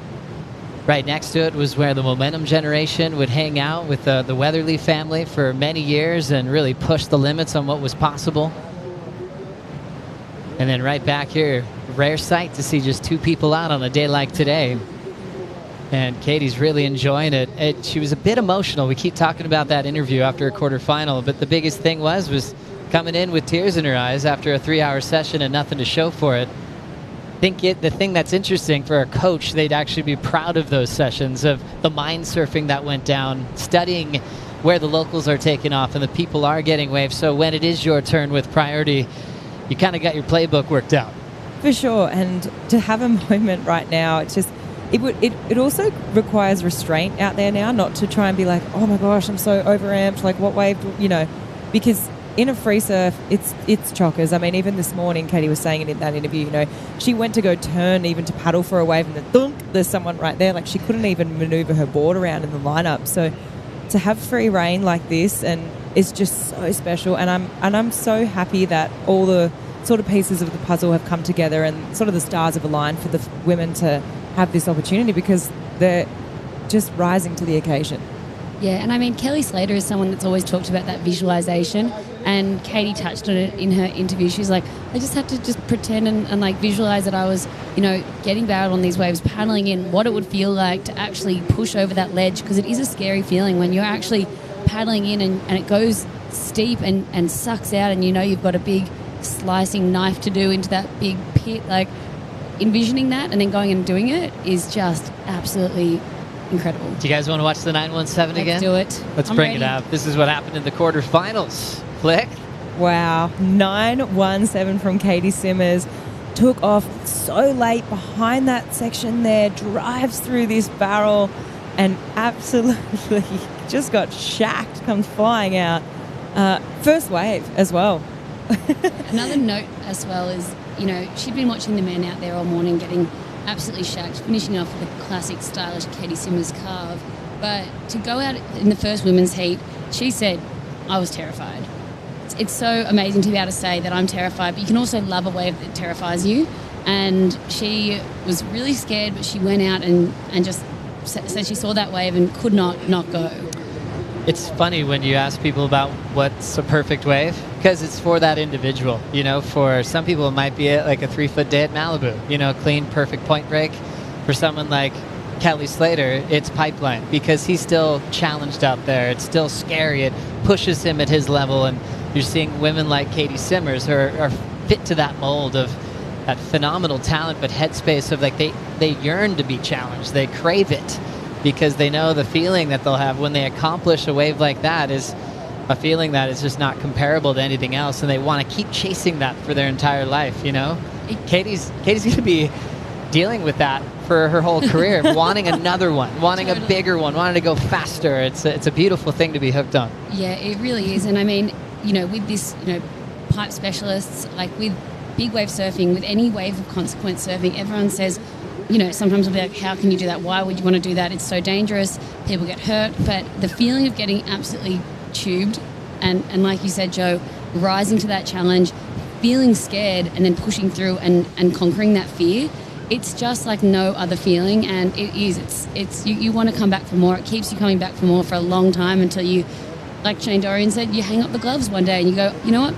Right next to it was where the Momentum generation would hang out with the Weatherly family for many years and really push the limits on what was possible. And then right back here, rare sight to see just 2 people out on a day like today. And Katie's really enjoying it. She was a bit emotional. We keep talking about that interview after a quarterfinal, but the biggest thing was coming in with tears in her eyes after a 3-hour session and nothing to show for it. I think the thing that's interesting for a coach, they'd actually be proud of those sessions, of the mind surfing that went down, studying where the locals are taking off and the people are getting waves. So when it is your turn with priority, you kind of got your playbook worked out. For sure, and to have a moment right now, it's just, it also requires restraint out there now, not to try and be like, oh my gosh, I'm so overamped, like what wave, because in a free surf, it's chockers. I mean, even this morning, Katie was saying it in that interview, you know, she went to go turn even to paddle for a wave and then thunk, there's someone right there. Like, she couldn't even maneuver her board around in the lineup. So to have free reign like this and it's just so special. And I'm so happy that all the sort of pieces of the puzzle have come together and sort of the stars have aligned for the women to have this opportunity because they're just rising to the occasion. Yeah, and I mean, Kelly Slater is someone that's always talked about that visualization, and Katie touched on it in her interview. She's like, I just had to just pretend and like visualize that I was, you know, getting barreled on these waves, paddling in, what it would feel like to actually push over that ledge, because it is a scary feeling when you're actually paddling in and it goes steep and sucks out, and you know you've got a big slicing knife to do into that big pit. Like, envisioning that and then going and doing it is just absolutely incredible. Do you guys want to watch the 917 again? Let's do it. Let's I'm bring ready. it up. This is what happened in the quarterfinals. Flick? Wow, 917 from Katie Simmers. Took off so late behind that section there, drives through this barrel and absolutely just got shacked, comes flying out. First wave as well. Another note as well is, you know, she'd been watching the men out there all morning getting absolutely shacked, finishing off with a classic stylish Katie Simmers carve. But to go out in the first women's heat, she said, I was terrified. It's so amazing to be able to say that I'm terrified, but you can also love a wave that terrifies you. And she was really scared, but she went out and just said she saw that wave and could not go. It's funny when you ask people about what's a perfect wave, because it's for that individual. You know, for some people it might be like a 3-foot day at Malibu, you know, clean, perfect point break. For someone like Kelly Slater, it's pipeline, because he's still challenged out there. It's still scary. It pushes him at his level, and you're seeing women like Katie Simmers who are fit to that mold of that phenomenal talent, but headspace of like they yearn to be challenged. They crave it, because they know the feeling that they'll have when they accomplish a wave like that is a feeling that is just not comparable to anything else, and they want to keep chasing that for their entire life, you know? Katie's going to be dealing with that for her whole career, wanting another one, wanting a bigger one, wanting to go faster. It's a beautiful thing to be hooked on. Yeah, it really is. And I mean, you know, with this, you know, pipe specialists, like with big wave surfing, with any wave of consequence surfing, everyone says, you know, sometimes we'll be like, how can you do that? Why would you want to do that? It's so dangerous. People get hurt. But the feeling of getting absolutely tubed and like you said, Joe, rising to that challenge, feeling scared and then pushing through and conquering that fear, it's just like no other feeling. And it is. It's you want to come back for more. It keeps you coming back for more for a long time until you, like Shane Dorian said, you hang up the gloves one day and you go, you know what?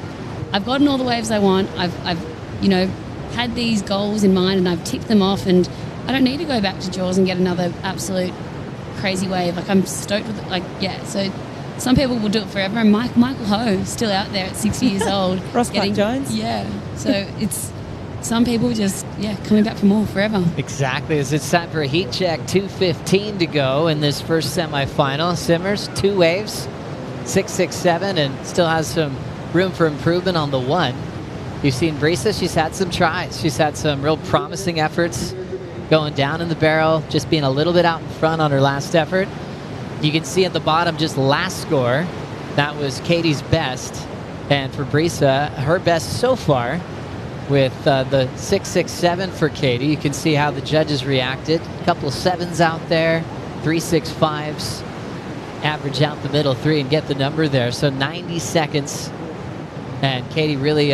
I've gotten all the waves I want. I've you know, had these goals in mind and I've ticked them off, and I don't need to go back to Jaws and get another absolute crazy wave. Like, I'm stoked with it. Like, yeah, so some people will do it forever, and Michael Ho still out there at 60 years old. Ross Jones. Yeah, so it's some people just, coming back for more forever. Exactly, as it's time for a heat check. 2:15 to go in this first semifinal. Simmers, 2 waves, 667, and still has some room for improvement on the 1. You've seen Brisa, she's had some tries. She's had some real promising efforts going down in the barrel, just being a little bit out in front on her last effort. You can see at the bottom, just last score, that was Katie's best. And for Brisa, her best so far with the 667 for Katie. You can see how the judges reacted. A couple of 7s out there, 3 6.5s. Average out the middle 3 and get the number there. So 90 seconds. And Katie really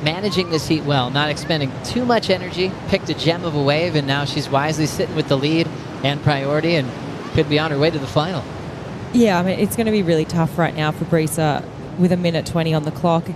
managing this heat well, not expending too much energy, picked a gem of a wave, and now she's wisely sitting with the lead and priority and could be on her way to the final. Yeah, I mean, it's going to be really tough right now for Brisa with 1:20 on the clock.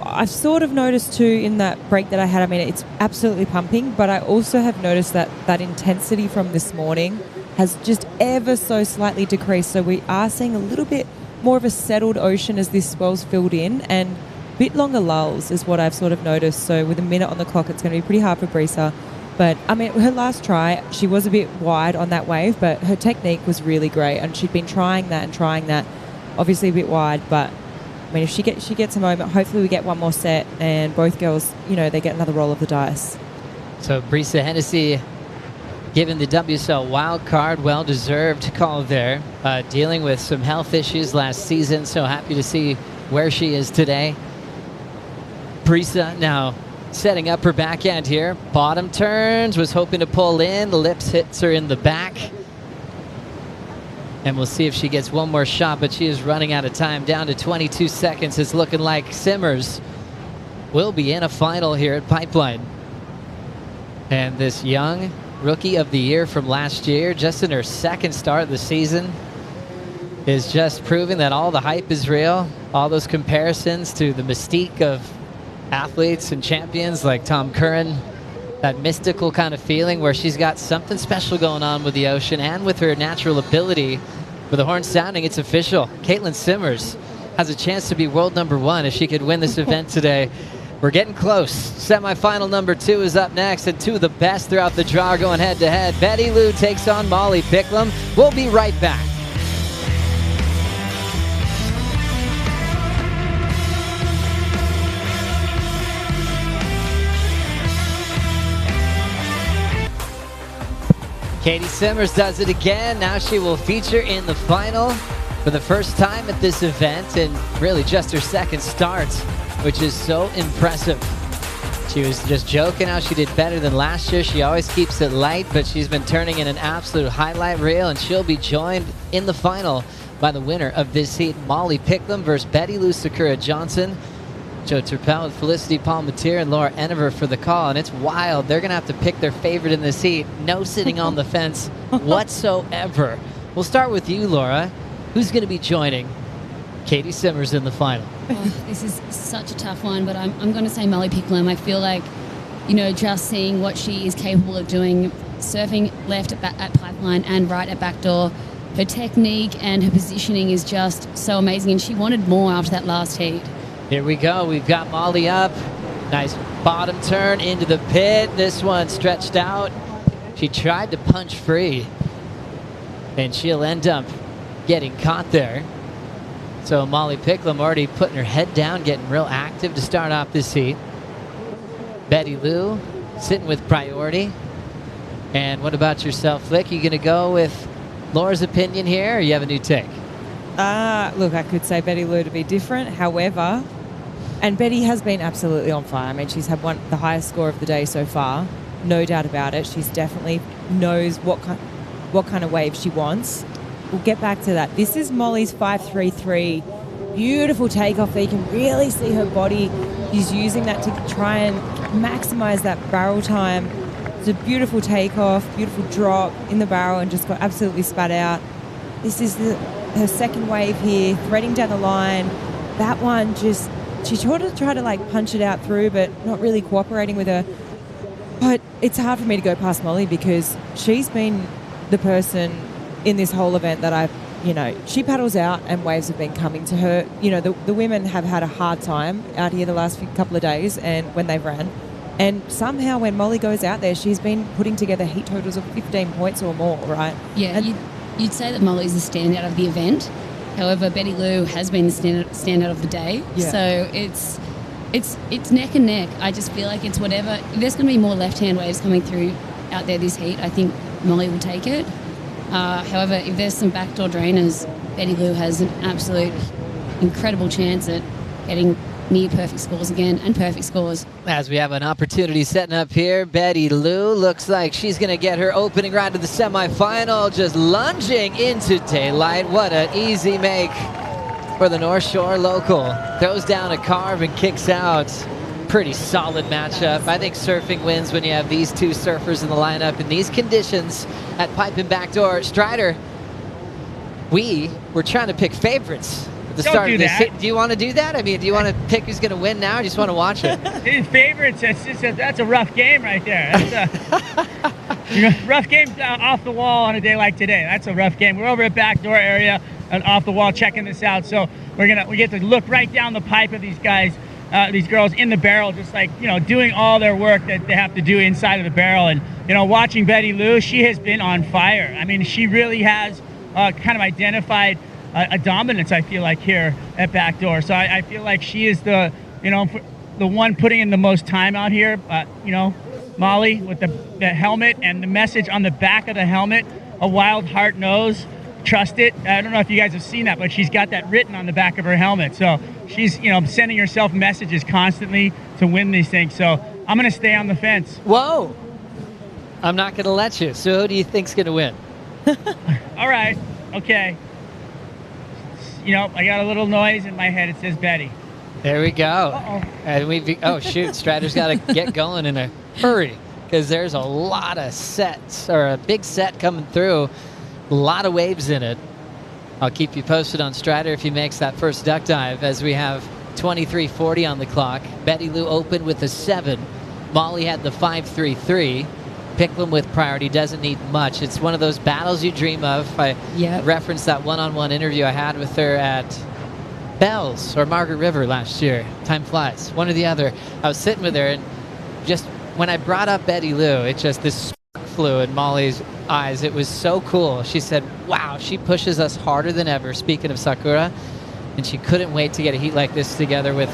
I've sort of noticed too in that break that I had, I mean, it's absolutely pumping, but I also have noticed that intensity from this morning has just ever so slightly decreased. So we are seeing a little bit more of a settled ocean as this swell's filled in, and a bit longer lulls is what I've sort of noticed. So with 1 on the clock, it's going to be pretty hard for Brisa. But, I mean, her last try, she was a bit wide on that wave, but her technique was really great, and she'd been trying that. Obviously a bit wide, but, I mean, if she gets a moment, hopefully we get one more set, and both girls, you know, they get another roll of the dice. So Brisa Hennessy given the WSL wild card, well-deserved call there. Dealing with some health issues last season, so happy to see where she is today. Parisa now setting up her backhand here. Bottom turns, was hoping to pull in. The lips hits her in the back. And we'll see if she gets one more shot, but she is running out of time. Down to 22 seconds. It's looking like Simmers will be in a final here at Pipeline. And this young rookie of the year from last year, just in her second start of the season, is just proving that all the hype is real. All those comparisons to the mystique of athletes and champions like Tom Curran, that mystical kind of feeling where she's got something special going on with the ocean and with her natural ability. With the horn sounding, it's official. Caitlin Simmers has a chance to be world #1 if she could win this event today. We're getting close. Semifinal number 2 is up next, and two of the best throughout the draw are going head-to-head. Betty Lou takes on Molly Picklum. We'll be right back. Katie Simmers does it again. Now she will feature in the final for the first time at this event, and really just her second start, which is so impressive. She was just joking how she did better than last year. She always keeps it light, but she's been turning in an absolute highlight reel, and she'll be joined in the final by the winner of this heat, Molly Picklum versus Betty Lou Sakura Johnson. Joe Turpel with Felicity Palmatier and Laura Enever for the call, and it's wild. They're going to have to pick their favorite in this heat. No sitting on the fence whatsoever. We'll start with you, Laura. Who's going to be joining Katie Simmers in the final? Oh, this is such a tough one, but I'm going to say Molly Picklum. I feel like, you know, just seeing what she is capable of doing, surfing left at Pipeline and right at Backdoor, her technique and her positioning is just so amazing, and she wanted more after that last heat. Here we go. We've got Molly up. Nice bottom turn into the pit. This one stretched out. She tried to punch free, and she'll end up getting caught there. So Molly Picklum already putting her head down, getting real active to start off this heat. Betty Lou sitting with priority. And what about yourself, Flick? You going to go with Laura's opinion here, or you have a new take? Look, I could say Betty Lou to be different. However, and Betty has been absolutely on fire. I mean, she's had the highest score of the day so far. No doubt about it. She's definitely knows what kind of wave she wants. We'll get back to that. This is Molly's 5.33. Beautiful takeoff there. You can really see her body. She's using that to try and maximize that barrel time. It's a beautiful takeoff, beautiful drop in the barrel, and just got absolutely spat out. This is her second wave here, threading down the line. That one just, she tried to like punch it out through, but not really cooperating with her. But it's hard for me to go past Molly because she's been the person in this whole event that she paddles out and waves have been coming to her. You know, the women have had a hard time out here the last couple of days and when they've ran. And somehow when Molly goes out there, she's been putting together heat totals of 15 points or more, right? Yeah, you'd say that Molly's the standout of the event. However, Betty Lou has been the standout of the day. Yeah. So it's neck and neck. I just feel like it's whatever. If there's going to be more left-hand waves coming through out there this heat, I think Molly will take it. However, if there's some backdoor drainers, Betty Lou has an absolute incredible chance at getting near perfect scores again and perfect scores. As we have an opportunity setting up here, Betty Lou looks like she's going to get her opening ride to the semifinal, just lunging into daylight. What an easy make for the North Shore local. Throws down a carve and kicks out. Pretty solid matchup. I think surfing wins when you have these two surfers in the lineup in these conditions at Pipe and Backdoor. Strider, we were trying to pick favorites at the start of this. Do you want to do that? I mean, do you want to pick who's going to win now, or just want to watch it? His favorites, that's a rough game right there. That's a rough game off the wall on a day like today. That's a rough game. We're over at Backdoor area and off the wall checking this out. So we get to look right down the pipe of these guys. These girls in the barrel, just like, doing all their work that they have to do inside of the barrel. And, watching Betty Lou, she has been on fire. I mean, she really has kind of identified a dominance, I feel like, here at Backdoor. So I feel like she is the one putting in the most time out here. Molly with the helmet and the message on the back of the helmet, a wild heart knows. trust it. I don't know if you guys have seen that, but she's got that written on the back of her helmet. So she's, sending herself messages constantly to win these things. So I'm going to stay on the fence. Whoa. I'm not going to let you. So who do you think's going to win? All right. Okay. I got a little noise in my head. It says Betty. There we go. Uh-oh. And oh shoot, Strider's got to get going in a hurry because there's a lot of sets, or a big set coming through. A lot of waves in it. I'll keep you posted on Strider if he makes that first duck dive, as we have 23:40 on the clock. Betty Lou opened with a 7. Molly had the 5.33. Picklum with priority doesn't need much. It's one of those battles you dream of. I referenced that one-on-one interview I had with her at Bells or Margaret River last year. Time flies. One or the other. I was sitting with her, and just when I brought up Betty Lou, it just, this spark flew in Molly's eyes. It was so cool. She said, wow, she pushes us harder than ever, speaking of Sakura, and she couldn't wait to get a heat like this together with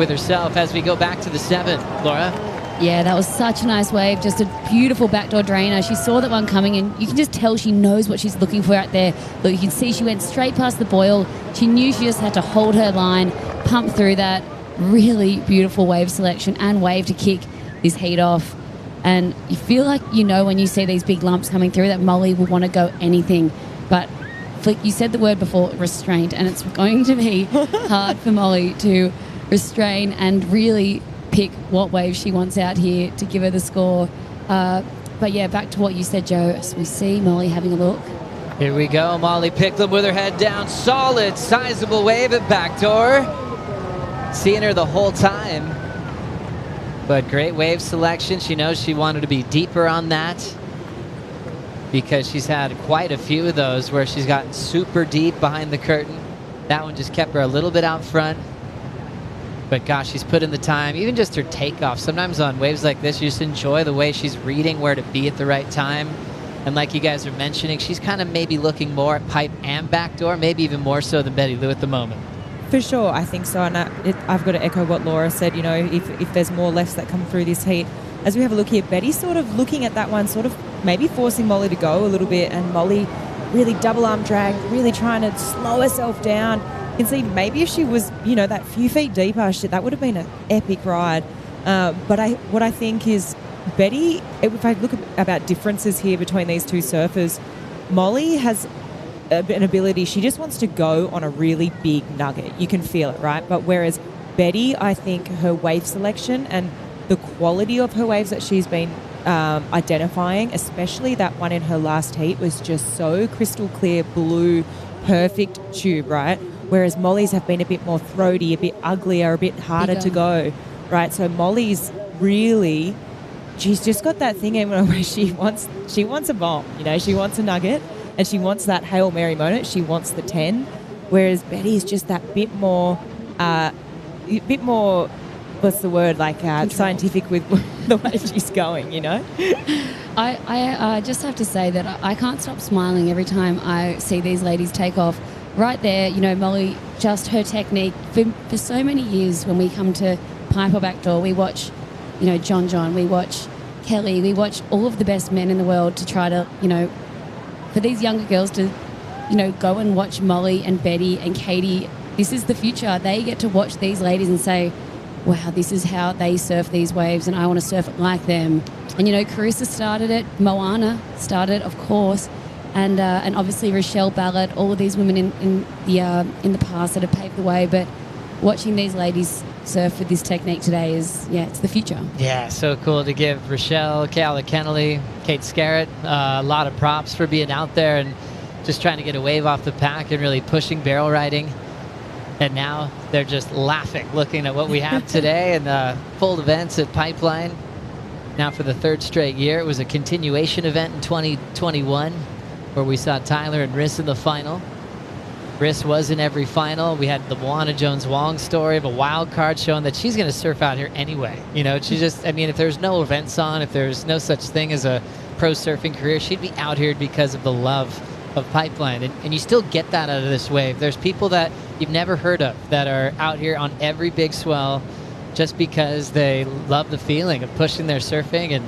herself. As we go back to the 7, Laura. Yeah, that was such a nice wave. Just a beautiful backdoor drainer. She saw that one coming, and you can just tell she knows what she's looking for out there. Look, you can see she went straight past the boil. She knew she just had to hold her line, pump through that. Really beautiful wave selection and wave to kick this heat off. And you feel like when you see these big lumps coming through that Molly will want to go anything. But Flick, you said the word before, restraint, and it's going to be hard for Molly to restrain and really pick what wave she wants out here to give her the score. But yeah, back to what you said, Joe. As we see Molly having a look. Here we go. Molly Picklum with her head down. Solid, sizable wave at backdoor. Seeing her the whole time. But great wave selection. She knows she wanted to be deeper on that, because she's had quite a few of those where she's gotten super deep behind the curtain. That one just kept her a little bit out front. But gosh, she's put in the time. Even just her takeoff. Sometimes on waves like this, you just enjoy the way she's reading where to be at the right time. And like you guys are mentioning, she's kind of maybe looking more at pipe and backdoor, maybe even more so than Betty Lou at the moment. For sure, I think so. And I've got to echo what Laura said. If there's more lefts that come through this heat, as we have a look here, Betty's sort of looking at that one, sort of maybe forcing Molly to go a little bit, and Molly really double arm drag, really trying to slow herself down. You can see maybe if she was, that few feet deeper, that would have been an epic ride. But what I think is Betty, if I look about differences here between these two surfers, Molly has an ability, she just wants to go on a really big nugget. You can feel it, right? But whereas Betty, I think her wave selection and the quality of her waves that she's been identifying, especially that one in her last heat, was just so crystal clear, blue, perfect tube, right? Whereas Molly's have been a bit more throaty, a bit uglier, a bit harder to go, right? So Molly's really, she's just got that thing in where she wants a bomb, she wants a nugget, and she wants that Hail Mary moment. She wants the 10, whereas Betty's just that bit more, what's the word, scientific with the way she's going, I just have to say that I can't stop smiling every time I see these ladies take off. Right there, Molly, just her technique. For so many years when we come to pipe or backdoor, we watch, John, we watch Kelly, we watch all of the best men in the world to try to, for these younger girls to, go and watch Molly and Betty and Katie. This is the future. They get to watch these ladies and say, wow, this is how they surf these waves, and I want to surf it like them. And, Carissa started it, Moana started, of course, and obviously Rochelle Ballard, all of these women in the past that have paved the way. But watching these ladies surf with this technique today is, it's the future. Yeah, so cool to give Rochelle, Kayla Kennelly, Kate Scarrett a lot of props for being out there and just trying to get a wave off the pack and really pushing barrel riding. And now they're just laughing, looking at what we have today and full events at Pipeline. Now for the 3rd straight year. It was a continuation event in 2021 where we saw Tyler and Riss in the final. Riss was in every final. We had the Moana Jones-Wong story of a wild card showing that she's going to surf out here anyway. She just, if there's no events on, if there's no such thing as a pro surfing career, she'd be out here because of the love of Pipeline. And you still get that out of this wave. There's people that you've never heard of that are out here on every big swell just because they love the feeling of pushing their surfing, and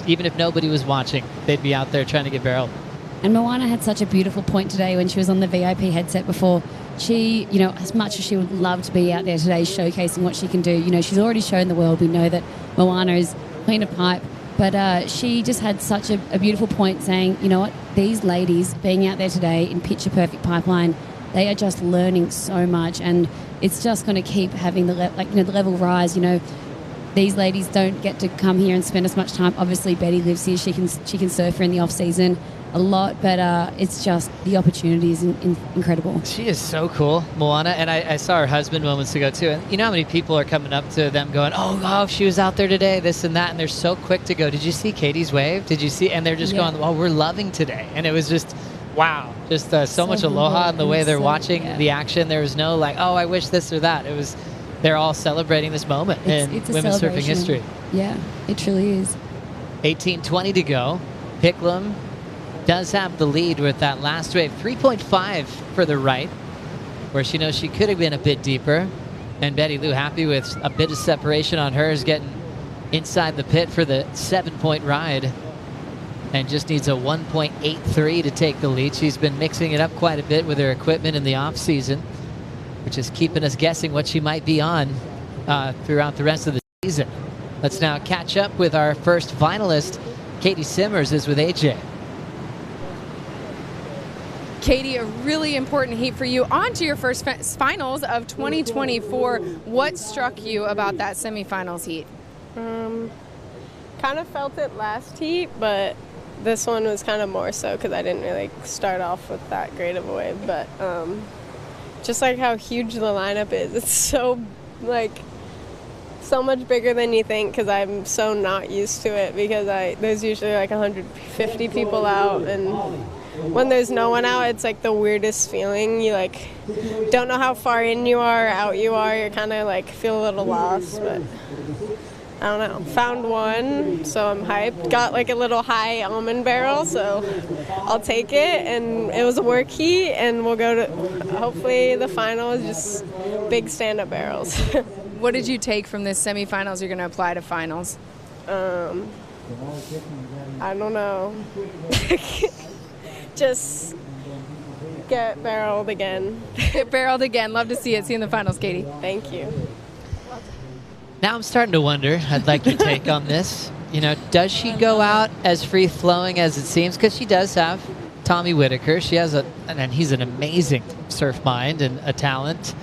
even if nobody was watching, they'd be out there trying to get barreled. And Moana had such a beautiful point today when she was on the VIP headset before. She, as much as she would love to be out there today showcasing what she can do, she's already shown the world. We know that Moana is queen of pipe. But she just had such a beautiful point saying, you know what, these ladies being out there today in Picture Perfect Pipeline, they are just learning so much, and it's just going to keep having the level rise. These ladies don't get to come here and spend as much time. Obviously, Betty lives here; she can surf her in the off season a lot, but it's just the opportunity is incredible. She is so cool, Moana, and I saw her husband moments ago too. And you know how many people are coming up to them going, "Oh, wow, she was out there today, this and that," and they're so quick to go, "Did you see Katie's wave? Did you see?" And they're just going, "Oh, we're loving today," and it was just. Wow, just so much aloha in the way they're watching the action. There was no like, oh, I wish this or that. It was, they're all celebrating this moment in women's surfing history. Yeah, it truly is. 18:20 to go. Picklum does have the lead with that last wave. 3.5 for the right, where she knows she could have been a bit deeper. And Betty Lou happy with a bit of separation on hers, getting inside the pit for the 7-point ride. And just needs a 1.83 to take the lead. She's been mixing it up quite a bit with her equipment in the off season, which is keeping us guessing what she might be on throughout the rest of the season. Let's now catch up with our first finalist. Katie Simmers is with AJ. Katie, a really important heat for you. On to your first finals of 2024. What struck you about that semifinals heat? Kind of felt it last heat, but this one was kind of more so because I didn't really start off with that great of a wave. But just like how huge the lineup is, it's so much bigger than you think, because I'm so not used to it, because there's usually like 150 people out, and when there's no one out, it's like the weirdest feeling. You don't know how far in you are, out you are. You kind of feel a little lost, but I don't know. Found one, so I'm hyped. Got a little high almond barrel, so I'll take it. And it was a work heat, and we'll go to, hopefully the final is just big stand-up barrels. What did you take from this semifinals you're going to apply to finals? I don't know. Just get barreled again. Get barreled again. Love to see it. See you in the finals, Katie. Thank you. Now I'm starting to wonder, I'd like your take on this. Does she go out as free-flowing as it seems? Because she does have Tommy Whitaker. She has and he's an amazing surf mind and a talent.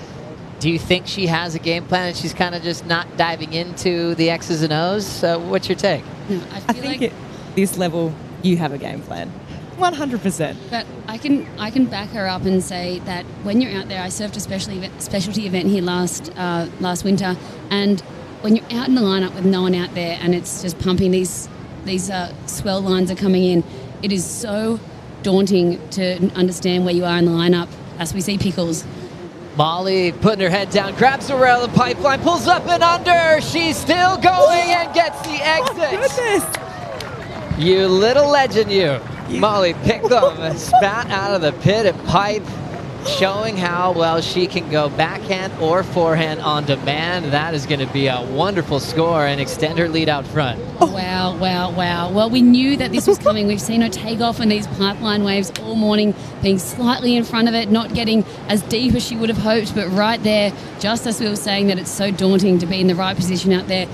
Do you think she has a game plan and she's kind of just not diving into the X's and O's? What's your take? I think at this level, you have a game plan. 100%. But I can back her up and say that when you're out there, I surfed a specialty event here last winter, and when you're out in the lineup with no one out there and it's just pumping, these swell lines are coming in, it is so daunting to understand where you are in the lineup as we see Pickles. Molly putting her head down, grabs the rail of the pipeline, pulls up and under. She's still going and gets the exit. Oh, goodness. You little legend, you. Molly Picklum spat out of the pit and pipe, showing how well she can go backhand or forehand on demand. That is going to be a wonderful score and extend her lead out front. Wow, wow, wow. Well, we knew that this was coming. We've seen her take off in these pipeline waves all morning, being slightly in front of it, not getting as deep as she would have hoped, but right there, just as we were saying that it's so daunting to be in the right position out there,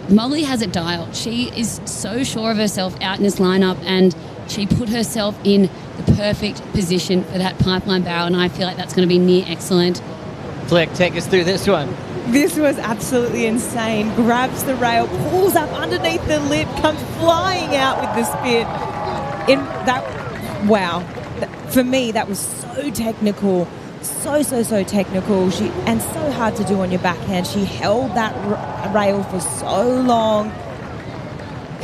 Molly has it dialed. She is so sure of herself out in this lineup, and she put herself in the perfect position for that pipeline barrel, and I feel like that's going to be near excellent. Flick, take us through this one. This was absolutely insane. Grabs the rail, pulls up underneath the lip, comes flying out with the spin. Wow. For me, that was so technical. So technical. And so hard to do on your backhand. She held that rail for so long.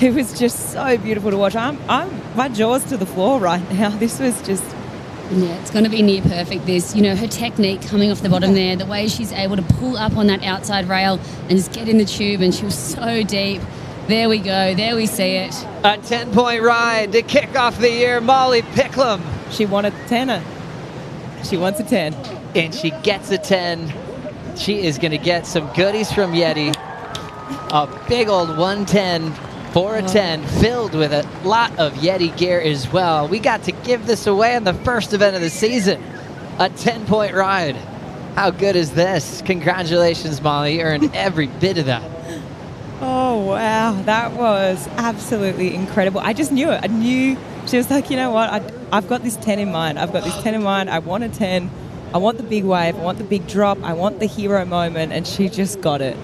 It was just so beautiful to watch. My jaw's to the floor right now. This was just... Yeah, it's going to be near perfect, this. Her technique coming off the bottom there, the way she's able to pull up on that outside rail and just get in the tube, and she was so deep. There we go. There we see it. A 10-point ride to kick off the year. Molly Picklum. She wanted a 10. She wants a 10. And she gets a 10. She is going to get some goodies from Yeti. A big old 110 4 of 10, filled with a lot of Yeti gear as well. We got to give this away in the first event of the season. A 10-point ride. How good is this? Congratulations, Molly. You earned every bit of that. Oh, wow. That was absolutely incredible. I just knew it. I knew. She was like, you know what? I've got this 10 in mind. I've got this 10 in mind. I want a 10. I want the big wave. I want the big drop. I want the hero moment. And she just got it.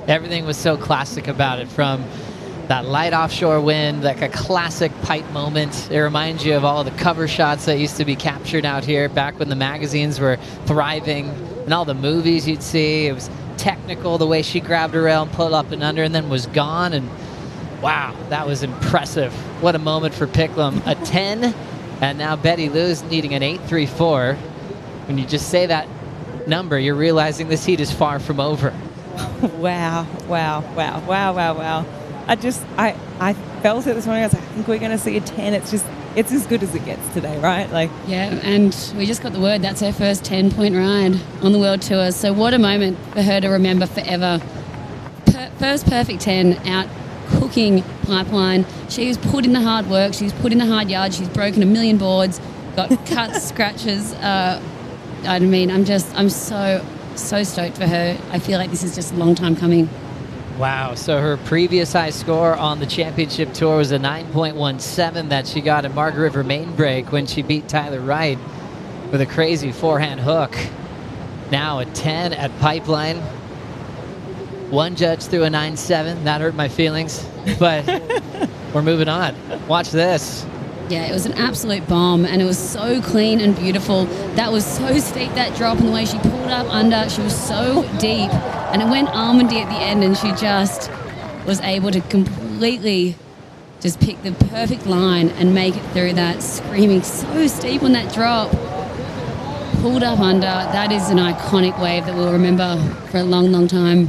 Everything was so classic about it, from that light offshore wind, like a classic pipe moment. It reminds you of all the cover shots that used to be captured out here back when the magazines were thriving, and all the movies you'd see. It was technical, the way she grabbed her rail and pulled up and under and then was gone. And wow, that was impressive. What a moment for Picklum. A 10, and now Betty Lou's needing an 8.34. When you just say that number, you're realizing this heat is far from over. Wow, wow, wow, wow, wow, wow. I felt it this morning. I was like, I think we're going to see a 10. It's as good as it gets today, right? Like, yeah, and we just got the word that's her first 10-point ride on the World Tour. So what a moment for her to remember forever. First perfect 10 out cooking Pipeline. She's put in the hard work. She's put in the hard yards. She's broken a million boards, got cuts, scratches. I mean, I'm so stoked for her. I feel like this is just a long time coming. Wow, so her previous high score on the championship tour was a 9.17 that she got at Margaret River Main Break when she beat Tyler Wright with a crazy forehand hook. Now a 10 at Pipeline. One judge threw a 9.7. That hurt my feelings, but we're moving on. Watch this. Yeah, it was an absolute bomb, and it was so clean and beautiful. That was so steep, that drop, and the way she pulled up under. She was so deep, and it went almondy at the end, and she just was able to completely just pick the perfect line and make it through that, screaming so steep on that drop. Pulled up under. That is an iconic wave that we'll remember for a long, long time.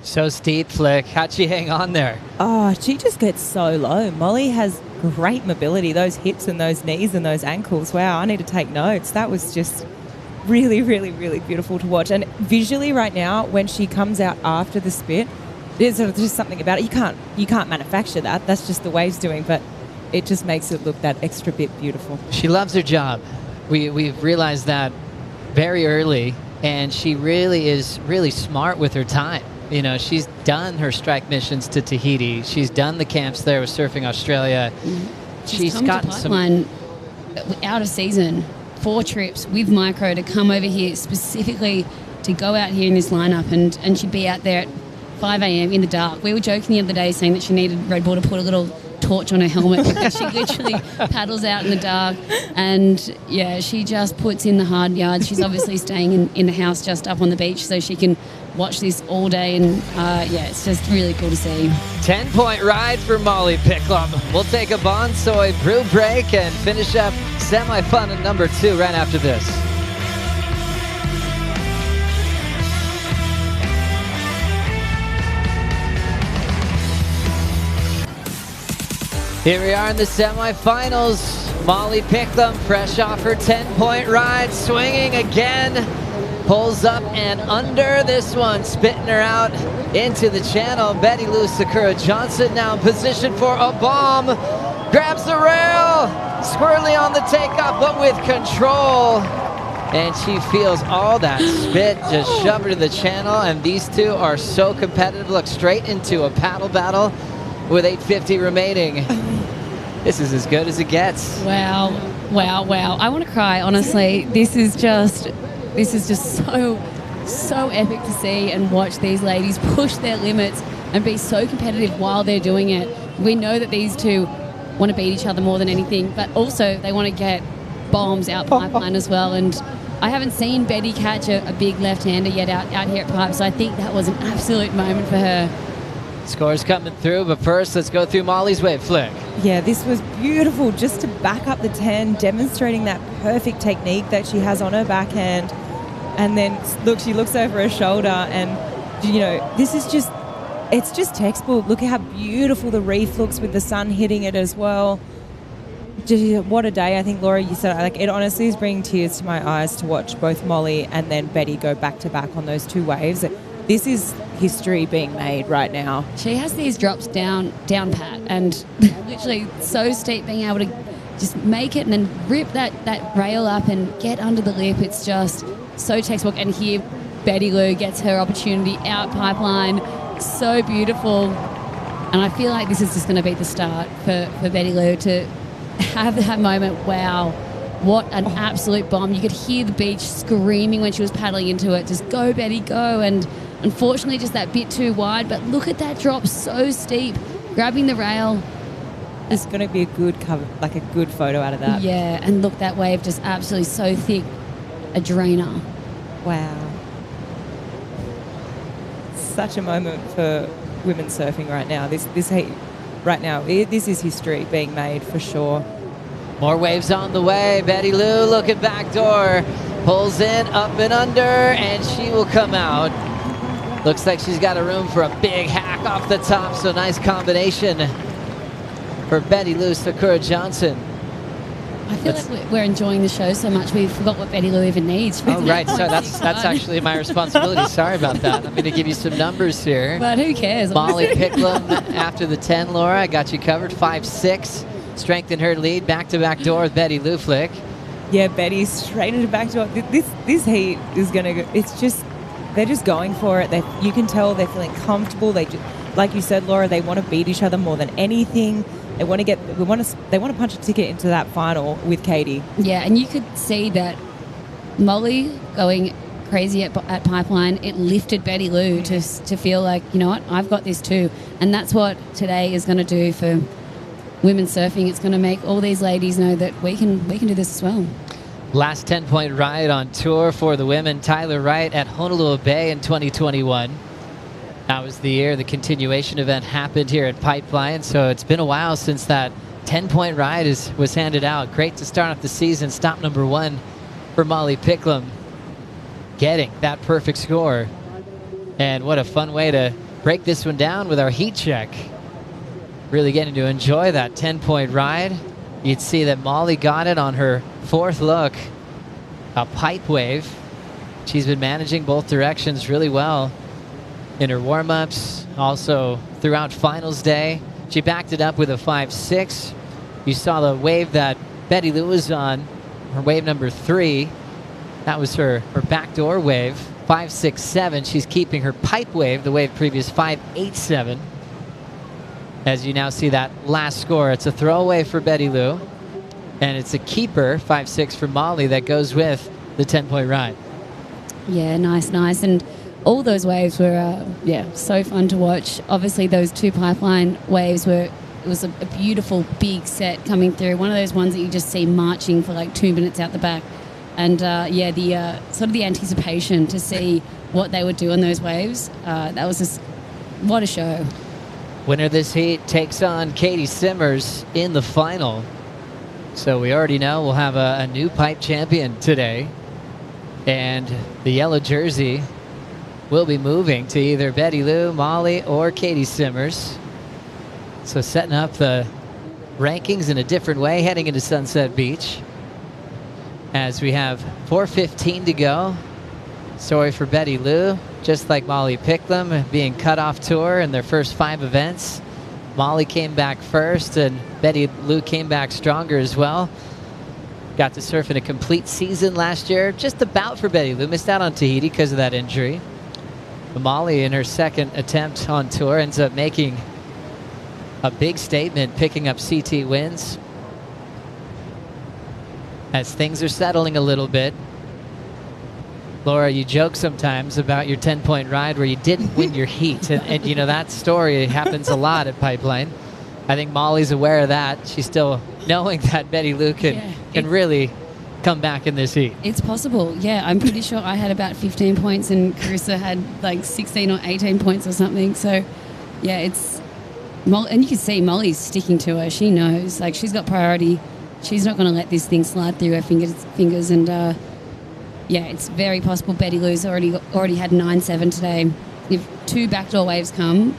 So steep, Flick. How'd she hang on there? Oh, she just gets so low. Molly has great mobility, those hips and those knees and those ankles. Wow, I need to take notes. That was just really, really, really beautiful to watch. And visually right now, when she comes out after the spit, there's just something about it. You can't manufacture that. That's just the waves doing, but it just makes it look that extra bit beautiful. She loves her job. We've realized that very early, and she really is really smart with her time. You know, she's done her strike missions to Tahiti. She's done the camps there with Surfing Australia. She's got some out of season, 4 trips with Micro to come over here specifically to go out here in this lineup, and she'd be out there at 5 a.m. in the dark. We were joking the other day saying that she needed Red Bull to put a little torch on her helmet because she literally paddles out in the dark, and yeah, she just puts in the hard yards. She's obviously staying in the house just up on the beach so she can watch this all day, and yeah, it's just really cool to see. 10-point ride for Molly Picklum. We'll take a Bonsoy brew break and finish up semi-fun at number 2 right after this. Here we are in the semifinals. Molly Picklum, fresh off her 10-point ride, swinging again. Pulls up and under this one, spitting her out into the channel. Betty Lou Sakura Johnson now in position for a bomb. Grabs the rail, squirrely on the takeoff, but with control. And she feels all that spit just shove her to the channel, and these two are so competitive. Look, straight into a paddle battle with 8:50 remaining. This is as good as it gets. Wow, wow, wow. I want to cry, honestly. This is just so epic to see and watch these ladies push their limits and be so competitive while they're doing it. We know that these two want to beat each other more than anything, but also they want to get bombs out Pipeline as well. And I haven't seen Betty catch a big left-hander yet out here at Pipe, so I think that was an absolute moment for her. Scores coming through, but first let's go through Molly's wave flick. Yeah, this was beautiful, just to back up the 10, demonstrating that perfect technique that she has on her backhand. And then, look, she looks over her shoulder, and, you know, this is just, it's just textbook. Look at how beautiful the reef looks with the sun hitting it as well. Just, what a day. I think, Laura, you said, like, it honestly is bringing tears to my eyes to watch both Molly and then Betty go back-to-back on those 2 waves. this is history being made right now. She has these drops down pat, and literally so steep, being able to just make it and then rip that rail up and get under the lip. It's just so textbook. And here Betty Lou gets her opportunity out pipeline. So beautiful. And I feel like this is just going to be the start for Betty Lou to have that moment. Wow, what an absolute bomb. You could hear the beach screaming when she was paddling into it. Just go, Betty, go. And unfortunately, just that bit too wide. But look at that drop, so steep. Grabbing the rail. It's going to be a good cover, like a good photo out of that. Yeah, and look, that wave just absolutely so thick. A drainer. Wow. Such a moment for women surfing right now. This is history being made for sure. More waves on the way. Betty Lou looking backdoor. Pulls in, up and under, and she will come out. Looks like she's got a room for a big hack off the top, so nice combination for Betty Lou Sakura Johnson. I feel like we're enjoying the show so much we forgot what Betty Lou even needs. Oh, right. So that's actually my responsibility. Sorry about that. I'm going to give you some numbers here. But who cares? Molly Picklum after the 10, Laura. I got you covered. 5-6. Strengthened her lead. Back-to-back door with Betty Lou Flick. Yeah, Betty straight into back door. This heat is going to go. It's just, they're just going for it. You can tell they're feeling comfortable. They just, like you said, Laura, they want to beat each other more than anything. They want to punch a ticket into that final with Katie. Yeah, and you could see that Molly going crazy at pipeline, it lifted Betty Lou to feel like, you know what, I've got this too. And that's what today is going to do for women surfing. It's going to make all these ladies know that we can do this as well. Last 10-point ride on tour for the women. Tyler Wright at Honolulu Bay in 2021. That was the year the continuation event happened here at Pipeline, so it's been a while since that 10-point ride was handed out. Great to start off the season. Stop number 1 for Molly Picklum, getting that perfect score. And what a fun way to break this one down with our heat check. Really getting to enjoy that 10-point ride. You'd see that Molly got it on her 4th look, a pipe wave. She's been managing both directions really well in her warm-ups, also throughout finals day. She backed it up with a 5-6. You saw the wave that Betty Lou was on, her wave number 3. That was her backdoor wave, 5-6-7. She's keeping her pipe wave, the wave previous 5-8-7. As you now see that last score, it's a throwaway for Betty Lou, and it's a keeper, 5-6 for Molly, that goes with the 10-point ride. Yeah, nice. And all those waves were, so fun to watch. Obviously, those 2 pipeline waves it was a beautiful big set coming through. One of those ones that you just see marching for like 2 minutes out the back. And the sort of the anticipation to see what they would do on those waves, that was just, what a show. Winner of this heat takes on Katie Simmers in the final. So we already know we'll have a new pipe champion today. And the yellow jersey will be moving to either Betty Lou, Molly, or Katie Simmers. So setting up the rankings in a different way heading into Sunset Beach. As we have 4:15 to go. Sorry for Betty Lou, just like Molly Picklum, being cut off tour in their first 5 events. Molly came back first, and Betty Lou came back stronger as well. Got to surf in a complete season last year, just about for Betty Lou. Missed out on Tahiti because of that injury. But Molly, in her second attempt on tour, ends up making a big statement, picking up CT wins. As things are settling a little bit. Laura, you joke sometimes about your 10-point ride where you didn't win your heat. And you know, that story happens a lot at Pipeline. I think Molly's aware of that. She's still knowing that Betty Lou can really come back in this heat. It's possible, yeah. I'm pretty sure I had about 15 points and Carissa had like 16 or 18 points or something. So, yeah, and you can see Molly's sticking to her. She knows, like, she's got priority. She's not going to let this thing slide through her fingers. And, it's very possible Betty Lou's already had 9-7 today. If 2 backdoor waves come,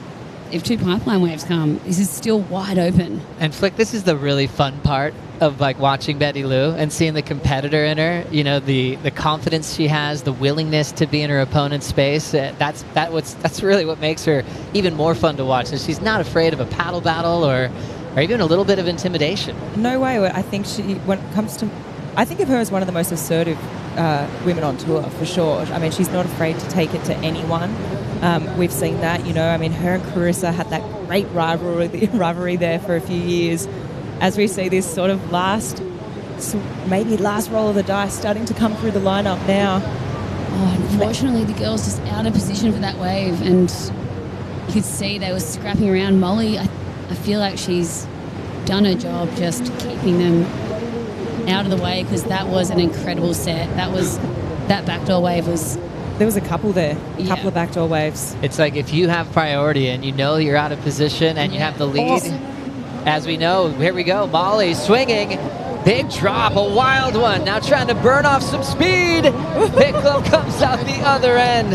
if 2 pipeline waves come, this is still wide open. And Flick, this is the really fun part of like watching Betty Lou and seeing the competitor in her, you know, the confidence she has, the willingness to be in her opponent's space. That's really what makes her even more fun to watch. Is she's not afraid of a paddle battle or even a little bit of intimidation. No way. I think I think of her as one of the most assertive women on tour, for sure. I mean, she's not afraid to take it to anyone. We've seen that, you know. I mean, her and Carissa had that great rivalry there for a few years. As we see this sort of maybe last roll of the dice starting to come through the lineup now. Oh, unfortunately, the girls just out of position for that wave, and you could see they were scrapping around. Molly, I feel like she's done her job just keeping them out of the way, because that was an incredible set. That backdoor wave was... There was a couple there, a couple of backdoor waves. It's like if you have priority and you know you're out of position and you have the lead. Awesome. As we know, here we go, Molly swinging. Big drop, a wild one. Now trying to burn off some speed. Picklum comes out the other end.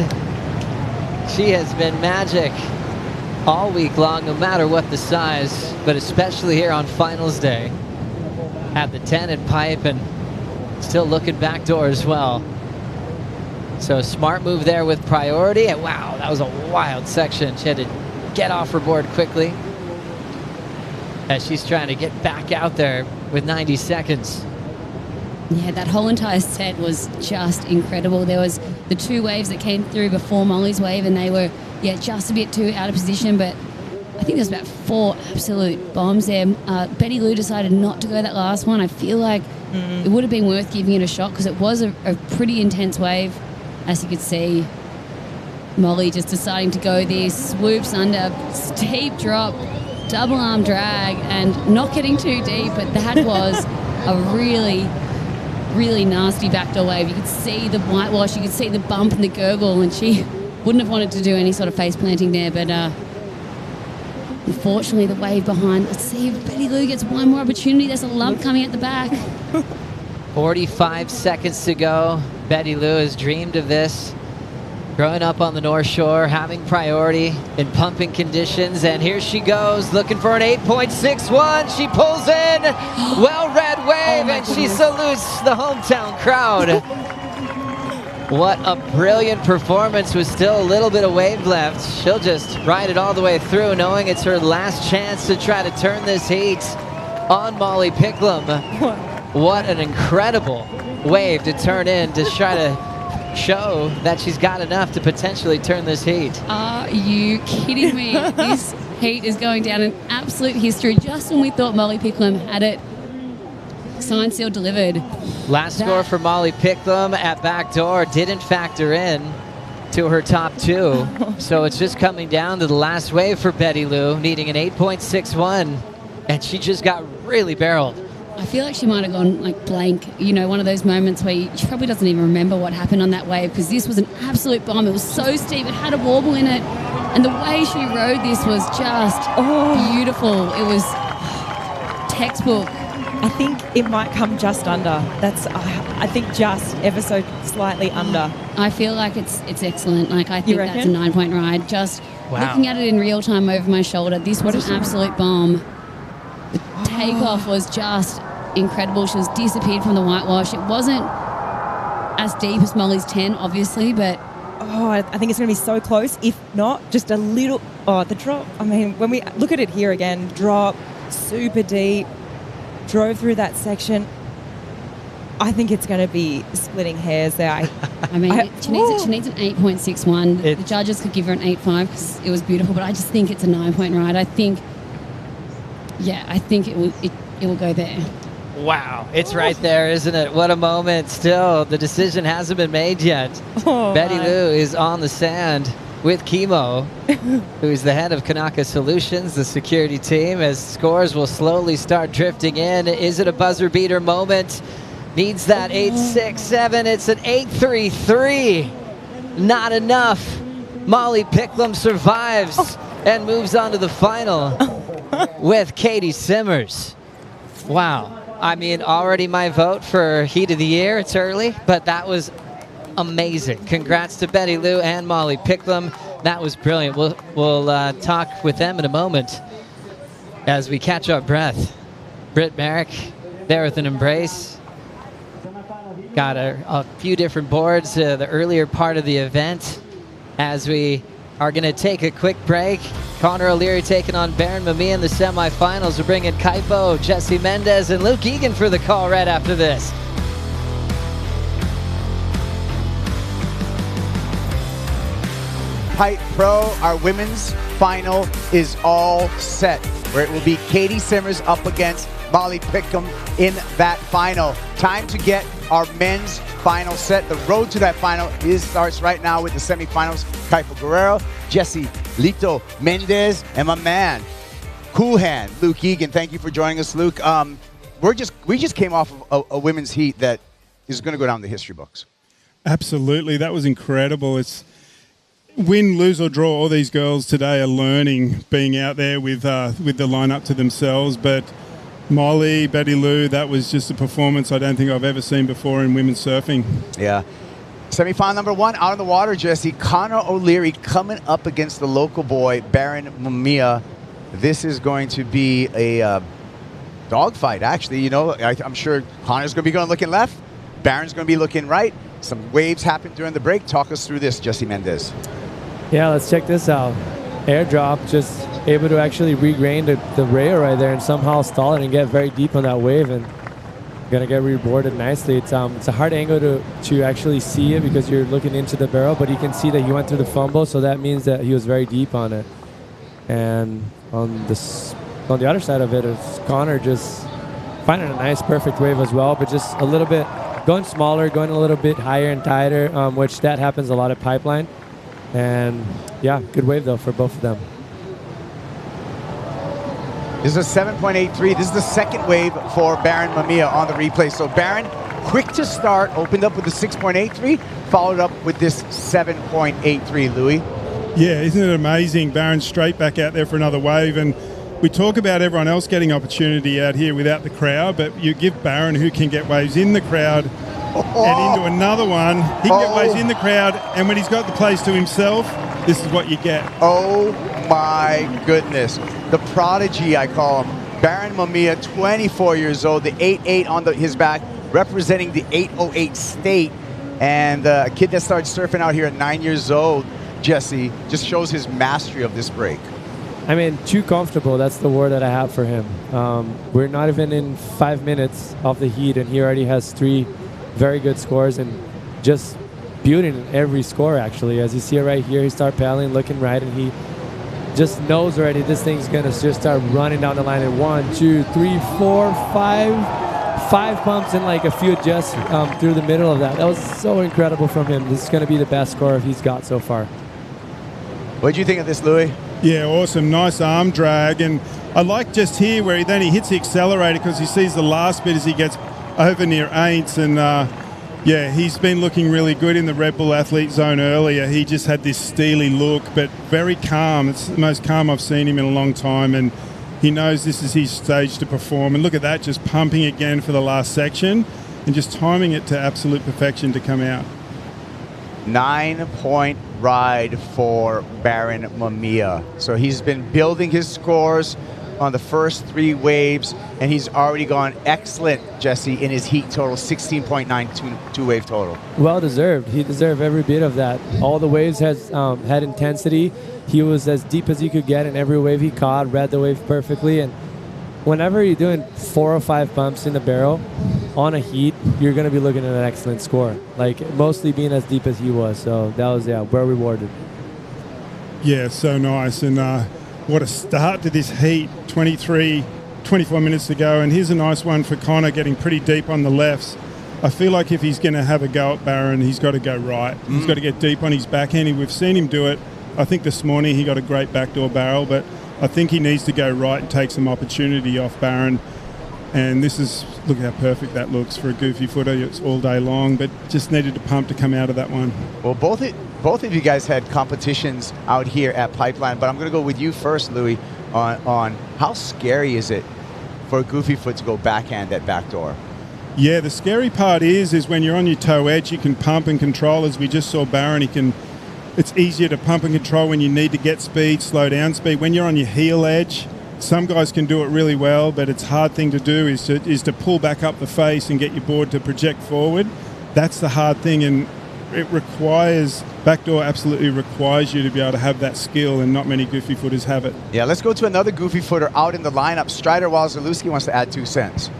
She has been magic all week long, no matter what the size, but especially here on finals day. At the 10 and pipe, and still looking backdoor as well. So smart move there with priority. And wow, that was a wild section. She had to get off her board quickly as she's trying to get back out there with 90 seconds. Yeah, that whole entire set was just incredible. There was the two waves that came through before Molly's wave, and they were, just a bit too out of position, but I think there's about 4 absolute bombs there. Betty Lou decided not to go that last one. I feel like it would have been worth giving it a shot, because it was a pretty intense wave, as you could see. Molly just deciding to go there, swoops under, steep drop, double arm drag, and not getting too deep, but that was a really, really nasty backdoor wave. You could see the whitewash, you could see the bump and the gurgle, and she wouldn't have wanted to do any sort of face planting there, but unfortunately the wave behind. Let's see if Betty Lou gets one more opportunity. There's a lump coming at the back. 45 seconds to go. Betty Lou has dreamed of this. Growing up on the North Shore, having priority in pumping conditions, and here she goes, looking for an 8.61. She pulls in, well-read wave, and she salutes the hometown crowd. What a brilliant performance with still a little bit of wave left. She'll just ride it all the way through, knowing it's her last chance to try to turn this heat on Molly Picklum. What an incredible wave to turn in to try to show that she's got enough to potentially turn this heat. Are you kidding me? This heat is going down in absolute history. Just when we thought Molly Picklum had it, signed, sealed, delivered. Last score for Molly Picklum at backdoor didn't factor in to her top 2. So it's just coming down to the last wave for Betty Lou, needing an 8.61, and she just got really barreled. I feel like she might have gone like blank, you know, one of those moments where she probably doesn't even remember what happened on that wave, because this was an absolute bomb. It was so steep, it had a warble in it, and the way she rode this was just beautiful. It was textbook. I think it might come just under. I think just ever so slightly under. I feel like it's excellent. Like, I think that's a 9-point ride. Just looking at it in real time over my shoulder, this was an absolute bomb. The takeoff was just incredible. She was disappeared from the whitewash. It wasn't as deep as Molly's 10, obviously, but... I think it's going to be so close. If not, just a little... the drop. I mean, when we look at it here again, drop, super deep, drove through that section. I think it's going to be splitting hairs there. I mean, she needs an 8.61. The judges could give her an 8.5 because it was beautiful, but I just think it's a 9-point ride. I think it will go there. Wow, it's right there, isn't it? What a moment. Still, the decision hasn't been made yet. Betty Lou is on the sand with Chemo, who is the head of Kanaka Solutions, the security team, as scores will slowly start drifting in. Is it a buzzer beater moment? Needs that 8.67. It's an 8.33. Not enough. Molly Picklum survives and moves on to the final with Katie Simmers. Wow. I mean, already my vote for Heat of the Year. It's early, but that was amazing. Congrats to Betty Lou and Molly Picklum. That was brilliant. We'll talk with them in a moment as we catch our breath. Britt Merrick, there with an embrace. Got a few different boards the earlier part of the event. As we are going to take a quick break, Connor O'Leary taking on Baron Mamiya in the semifinals. We're bringing Kaipo, Jesse Mendez, and Luke Egan for the call right after this. Pipe Pro, our women's final is all set, where it will be Katie Simmers up against Molly Pickham in that final. Time to get our men's final set. The road to that final starts right now with the semifinals. Kaipo Guerrero, Jesse Lito Mendez, and my man, Cool Hand, Luke Egan. Thank you for joining us, Luke. We just came off of a women's heat that is going to go down the history books. Absolutely, that was incredible. It's win, lose or draw. All these girls today are learning, being out there with the lineup to themselves. But Molly, Betty Lou, that was just a performance I don't think I've ever seen before in women's surfing. Yeah. Semifinal number 1 out of the water, Jesse. Connor O'Leary coming up against the local boy, Baron Mamiya. This is going to be a dogfight, actually. You know, I'm sure Connor's going to be going looking left. Baron's going to be looking right. Some waves happened during the break. Talk us through this, Jesse Mendez. Yeah, let's check this out. Airdrop, just able to actually regrain the rail right there and somehow stall it and get very deep on that wave, and gonna get reboarded nicely. It's a hard angle to actually see it because you're looking into the barrel, but you can see that he went through the fumble, so that means that he was very deep on it. And on the other side of it is Connor just finding a nice perfect wave as well, but just a little bit going smaller, going a little bit higher and tighter, which that happens a lot at Pipeline. And yeah, good wave though for both of them. This is a 7.83. This is the second wave for Baron Mamiya on the replay. So Baron, quick to start, opened up with a 6.83, followed up with this 7.83, Louis. Yeah, isn't it amazing? Baron straight back out there for another wave. And we talk about everyone else getting opportunity out here without the crowd, but you give Baron, who can get waves in the crowd and into another one. He can get waves in the crowd, and when he's got the place to himself, this is what you get. Oh my goodness. The prodigy, I call him. Baron Mamiya, 24 years old, the 8.8 on his back, representing the 808 state. And a kid that started surfing out here at 9 years old, Jesse, just shows his mastery of this break. I mean, too comfortable. That's the word that I have for him. We're not even in 5 minutes of the heat, and he already has 3 very good scores and just beauty in every score, actually. As you see it right here, he started paddling, looking right, and he just knows already this thing's going to just start running down the line in 1, 2, 3, 4, 5. 5 pumps and like a few adjusts through the middle of that. That was so incredible from him. This is going to be the best score he's got so far. What do you think of this, Louis? Yeah, awesome. Nice arm drag. And I like just here where he hits the accelerator because he sees the last bit as he gets over near Aints. And yeah, he's been looking really good in the Red Bull Athlete Zone earlier. He just had this steely look, but very calm. It's the most calm I've seen him in a long time. And he knows this is his stage to perform. And look at that, just pumping again for the last section and just timing it to absolute perfection to come out. 9-point ride for Baron Mamiya. So he's been building his scores on the first 3 waves, and he's already gone excellent, Jesse, in his heat total, 16.92 wave total. Well deserved. He deserved every bit of that. All the waves has had intensity. He was as deep as he could get in every wave he caught, read the wave perfectly, and whenever you're doing 4 or 5 bumps in the barrel on a heat, you're going to be looking at an excellent score, like mostly being as deep as he was. So that was, yeah, well rewarded. Yeah, so nice. And what a start to this heat, 24 minutes to go. And here's a nice one for Connor, getting pretty deep on the lefts. I feel like if he's going to have a go at Baron, he's got to go right. He's got to get deep on his backhand. We've seen him do it. I think this morning he got a great backdoor barrel, but I think he needs to go right and take some opportunity off Baron. And this is, look how perfect that looks for a goofy footer. It's all day long, but just needed to pump to come out of that one. Well, both of you guys had competitions out here at Pipeline, but I'm going to go with you first, Louis, on how scary is it for a goofy foot to go backhand at backdoor? Yeah, the scary part is when you're on your toe edge, you can pump and control. As we just saw Baron, it's easier to pump and control when you need to get speed, slow down speed. When you're on your heel edge, some guys can do it really well, but it's a hard thing to do is to pull back up the face and get your board to project forward. That's the hard thing, and it requires, Backdoor absolutely requires you to be able to have that skill, and not many goofy footers have it. Yeah, let's go to another goofy footer out in the lineup. Strider Wazalewski wants to add 2 cents.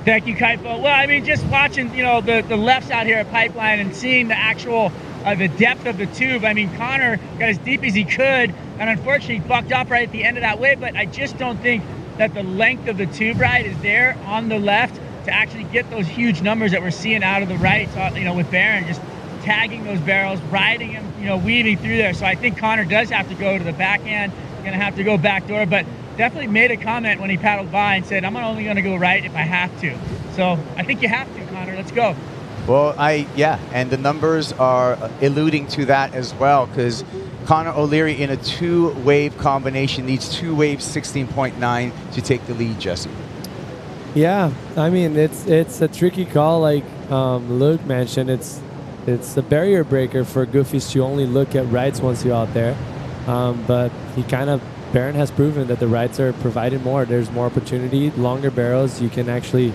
Thank you, Kaipo. Well, I mean, just watching, you know, the lefts out here at Pipeline and seeing the actual, the depth of the tube. I mean, Connor got as deep as he could, and unfortunately bucked up right at the end of that wave, but I just don't think that the length of the tube ride is there on the left to actually get those huge numbers that we're seeing out of the right, so, you know, with Barron just tagging those barrels, riding him, you know, weaving through there. So I think Connor does have to go to the backhand, going to have to go backdoor, but definitely made a comment when he paddled by and said, I'm only going to go right if I have to. So I think you have to, Connor. Let's go. Well, yeah, and the numbers are alluding to that as well, because Connor O'Leary in a 2-wave combination needs 2 waves 16.9 to take the lead, Jesse. Yeah, I mean, it's a tricky call, like Luke mentioned. It's a barrier breaker for goofies to only look at rights once you're out there. But Barron has proven that the rights are provided more. There's more opportunity, longer barrels. You can actually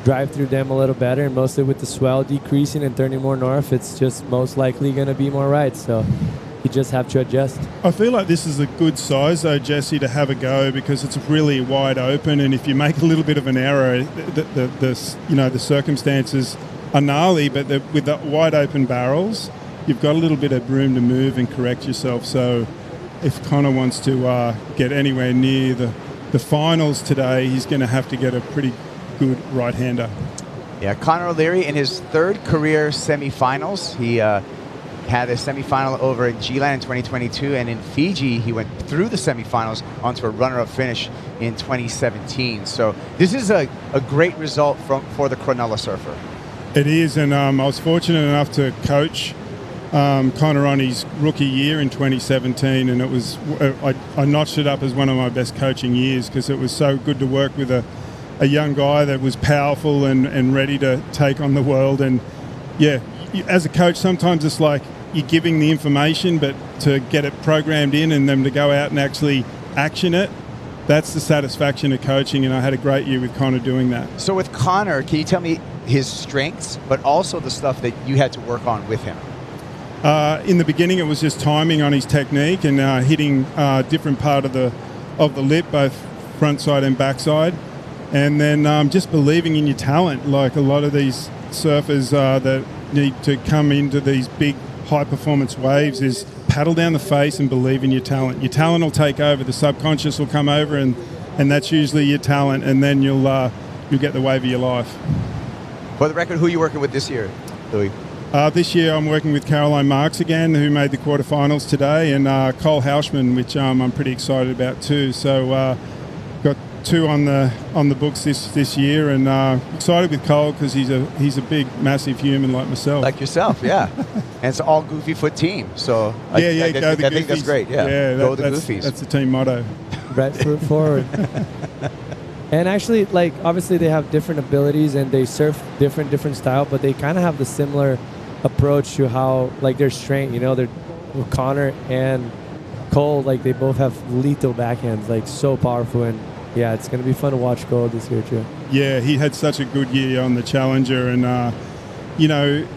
drive through them a little better, and mostly with the swell decreasing and turning more north, it's just most likely going to be more rights. So you just have to adjust. I feel like this is a good size, though, Jesse, to have a go, because it's really wide open, and if you make a little bit of an error, the circumstances are gnarly, but with the wide open barrels, you've got a little bit of room to move and correct yourself. So if Connor wants to get anywhere near the finals today, he's going to have to get a pretty good right-hander. Yeah, Connor O'Leary in his 3rd career semifinals. He had a semifinal over in G-Land in 2022, and in Fiji, he went through the semifinals onto a runner-up finish in 2017. So this is a great result for the Cronulla surfer. It is, and I was fortunate enough to coach Connor on his rookie year in 2017, and it was I notched it up as one of my best coaching years, because it was so good to work with a young guy that was powerful and ready to take on the world. And yeah, as a coach, sometimes it's like you're giving the information, but to get it programmed in and them to go out and actually action it, that's the satisfaction of coaching, and I had a great year with Connor doing that. So with Connor, can you tell me his strengths, but also the stuff that you had to work on with him? In the beginning, it was just timing on his technique and hitting different part of the lip, both front side and back side. And then just believing in your talent. Like a lot of these surfers that need to come into these big high-performance waves is paddle down the face and believe in your talent. Your talent will take over. The subconscious will come over, and that's usually your talent, and then you'll get the wave of your life. For the record, who are you working with this year, Louis? This year I'm working with Caroline Marks again, who made the quarterfinals today, and Cole Hauschman, which I'm pretty excited about too. So got 2 on the books this year, and excited with Cole because he's a big, massive human like myself. Like yourself, yeah. And it's all Goofy Foot team. So I think that's great. Yeah, go the Goofies. That's the team motto. Right foot forward. And actually, like, obviously they have different abilities and they surf different style, but they kind of have the similar approach to how, like, their strength, you know, they're Connor and Cole, like, they both have lethal backhands, like, so powerful. And yeah, it's going to be fun to watch Cole this year too. Yeah, he had such a good year on the Challenger, and you know,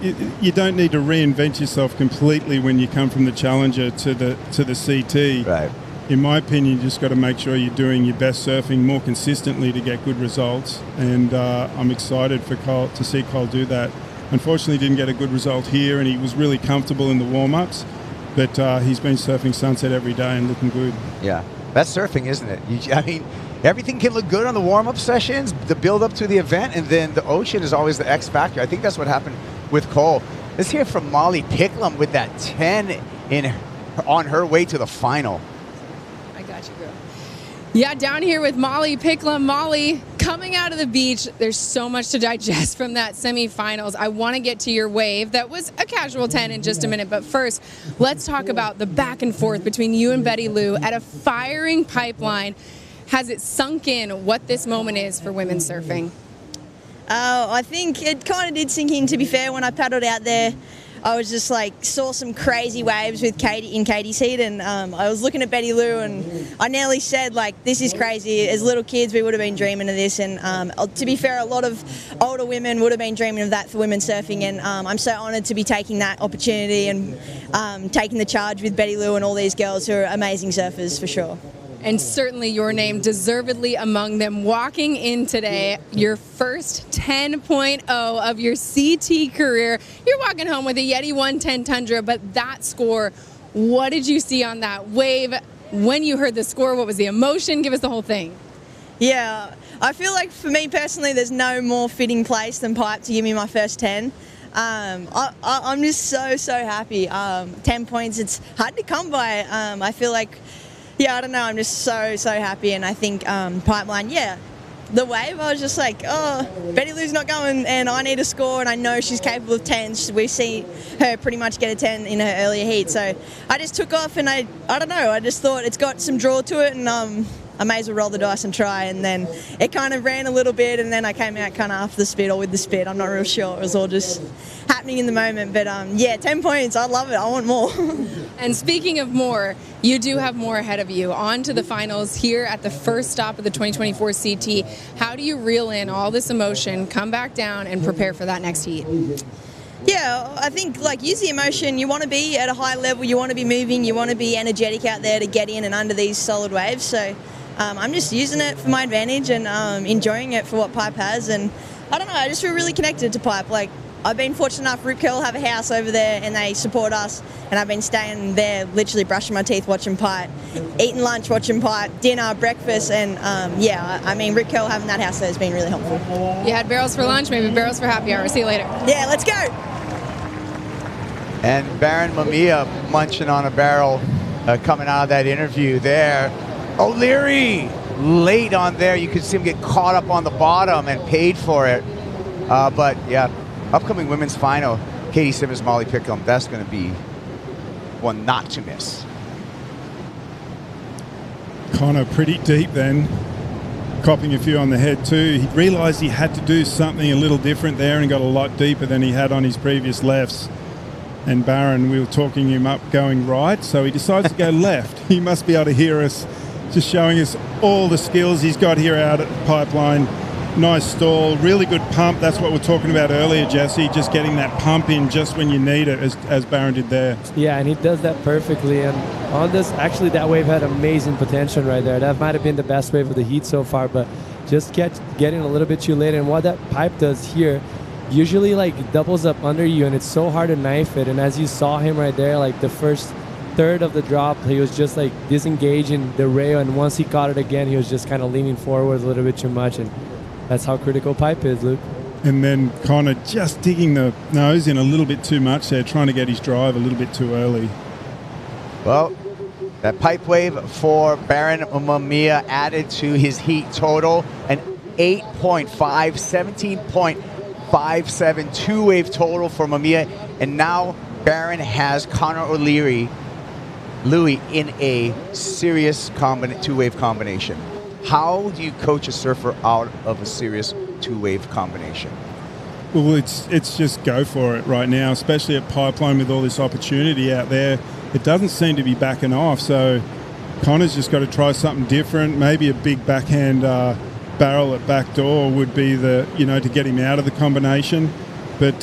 you don't need to reinvent yourself completely when you come from the Challenger to the CT. Right. In my opinion, you just got to make sure you're doing your best surfing more consistently to get good results. And I'm excited for Cole to see Cole do that. Unfortunately, didn't get a good result here, and he was really comfortable in the warm-ups. But he's been surfing Sunset every day and looking good. Yeah, that's surfing, isn't it? I mean, everything can look good on the warm-up sessions, the build-up to the event, and then the ocean is always the X factor. I think that's what happened with Cole. Let's hear from Molly Picklum with that 10 on her way to the final. Yeah, down here with Molly Picklum. Molly, coming out of the beach, there's so much to digest from that semifinals. I want to get to your wave. That was a casual 10 in just a minute. But first, let's talk about the back and forth between you and Betty Lou at a firing pipeline. Has it sunk in what this moment is for women surfing? I think it kind of did sink in, to be fair, when I paddled out there. I was just like, saw some crazy waves with Katie in Katie's heat, and I was looking at Betty Lou, and I nearly said, like, this is crazy. As little kids, we would have been dreaming of this, and to be fair, a lot of older women would have been dreaming of that for women surfing, and I'm so honoured to be taking that opportunity and taking the charge with Betty Lou and all these girls who are amazing surfers for sure. And certainly your name deservedly among them. Walking in today, your first 10.0 of your CT career. You're walking home with a Yeti 110 Tundra, but that score, what did you see on that wave? When you heard the score, what was the emotion? Give us the whole thing. Yeah, I feel like for me personally, there's no more fitting place than Pipe to give me my first 10. I'm just so happy. 10 points, it's hard to come by. I feel like, yeah, I don't know, I'm just so happy, and I think Pipeline, yeah, the wave, I was just like, oh, Betty Lou's not going, and I need a score, and I know she's capable of 10s. We've seen her pretty much get a 10 in her earlier heat, so I just took off, and I don't know, I just thought it's got some draw to it, and I may as well roll the dice and try, and then it kind of ran a little bit, and then I came out kind of after the spit or with the spit. I'm not real sure. It was all just happening in the moment. But yeah, 10 points. I love it. I want more. And speaking of more, you do have more ahead of you. On to the finals here at the first stop of the 2024 CT. How do you reel in all this emotion, come back down, and prepare for that next heat? Yeah, I think, like, use the emotion. You want to be at a high level. You want to be moving. You want to be energetic out there to get in and under these solid waves. So I'm just using it for my advantage and enjoying it for what Pipe has. And I don't know, I just feel really connected to Pipe. Like, I've been fortunate enough, Rip Curl have a house over there and they support us, and I've been staying there literally brushing my teeth watching Pipe, eating lunch watching Pipe, dinner, breakfast, and yeah, I mean, Rip Curl having that house there has been really helpful. You had barrels for lunch, maybe barrels for happy hour. See you later. Yeah, let's go. And Baron Mamiya munching on a barrel coming out of that interview there. O'Leary late on there. You could see him get caught up on the bottom and paid for it. But yeah, upcoming women's final, Katie Simmons, Molly Pickham. That's going to be one not to miss. Connor pretty deep then, copping a few on the head too. He realised he had to do something a little different there and got a lot deeper than he had on his previous lefts. And Baron, we were talking him up going right, so he decides to go left. He must be able to hear us, just showing us all the skills he's got here out at the Pipeline. Nice stall, really good pump. That's what we were talking about earlier, Jesse, just getting that pump in just when you need it, as Baron did there. Yeah, and he does that perfectly. And on this, actually, that wave had amazing potential right there. That might have been the best wave of the heat so far, but just getting a little bit too late. And what that pipe does here, usually like doubles up under you, and it's so hard to knife it. And as you saw him right there, like the first third of the drop, he was just like disengaging the rail, and once he caught it again, he was just kind of leaning forward a little bit too much, and that's how critical pipe is, Luke. And then Connor just digging the nose in a little bit too much there, trying to get his drive a little bit too early. Well, that pipe wave for Baron Mamiya added to his heat total, an 8.5, 17.57 two-wave total for Mamiya, and now Baron has Connor O'Leary, Louis, in a serious two-wave combination. How do you coach a surfer out of a serious two-wave combination? Well, it's just go for it right now, especially at Pipeline with all this opportunity out there. It doesn't seem to be backing off, so Connor's just got to try something different. Maybe a big backhand barrel at Backdoor would be the, to get him out of the combination. But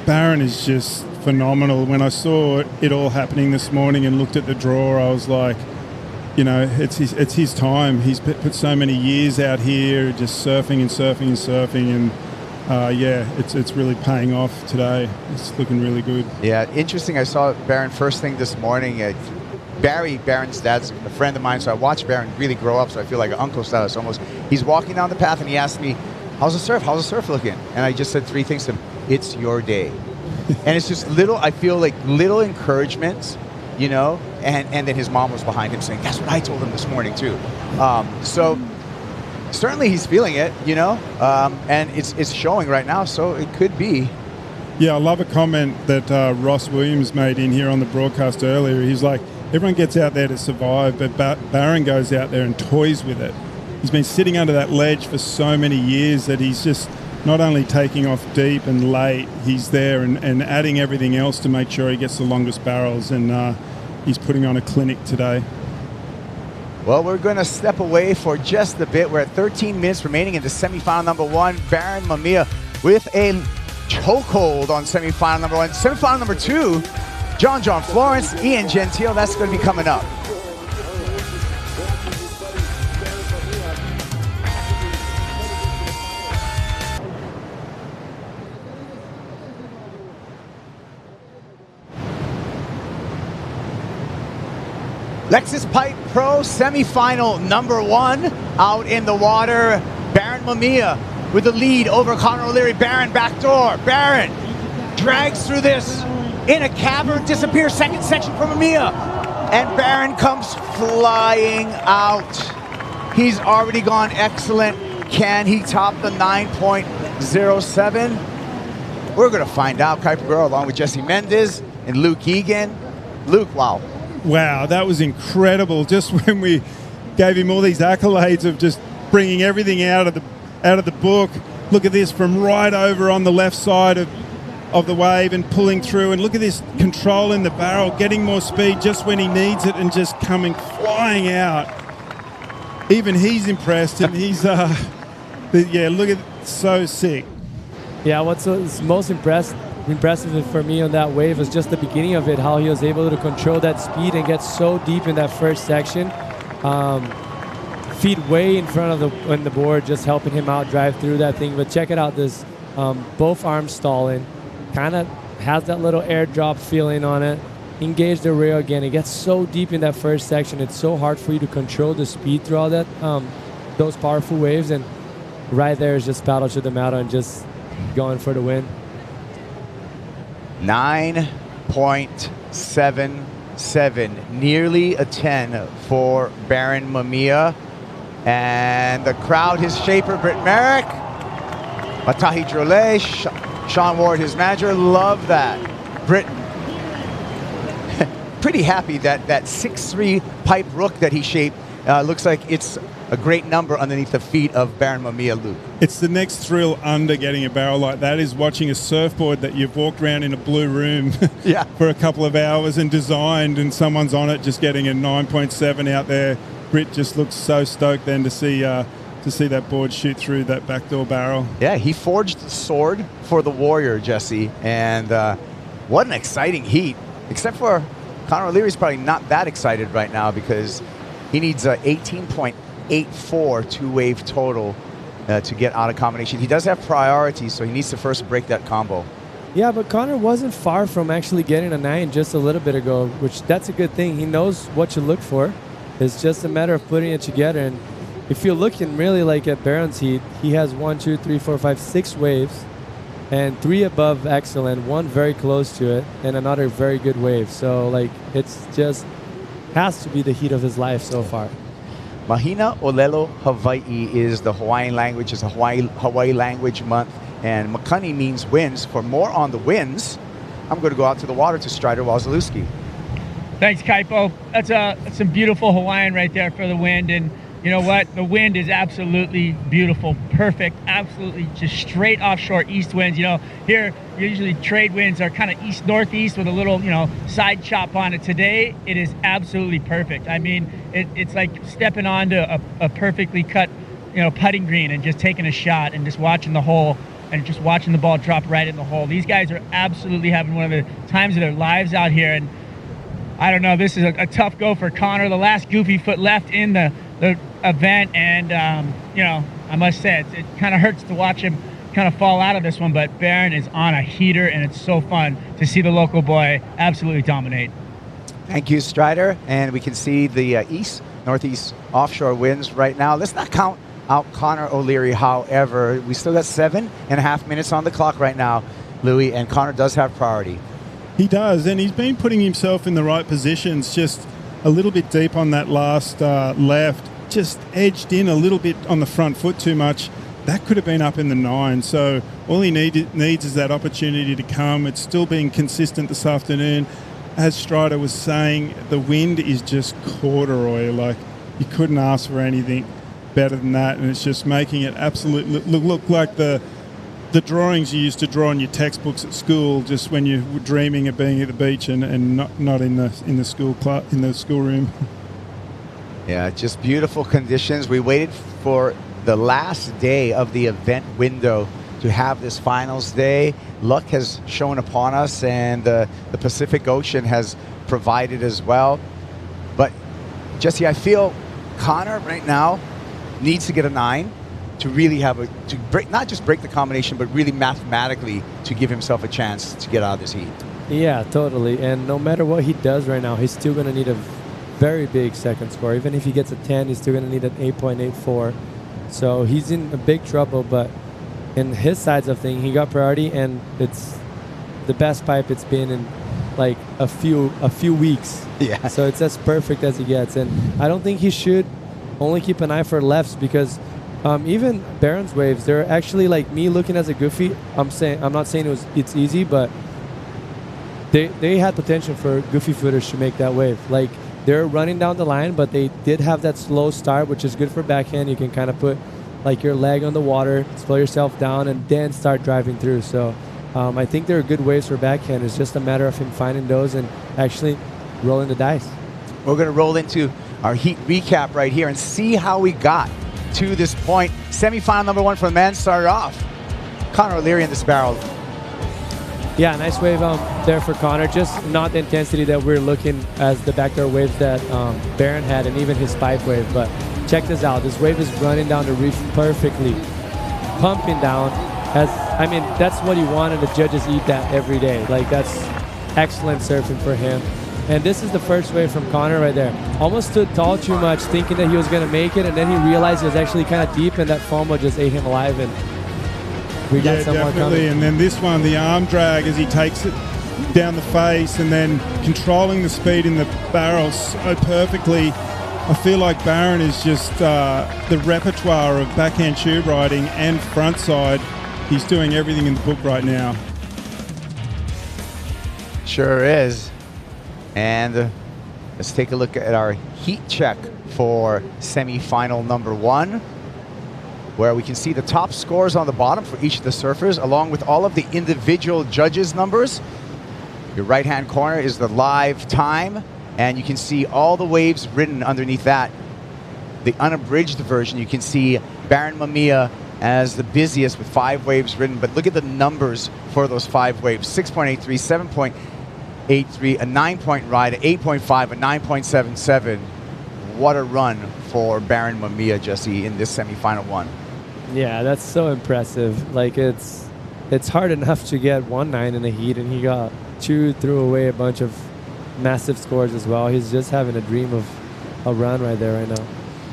Baron is just phenomenal. When I saw it all happening this morning and looked at the draw, I was like, it's his time. He's put so many years out here just surfing and surfing and surfing, and yeah, it's really paying off today. It's looking really good. Yeah, interesting. I saw Baron first thing this morning. Barry, Baron's dad's a friend of mine, so I watched Baron really grow up, so I feel like an uncle status almost. He's walking down the path and he asked me, how's the surf looking? And I just said three things to him. It's your day. And it's just I feel like little encouragements, and then his mom was behind him saying, that's what I told him this morning too. So certainly he's feeling it, and it's showing right now, so it could be. Yeah, I love a comment that Ross Williams made in here on the broadcast earlier. He's like, everyone gets out there to survive, but Baron goes out there and toys with it. He's been sitting under that ledge for so many years that he's just not only taking off deep and late, he's there and adding everything else to make sure he gets the longest barrels, and he's putting on a clinic today. Well, we're going to step away for just a bit. We're at 13 minutes remaining in the semifinal number 1. Baron Mamiya with a chokehold on semifinal number 1. Semifinal number 2, John Florence, Ian Gentile. That's going to be coming up. Lexus Pipe Pro semifinal number 1 out in the water. Baron Mamiya with the lead over Connor O'Leary. Baron backdoor. Baron drags through this in a cavern, disappears. Second section from Mamiya. And Baron comes flying out. He's already gone excellent. Can he top the 9.07? We're going to find out. Kuiper Girl along with Jesse Mendez and Luke Egan. Luke, wow. Wow, that was incredible. Just when we gave him all these accolades of just bringing everything out of the book. Look at this from right over on the left side of the wave and pulling through. And look at this control in the barrel, getting more speed just when he needs it and just coming flying out. Even he's impressed, and he's yeah, look at so sick. Yeah, what's most impressive for me on that wave was just the beginning of it, how he was able to control that speed and get so deep in that first section. Feet way in front of the board, just helping him out drive through that thing. But check it out, this both arms stalling, kind of has that little airdrop feeling on it. Engage the rail again. It gets so deep in that first section. It's so hard for you to control the speed through all that, those powerful waves. And right there is just paddle to the metal and just going for the win. 9.77, nearly a 10 for Baron Mamiya. And the crowd, his shaper, Britt Merrick, Matahi Drolet, Sean Ward, his manager, love that. Britt, pretty happy that 6'3" pipe rook that he shaped looks like it's a great number underneath the feet of Baron Mamiya, Luke. It's the next thrill under getting a barrel like that is watching a surfboard that you've walked around in a blue room for a couple of hours and designed, and someone's on it just getting a 9.7 out there. Britt just looks so stoked then to see that board shoot through that backdoor barrel. Yeah, he forged the sword for the warrior, Jesse, and what an exciting heat. Except for Connor O'Leary's probably not that excited right now because he needs a 18.84 two-wave total to get out of combination. He does have priority, so he needs to first break that combo. Yeah, but Connor wasn't far from actually getting a 9 just a little bit ago, which that's a good thing. He knows what to look for. It's just a matter of putting it together. And if you're looking really like at Baron's heat, he has 1, 2, 3, 4, 5, 6 waves, and 3 above excellent, 1 very close to it, and another very good wave. So like it's just has to be the heat of his life so far. Mahina Olelo Hawaii is the Hawaiian language. It's a Hawaii language month, and Makani means winds. For more on the winds, I'm going to go out to the water to Strider Wazalewski. Thanks, Kaipo. That's some beautiful Hawaiian right there for the wind. And you know what? The wind is absolutely beautiful, perfect, absolutely just straight offshore east winds. You know, here usually trade winds are kind of east-northeast with a little, side chop on it. Today, it is absolutely perfect. I mean, it's like stepping onto a perfectly cut, putting green and just taking a shot and just watching the hole and just watching the ball drop right in the hole. These guys are absolutely having one of the times of their lives out here. And I don't know, this is a tough go for Connor. The last goofy foot left in the event, and I must say it kind of hurts to watch him kind of fall out of this one, but Baron is on a heater, and it's so fun to see the local boy absolutely dominate. Thank you, Strider. And we can see the northeast offshore winds right now. Let's not count out Connor O'Leary, however. We still got 7.5 minutes on the clock right now, Louis, and Connor does have priority. He does, and he's been putting himself in the right positions, just a little bit deep on that last left, just edged in a little bit on the front foot too much. That could have been up in the 9, so all he needs is that opportunity to come. It's still being consistent this afternoon. As Strider was saying, the wind is just corduroy. Like, you couldn't ask for anything better than that, and it's just making it absolutely look like the the drawings you used to draw in your textbooks at school, just when you were dreaming of being at the beach and not in the schoolroom. Yeah, just beautiful conditions. We waited for the last day of the event window to have this finals day. Luck has shown upon us, and the Pacific Ocean has provided as well. But Jesse, I feel Connor right now needs to get a 9 to really have to break, not just break the combination, but really mathematically to give himself a chance to get out of this heat. Yeah, totally. And no matter what he does right now, he's still going to need a very big second score. Even if he gets a 10, he's still going to need an 8.84. So he's in a big trouble, but in his sides of things, he got priority, and it's the best pipe it's been in like a few weeks. Yeah. So it's as perfect as he gets. And I don't think he should only keep an eye for lefts, because even Barron's waves, they're actually, like, me looking as a goofy, I'm not saying it's easy, but they had potential for goofy footers to make that wave. Like, they're running down the line, but they did have that slow start, which is good for backhand. You can kind of put like your leg on the water, slow yourself down, and then start driving through. So I think there are good waves for backhand. It's just a matter of him finding those and actually rolling the dice. We're going to roll into our heat recap right here and see how we got to this point. Semifinal number 1 for the men started off. Connor O'Leary in this barrel. Yeah, nice wave there for Connor. Just not the intensity that we're looking as the backdoor waves that Barron had, and even his pipe wave. But check this out. This wave is running down the reef perfectly, pumping down. I mean, that's what you want, and the judges eat that every day. Like, that's excellent surfing for him. And this is the first wave from Connor right there. Almost stood tall too much, thinking that he was going to make it, and then he realized it was actually kind of deep, and that FOMO just ate him alive, and we got some more coming. And then this one, the arm drag as he takes it down the face and then controlling the speed in the barrel so perfectly. I feel like Barron is just the repertoire of backhand tube riding and frontside. He's doing everything in the book right now. Sure is. And let's take a look at our heat check for semifinal number 1, where we can see the top scores on the bottom for each of the surfers, along with all of the individual judges' numbers. Your right-hand corner is the live time, and you can see all the waves written underneath that. The unabridged version, you can see Barron Mamiya as the busiest with 5 waves written, but look at the numbers for those 5 waves: 6.83, 7.83, a 9-point ride, an 8.5, a 9.77. What a run for Barron Mamiya, Jesse, in this semifinal 1. Yeah, that's so impressive. Like, it's hard enough to get 1.9 in the heat, and he threw away a bunch of massive scores as well. He's just having a dream of a run right there right now.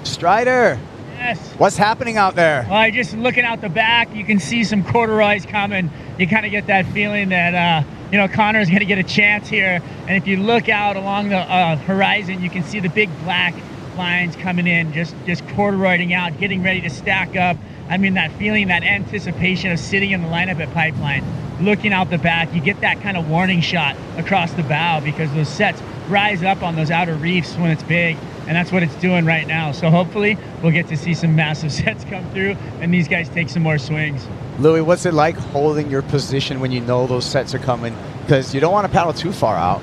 Strider. Yes. What's happening out there? Well, just looking out the back, you can see some corduroys coming. You kind of get that feeling that Connor's going to get a chance here. And if you look out along the horizon, you can see the big black lines coming in, just corduroying out, getting ready to stack up. I mean, that feeling, that anticipation of sitting in the lineup at Pipeline, looking out the back, you get that kind of warning shot across the bow, because those sets rise up on those outer reefs when it's big, and that's what it's doing right now. So hopefully we'll get to see some massive sets come through and these guys take some more swings. Louis, what's it like holding your position when you know those sets are coming? Because you don't want to paddle too far out.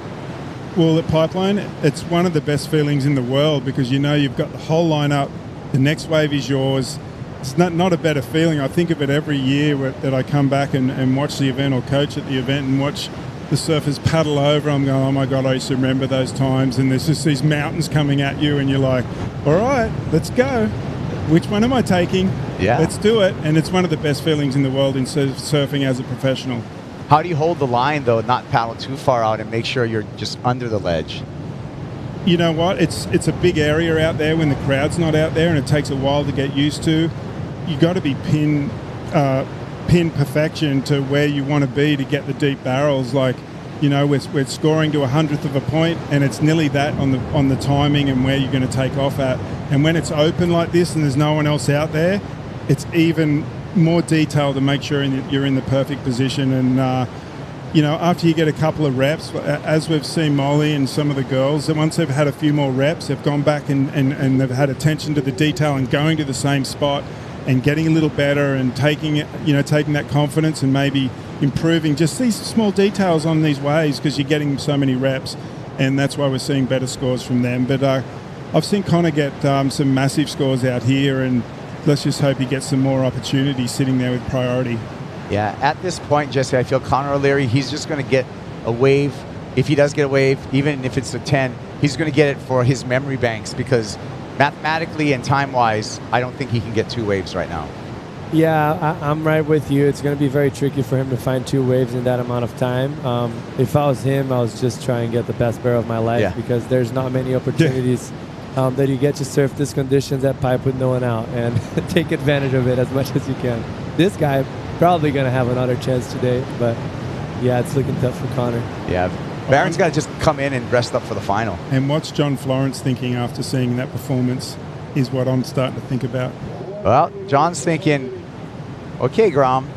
Well, at Pipeline, it's one of the best feelings in the world, because you know you've got the whole lineup, the next wave is yours. It's not a better feeling. I think of it every year that I come back and watch the event or coach at the event and watch the surfers paddle over. I'm going, oh my God, I used to remember those times. And there's just these mountains coming at you and you're like, all right, let's go. Which one am I taking? Yeah. Let's do it. And it's one of the best feelings in the world in surfing as a professional. How do you hold the line, though, not paddle too far out and make sure you're just under the ledge? You know what? It's a big area out there when the crowd's not out there, and it takes a while to get used to. You got to be pin perfection to where you want to be to get the deep barrels. Like, you know, we're scoring to 100th of a point, and it's nearly that on the timing and where you're going to take off at. And when it's open like this and there's no one else out there, it's even more detailed to make sure you're in the perfect position. And you know, after you get a couple of reps, as we've seen Molly and some of the girls, once they've had a few more reps, they've gone back and they've had attention to the detail and going to the same spot and getting a little better and taking it, taking that confidence and maybe improving just these small details on these waves, because you're getting so many reps, and that's why we're seeing better scores from them. But I've seen Connor get some massive scores out here, and let's just hope he gets some more opportunities sitting there with priority. Yeah, at this point, Jesse, I feel Connor O'Leary, he's just going to get a wave. If he does get a wave, even if it's a 10, he's going to get it for his memory banks, because mathematically and time-wise, I don't think he can get 2 waves right now. Yeah, I'm right with you. It's going to be very tricky for him to find 2 waves in that amount of time. If I was him, I was just trying to get the best barrel of my life, because there's not many opportunities that you get to surf these conditions at pipe with no one out, and take advantage of it as much as you can. This guy probably going to have another chance today, but yeah, it's looking tough for Connor. Yeah, Barron's got to just come in and rest up for the final. And what's John Florence thinking after seeing that performance is what I'm starting to think about. Well, John's thinking, okay, Grom,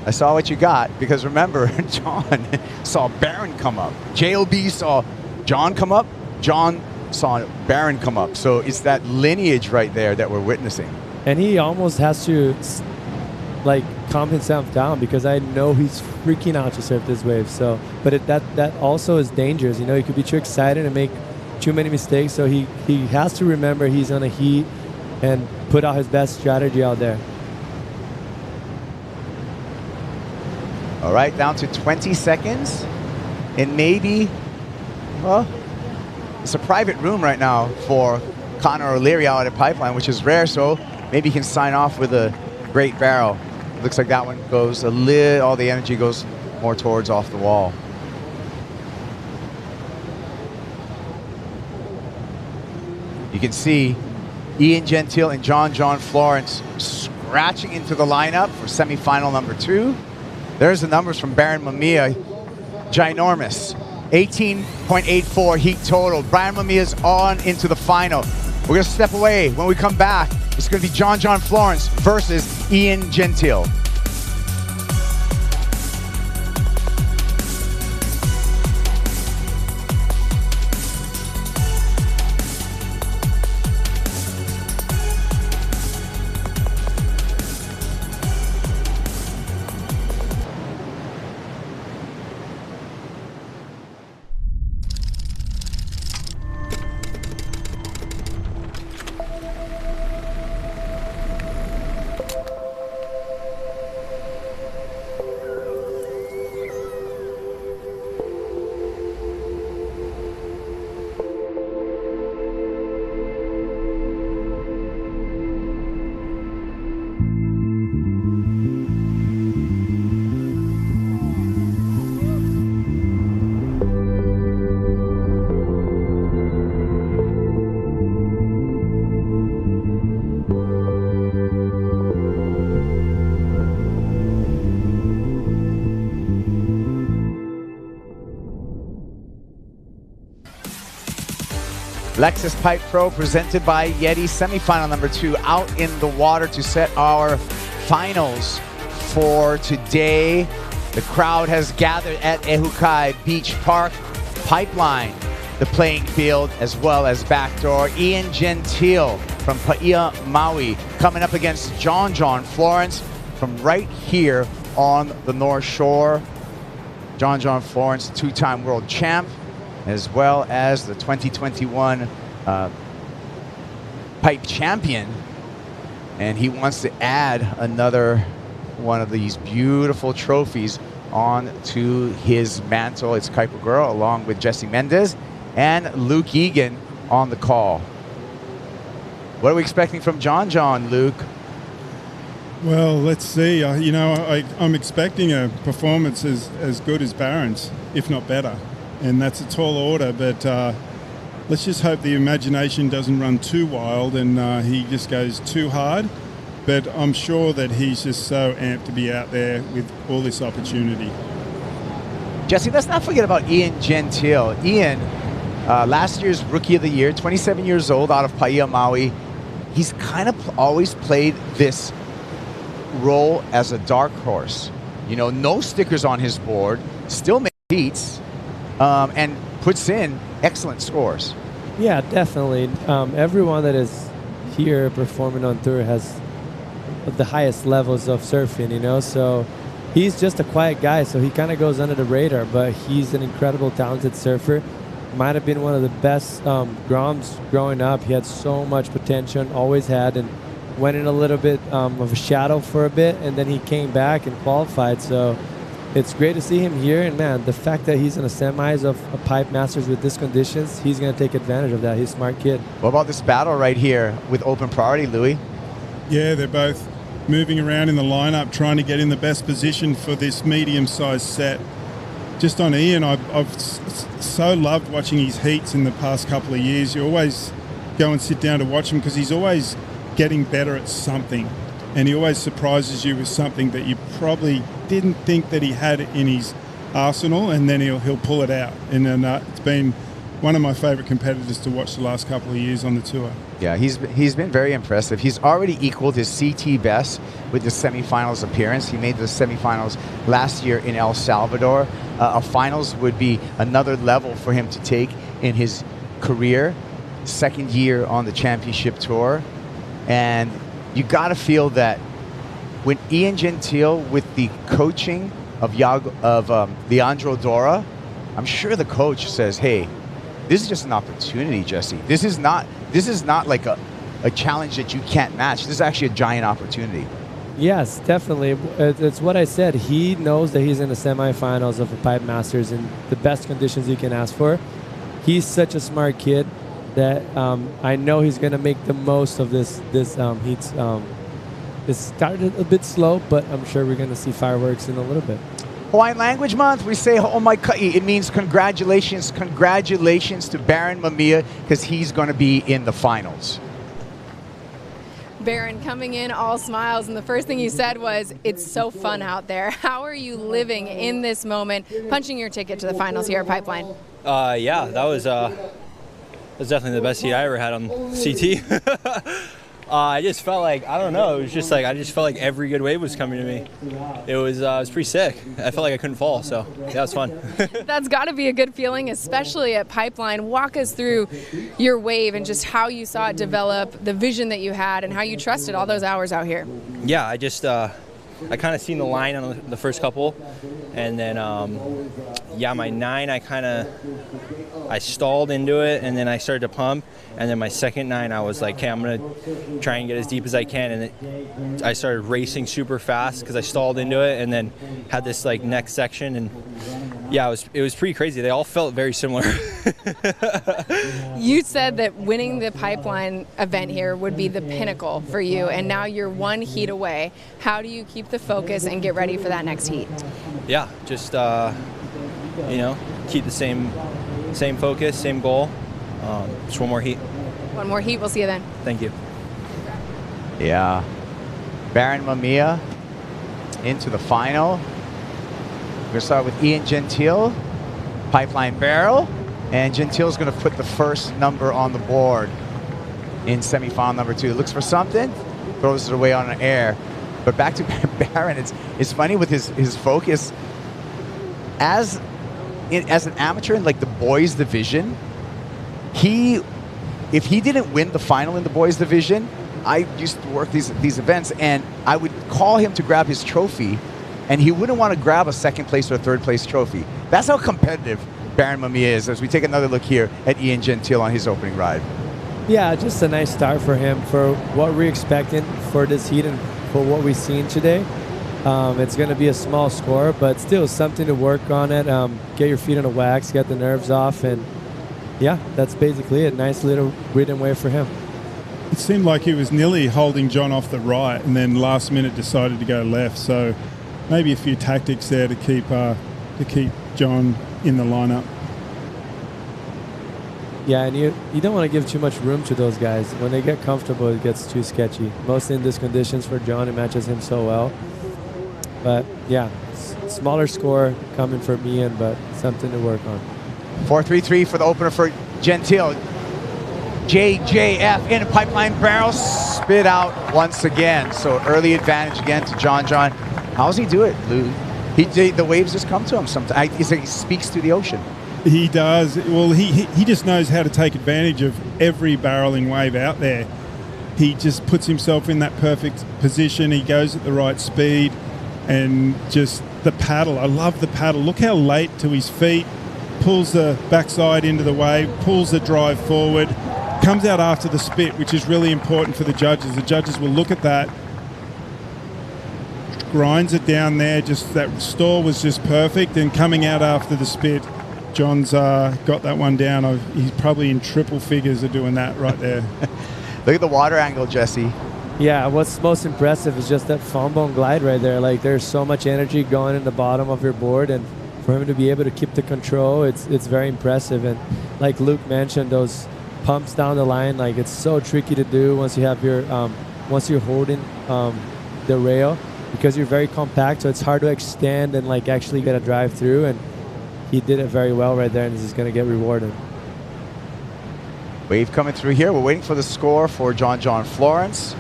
I saw what you got, because remember, John saw Barron come up. JLB saw John come up. John saw Barron come up. So it's that lineage right there that we're witnessing. And he almost has to calm himself down, because I know he's freaking out to surf this wave. So, but that also is dangerous. He could be too excited and make too many mistakes. So he has to remember he's on a heat and put out his best strategy out there. All right, down to 20 seconds. And maybe, well, it's a private room right now for Connor O'Leary out at Pipeline, which is rare. So maybe he can sign off with a great barrel. Looks like that one goes all the energy goes more towards off the wall. You can see Ian Gentile and John Florence scratching into the lineup for semifinal number 2. There's the numbers from Baron Mamiya. Ginormous. 18.84 heat total. Brian Mamiya's on into the final. We're going to step away. When we come back, it's going to be John Florence versus Ian Gentile. Lexus Pipe Pro presented by Yeti, semifinal number 2 out in the water to set our finals for today. The crowd has gathered at Ehukai Beach Park. Pipeline, the playing field, as well as Backdoor. Ian Gentile from Paia, Maui, coming up against John Florence from right here on the North Shore. John Florence, 2-time world champ, as well as the 2021 pipe champion. And he wants to add another one of these beautiful trophies on to his mantle. It's Kuiper Girl along with Jesse Mendez and Luke Egan on the call. What are we expecting from John, Luke? Well, let's see. I'm expecting a performance as good as Barron's, if not better. And that's a tall order, but let's just hope the imagination doesn't run too wild and he just goes too hard. But I'm sure that he's just so amped to be out there with all this opportunity. Jesse, let's not forget about Ian Gentile. Ian, last year's Rookie of the Year, 27 years old, out of Paia, Maui. He's kind of always played this role as a dark horse. No stickers on his board, still makes heats, and puts in excellent scores. Yeah, definitely. Everyone that is here performing on tour has the highest levels of surfing, you know. So he's just a quiet guy, so he kind of goes under the radar, but he's an incredible, talented surfer. Might have been one of the best Groms growing up. He had so much potential, always had, and went in a little bit of a shadow for a bit, and then he came back and qualified. So it's great to see him here, and man, the fact that he's in the semis of a Pipe Masters with these conditions, he's going to take advantage of that. He's a smart kid. What about this battle right here with open priority, Louis? Yeah, they're both moving around in the lineup, trying to get in the best position for this medium-sized set. Just on Ian, I've so loved watching his heats in the past couple of years. You always go and sit down to watch him because he's always getting better at something, and he always surprises you with something that you probably didn't think that he had in his arsenal, and then he'll pull it out. And then it's been one of my favourite competitors to watch the last couple of years on the tour. Yeah, he's been very impressive. He's already equaled his CT best with the semifinals appearance. He made the semifinals last year in El Salvador. A finals would be another level for him to take in his career. Second year on the championship tour. And you got to feel that when Ian Gentile, with the coaching of Leandro Dora, I'm sure the coach says, hey, this is just an opportunity, Jesse. This is not like a challenge that you can't match. This is actually a giant opportunity. Yes, definitely. It's what I said. He knows that he's in the semifinals of the Pipe Masters in the best conditions you can ask for. He's such a smart kid that I know he's going to make the most of this heats. It started a bit slow, but I'm sure we're going to see fireworks in a little bit. Hawaiian Language Month, we say "Oh my ka'i." It means congratulations. Congratulations to Baron Mamiya, because he's going to be in the finals. Baron coming in all smiles, and the first thing he said was, it's so fun out there. How are you living in this moment, punching your ticket to the finals here at Pipeline? Yeah, that was definitely the best heat I ever had on CT. I just felt like, I don't know, it was just like, I just felt like every good wave was coming to me. It was pretty sick. I felt like I couldn't fall, so yeah, it was fun. That's got to be a good feeling, especially at Pipeline. Walk us through your wave and just how you saw it develop, the vision that you had, and how you trusted all those hours out here. Yeah, I just, I kind of seen the line on the first couple, and then, yeah, my 9, I stalled into it, and then I started to pump, and then my second 9, I was like, okay, I'm going to try and get as deep as I can, and I started racing super fast because I stalled into it, and then had this like next section, and yeah, it was pretty crazy. They all felt very similar. You said that winning the Pipeline event here would be the pinnacle for you, and now you're one heat away. How do you keep the focus and get ready for that next heat? Yeah, just you know, keep the same focus, same goal. Just one more heat. One more heat. We'll see you then. Thank you. Yeah, Baron Mamiya into the final. We're going to start with Ian Gentile, Pipeline Barrel, and Gentile's going to put the first number on the board in semifinal number 2. Looks for something, throws it away on an air. But back to Baron, it's funny with his focus. As an amateur in like the boys division, if he didn't win the final in the boys division, I used to work these events, and I would call him to grab his trophy, and he wouldn't want to grab a second place or a third place trophy. That's how competitive Baron Mamiya is, as we take another look here at Ian Gentile on his opening ride. Yeah, just a nice start for him for what we're expecting for this heat and for what we've seen today. It's going to be a small score, but still something to work on it. Get your feet on the wax, get the nerves off, and yeah, that's basically it. Nice little rhythm wave for him. It seemed like he was nearly holding John off the right, and then last minute decided to go left. So maybe a few tactics there to keep John in the lineup. Yeah, and you don't want to give too much room to those guys. When they get comfortable, it gets too sketchy. Mostly in these conditions for John, it matches him so well. But yeah, smaller score coming from Ian, but something to work on. 4-3-3 for the opener for Gentile. JJF in a Pipeline Barrel, spit out once again. So early advantage again to John. How does he do it, Lou? The waves just come to him sometimes. He speaks to the ocean. He does. Well, he just knows how to take advantage of every barreling wave out there. he just puts himself in that perfect position. He goes at the right speed, and just the paddle. I love the paddle. Look how late to his feet, pulls the backside into the wave, pulls the drive forward, comes out after the spit, which is really important for the judges. The judges will look at that, grinds it down there. Just that stall was just perfect, and coming out after the spit, John's got that one down. He's probably in triple figures of doing that right there. Look at the water angle, Jesse. Yeah, what's most impressive is just that foam bone glide right there. Like, there's so much energy going in the bottom of your board, and for him to be able to keep the control, it's very impressive. And like Luke mentioned, those pumps down the line, like, it's so tricky to do once you have your once you're holding the rail, because you're very compact, so it's hard to extend and like actually get a drive through. And he did it very well right there, and he's going to get rewarded. Wave coming through here. We're waiting for the score for John Florence.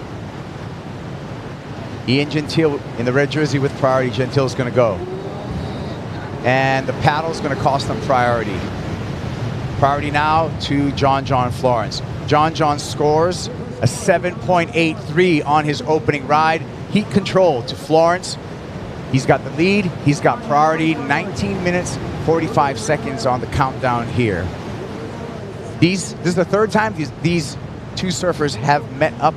Ian Gentile in the red jersey with priority. Gentile's going to go. And the paddle's going to cost them priority. Priority now to John Florence. John scores a 7.83 on his opening ride. Heat control to Florence. He's got the lead. He's got priority. 19 minutes, 45 seconds on the countdown here. This is the third time these two surfers have met up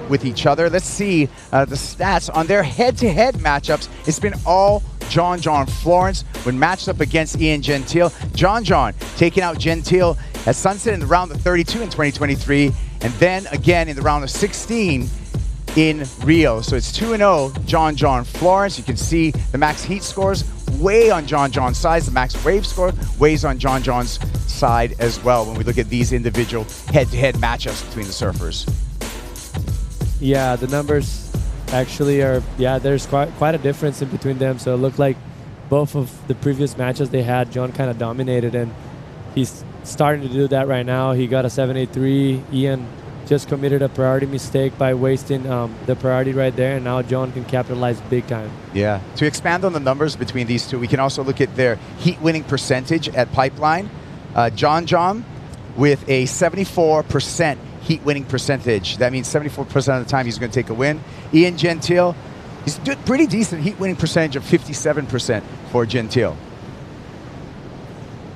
with each other. Let's see the stats on their head-to-head matchups. It's been all John Florence when matched up against Ian Gentile. John taking out Gentile at Sunset in the round of 32 in 2023, and then again in the round of 16 in Rio. So it's 2-0 John Florence. You can see the max heat scores way on John's side. The max wave score weighs on John's side as well when we look at these individual head-to-head matchups between the surfers. Yeah, the numbers actually are, there's quite a difference in between them. So it looked like both of the previous matches they had, John kind of dominated, and he's starting to do that right now. He got a 7.83. Ian just committed a priority mistake by wasting the priority right there, and now John can capitalize big time. Yeah. To expand on the numbers between these two, we can also look at their heat winning percentage at Pipeline. John with a 74% heat winning percentage. That means 74% of the time he's going to take a win. Ian Gentile, he's doing pretty decent heat winning percentage of 57% for Gentile.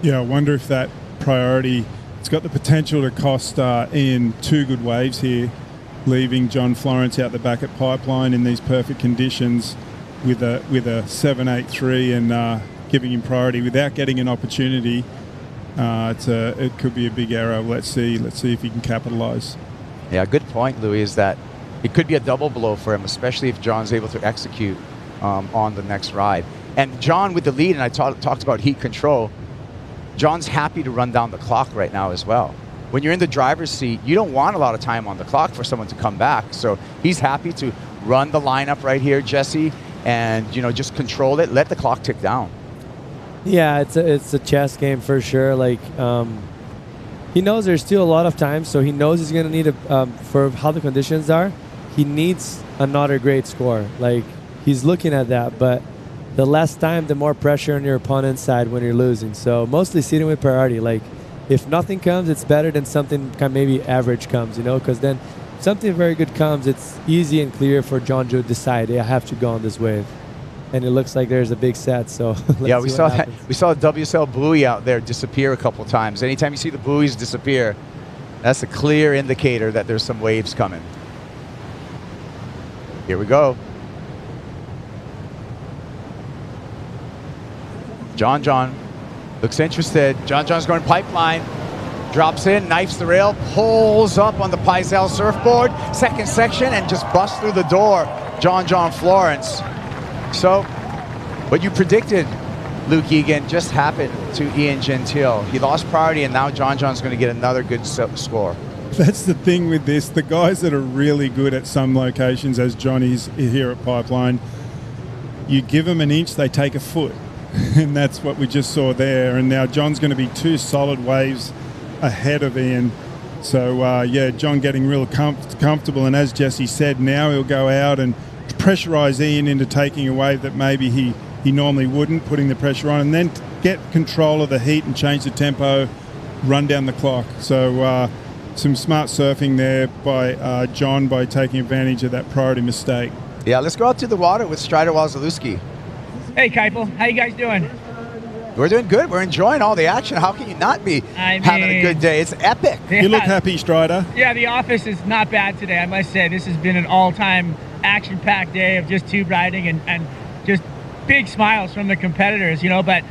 Yeah, I wonder if that priority, it's got the potential to cost Ian two good waves here, leaving John Florence out the back at Pipeline in these perfect conditions with a 7.83 and giving him priority without getting an opportunity. It could be a big error. Let's see if he can capitalize. Yeah, good point, Louis, is that it could be a double blow for him, especially if John's able to execute on the next ride. And John with the lead, and I talked about heat control, John's happy to run down the clock right now as well. When you're in the driver's seat, you don't want a lot of time on the clock for someone to come back. So he's happy to run the lineup right here, Jesse, and just control it, let the clock tick down. Yeah, it's a chess game for sure. Like, he knows there's still a lot of time, so he knows he's going to need for how the conditions are, he needs another great score. Like, he's looking at that, but the less time, the more pressure on your opponent's side when you're losing. So mostly sitting with priority. Like, if nothing comes, it's better than something maybe average comes, because then something very good comes, it's easy and clear for John to decide, hey, I have to go on this wave. And it looks like there's a big set, so yeah, we saw that. We saw the WSL buoy out there disappear a couple times. Anytime you see the buoys disappear, that's a clear indicator that there's some waves coming. Here we go. John looks interested. John's going Pipeline. Drops in, knifes the rail, pulls up on the Paizel surfboard. Second section, and just busts through the door. John Florence. So, what you predicted, Luke Egan, just happened to Ian Gentile. He lost priority, and now John's going to get another good score. That's the thing with this. The guys that are really good at some locations, as John is here at Pipeline, you give them an inch, they take a foot. And that's what we just saw there. And now John's going to be two solid waves ahead of Ian. So, yeah, John getting real comfortable. And as Jesse said, now he'll go out and pressurize Ian into taking a wave that maybe he normally wouldn't, putting the pressure on, and then get control of the heat and change the tempo, run down the clock. So some smart surfing there by John by taking advantage of that priority mistake. Yeah, let's go out to the water with Strider Wazalewski. Hey, Keipel. How you guys doing? We're doing good. We're enjoying all the action. How can you not be having a good day? It's epic. Yeah. You look happy, Strider. Yeah, the office is not bad today, I must say. This has been an all-time action-packed day of just tube riding and just big smiles from the competitors, you know. But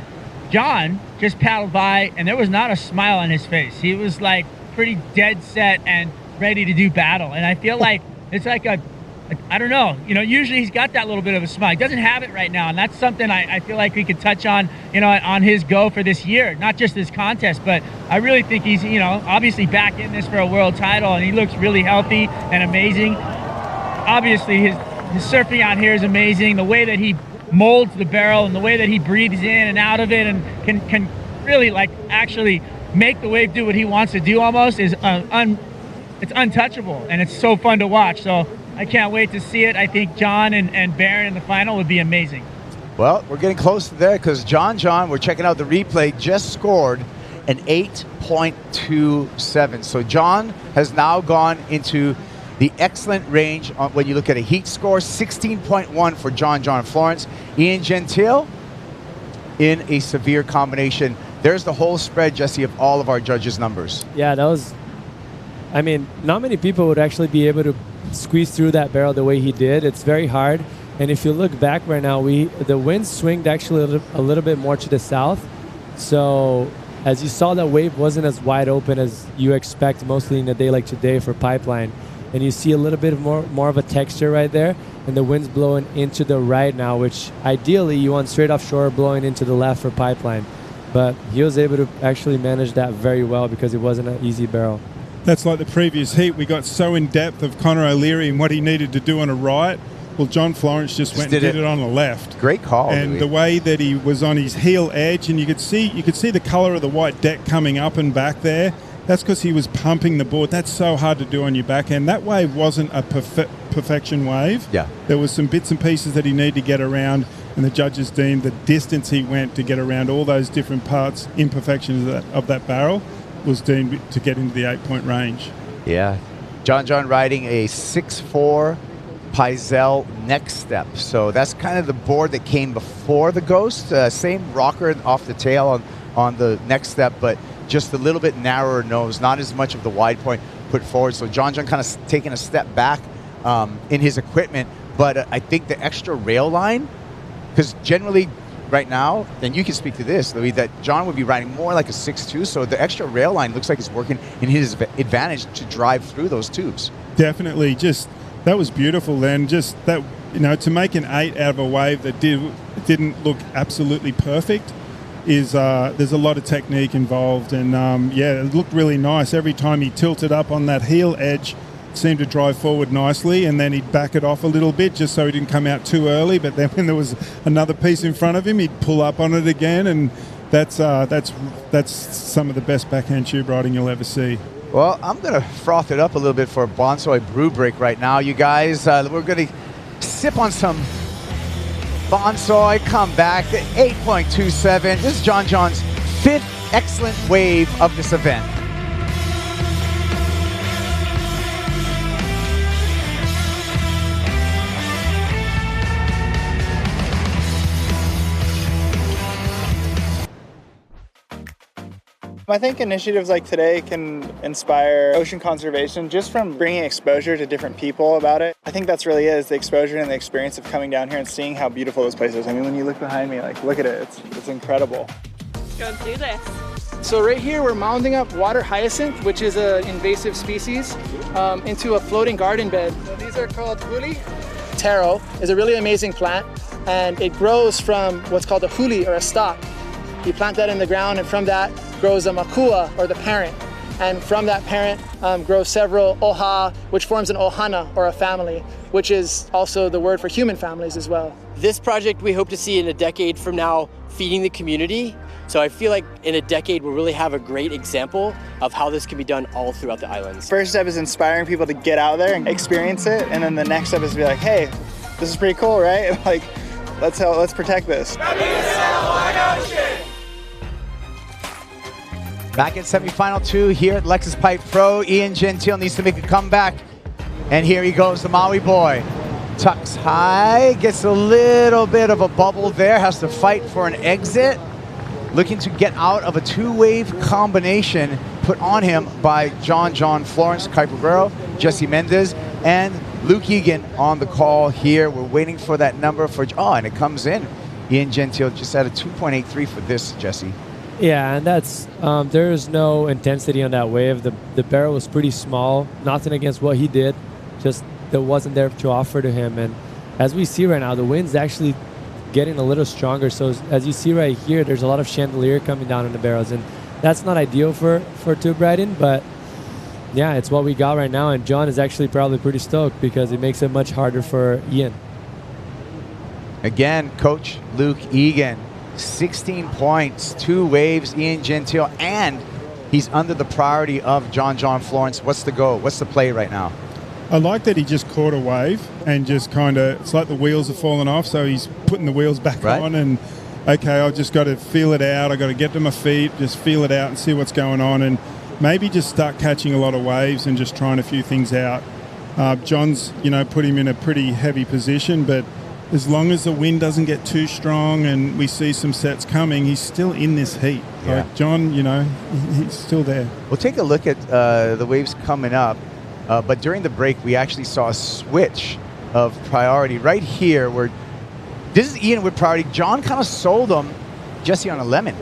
John just paddled by, and there was not a smile on his face. He was, like, pretty dead set and ready to do battle. And I feel like it's like I don't know, you know, usually he's got that little bit of a smile. He doesn't have it right now, and that's something I feel like we could touch on, you know, on his go for this year, not just this contest, but I really think he's, you know, obviously back in this for a world title, and he looks really healthy and amazing. Obviously, his surfing out here is amazing. The way that he molds the barrel and the way that he breathes in and out of it and can really, like, actually make the wave do what he wants to do almost is it's untouchable, and it's so fun to watch. So I can't wait to see it. I think John and Barron in the final would be amazing. Well, we're getting close to there because John, we're checking out the replay, just scored an 8.27. So John has now gone into the excellent range when you look at a heat score, 16.1 for John Florence. Ian Gentile in a severe combination. There's the whole spread, Jesse, of all of our judges' numbers. Yeah, that was, I mean, not many people would actually be able to squeeze through that barrel the way he did. It's very hard. And if you look back right now, the wind swinged actually a little bit more to the south. So as you saw, that wave wasn't as wide open as you expect mostly in a day like today for Pipeline. And you see a little bit of more of a texture right there. And the wind's blowing into the right now, which ideally you want straight offshore blowing into the left for Pipeline. But he was able to actually manage that very well because it wasn't an easy barrel. That's like the previous heat. We got so in depth of Connor O'Leary and what he needed to do on a right. Well, John Florence just went and did it on the left. Great call. And the way that he was on his heel edge, and you could see the color of the white deck coming up and back there. That's because he was pumping the board. That's so hard to do on your backhand. That wave wasn't a perfection wave. Yeah. There was some bits and pieces that he needed to get around, and the judges deemed the distance he went to get around all those different parts, imperfections of that barrel, was deemed to get into the 8-point range. Yeah. John riding a 6-4 Pizel next step. So that's kind of the board that came before the Ghost. Same rocker off the tail on the next step, but just a little bit narrower nose, not as much of the wide point put forward. So John kind of taking a step back in his equipment, but I think the extra rail line, because generally right now, and you can speak to this, Louis, that John would be riding more like a 6-2, so the extra rail line looks like it's working in his advantage to drive through those tubes. Definitely. Just, that was beautiful then. Just that, you know, to make an 8 out of a wave that didn't look absolutely perfect is, there's a lot of technique involved, and yeah, it looked really nice. Every time he tilted up on that heel edge, seemed to drive forward nicely, and then he'd back it off a little bit just so he didn't come out too early. But then when there was another piece in front of him, he'd pull up on it again, and that's some of the best backhand tube riding you'll ever see. Well, I'm going to froth it up a little bit for a Bonsoy brew break right now, you guys. We're going to sip on some Bonsoy, come back to 8.27. This is John's 5th excellent wave of this event. I think initiatives like today can inspire ocean conservation just from bringing exposure to different people about it. I think that's really is the exposure and the experience of coming down here and seeing how beautiful this place is. I mean, when you look behind me, like, look at it, it's incredible. Let's go and do this. So right here, we're mounding up water hyacinth, which is an invasive species, into a floating garden bed. So these are called huli. Taro is a really amazing plant, and it grows from what's called a huli, or a stalk. You plant that in the ground, and from that grows a makua, or the parent. And from that parent grows several oha, which forms an ohana, or a family, which is also the word for human families as well. This project we hope to see in a decade from now feeding the community. So I feel like in a decade we'll really have a great example of how this can be done all throughout the islands. First step is inspiring people to get out there and experience it, and then the next step is to be like, hey, this is pretty cool, right? Like, let's protect this. Back at semifinal 2 here at Lexus Pipe Pro. Ian Gentile needs to make a comeback. And here he goes, the Maui boy. Tucks high, gets a little bit of a bubble there, has to fight for an exit. Looking to get out of a two-wave combination put on him by John Florence, Kai Guerrero, Jesse Mendez, and Luke Egan on the call here. We're waiting for that number for, and it comes in. Ian Gentile just at a 2.83 for this, Jesse. Yeah, and that's, there is no intensity on that wave. The barrel was pretty small, nothing against what he did, just that wasn't there to offer to him. And as we see right now, the wind's actually getting a little stronger. So as you see right here, there's a lot of chandelier coming down in the barrels, and that's not ideal for tube riding, but yeah, it's what we got right now. And John is actually probably pretty stoked because it makes it much harder for Ian. Again, Coach Luke Egan, 16 points, 2 waves, Ian Gentile, and he's under the priority of John Florence. What's the go? What's the play right now? I like that he just caught a wave and just kind of, it's like the wheels are falling off, so he's putting the wheels back on and, okay, I've just got to feel it out. I've got to get to my feet, just feel it out and see what's going on, and maybe just start catching a lot of waves and just trying a few things out. John's, put him in a pretty heavy position, but as long as the wind doesn't get too strong and we see some sets coming, he's still in this heat. Yeah. Like John, he's still there. We'll take a look at the waves coming up. But during the break, we actually saw a switch of priority right here where this is Ian with priority. John kind of sold him Jesse on a lemon.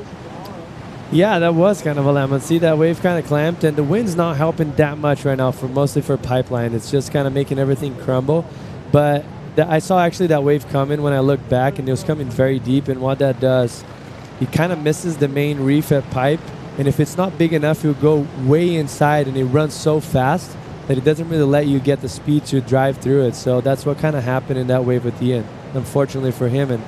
Yeah, that was kind of a lemon. See, that wave kind of clamped, and the wind's not helping that much right now, mostly for pipeline. It's just kind of making everything crumble. But I saw actually that wave coming when I looked back, and it was coming very deep, and what that does, it kind of misses the main reef at pipe, and if it's not big enough, it'll go way inside, and it runs so fast that it doesn't really let you get the speed to drive through it. So that's what kind of happened in that wave with Ian, unfortunately for him. And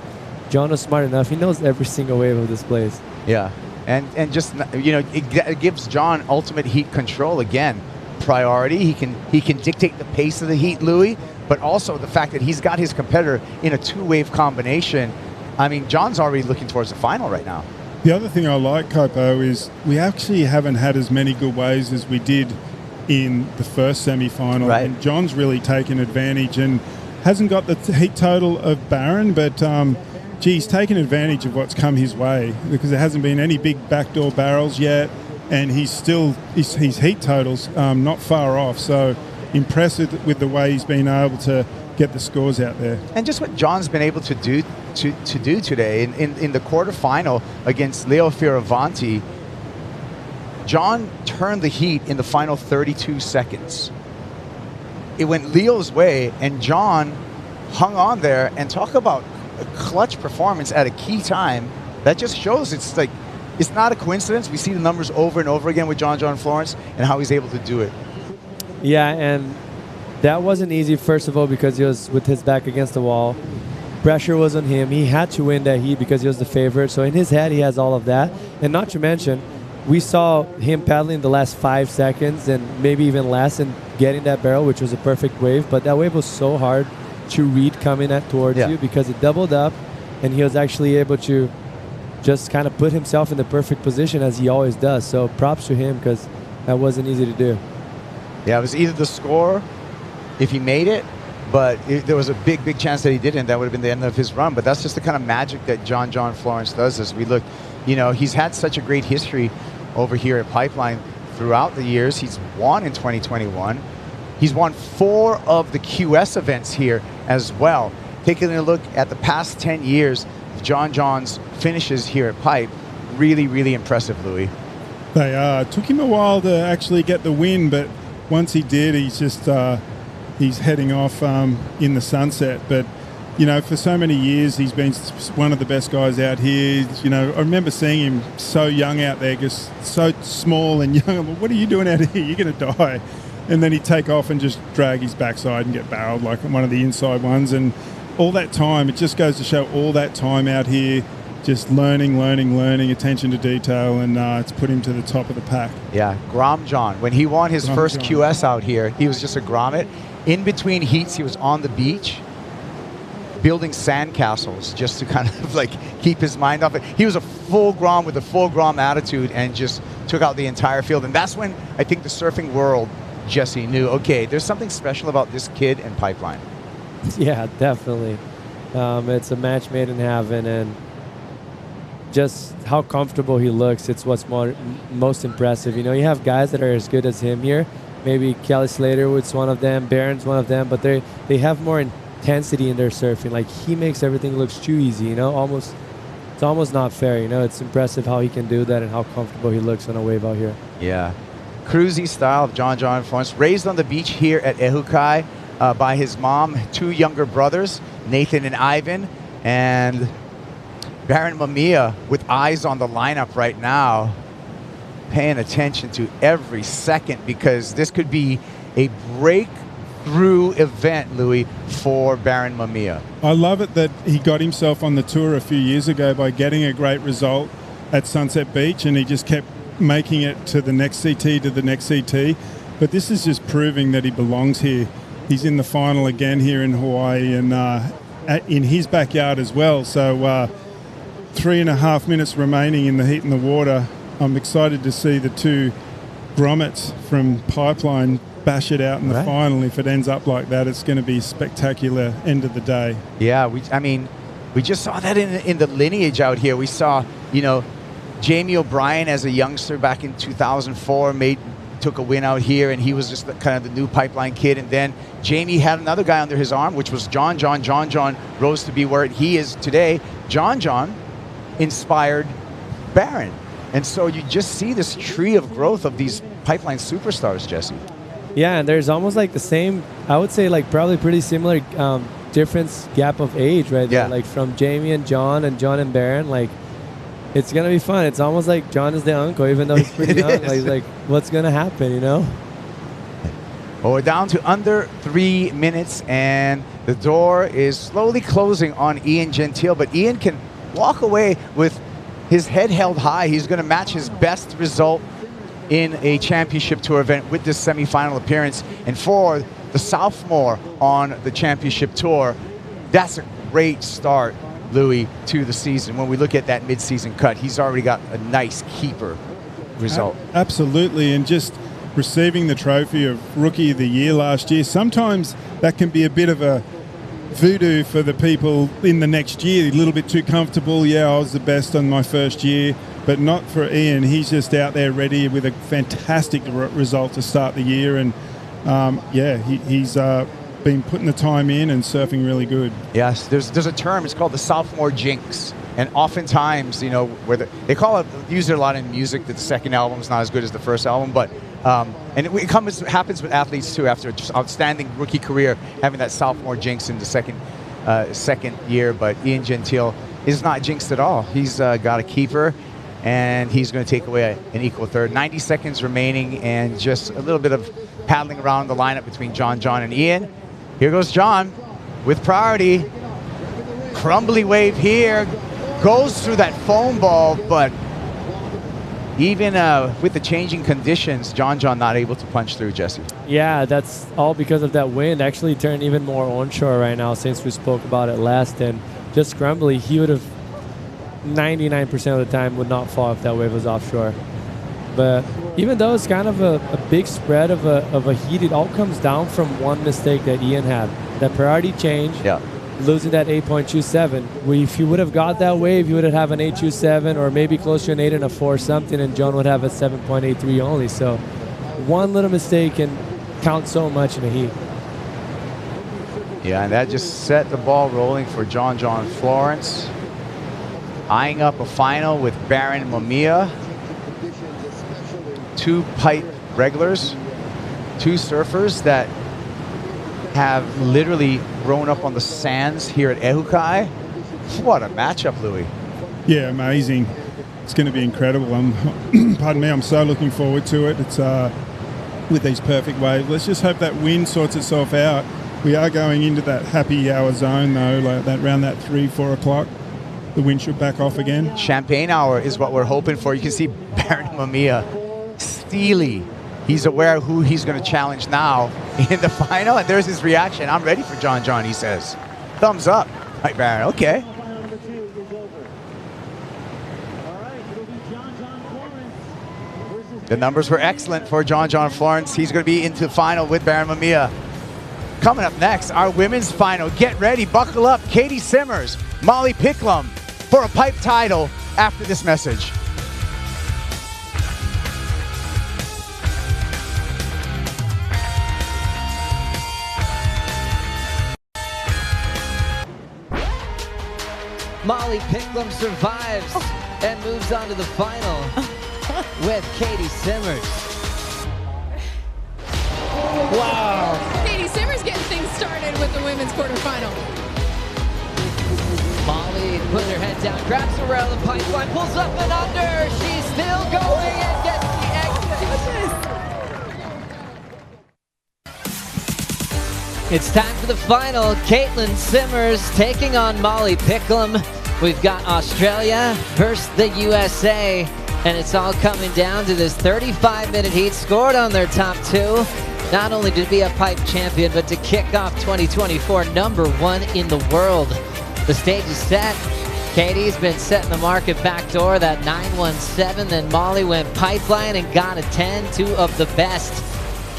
John was smart enough. He knows every single wave of this place. Yeah, and just, it gives John ultimate heat control again. Priority, he can dictate the pace of the heat, Louis, but also the fact that he's got his competitor in a two-wave combination. I mean, John's already looking towards the final right now. The other thing I like, Copo, is we actually haven't had as many good waves as we did in the first semi-final. Right. And John's really taken advantage and hasn't got the heat total of Barron, but he's taken advantage of what's come his way because there hasn't been any big backdoor barrels yet, and his heat totals not far off. So impressive with the way he's been able to get the scores out there. And just what John's been able to do today in the quarterfinal against Leo Fioravanti. John turned the heat in the final 32 seconds. It went Leo's way, and John hung on there. And talk about a clutch performance at a key time. That just shows it's not a coincidence. We see the numbers over and over again with John Florence and how he's able to do it. Yeah, and that wasn't easy, first of all, because he was with his back against the wall. Pressure was on him. He had to win that heat because he was the favorite. So in his head, he has all of that. And not to mention, we saw him paddling the last 5 seconds and maybe even less and getting that barrel, which was a perfect wave. But that wave was so hard to read coming towards you because it doubled up, and he was actually able to just kind of put himself in the perfect position as he always does. So props to him because that wasn't easy to do. Yeah, it was either the score if he made it, but there was a big chance that he didn't. That would have been the end of his run. But that's just the kind of magic that John Florence does as we look. He's had such a great history over here at Pipeline throughout the years. He's won in 2021. He's won 4 of the QS events here as well. Taking a look at the past 10 years of John's finishes here at Pipe, really impressive, Louis. They are. Took him a while to actually get the win, but once he did, he's just he's heading off in the sunset. But for so many years, he's been one of the best guys out here. I remember seeing him so young out there, just so small and young. I'm like, what are you doing out here? You're going to die. And then he'd take off and just drag his backside and get barreled like one of the inside ones. And all that time, it just goes to show all that time out here, just learning, attention to detail, and it's put him to the top of the pack. Yeah, Grom John. When he won his first QS out here, he was just a grommet. In between heats, he was on the beach building sandcastles just to kind of keep his mind off it. He was a full Grom with a full Grom attitude and just took out the entire field. And that's when I think the surfing world, Jesse, knew, okay, there's something special about this kid and Pipeline. Yeah, definitely. It's a match made in heaven, and just how comfortable he looks, it's what's most impressive. You know, you have guys that are as good as him here. Maybe Kelly Slater was one of them, Barron's one of them, but they have more intensity in their surfing. Like, he makes everything look too easy, you know, it's almost not fair, you know. It's impressive how he can do that and how comfortable he looks on a wave out here. Yeah. Cruisy style of John Florence, raised on the beach here at Ehukai by his mom, 2 younger brothers, Nathan and Ivan, and Baron Mamiya with eyes on the lineup right now, paying attention to every second, because this could be a breakthrough event, Louis, for Baron Mamiya. I love it that he got himself on the tour a few years ago by getting a great result at Sunset Beach, and he just kept making it to the next CT, to the next CT. But this is just proving that he belongs here. He's in the final again here in Hawaii, and in his backyard as well. So 3.5 minutes remaining in the heat and the water. I'm excited to see the 2 grommets from Pipeline bash it out in the final. If it ends up like that, it's going to be a spectacular end of the day. Yeah, we just saw that in the lineage out here. We saw, you know, Jamie O'Brien as a youngster back in 2004 took a win out here, and he was just kind of the new Pipeline kid. And then Jamie had another guy under his arm, which was John. John rose to be where he is today. John inspired Baron. And so you just see this tree of growth of these Pipeline superstars, Jesse. Yeah, and there's almost like the same, I would say, like probably pretty similar difference gap of age right there. Like from Jamie and John and Baron, like it's going to be fun. It's almost like John is the uncle, even though he's pretty young. Like what's going to happen, you know? Well, we're down to under 3 minutes, and the door is slowly closing on Ian Gentile, but Ian can walk away with his head held high. He's going to match his best result in a championship tour event with this semifinal appearance. And for the sophomore on the championship tour, that's a great start, Louis, to the season. When we look at that mid-season cut, he's already got a nice keeper result. Absolutely, and just receiving the trophy of Rookie of the Year last year, sometimes that can be a bit of a voodoo for the people in the next year. A little bit too comfortable. Yeah, I was the best on my first year, but not for Ian. He's just out there ready with a fantastic result to start the year, and he's been putting the time in and surfing really good. Yes, there's a term. It's called the sophomore jinx, and oftentimes, you know, where they call it, use it a lot in music, that the second album is not as good as the first album, but and it happens with athletes too. After just outstanding rookie career, having that sophomore jinx in the second year. But Ian Gentile is not jinxed at all. He's got a keeper, and he's going to take away an equal third. 90 seconds remaining, and just a little bit of paddling around the lineup between John, and Ian. Here goes John with priority. Crumbly wave here, goes through that foam ball, but even with the changing conditions, John not able to punch through, Jesse. Yeah, that's all because of that wind. Actually turned even more onshore right now since we spoke about it last. And just Crumbly, he would have 99% of the time would not fall if that wave was offshore. But even though it's kind of a big spread of a heat, it all comes down from one mistake that Ian had. That priority change. Yeah. Losing that 8.27. If you would have got that wave, you would have an 8.27 or maybe close to an 8 and a 4 something, and John would have a 7.83 only. So one little mistake can count so much in a heat. Yeah, and that just set the ball rolling for John Florence. Eyeing up a final with Baron Mamiya. 2 pipe regulars, 2 surfers that have literally grown up on the sands here at Ehukai. What a matchup, Louis. Yeah, amazing. It's going to be incredible. Pardon me, I'm so looking forward to it. It's with these perfect waves. Let's just hope that wind sorts itself out. We are going into that happy hour zone, though, like that around that 3-4 o'clock. The wind should back off again. Champagne hour is what we're hoping for. You can see Baron Mamiya, steely. He's aware of who he's going to challenge now in the final, and there's his reaction. I'm ready for John, he says. Thumbs up. Right, Baron, okay. The numbers were excellent for John Florence. He's going to be into the final with Baron Mamiya. Coming up next, our women's final. Get ready, buckle up. Katie Simmers, Molly Picklum for a pipe title after this message. Molly Picklum survives and moves on to the final with Katie Simmers. Wow. Katie Simmers getting things started with the women's quarterfinal. Molly putting her head down, grabs around the pipeline, pulls up and under. She's still going and gets the exit. It's time for the final. Caitlin Simmers taking on Molly Picklum. We've got Australia versus the USA, and it's all coming down to this 35-minute heat scored on their top two. Not only to be a pipe champion, but to kick off 2024 #1 in the world. The stage is set. Katie's been setting the mark at Backdoor, that 917. Then Molly went pipeline and got a 10, two of the best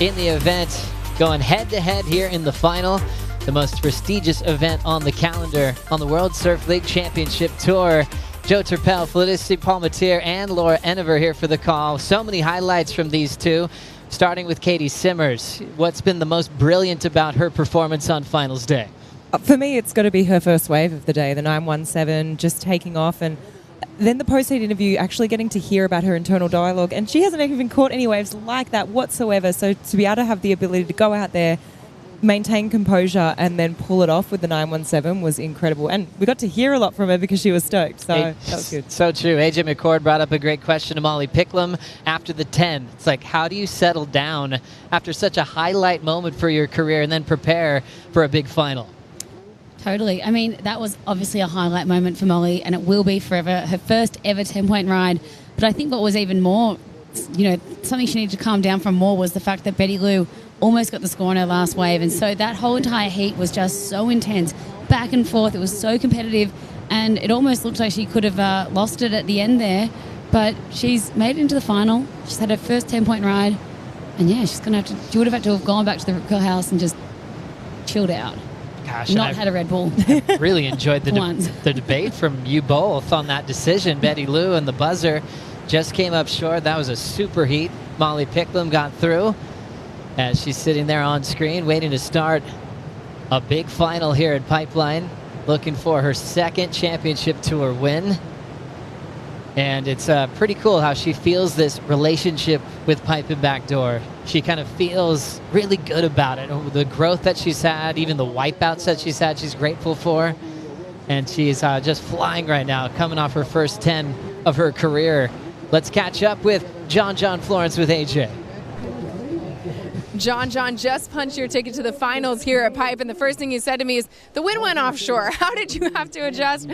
in the event. Going head-to-head here in the final, the most prestigious event on the calendar on the World Surf League Championship Tour. Joe Turpel, Felicity Palmatier, and Laura Enever here for the call. So many highlights from these two, starting with Katie Simmers. What's been the most brilliant about her performance on finals day? For me, it's got to be her first wave of the day, the 917, just taking off, and then the post-heat interview, actually getting to hear about her internal dialogue, and she hasn't even caught any waves like that whatsoever. So to be able to have the ability to go out there, maintain composure, and then pull it off with the 917 was incredible. And we got to hear a lot from her because she was stoked, so that was good. So true. AJ McCord brought up a great question to Molly Picklum after the 10. It's like, how do you settle down after such a highlight moment for your career and then prepare for a big final? Totally. I mean, that was obviously a highlight moment for Molly, and it will be forever. Her first ever 10-point ride. But I think what was even more, something she needed to calm down from more was the fact that Betty Lou almost got the score on her last wave. And so that whole entire heat was just so intense, back and forth. It was so competitive, and it almost looked like she could have lost it at the end there. But she's made it into the final. She's had her first 10-point ride. And yeah, she would have had to have gone back to the house and just chilled out. Gosh, not had a Red Bull. Really enjoyed the debate from you both on that decision. Betty Lou and the buzzer just came up short. That was a super heat. Molly Picklum got through as she's sitting there on screen waiting to start a big final here at Pipeline, looking for her second championship tour win. And it's pretty cool how she feels this relationship with Pipe and Backdoor. She kind of feels really good about it. The growth that she's had, even the wipeouts that she's had, she's grateful for. And she's just flying right now, coming off her first 10 of her career. Let's catch up with John Florence with AJ. John just punched your ticket to the finals here at Pipe, and the first thing he said to me is, the wind went offshore. How did you have to adjust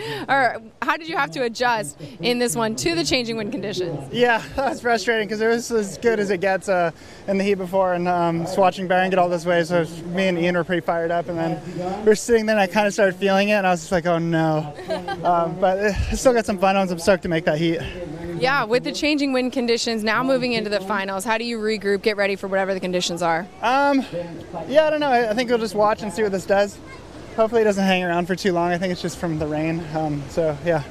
in this one to the changing wind conditions? Yeah, that was frustrating because it was as good as it gets in the heat before, and just watching Baron get all this waves, so me and Ian were pretty fired up, and then we were sitting there and I kind of started feeling it, and I was just like, oh no. But I still got some fun ones. I'm stoked to make that heat. Yeah, with the changing wind conditions, now moving into the finals, how do you regroup, get ready for whatever the conditions are? Yeah, I don't know. I think we'll just watch and see what this does. Hopefully it doesn't hang around for too long. I think it's just from the rain. So, yeah.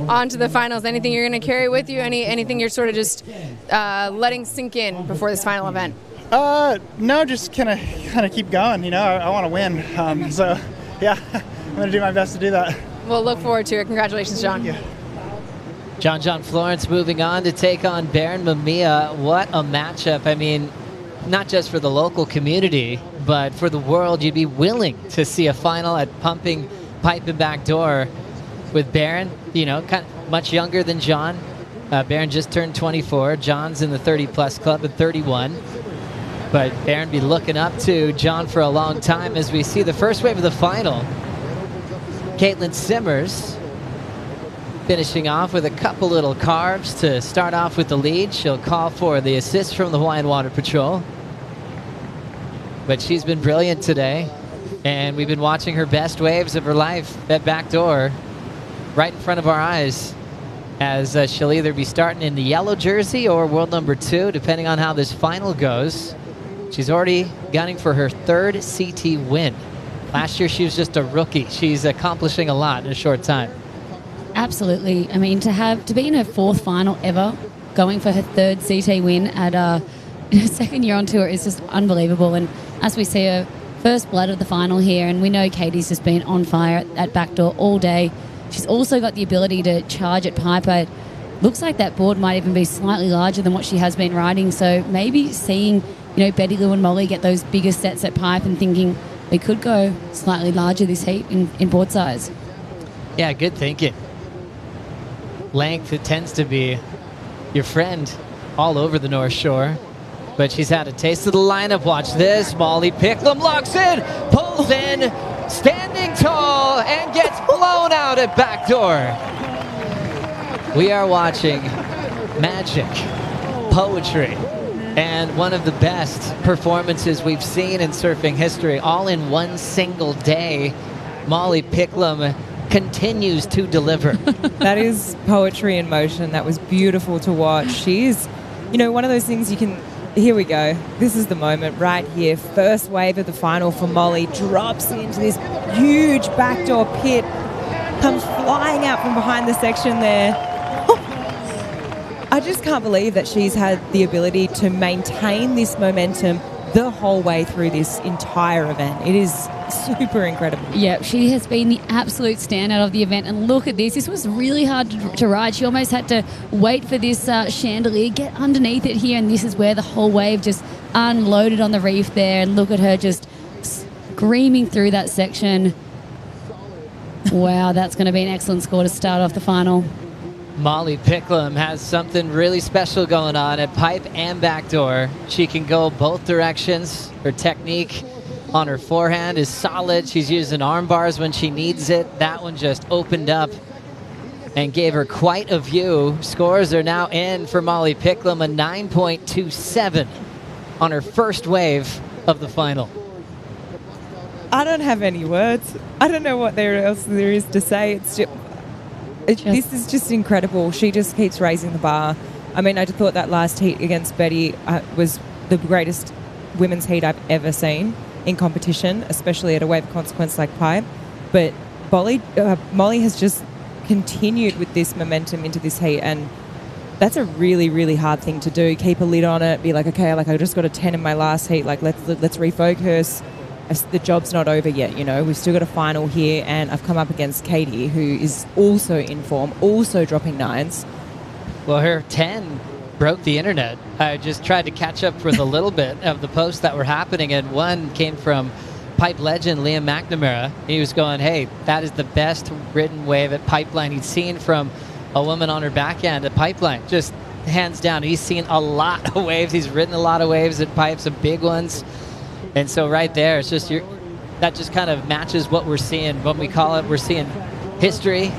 On to the finals. Anything you're going to carry with you? Anything you're sort of just letting sink in before this final event? No, just kind of keep going. I want to win. So, yeah, I'm going to do my best to do that. We'll look forward to it. Congratulations, John. Yeah. John Florence moving on to take on Baron Mamiya. What a matchup. I mean, not just for the local community, but for the world. You'd be willing to see a final at Pumping Pipe and Backdoor with Baron, kind of much younger than John. Baron just turned 24. John's in the 30-plus club at 31. But Baron be looking up to John for a long time as we see the first wave of the final. Caitlin Simmers finishing off with a couple little carves to start off with the lead. She'll call for the assist from the Hawaiian Water Patrol. But she's been brilliant today, and we've been watching her best waves of her life at Backdoor right in front of our eyes. as she'll either be starting in the yellow jersey or world number 2, depending on how this final goes. She's already gunning for her 3rd CT win. Last year, she was just a rookie. She's accomplishing a lot in a short time. Absolutely. I mean, to be in her 4th final ever, going for her 3rd CT win at her 2nd year on tour is just unbelievable. And as we see her first blood of the final here, and we know Katie's just been on fire at Backdoor all day. She's also got the ability to charge at Piper. It looks like that board might even be slightly larger than what she has been riding. So maybe seeing, Betty Lou and Molly get those bigger sets at Pipe and thinking they could go slightly larger this heat in board size. Yeah, good thinking. Length, it tends to be your friend all over the North Shore. But she's had a taste of the lineup. Watch this. Molly Picklum locks in, pulls in, standing tall, and gets blown out at Backdoor. We are watching magic, poetry, and one of the best performances we've seen in surfing history, all in one single day. Molly Picklum continues to deliver. That is poetry in motion. That was beautiful to watch. She's, one of those things you can... Here we go. This is the moment right here. First wave of the final for Molly. Drops into this huge backdoor pit. Comes flying out from behind the section there. I just can't believe that she's had the ability to maintain this momentum the whole way through this entire event. It is super incredible. Yeah, she has been the absolute standout of the event. And look at this. This was really hard to ride. She almost had to wait for this chandelier, get underneath it here, and this is where the whole wave just unloaded on the reef there. And look at her just screaming through that section. Wow, that's going to be an excellent score to start off the final. Molly Picklum has something really special going on at Pipe and Backdoor. She can go both directions. Her technique on her forehand is solid. She's using arm bars when she needs it. That one just opened up and gave her quite a view. Scores are now in for Molly Picklum, a 9.27 on her first wave of the final. I don't have any words. I don't know what else there is to say. It's just... This is just incredible. She just keeps raising the bar. I mean, I just thought that last heat against Betty was the greatest women's heat I've ever seen in competition, especially at a wave of consequence like Pipe. But Molly has just continued with this momentum into this heat, and that's a really, really hard thing to do. Keep a lid on it. Be like, okay, I just got a 10 in my last heat. Let's refocus. The job's not over yet, We've still got a final here, and I've come up against Katie, who is also in form, also dropping 9s. Well, her 10 broke the internet. I just tried to catch up with a little bit of the posts that were happening, and one came from Pipe legend Liam McNamara. He was going, hey, that is the best ridden wave at Pipeline he'd seen from a woman on her backhand at Pipeline. Just hands down. He's seen a lot of waves. He's ridden a lot of waves at Pipe, some big ones. And so right there, it's just that just kind of matches what we're seeing. When we call it, we're seeing history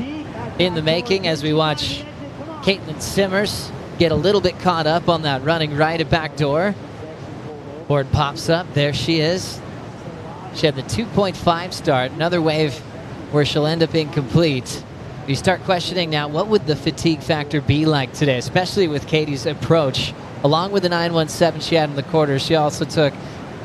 in the making as we watch Caitlin Simmers get a little bit caught up on that running right at Backdoor. Board pops up. There she is. She had the 2.5 start. Another wave where she'll end up incomplete. You start questioning now, what would the fatigue factor be like today, especially with Katie's approach. Along with the 9.17 she had in the quarter, she also took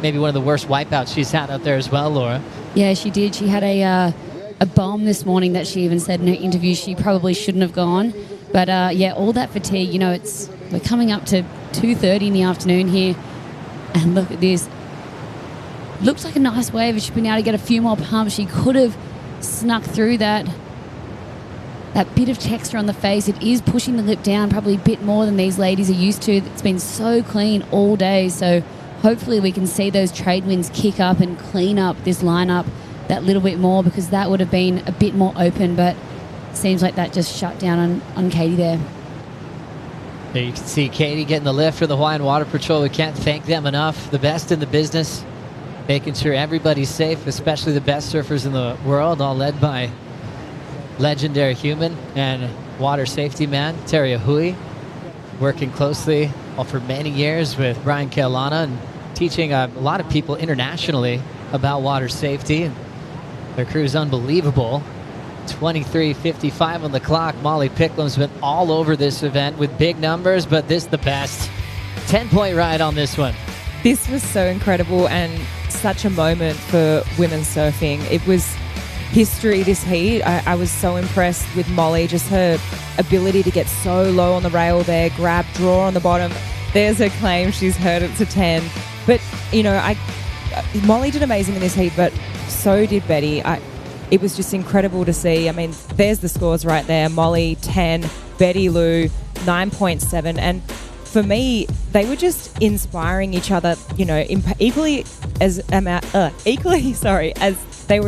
maybe one of the worst wipeouts she's had out there as well, Laura. Yeah, she did. She had a bomb this morning that she even said in her interview she probably shouldn't have gone. But yeah, all that fatigue, we're coming up to 2:30 in the afternoon here. And look at this. Looks like a nice wave. If she'd been able to get a few more pumps, she could have snuck through that bit of texture on the face. It is pushing the lip down probably a bit more than these ladies are used to. It's been so clean all day, so hopefully we can see those trade winds kick up and clean up this lineup that little bit more, because that would have been a bit more open, but it seems like that just shut down on Katie there. There you can see Katie getting the lift for the Hawaiian Water Patrol. We can't thank them enough. The best in the business, making sure everybody's safe, especially the best surfers in the world, all led by legendary human and water safety man, Terry Ahui, working closely for many years with Brian Kealana and teaching a lot of people internationally about water safety. And their crew is unbelievable. 23:55 on the clock. Molly Picklam's been all over this event with big numbers, but this the best. 10-point ride on this one. This was so incredible and such a moment for women's surfing. It was history, this heat. I was so impressed with Molly, just her ability to get so low on the rail there, grab, draw on the bottom. There's her claim. She's heard it to 10. But, Molly did amazing in this heat, but so did Betty. It was just incredible to see. I mean, there's the scores right there. Molly, 10. Betty Lou, 9.7. And for me, they were just inspiring each other, equally as they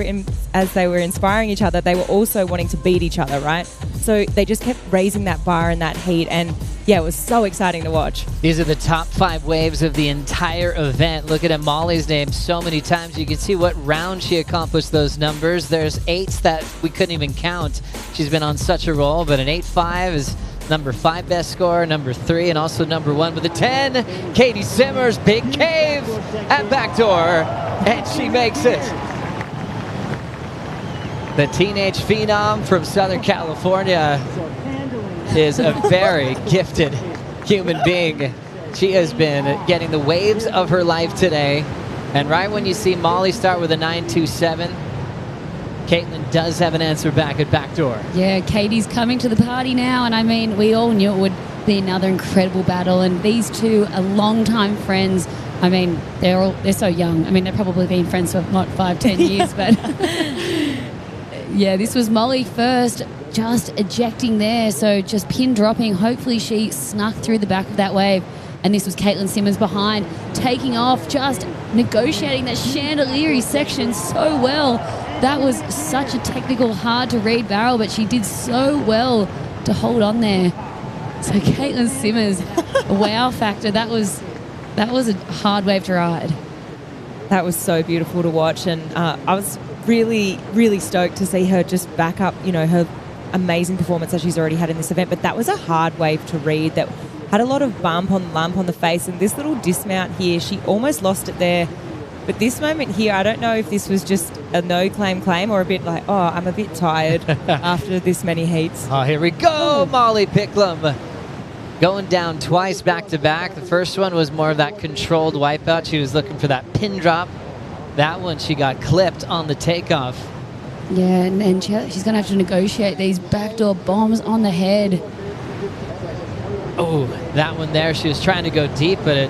were inspiring each other, they were also wanting to beat each other, right? So they just kept raising that bar in that heat, and yeah, it was so exciting to watch. These are the top 5 waves of the entire event. Looking at Molly's name so many times, you can see what round she accomplished those numbers. There's 8s that we couldn't even count. She's been on such a roll, but an 8.5 is number 5 best score, number 3, and also number 1 with a 10. Katie Simmers, big cave at Backdoor, and she makes it. The teenage phenom from Southern California is a very gifted human being. She has been getting the waves of her life today. And right when you see Molly start with a 9.27, Caitlin does have an answer back at Backdoor. Yeah, Katie's coming to the party now, and I mean, we all knew it would be another incredible battle, and these two are longtime friends. I mean, they're so young. I mean, they've probably been friends for, 5-10 years, but yeah, this was Molly first, just ejecting there, so just pin dropping. Hopefully she snuck through the back of that wave, and this was Caitlin Simmers behind, taking off, just negotiating that chandelier section so well. That was such a technical, hard-to-read barrel, but she did so well to hold on there. So Caitlin Simmers, a wow factor. That was a hard wave to ride. That was so beautiful to watch, and I was really, really stoked to see her just back up, her amazing performance that she's already had in this event. But that was a hard wave to read that had a lot of lump on the face, and this little dismount here, she almost lost it there. But this moment here, I don't know if this was just a no-claim or a bit like, oh, I'm a bit tired after this many heats. Oh, here we go, Molly Picklam. Going down twice back-to-back. The first one was more of that controlled wipeout. She was looking for that pin drop. That one, she got clipped on the takeoff. Yeah, and she's going to have to negotiate these backdoor bombs on the head. Oh, that one there, she was trying to go deep, but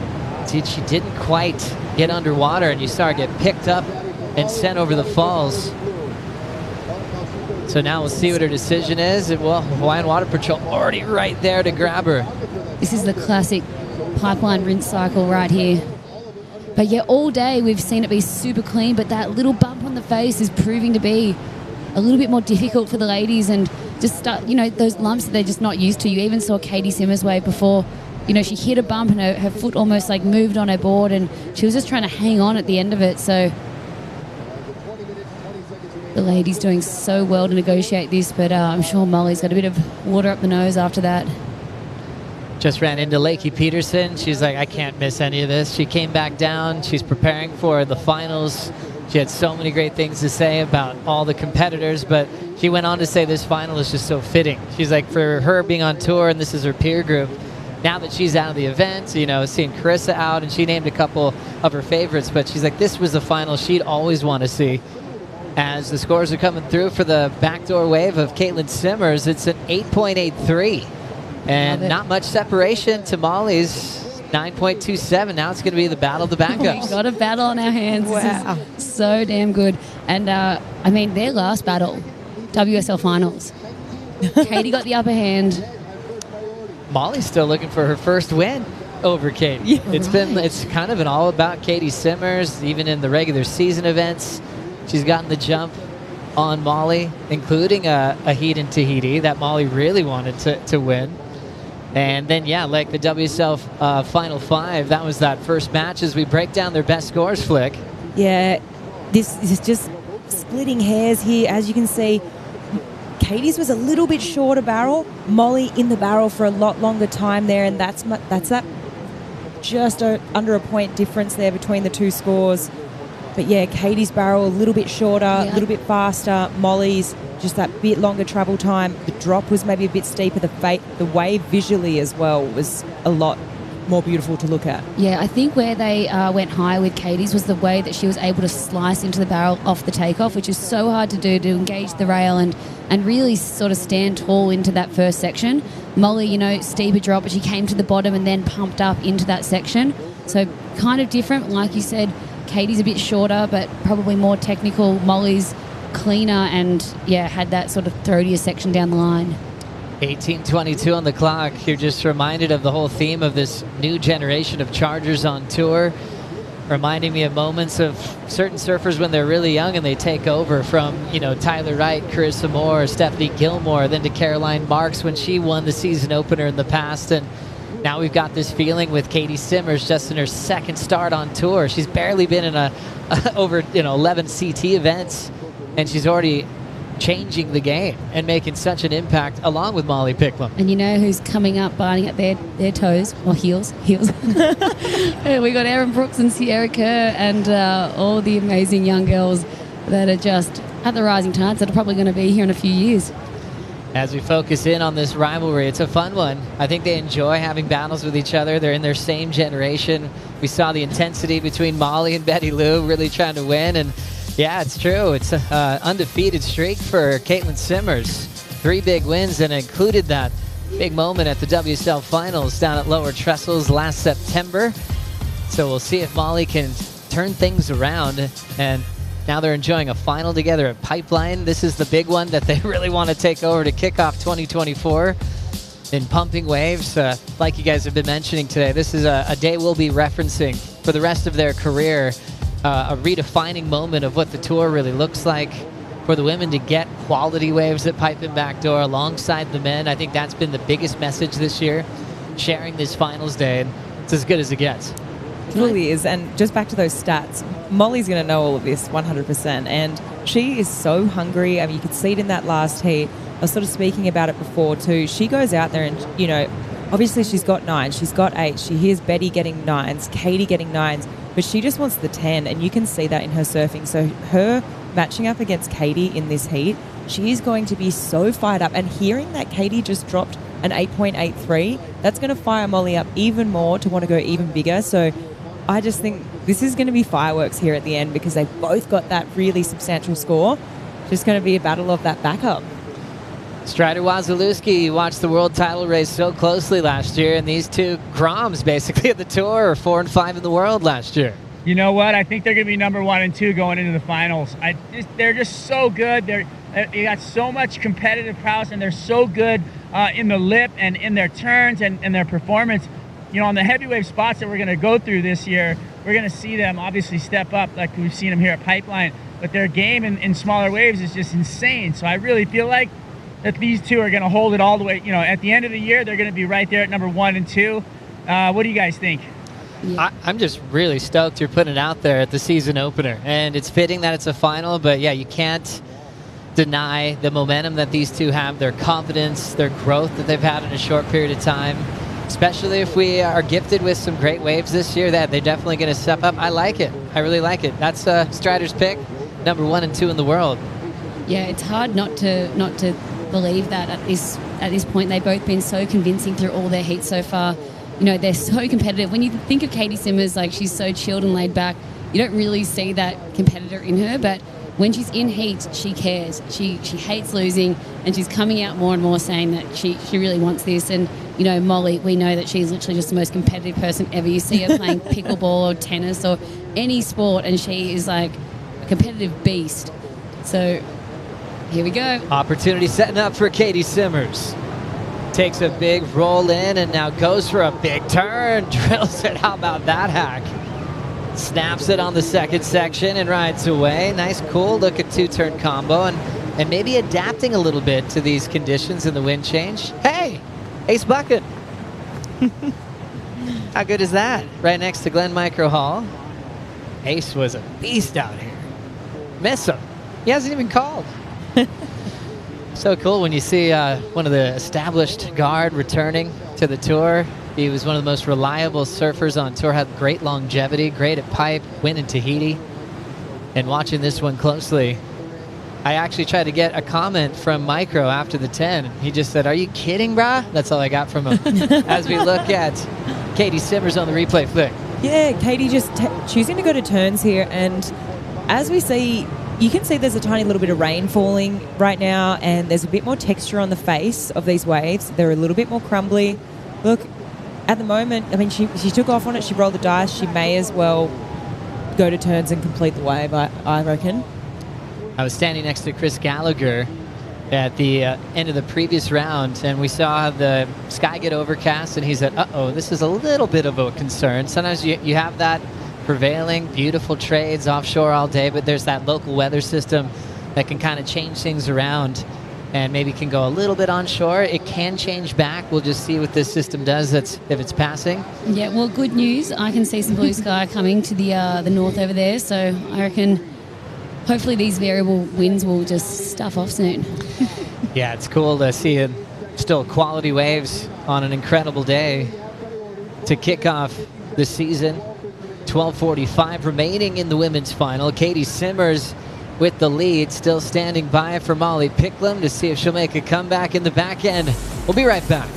she didn't quite get underwater, and you saw her get picked up and sent over the falls. So now we'll see what her decision is. Well, Hawaiian Water Patrol already right there to grab her. This is the classic pipeline rinse cycle right here. But yeah, all day we've seen it be super clean, but that little bump on the face is proving to be a little bit more difficult for the ladies, and just those lumps that they're just not used to. You even saw Katie Simmers' wave before. She hit a bump and her foot almost moved on her board, and she was just trying to hang on at the end of it. So the ladies doing so well to negotiate this, but I'm sure Molly's got a bit of water up the nose after that. Just ran into Lakey Peterson. She's like, I can't miss any of this. She came back down. She's preparing for the finals. She had so many great things to say about all the competitors, but she went on to say this final is just so fitting. She's like, for her being on tour, and this is her peer group, now that she's out of the event, seeing Carissa out, and she named a couple of her favorites, but she's like, this was the final she'd always want to see. As the scores are coming through for the backdoor wave of Caitlin Simmers, it's an 8.83. And not much separation to Molly's 9.27. Now it's going to be the battle of the backups. We've got a battle on our hands. Wow. This is so damn good. And, their last battle, WSL Finals. Katie got the upper hand. Molly's still looking for her first win over Katie. Yeah, it's kind of been all about Katie Simmers, even in the regular season events. She's gotten the jump on Molly, including a heat in Tahiti that Molly really wanted to win. And then, like the WSL Final 5, that was that first match as we break down their best scores, Flick. Yeah, this is just splitting hairs here. As you can see, Katie's was a little bit shorter barrel. Molly in the barrel for a lot longer time there, and that's that just under a point difference there between the two scores. But yeah, Katie's barrel a little bit shorter, a little bit faster. Molly's just that bit longer travel time. The drop was maybe a bit steeper. The wave visually as well was a lot more beautiful to look at. Yeah, I think where they went high with Katie's was the way that she was able to slice into the barrel off the takeoff, which is so hard to do, to engage the rail and really sort of stand tall into that first section. Molly, you know, steeper drop, but she came to the bottom and then pumped up into that section. So kind of different. Like you said, Katie's a bit shorter, but probably more technical. Molly's cleaner and, yeah, had that sort of throatier section down the line. 18:22 on the clock. You're just reminded of the whole theme of this new generation of Chargers on tour, reminding me of moments of certain surfers when they're really young and they take over from, you know, Tyler Wright, Carissa Moore, Stephanie Gilmore, then to Caroline Marks when she won the season opener in the past. And now we've got this feeling with Katie Simmers just in her second start on tour. She's barely been in over 11 CT events, and she's already changing the game and making such an impact along with Molly Picklum. And you know who's coming up, biting at their toes, or heels. We got Erin Brooks and Sierra Kerr and all the amazing young girls that are just at the rising tides that are probably going to be here in a few years. As we focus in on this rivalry, it's a fun one. I think they enjoy having battles with each other. They're in their same generation. We saw the intensity between Molly and Betty Lou really trying to win, and yeah, it's true. It's an undefeated streak for Caitlin Simmers. 3 big wins, and included that big moment at the WSL Finals down at Lower Trestles last September. So we'll see if Molly can turn things around. And now they're enjoying a final together at Pipeline. This is the big one that they really want to take over to kick off 2024 in Pumping Waves. Like you guys have been mentioning today, this is a day we'll be referencing for the rest of their career. A redefining moment of what the tour really looks like for the women to get quality waves at Pipe and Backdoor alongside the men. I think that's been the biggest message this year, sharing this finals day, and it's as good as it gets. It really is. And just back to those stats, Molly's going to know all of this 100%, and she is so hungry. I mean, you could see it in that last heat. I was sort of speaking about it before too. She goes out there and, you know, obviously she's got 9, she's got 8, she hears Betty getting 9s, Katie getting 9s, but she just wants the 10, and you can see that in her surfing. So her matching up against Katie in this heat, she is going to be so fired up. And hearing that Katie just dropped an 8.83, that's going to fire Molly up even more to want to go even bigger. So I just think this is going to be fireworks here at the end because they've both got that really substantial score. Just going to be a battle of that backup. Strider Wazalewski watched the world title race so closely last year, and these two Groms basically at the tour are 4 and 5 in the world last year. You know what? I think they're going to be number 1 and 2 going into the finals. They're just so good. They got so much competitive prowess, and they're so good in the lip and in their turns and their performance. You know, on the heavy wave spots that we're going to go through this year, we're going to see them obviously step up like we've seen them here at Pipeline. But their game in smaller waves is just insane. So I really feel like that these two are going to hold it all the way. You know, at the end of the year, they're going to be right there at number 1 and 2. What do you guys think? I'm just really stoked you're putting it out there at the season opener. And it's fitting that it's a final, but yeah, you can't deny the momentum that these two have, their confidence, their growth that they've had in a short period of time. Especially if we are gifted with some great waves this year, that they're definitely going to step up. I like it. I really like it. That's Strider's pick, number 1 and 2 in the world. Yeah, it's hard not to believe that at this point. They've both been so convincing through all their heats so far. You know, they're so competitive. When you think of Katie Simmers, like, she's so chilled and laid back, you don't really see that competitor in her, but when she's in heat, she cares. She hates losing, and she's coming out more and more saying that she really wants this. And, you know, Molly, we know that she's literally just the most competitive person ever. You see her playing pickleball or tennis or any sport, and she is like a competitive beast. So here we go. Opportunity setting up for Katie Simmers. Takes a big roll in and now goes for a big turn. Drills it. How about that hack? Snaps it on the second section and rides away. Nice, cool look at 2-turn combo and maybe adapting a little bit to these conditions in the wind change. Hey, ace bucket. How good is that? Right next to Glen Micro Hall. Ace was a beast out here. Miss him. He hasn't even called. So cool when you see one of the established guard returning to the tour. He was one of the most reliable surfers on tour, had great longevity, great at pipe, win in Tahiti. And watching this one closely, I actually tried to get a comment from Micro after the 10. He just said, "Are you kidding, brah?" That's all I got from him. As we look at Katie Simmers on the replay flick. Yeah, Katie just choosing to go to turns here. And as we see, you can see there's a tiny little bit of rain falling right now, and there's a bit more texture on the face of these waves. They're a little bit more crumbly. Look, at the moment, I mean, she took off on it. She rolled the dice. She may as well go to turns and complete the wave, I reckon. I was standing next to Chris Gallagher at the end of the previous round, and we saw the sky get overcast, and he said, uh-oh, this is a little bit of a concern. Sometimes you have that prevailing, beautiful trades offshore all day, but there's that local weather system that can kind of change things around and maybe can go a little bit onshore. It can change back. We'll just see what this system does if it's passing. Yeah, well, good news. I can see some blue sky coming to the north over there, so I reckon hopefully these variable winds will just stuff off soon. Yeah, it's cool to see still quality waves on an incredible day to kick off the season. 12:45 remaining in the women's final. Katie Simmers with the lead, still standing by for Molly Picklum to see if she'll make a comeback in the back end. We'll be right back.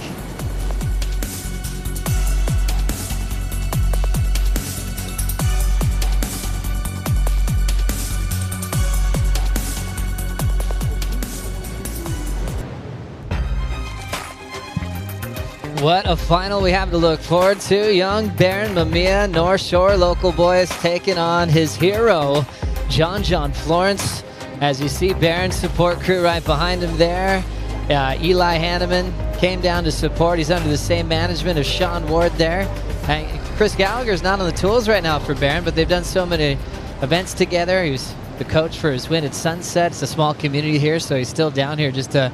What a final we have to look forward to. Young Baron Mamiya, North Shore local boys taking on his hero, John Florence. As you see, Baron's support crew right behind him there. Eli Hanneman came down to support. He's under the same management of Sean Ward there. Chris Gallagher's not on the tools right now for Baron, but they've done so many events together. He was the coach for his win at Sunset. It's a small community here, so he's still down here just to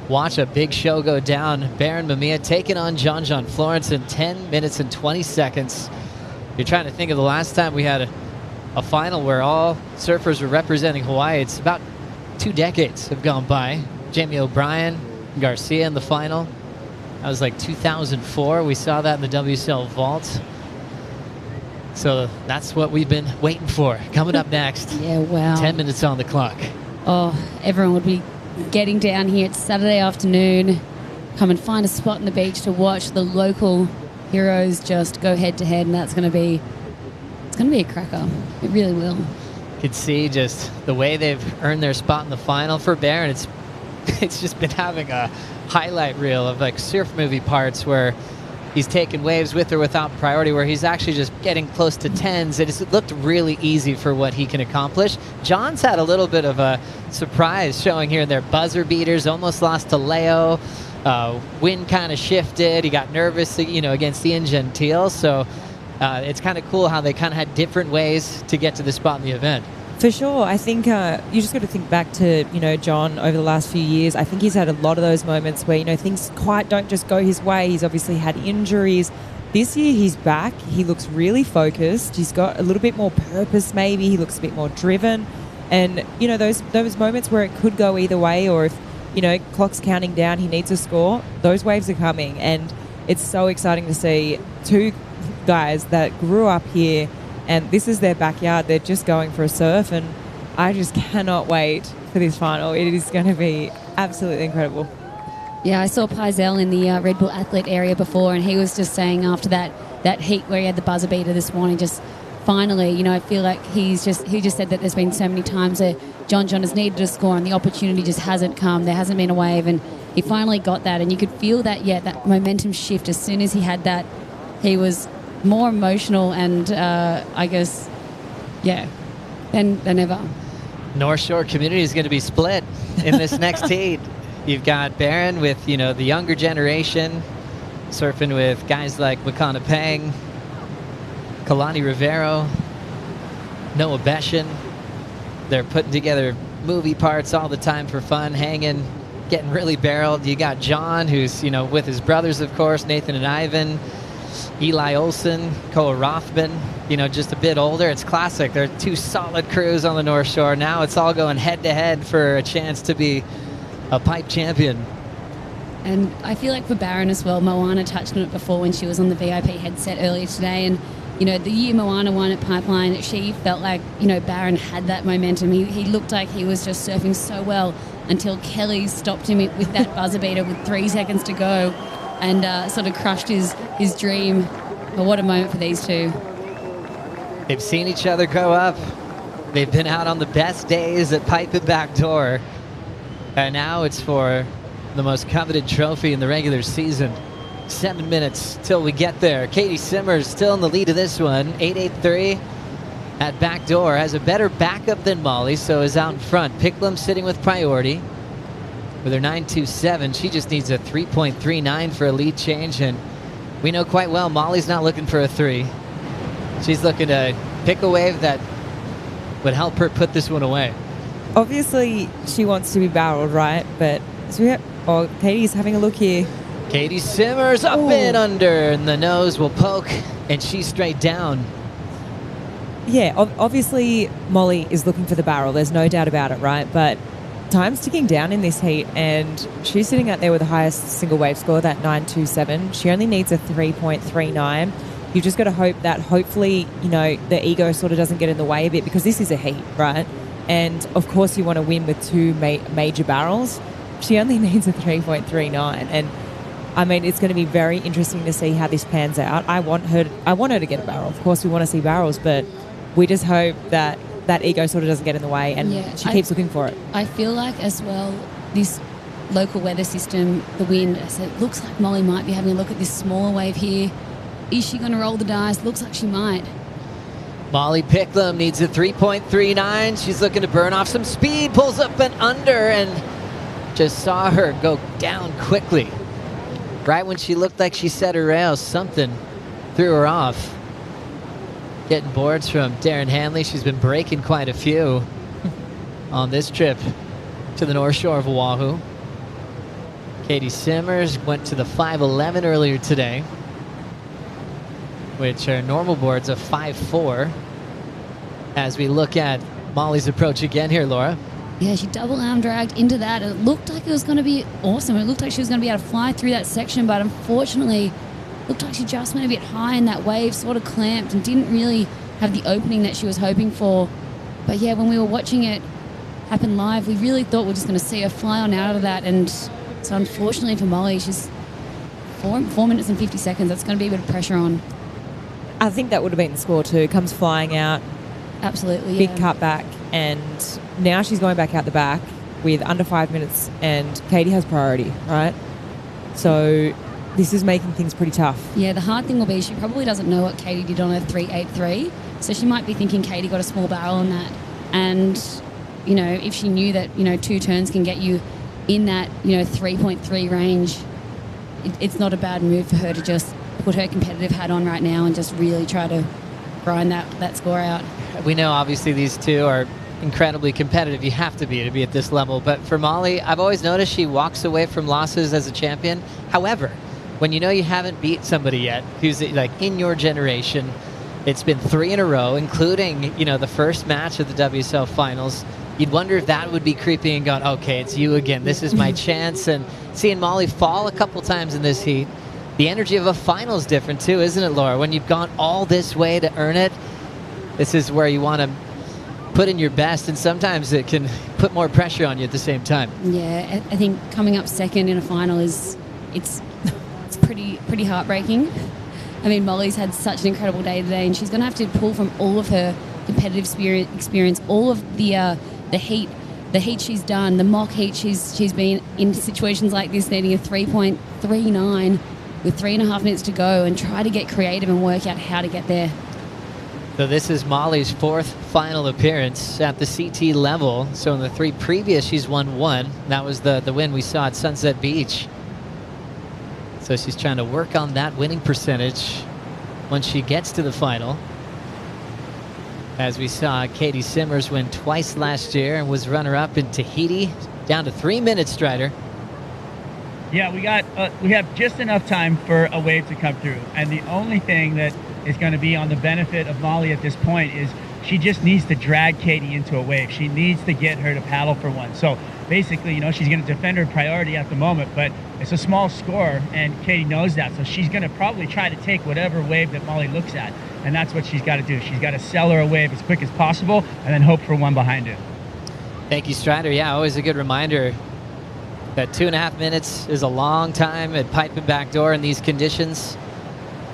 watch a big show go down. Baron Mamiya taking on John Florence in 10 minutes and 20 seconds. You're trying to think of the last time we had a final where all surfers were representing Hawaii. It's about 2 decades have gone by. Jamie O'Brien, Garcia in the final. That was like 2004. We saw that in the WSL Vault. So that's what we've been waiting for. Coming up next. Yeah, wow. 10 minutes on the clock. Oh, everyone would be getting down here. It's Saturday afternoon. Come and find a spot on the beach to watch the local heroes just go head to head, and it's going to be a cracker. It really will. You can see just the way they've earned their spot in the final. For Baron, it's just been having a highlight reel of like surf movie parts where he's taking waves with or without priority, where he's actually just getting close to 10s. It looked really easy for what he can accomplish. John's had a little bit of a surprise showing here and there. Buzzer beaters, almost lost to Leo. Wind kind of shifted. He got nervous, against Ian Gentile. So it's kind of cool how they kind of had different ways to get to the spot in the event. For sure. I think you just got to think back to, John over the last few years. I think he's had a lot of those moments where, things quite don't just go his way. He's obviously had injuries. This year he's back. He looks really focused. He's got a little bit more purpose maybe. He looks a bit more driven. And, those moments where it could go either way, or if, clock's counting down, he needs a score, those waves are coming. And it's so exciting to see two guys that grew up here, and this is their backyard. They're just going for a surf, and I just cannot wait for this final. It is going to be absolutely incredible. Yeah, I saw Paizel in the Red Bull Athlete area before, and he was just saying after that heat where he had the buzzer beater this morning, just finally, I feel like he just said that there's been so many times that John has needed a score and the opportunity just hasn't come. There hasn't been a wave, and he finally got that, and you could feel that, that momentum shift. As soon as he had that, he was more emotional and I guess, than ever. North Shore community is going to be split in this next heat. You've got Baron with, the younger generation, surfing with guys like Makana Pang, Kalani Rivero, Noah Beshin. They're putting together movie parts all the time for fun, hanging, getting really barreled. You got John, who's, with his brothers, of course, Nathan and Ivan, Eli Olsen, Koa Rothman, just a bit older. It's classic. There are two solid crews on the North Shore. Now it's all going head-to-head for a chance to be a pipe champion. And I feel like for Baron as well, Moana touched on it before when she was on the VIP headset earlier today, and the year Moana won at Pipeline, she felt like, Barron had that momentum. He looked like he was just surfing so well until Kelly stopped him with that buzzer beater with 3 seconds to go and sort of crushed his dream. But what a moment for these two. They've seen each other grow up. They've been out on the best days at Pipe and Backdoor. And now it's for the most coveted trophy in the regular season. 7 minutes till we get there. Katie Simmers still in the lead of this one. 883 at Backdoor. Has a better backup than Molly, so is out in front. Picklum sitting with priority with her 927. She just needs a 3.39 for a lead change, and we know quite well Molly's not looking for a 3. She's looking to pick a wave that would help her put this one away. Obviously, she wants to be barreled, right? But Katie's having a look here. Katie Simmers up and under, and the nose will poke, and she's straight down. Yeah, obviously Molly is looking for the barrel. There's no doubt about it, right? But time's ticking down in this heat, and she's sitting out there with the highest single wave score, that 927. She only needs a 3.39. You've just got to hope that hopefully, the ego sort of doesn't get in the way a bit, because this is a heat, right? And of course you want to win with 2 major barrels. She only needs a 3.39, and I mean, it's going to be very interesting to see how this pans out. I want her to get a barrel. Of course, we want to see barrels, but we just hope that ego sort of doesn't get in the way, and she keeps looking for it. I feel like as well, this local weather system, the wind, so it looks like Molly might be having a look at this smaller wave here. Is she going to roll the dice? Looks like she might. Molly Picklum needs a 3.39. She's looking to burn off some speed, pulls up and under, and just saw her go down quickly. Right when she looked like she set her rails, something threw her off. Getting boards from Darren Hanley. She's been breaking quite a few on this trip to the North Shore of Oahu. Katie Simmers went to the 511 earlier today, which are normal boards of 5.4. As we look at Molly's approach again here, Laura. Yeah, she double arm dragged into that. It looked like it was going to be awesome. It looked like she was going to be able to fly through that section, but unfortunately, it looked like she just went a bit high in that wave, sort of clamped, and didn't really have the opening that she was hoping for. But yeah, when we were watching it happen live, we really thought we were just going to see her fly on out of that. And so unfortunately for Molly, she's 4 minutes and 50 seconds. That's going to be a bit of pressure on. I think that would have been the score too. Comes flying out. Absolutely, big cutback, and now she's going back out the back with under 5 minutes, and Katie has priority, right? So this is making things pretty tough. Yeah, the hard thing will be she probably doesn't know what Katie did on her 3.83, so she might be thinking Katie got a small barrel on that. And, if she knew that, 2 turns can get you in that, 3.3 range, it's not a bad move for her to just put her competitive hat on right now and just really try to grind that score out. We know obviously these two are incredibly competitive. You have to be at this level. But for Molly, I've always noticed she walks away from losses as a champion. However, when you haven't beat somebody yet who's like in your generation, it's been 3 in a row, including, the first match of the WSL finals. You'd wonder if that would be creeping and going, okay, it's you again. This is my chance. And seeing Molly fall a couple times in this heat, the energy of a final is different too, isn't it, Laura? When you've gone all this way to earn it, this is where you want to put in your best, and sometimes it can put more pressure on you at the same time. Yeah, I think coming up second in a final it's pretty heartbreaking. I mean, Molly's had such an incredible day today, and she's going to have to pull from all of her competitive experience, all of the heat she's done, the mock heat she's been in situations like this, needing a 3.39 with 3.5 minutes to go, and try to get creative and work out how to get there. So this is Molly's 4th final appearance at the CT level. So in the 3 previous, she's won 1. That was the win we saw at Sunset Beach. So she's trying to work on that winning percentage when she gets to the final. As we saw Katie Simmers win twice last year and was runner-up in Tahiti, down to 3 minutes, Strider. Yeah, we have just enough time for a wave to come through, and the only thing that is going to be on the benefit of Molly at this point is she just needs to drag Katie into a wave. She needs to get her to paddle for one. So basically, she's going to defend her priority at the moment, but it's a small score, and Katie knows that. So she's going to probably try to take whatever wave that Molly looks at, and that's what she's got to do. She's got to sell her a wave as quick as possible and then hope for one behind it. Thank you, Strider. Yeah, always a good reminder that 2.5 minutes is a long time at pipe and backdoor in these conditions.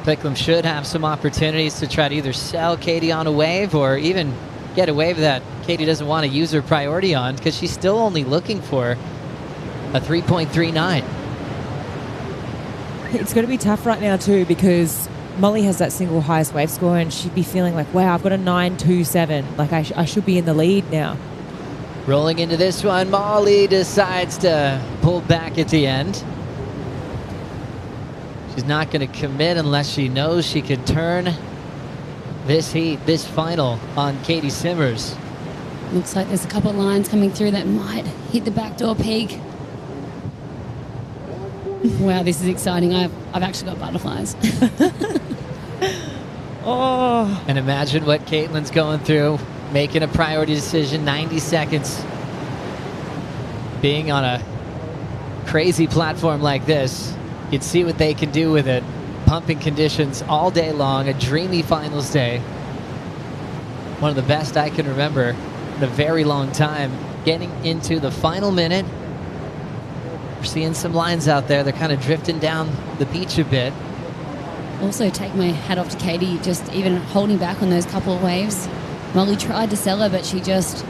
Picklam should have some opportunities to try to either sell Katie on a wave or even get a wave that Katie doesn't want to use her priority on, because she's still only looking for a 3.39. It's going to be tough right now too, because Molly has that single highest wave score, and she'd be feeling like, wow, I've got a 9.27. Like I should be in the lead now. Rolling into this one, Molly decides to pull back at the end. She's not going to commit unless she knows she can turn this heat, this final, on Katie Simmers. Looks like there's a couple of lines coming through that might hit the backdoor peak. Wow, this is exciting. I've actually got butterflies. Oh. And imagine what Caitlin's going through, making a priority decision, 90 seconds. Being on a crazy platform like this, you'd see what they can do with it. Pumping conditions all day long, a dreamy finals day. One of the best I can remember in a very long time. Getting into the final minute. We're seeing some lines out there. They're kind of drifting down the beach a bit. Also take my hat off to Katie, just even holding back on those couple of waves. Molly tried to sell her, but she just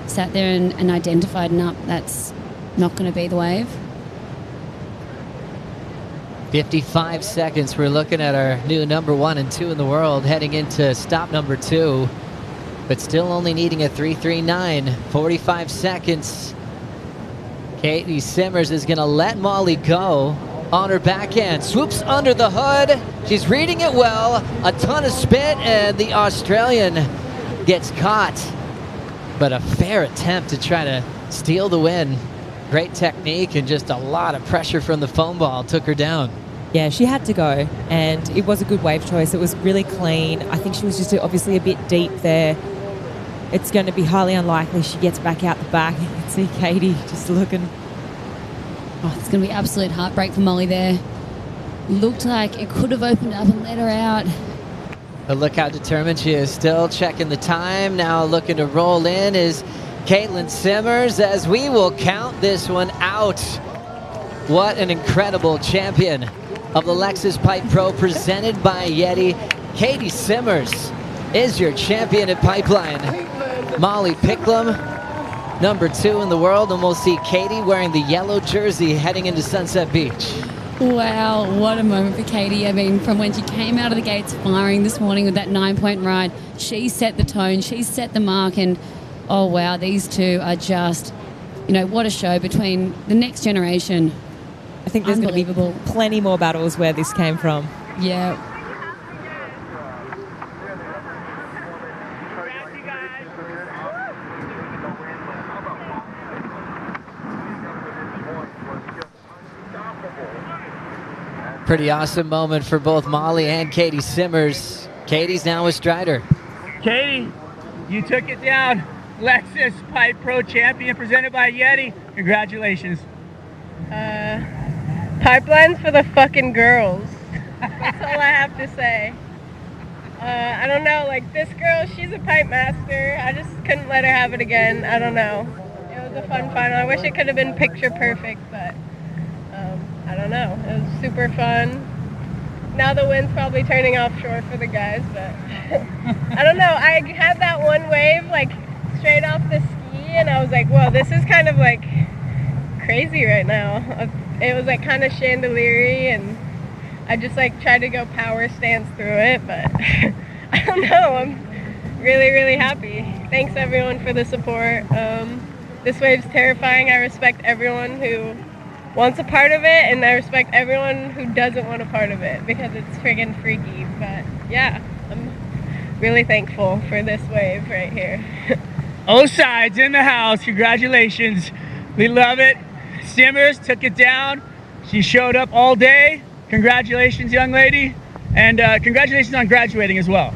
sat there and identified, nope, that's not going to be the wave. 55 seconds. We're looking at our new number 1 and 2 in the world heading into stop number 2, but still only needing a 3.39. 45 seconds. Katie Simmers is going to let Molly go on her backhand. Swoops under the hood. She's reading it well. A ton of spit, and the Australian gets caught. But a fair attempt to try to steal the win. Great technique, and just a lot of pressure from the foam ball took her down. Yeah, she had to go, and it was a good wave choice. It was really clean. I think she was just obviously a bit deep there. It's going to be highly unlikely she gets back out the back. You can see Katie just looking. Oh, it's going to be absolute heartbreak for Molly there. Looked like it could have opened up and let her out. But look how determined she is. Still checking the time. Now looking to roll in is Caitlin Simmers, as we will count this one out. What an incredible champion of the Lexus Pipe Pro presented by Yeti. Katie Simmers is your champion at Pipeline. Molly Picklam, number 2 in the world, and we'll see Katie wearing the yellow jersey heading into Sunset Beach. Wow, what a moment for Katie. I mean, from when she came out of the gates firing this morning with that 9-point ride, she set the tone, she set the mark, and oh wow, these two are just, what a show between the next generation. I think there's going to be plenty more battles where this came from. Yeah. Pretty awesome moment for both Molly and Katie Simmers. Katie's now with Strider. Katie, you took it down. Lexus Pipe Pro Champion presented by Yeti. Congratulations. Pipelines for the fucking girls. That's all I have to say. I don't know, like this girl, she's a pipe master. I just couldn't let her have it again. I don't know. It was a fun final. I wish it could have been picture perfect, but I don't know. It was super fun. Now the wind's probably turning offshore for the guys, but I don't know. I had that one wave like straight off the ski, and I was like, whoa, this is kind of like crazy right now. It was like kind of chandelier-y, and I just like tried to go power stance through it, but I don't know. I'm really, really happy. Thanks everyone for the support. This wave's terrifying. I respect everyone who wants a part of it, and I respect everyone who doesn't want a part of it because it's friggin' freaky. But yeah, I'm really thankful for this wave right here. Both sides in the house. Congratulations. We love it. Simmers took it down. She showed up all day. Congratulations, young lady. And congratulations on graduating as well.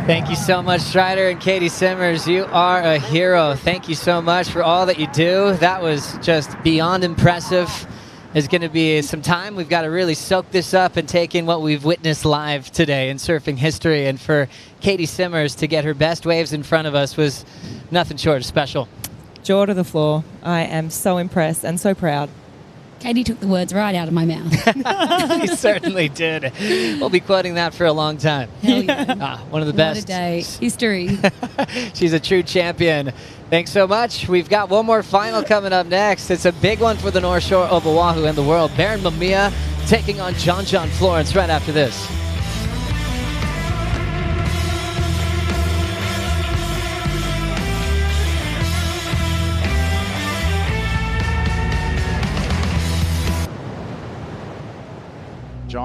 Thank you so much, Strider and Katie Simmers. You are a hero. Thank you so much for all that you do. That was just beyond impressive. There's going to be some time. We've got to really soak this up and take in what we've witnessed live today in surfing history. And for Katie Simmers to get her best waves in front of us was nothing short of special. Jaw to the floor. I am so impressed and so proud. Katie took the words right out of my mouth. He certainly did. We'll be quoting that for a long time. Hell yeah. One of the best. What a day. History. She's a true champion. Thanks so much. We've got one more final coming up next. It's a big one for the North Shore of Oahu and the world. Baron Mamiya taking on John Florence right after this.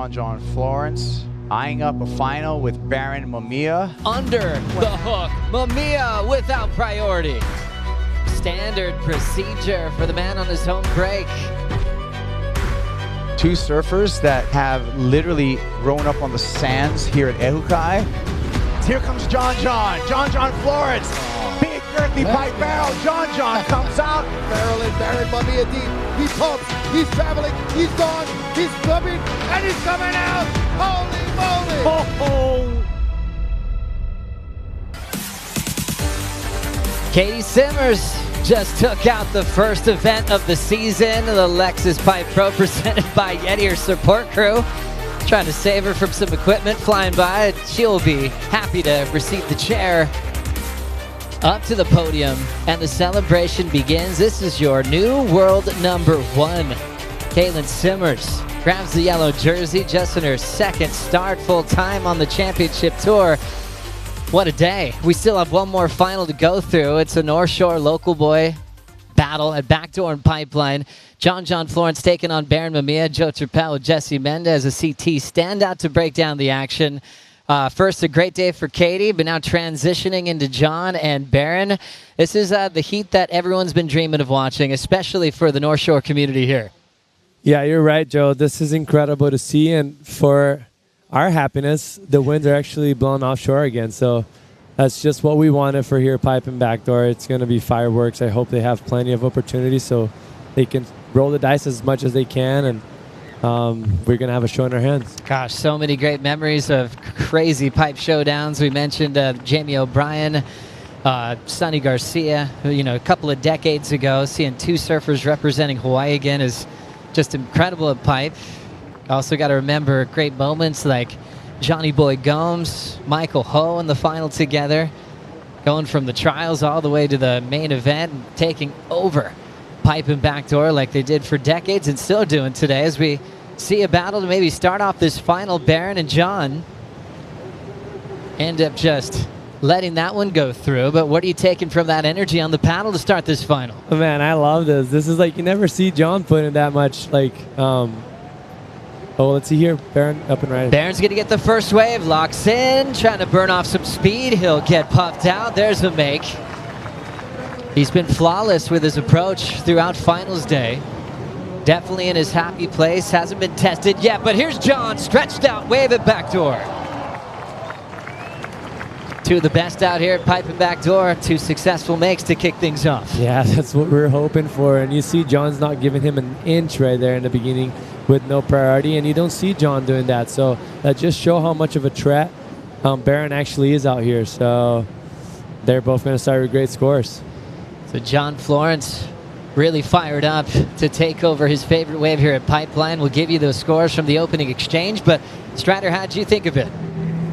John Florence eyeing up a final with Baron Mamiya. Under the hook, Mamiya without priority. Standard procedure for the man on his home break. Two surfers that have literally grown up on the sands here at Ehukai. Here comes John Florence. Big girthy pipe barrel. John comes out. Barrel and Baron Mamiya deep. He pumps. He's traveling. He's gone. He's flipping. And he's coming out. Holy moly. Oh. Katie Simmers just took out the first event of the season, the Lexus Pipe Pro presented by Yeti, her support crew. Trying to save her from some equipment flying by. She'll be happy to receive the chair. Up to the podium, and the celebration begins. This is your new world number one. Caitlin Simmers grabs the yellow jersey just in her second start full time on the championship tour. What a day. We still have one more final to go through. It's a North Shore local boy battle at Backdoor and Pipeline. John Florence taking on Baron Mamiya. Joe Turpel with Jesse Mendez, a CT standout to break down the action. First, a great day for Katie, but now transitioning into John and Baron. This is the heat that everyone's been dreaming of watching, especially for the North Shore community here. Yeah, you're right, Joe. This is incredible to see, and for our happiness, the winds are actually blowing offshore again. So that's just what we wanted for here, Pipe and Backdoor. It's going to be fireworks. I hope they have plenty of opportunities so they can roll the dice as much as they can, and we're going to have a show in our hands. Gosh, so many great memories of crazy pipe showdowns. We mentioned Jamie O'Brien, Sonny Garcia, who, a couple of decades ago, seeing two surfers representing Hawaii again is just incredible at pipe. Also got to remember great moments like Johnny Boy Gomes, Michael Ho in the final together, going from the trials all the way to the main event and taking over Pipe and Backdoor like they did for decades and still doing today, as we see a battle to maybe start off this final. Baron and John end up just letting that one go through. But what are you taking from that energy on the paddle to start this final? Oh, man, I love this. This is like you never see John put in that much. Let's see here. Baron up and right. Baron's going to get the first wave. Locks in, trying to burn off some speed. He'll get puffed out. There's a make. He's been flawless with his approach throughout finals day. Definitely in his happy place. Hasn't been tested yet, but here's John, stretched out wave at Backdoor. Two of the best out here at Pipe and Backdoor. Two successful makes to kick things off. Yeah, that's what we're hoping for. And you see John's not giving him an inch right there in the beginning with no priority, and you don't see John doing that. So that just shows how much of a threat Baron actually is out here. So they're both going to start with great scores. So John Florence really fired up to take over his favorite wave here at Pipeline. We'll give you those scores from the opening exchange, but Strider, how'd you think of it?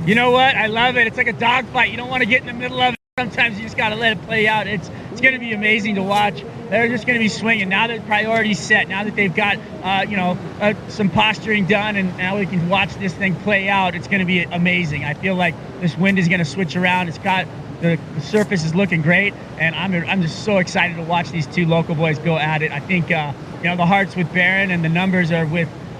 You know what? I love it. It's like a dogfight. You don't want to get in the middle of it. Sometimes you just got to let it play out. It's going to be amazing to watch. They're just going to be swinging. Now that priority's set, now that they've got, some posturing done, and now we can watch this thing play out, it's going to be amazing. I feel like this wind is going to switch around. It's got the surface is looking great, and I'm just so excited to watch these two local boys go at it. I think, the heart's with Baron, and the numbers are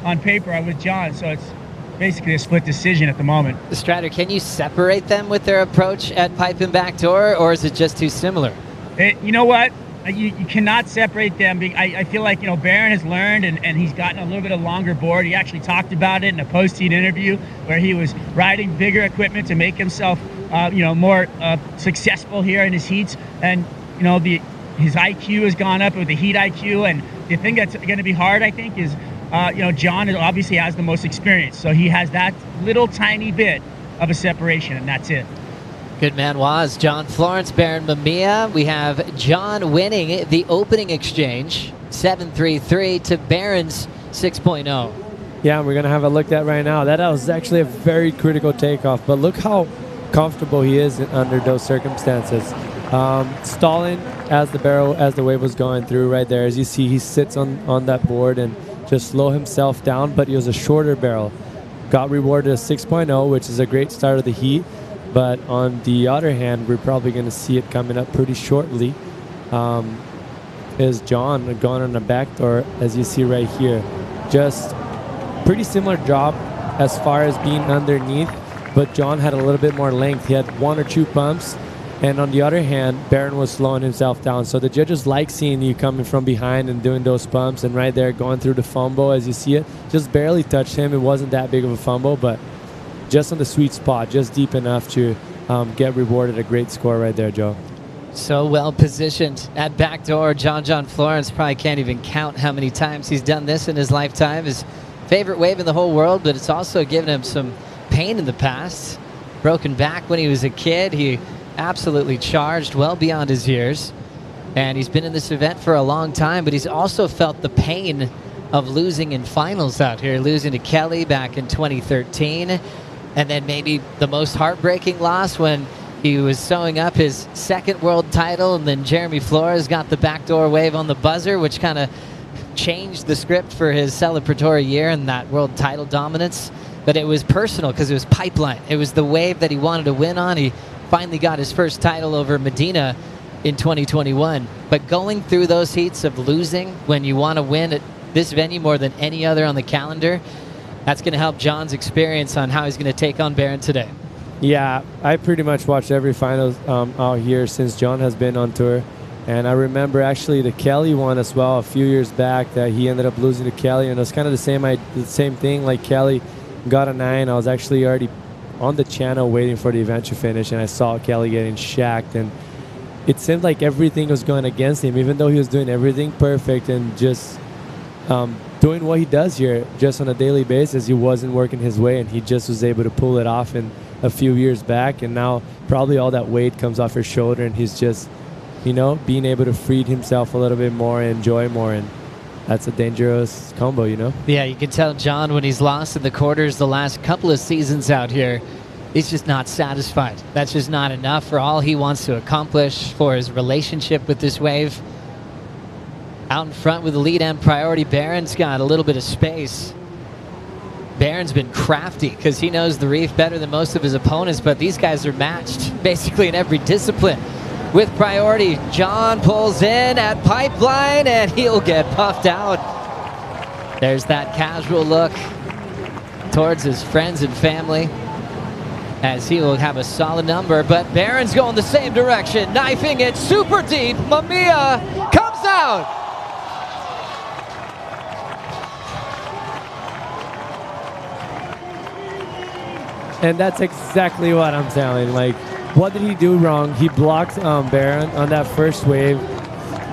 on paper are with John, so it's basically a split decision at the moment. Strider, can you separate them with their approach at Pipe and Backdoor, or is it just too similar? You know what? You cannot separate them. I feel like, Baron has learned and he's gotten a little bit of longer board. He actually talked about it in a post-heat interview where he was riding bigger equipment to make himself more successful here in his heats, and his IQ has gone up with the heat IQ. And the thing that's going to be hard, I think, is John obviously has the most experience, so he has that little tiny bit of a separation, and that's it. Good man was John Florence, Baron Mamiya. We have John winning the opening exchange, 7-3-3 to Baron's 6.0. Yeah, we're going to have a look at right now. That was actually a very critical takeoff, but look how comfortable he is under those circumstances. Stalling as the wave was going through right there. As you see, he sits on that board and just slow himself down, but he was a shorter barrel. Got rewarded a 6.0, which is a great start of the heat. But on the other hand, we're probably going to see it coming up pretty shortly. Is John going on the backdoor, as you see right here. Just pretty similar job as far as being underneath, but John had a little bit more length. He had 1 or 2 bumps, and on the other hand, Baron was slowing himself down. So the judges like seeing you coming from behind and doing those bumps, and right there going through the fumble as you see it. Just barely touched him. It wasn't that big of a fumble, but just on the sweet spot, just deep enough to get rewarded a great score right there, Joe. So well positioned at backdoor. John Florence probably can't even count how many times he's done this in his lifetime. His favorite wave in the whole world, but it's also given him some pain in the past. Broken back when he was a kid. He absolutely charged well beyond his years. And he's been in this event for a long time, but he's also felt the pain of losing in finals out here, losing to Kelly back in 2013. And then maybe the most heartbreaking loss when he was sewing up his second world title, and then Jeremy Flores got the backdoor wave on the buzzer, which kind of changed the script for his celebratory year and that world title dominance. But it was personal because it was pipeline. It was the wave that he wanted to win on. He finally got his first title over Medina in 2021. But going through those heats of losing when you want to win at this venue more than any other on the calendar, that's going to help John's experience on how he's going to take on Baron today. Yeah, I pretty much watched every finals out here since John has been on tour. And I remember actually the Kelly one as well a few years back that he ended up losing to Kelly. And it was kind of the same thing. Like Kelly got a 9. I was actually already on the channel waiting for the event to finish, and I saw Kelly getting shacked. And it seemed like everything was going against him, even though he was doing everything perfect and just doing what he does here just on a daily basis. He wasn't working his way, and he just was able to pull it off in a few years back. And now probably all that weight comes off his shoulder, and he's just, being able to free himself a little bit more and enjoy more. And that's a dangerous combo, Yeah, you can tell John when he's lost in the quarters the last couple of seasons out here, he's just not satisfied. That's just not enough for all he wants to accomplish, for his relationship with this wave. Out in front with the lead and priority, Baron's got a little bit of space. Baron's been crafty because he knows the reef better than most of his opponents, but these guys are matched basically in every discipline. With priority, John pulls in at pipeline, and he'll get puffed out. There's that casual look towards his friends and family as he will have a solid number, but Baron's going the same direction, knifing it super deep. Mamiya comes out. And that's exactly what I'm saying. Like, what did he do wrong? He blocked Baron on that first wave,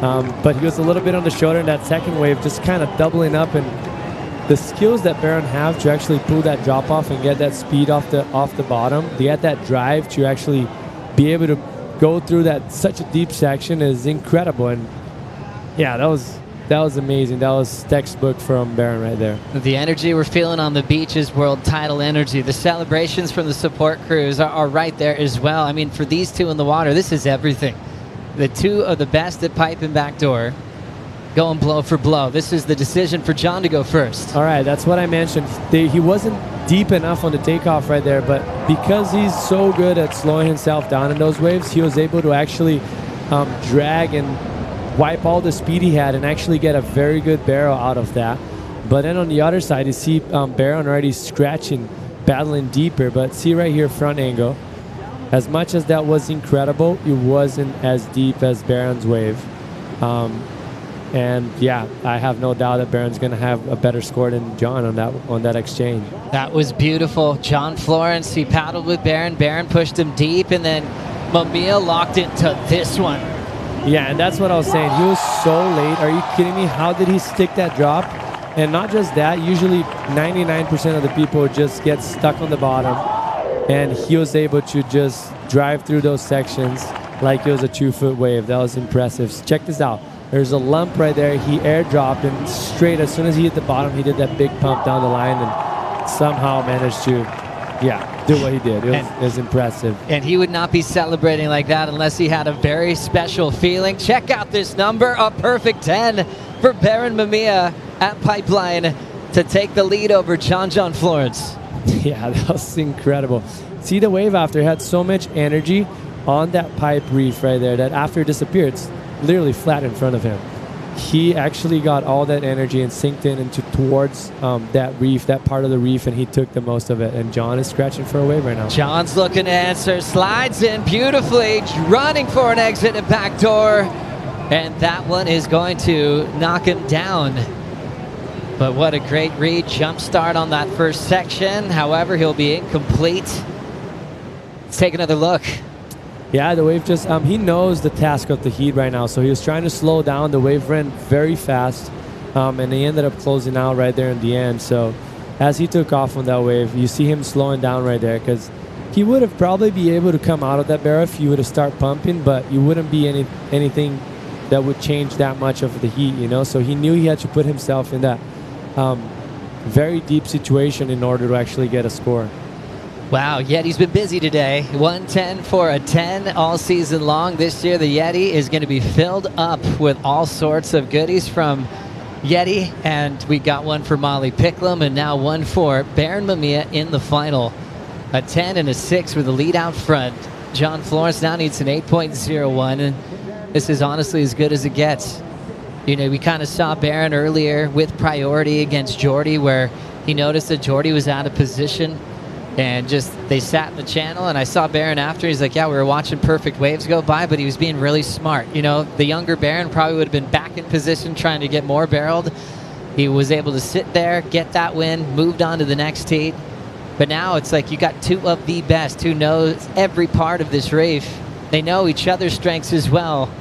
but he was a little bit on the shoulder in that second wave, just kind of doubling up. And the skills that Baron have to actually pull that drop off and get that speed off the bottom, they had that drive to actually be able to go through that such a deep section is incredible. And yeah, that was amazing. That was textbook from Baron right there. The energy we're feeling on the beach is world title energy. The celebrations from the support crews are right there as well. I mean, for these two in the water, this is everything. The two of the best at pipe and backdoor going blow for blow. This is the decision for John to go first. All right, that's what I mentioned. He wasn't deep enough on the takeoff right there, but because he's so good at slowing himself down in those waves, he was able to actually drag and wipe all the speed he had and actually get a very good barrel out of that. But then on the other side, you see Baron already scratching, battling deeper. But see right here, front angle. As much as that was incredible, it wasn't as deep as Baron's wave. And yeah, I have no doubt that Barron's going to have a better score than John on that exchange. That was beautiful. John Florence, he paddled with Barron. Barron pushed him deep, and then Mamiya locked into this one. Yeah, and that's what I was saying. He was so late. Are you kidding me? How did he stick that drop? And not just that, usually 99% of the people just get stuck on the bottom. And he was able to just drive through those sections like it was a 2-foot wave. That was impressive. So check this out. There's a lump right there. He airdropped, and straight as soon as he hit the bottom, he did that big pump down the line and somehow managed to, do what he did. It was impressive. And he would not be celebrating like that unless he had a very special feeling. Check out this number, a perfect 10 for Barron Mamiya at Pipeline to take the lead over John Florence. Yeah, that was incredible. See the wave after, it had so much energy on that pipe reef right there that after it disappeared, it's literally flat in front of him. He actually got all that energy and synced in towards that reef, that part of the reef, and he took the most of it. And John is scratching for a wave right now. John's looking to answer, slides in beautifully, running for an exit at Backdoor, and that one is going to knock him down. But what a great read, jump start on that first section. However, he'll be incomplete. Let's take another look. Yeah, the wave just, he knows the task of the heat right now, so he was trying to slow down. The wave ran very fast, and he ended up closing out right there in the end. So as he took off on that wave, you see him slowing down right there, because he would have probably be able to come out of that barrel if he would have started pumping, but you wouldn't be anything that would change that much of the heat, you know? So he knew he had to put himself in that very deep situation in order to actually get a score. Wow, Yeti's been busy today. 110 for a 10 all season long. This year, the Yeti is going to be filled up with all sorts of goodies from Yeti. And we got one for Molly Picklum and now one for Barron Mamiya in the final. A 10 and a 6 with the lead out front. John Florence now needs an 8.01. And this is honestly as good as it gets. You know, we kind of saw Barron earlier with priority against Jordy, where he noticed that Jordy was out of position. And just, they sat in the channel, and I saw Barron after. He's like, yeah, we were watching perfect waves go by, but he was being really smart. You know, the younger Barron probably would have been back in position trying to get more barreled. He was able to sit there, get that win, moved on to the next heat. But now it's like you got two of the best who knows every part of this reef. They know each other's strengths as well,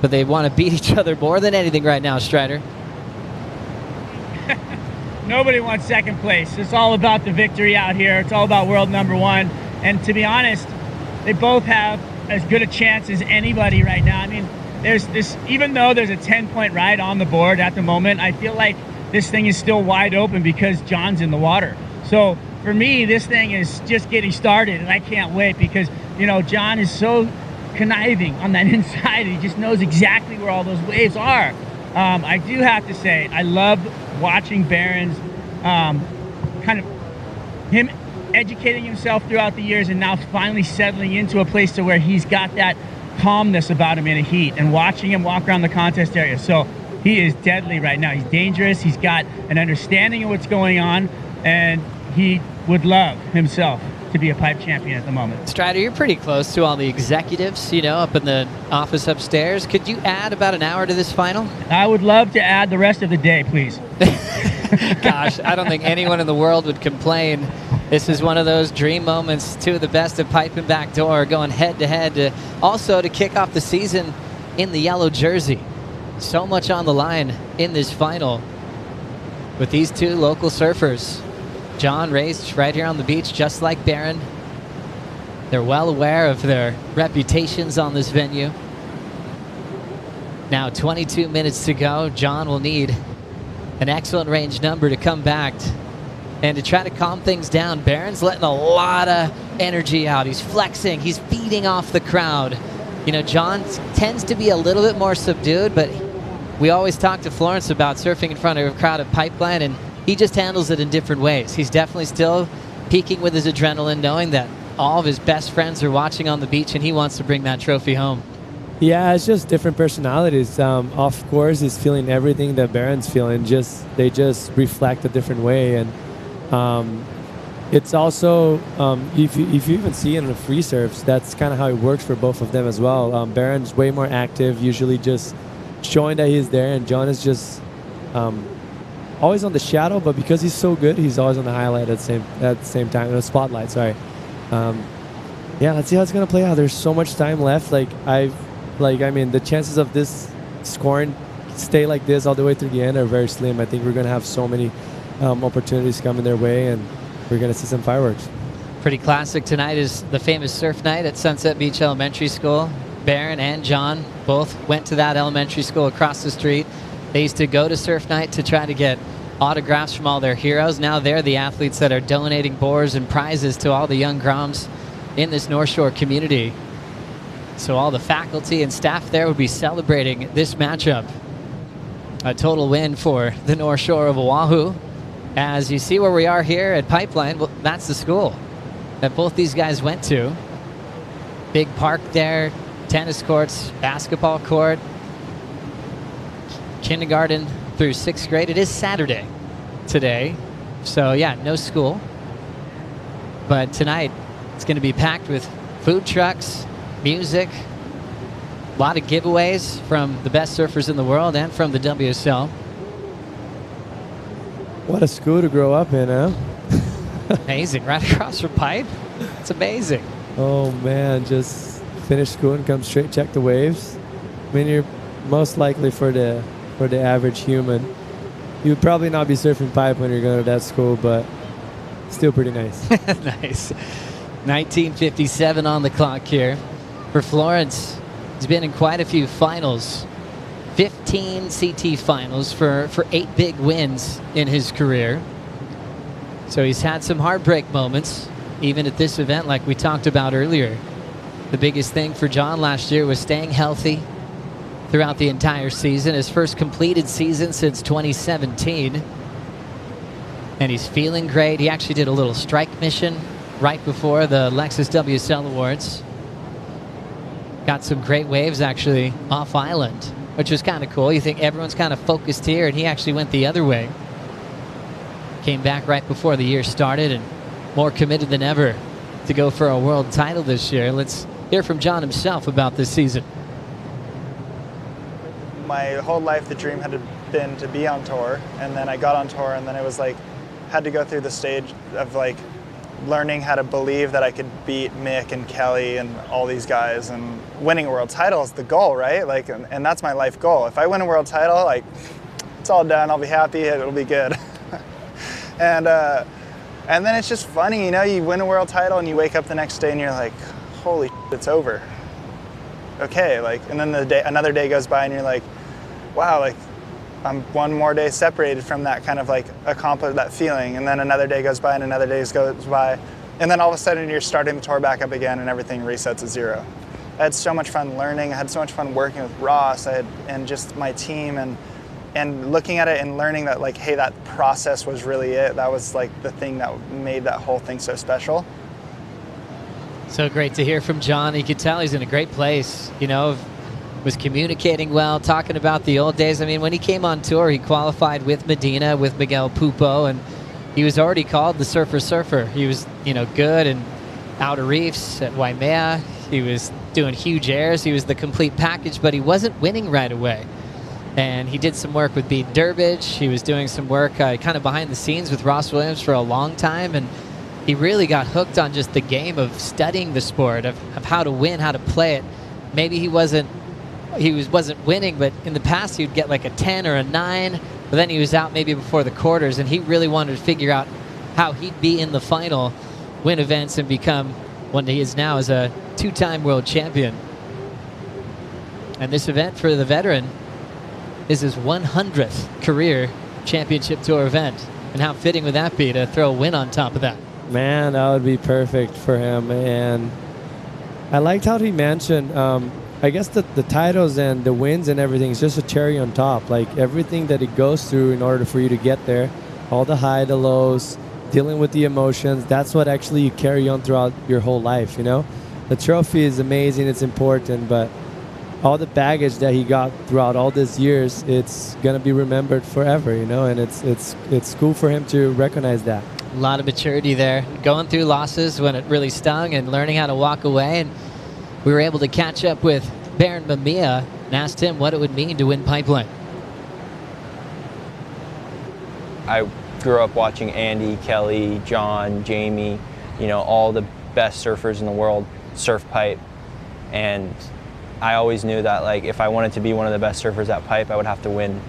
but they want to beat each other more than anything right now, Strider. Nobody wants second place. It's all about the victory out here. It's all about world number one. And to be honest, they both have as good a chance as anybody right now. I mean, there's this, even though there's a 10-point ride on the board at the moment, I feel like this thing is still wide open because John's in the water. So for me, this thing is just getting started, and I can't wait because, you know, John is so conniving on that inside. He just knows exactly where all those waves are. I do have to say, I loved watching Barron's kind of him educating himself throughout the years and now finally settling into a place to where he's got that calmness about him in a heat, and watching him walk around the contest area. So he is deadly right now. He's dangerous. He's got an understanding of what's going on, and he would love himself to be a pipe champion at the moment. Strider, you're pretty close to all the executives, you know, up in the office upstairs. Could you add about an hour to this final? I would love to add the rest of the day, please. Gosh, I don't think anyone in the world would complain. This is one of those dream moments. Two of the best at Pipe and Backdoor going head-to-head to also to kick off the season in the yellow jersey. So much on the line in this final with these two local surfers. John raised right here on the beach, just like Barron. They're well aware of their reputations on this venue. Now 22 minutes to go. John will need an excellent range number to come back and to try to calm things down. Barron's letting a lot of energy out. He's flexing. He's feeding off the crowd. You know, John tends to be a little bit more subdued, but we always talk to Florence about surfing in front of a crowd at Pipeline, and he just handles it in different ways. He's definitely still peaking with his adrenaline, knowing that all of his best friends are watching on the beach, and he wants to bring that trophy home. Yeah, it's just different personalities. Of course, he's feeling everything that Barron's feeling. They just reflect a different way, and it's also if you even see it in the free surfs, that's kind of how it works for both of them as well. Barron's way more active, usually just showing that he's there. And John is just always on the shadow, but because he's so good, he's always on the highlight at the same time, the spotlight. Sorry. Yeah, let's see how it's gonna play out. There's so much time left. I mean, the chances of this scoring stay like this all the way through the end are very slim. I think we're gonna have so many opportunities coming their way, and we're gonna see some fireworks. Pretty classic tonight is the famous surf night at Sunset Beach Elementary School. Baron and John both went to that elementary school across the street. They used to go to surf night to try to get autographs from all their heroes. Now they're the athletes that are donating boards and prizes to all the young Groms in this North Shore community. So all the faculty and staff there would be celebrating this matchup. A total win for the North Shore of Oahu. As you see where we are here at Pipeline, well, that's the school that both these guys went to. Big park there, tennis courts, basketball court. Kindergarten through 6th grade. It is Saturday today, so yeah, no school. But tonight, it's going to be packed with food trucks, music, a lot of giveaways from the best surfers in the world and from the WSL. What a school to grow up in, huh? Amazing, right across from Pipe. It's amazing. Oh man, just finish school and come straight check the waves. I mean, you're most likely for the average human, you would probably not be surfing Pipe when you're going to that school, but still pretty nice. Nice. 1957 on the clock here for Florence. He's been in quite a few finals. 15 CT finals for 8 big wins in his career. So he's had some heartbreak moments, even at this event like we talked about earlier. The biggest thing for John last year was staying healthy throughout the entire season, his first completed season since 2017. And he's feeling great. He actually did a little strike mission right before the Lexus WSL Awards. Got some great waves actually off island, which was kind of cool. You think everyone's kind of focused here, and he actually went the other way. Came back right before the year started and more committed than ever to go for a world title this year. Let's hear from John himself about this season. My whole life the dream had been to be on tour, and then I got on tour, and then it was like had to go through the stage of like learning how to believe that I could beat Mick and Kelly and all these guys, and winning a world title is the goal, right? Like, and that's my life goal. If I win a world title, like, it's all done. I'll be happy. It'll be good. and then it's just funny, you know, you win a world title and you wake up the next day and you're like, holy shit, it's over. Okay, like, and then another day goes by and you're like, wow, like, I'm one more day separated from that kind of like accomplish that feeling, and then another day goes by and another day goes by, and then all of a sudden you're starting the tour back up again and everything resets at zero. I had so much fun learning. I had so much fun working with Ross and just my team and looking at it and learning that like, hey, that process was really it. That was like the thing that made that whole thing so special. So great to hear from John. You could tell he's in a great place, you know, was communicating well, talking about the old days. I mean, when he came on tour, he qualified with Medina, with Miguel Pupo, and he was already called the surfer. He was, you know, good and outer reefs at Waimea. He was doing huge airs. He was the complete package, but he wasn't winning right away. And he did some work with Beat Durbridge. He was doing some work kind of behind the scenes with Ross Williams for a long time, and he really got hooked on just the game of studying the sport, of how to win, how to play it. Maybe he wasn't winning, but in the past he would get like a 10 or a 9, but then he was out maybe before the quarters, and he really wanted to figure out how he'd be in the final, win events, and become what he is now as a 2-time world champion. And this event for the veteran is his 100th career championship tour event. And how fitting would that be to throw a win on top of that? Man, that would be perfect for him. And I liked how he mentioned, I guess the titles and the wins and everything is just a cherry on top. Like everything that it goes through in order for you to get there, all the high, the lows, dealing with the emotions, that's what actually you carry on throughout your whole life, you know? The trophy is amazing, it's important, but all the baggage that he got throughout all these years, it's going to be remembered forever, you know? And it's cool for him to recognize that. A lot of maturity there, going through losses when it really stung and learning how to walk away. And we were able to catch up with Baron Mamiya and asked him what it would mean to win Pipeline. I grew up watching Andy, Kelly, John, Jamie, all the best surfers in the world surf pipe. And I always knew that, like, if I wanted to be one of the best surfers at pipe, I would have to win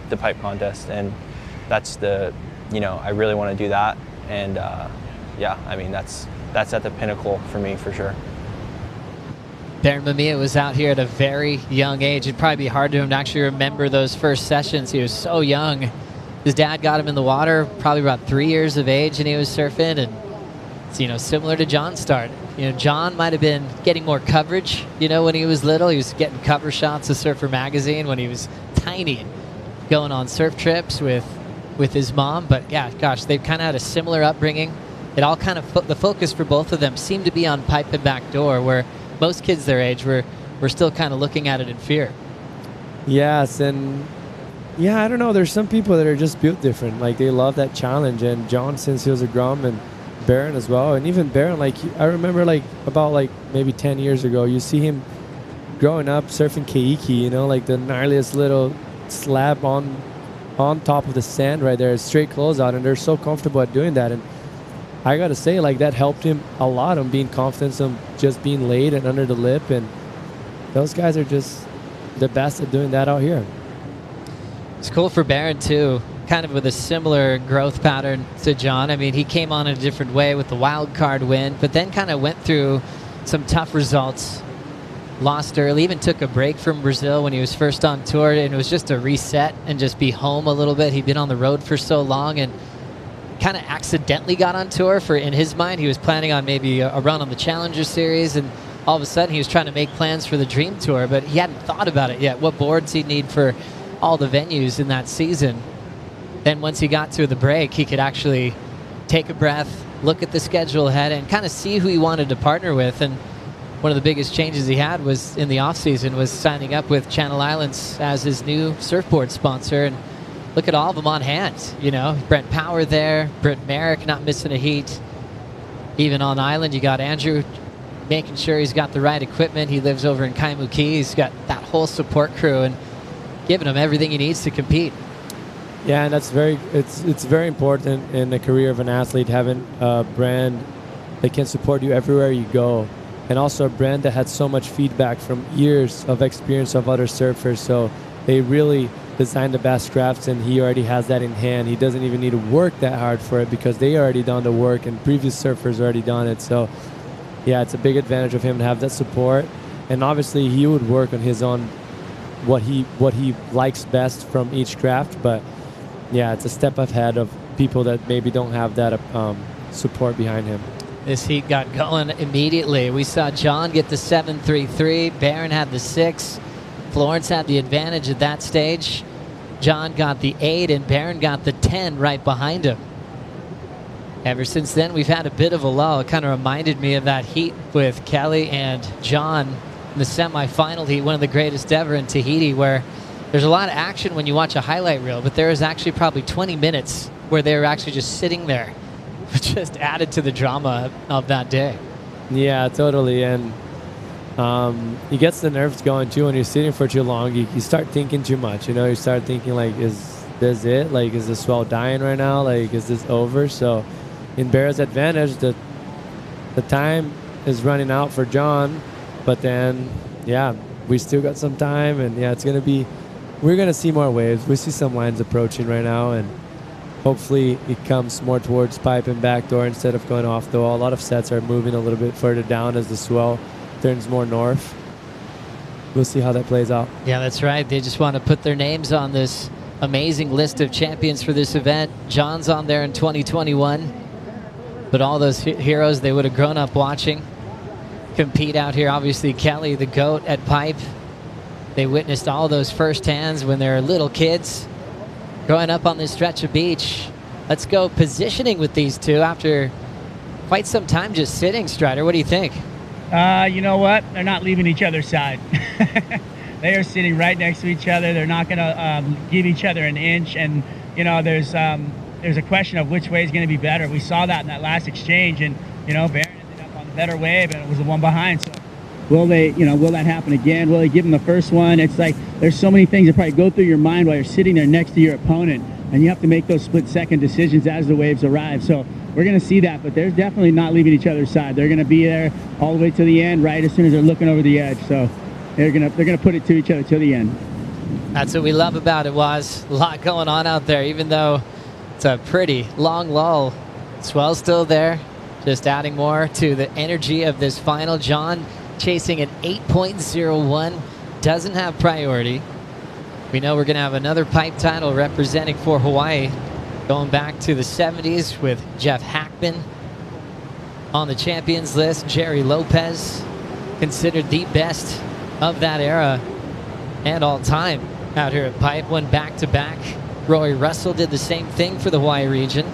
the pipe contest. And that's I really want to do that. And yeah, I mean, that's at the pinnacle for me, for sure. Baron Mamiya was out here at a very young age. It'd probably be hard to him to actually remember those first sessions. He was so young. His dad got him in the water probably about 3 years of age, and he was surfing. And it's, similar to John's start. John might have been getting more coverage, when he was little. He was getting cover shots of Surfer Magazine when he was tiny, going on surf trips with his mom. But yeah, gosh, they've kind of had a similar upbringing. It all kind of, the focus for both of them seemed to be on pipe and backdoor, where most kids their age were still kind of looking at it in fear. Yes, and yeah, I don't know. There's some people that are just built different. Like, they love that challenge. And John, since he was a Grum, and Baron as well. And even Baron, like, I remember, like, about, like, maybe 10 years ago, you see him growing up surfing keiki, like the gnarliest little slab on top of the sand right there, straight closeout, and they're so comfortable at doing that. And I gotta say, like, that helped him a lot on being confident, on just being laid and under the lip. And those guys are just the best at doing that out here. It's cool for Baron too, kind of with a similar growth pattern to John. I mean, he came on in a different way with the wild card win, but then kind of went through some tough results. Lost early, even took a break from Brazil when he was first on tour, and it was just a reset and just be home a little bit. He'd been on the road for so long and kind of accidentally got on tour. In his mind, he was planning on maybe a run on the Challenger Series, and all of a sudden he was trying to make plans for the Dream Tour, but he hadn't thought about it yet, what boards he'd need for all the venues in that season. Then once he got to the break, he could actually take a breath, look at the schedule ahead, and kind of see who he wanted to partner with. And one of the biggest changes he had was in the offseason was signing up with Channel Islands as his new surfboard sponsor. And look at all of them on hand. Brent Power there, Britt Merrick not missing a heat. Even on island, you got Andrew making sure he's got the right equipment. He lives over in Kaimuki. He's got that whole support crew and giving him everything he needs to compete. Yeah, and it's very important in the career of an athlete, having a brand that can support you everywhere you go, and also a brand that had so much feedback from years of experience of other surfers. So they really designed the best crafts, and he already has that in hand. He doesn't even need to work that hard for it because they already done the work and previous surfers already done it. So yeah, it's a big advantage of him to have that support. And obviously he would work on his own, what he likes best from each craft. But yeah, it's a step ahead of people that maybe don't have that support behind him. This heat got going immediately. We saw John get the 7.33. Baron had the 6. Florence had the advantage at that stage. John got the 8, and Baron got the 10 right behind him. Ever since then, we've had a bit of a lull. It kind of reminded me of that heat with Kelly and John in the semifinal heat, one of the greatest ever in Tahiti, where there's a lot of action when you watch a highlight reel, but there was actually probably 20 minutes where they were actually just sitting there, which just added to the drama of that day. Yeah, totally. And it gets the nerves going too when you're sitting for too long. You start thinking too much. You start thinking, like, is this it? Like, is the swell dying right now? Like, is this over? So in Bear's advantage, the time is running out for John, but then, yeah, we still got some time, and yeah, we're going to see more waves. We see some lines approaching right now, and hopefully it comes more towards pipe and backdoor instead of going off the wall. A lot of sets are moving a little bit further down as the swell turns more north. We'll see how that plays out. Yeah, that's right. They just want to put their names on this amazing list of champions for this event. John's on there in 2021, but all those heroes they would have grown up watching compete out here. Obviously, Kelly, the GOAT at pipe. They witnessed all those first hands when they were little kids growing up on this stretch of beach. Let's go positioning with these two after quite some time just sitting. Strider, what do you think? You know what? They're not leaving each other's side. They are sitting right next to each other. They're not going to give each other an inch. And, there's a question of which way is going to be better. We saw that in that last exchange. And, Baron ended up on the better wave, and it was the one behind. So Will that happen again? Will they give them the first one? It's like there's so many things that probably go through your mind while you're sitting there next to your opponent, and you have to make those split-second decisions as the waves arrive. So we're going to see that, but they're definitely not leaving each other's side. They're going to be there all the way to the end, right as soon as they're looking over the edge. So they're going to put it to each other to the end. That's what we love about it, was a lot going on out there, even though it's a pretty long lull. Swell's still there, just adding more to the energy of this final. John chasing an 8.01, doesn't have priority. We know we're going to have another pipe title representing for Hawaii, going back to the 70s with Jeff Hackman on the champions list. Jerry Lopez, considered the best of that era and all time out here at pipe, won back-to-back. Roy Russell did the same thing for the Hawaii region.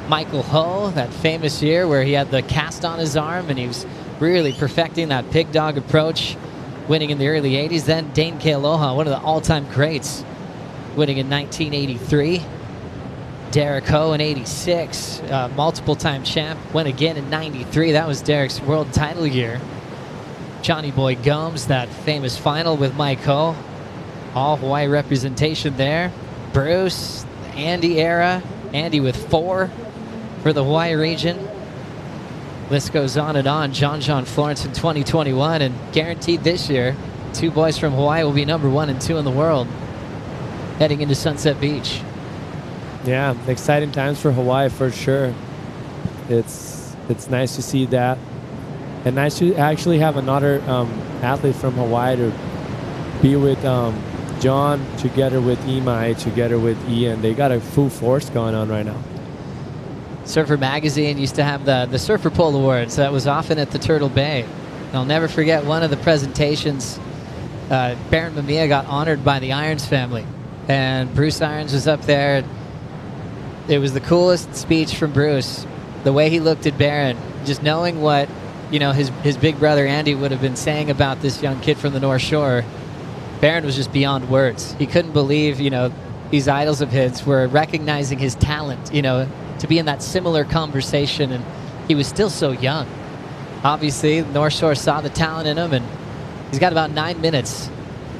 Michael Ho, that famous year where he had the cast on his arm and he was really perfecting that pig dog approach, winning in the early 80s. Then Dane Kealoha, one of the all-time greats, winning in 1983. Derek Ho in 86, multiple-time champ, went again in 93. That was Derek's world title year. Johnny Boy Gomes, that famous final with Mike Ho. All Hawaii representation there. Bruce, the Andy era. Andy with 4 for the Hawaii region. List goes on and on. John Florence in 2021, and guaranteed this year, 2 boys from Hawaii will be number 1 and 2 in the world heading into Sunset Beach. Yeah, exciting times for Hawaii for sure. It's nice to see that, and nice to actually have another athlete from Hawaii to be with John together with Imai, together with Ian. They got a full force going on right now. Surfer Magazine used to have the Surfer Pole Awards. That was often at the Turtle Bay. And I'll never forget one of the presentations. Baron Mamiya got honored by the Irons family, and Bruce Irons was up there. It was the coolest speech from Bruce. The way he looked at Baron, just knowing what his big brother Andy would have been saying about this young kid from the North Shore. Baron was just beyond words. He couldn't believe these idols of his were recognizing his talent, to be in that similar conversation, and he was still so young. Obviously, North Shore saw the talent in him, and he's got about 9 minutes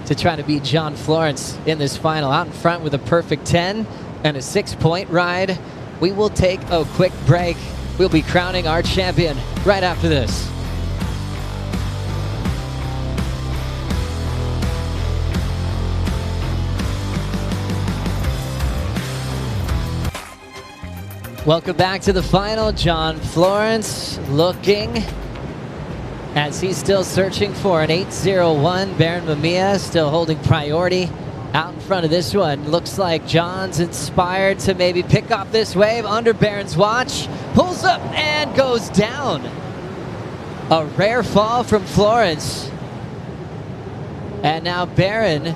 to try to beat John Florence in this final. Out in front with a perfect 10 and a 6-point ride. We will take a quick break. We'll be crowning our champion right after this. Welcome back to the final. John Florence looking as he's still searching for an 8.01. Baron Mamiya still holding priority out in front of this one. Looks like John's inspired to maybe pick up this wave under Baron's watch. Pulls up and goes down. A rare fall from Florence. And now Baron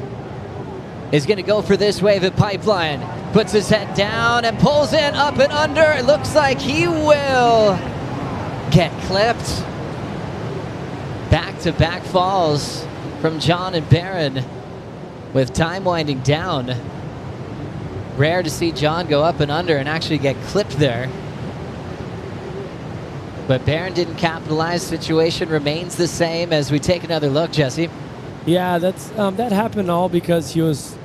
is going to go for this wave at Pipeline. Puts his head down and pulls in up and under. It looks like he will get clipped. Back-to-back falls from John and Baron with time winding down. Rare to see John go up and under and actually get clipped there. But Baron didn't capitalize. Situation remains the same as we take another look, Jesse. Yeah, that happened all because he was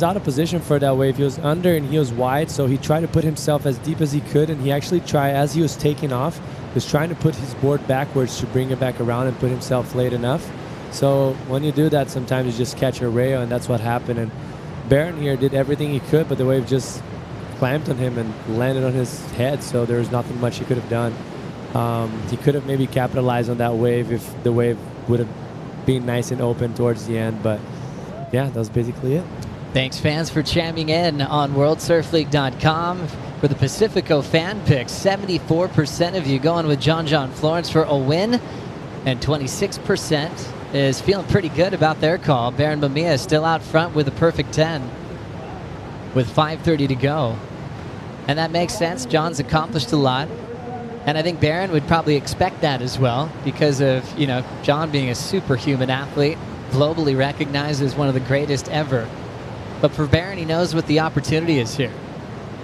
out of position for that wave. He was under and he was wide, so he tried to put himself as deep as he could, and he actually tried, as he was taking off, was trying to put his board backwards to bring it back around and put himself late enough. So when you do that, sometimes you just catch a rail, and that's what happened. And Baron here did everything he could, but the wave just clamped on him and landed on his head, so there was nothing much he could have done. He could have maybe capitalized on that wave if the wave would have been nice and open towards the end, but yeah, that was basically it. Thanks, fans, for chiming in on WorldSurfLeague.com for the Pacifico fan picks. 74% of you going with John Florence for a win, and 26% is feeling pretty good about their call. Baron Mamiya is still out front with a perfect 10 with 5:30 to go. And that makes sense. John's accomplished a lot. And I think Baron would probably expect that as well because of, John being a superhuman athlete, globally recognized as one of the greatest ever. But for Baron, he knows what the opportunity is here.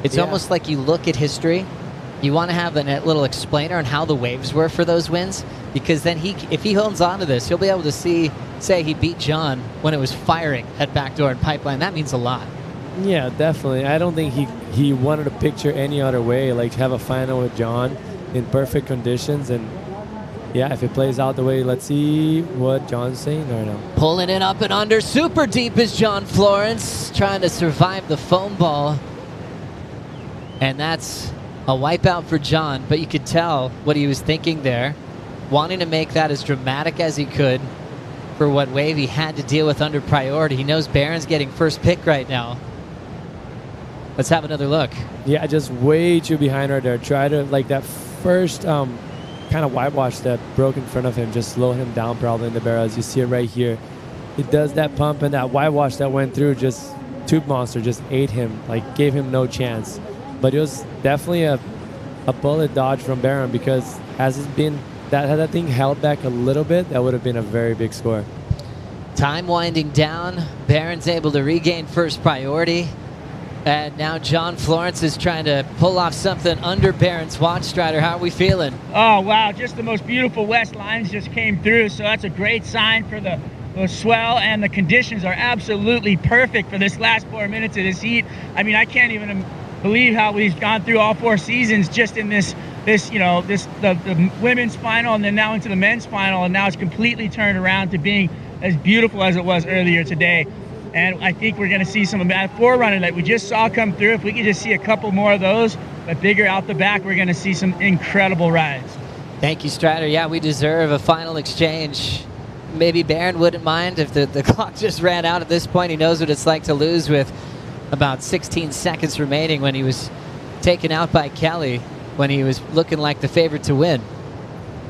It's almost like you look at history, you want to have a little explainer on how the waves were for those wins. because then if he holds on to this, he'll be able to say he beat John when it was firing at Backdoor and Pipeline. That means a lot. Yeah, definitely. I don't think he wanted to picture any other way, like have a final with John in perfect conditions. And yeah, if it plays out the way, let's see what John's saying right now. Pulling it up and under, super deep is John Florence, trying to survive the foam ball. And that's a wipeout for John, but you could tell what he was thinking there, wanting to make that as dramatic as he could for what wave he had to deal with under priority. He knows Barron's getting first pick right now. Let's have another look. Yeah, just way too behind right there. Try to, like, that first kind of whitewash that broke in front of him, just slow him down probably in the barrel. As you see it right here, he does that pump, and that whitewash that went through, just Tube Monster just ate him, like gave him no chance. But it was definitely a bullet dodge from Barron, because had that thing held back a little bit, that would have been a very big score. Time winding down. Barron's able to regain first priority. And now John Florence is trying to pull off something under Barron's watch. Strider, how are we feeling? Oh, wow. Just the most beautiful west lines just came through. So that's a great sign for the swell, and the conditions are absolutely perfect for this last 4 minutes of this heat. I mean, I can't even believe how we've gone through all 4 seasons just in the women's final, and then now into the men's final, and now it's completely turned around to being as beautiful as it was earlier today. And I think we're going to see some of that forerunner that we just saw come through. If we could just see a couple more of those, but bigger out the back, we're going to see some incredible rides. Thank you, Strider. Yeah, we deserve a final exchange. Maybe Barron wouldn't mind if the clock just ran out at this point. He knows what it's like to lose with about 16 seconds remaining when he was taken out by Kelly, when he was looking like the favorite to win.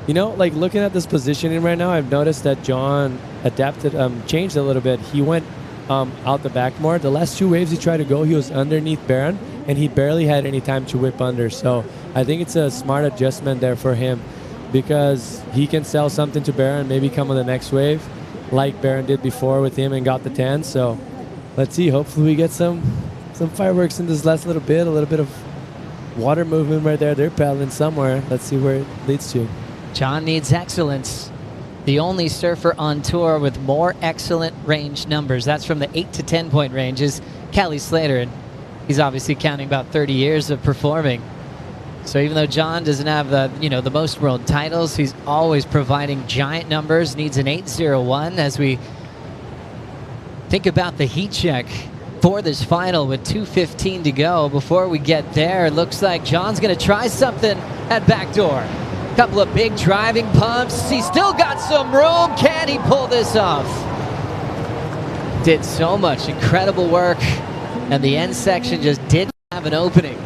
You know, like looking at this positioning right now, I've noticed that John adapted, changed a little bit. He went out the back more. The last 2 waves he tried to go, he was underneath Barron, and he barely had any time to whip under. So I think it's a smart adjustment there for him, because he can sell something to Barron, maybe come on the next wave, like Barron did before with him and got the 10. So let's see. Hopefully we get some fireworks in this last little bit, a little bit of water movement right there. They're paddling somewhere. Let's see where it leads to. John needs excellence. The only surfer on tour with more excellent range numbers. That's from the 8 to 10 point range is Kelly Slater, and he's obviously counting about 30 years of performing. So even though John doesn't have the most world titles, he's always providing giant numbers. Needs an 8.01 as we think about the heat check for this final with 2:15 to go. Before we get there, it looks like John's going to try something at Backdoor. Couple of big driving pumps. He's still got some room. Can he pull this off? Did so much incredible work, and the end section just didn't have an opening.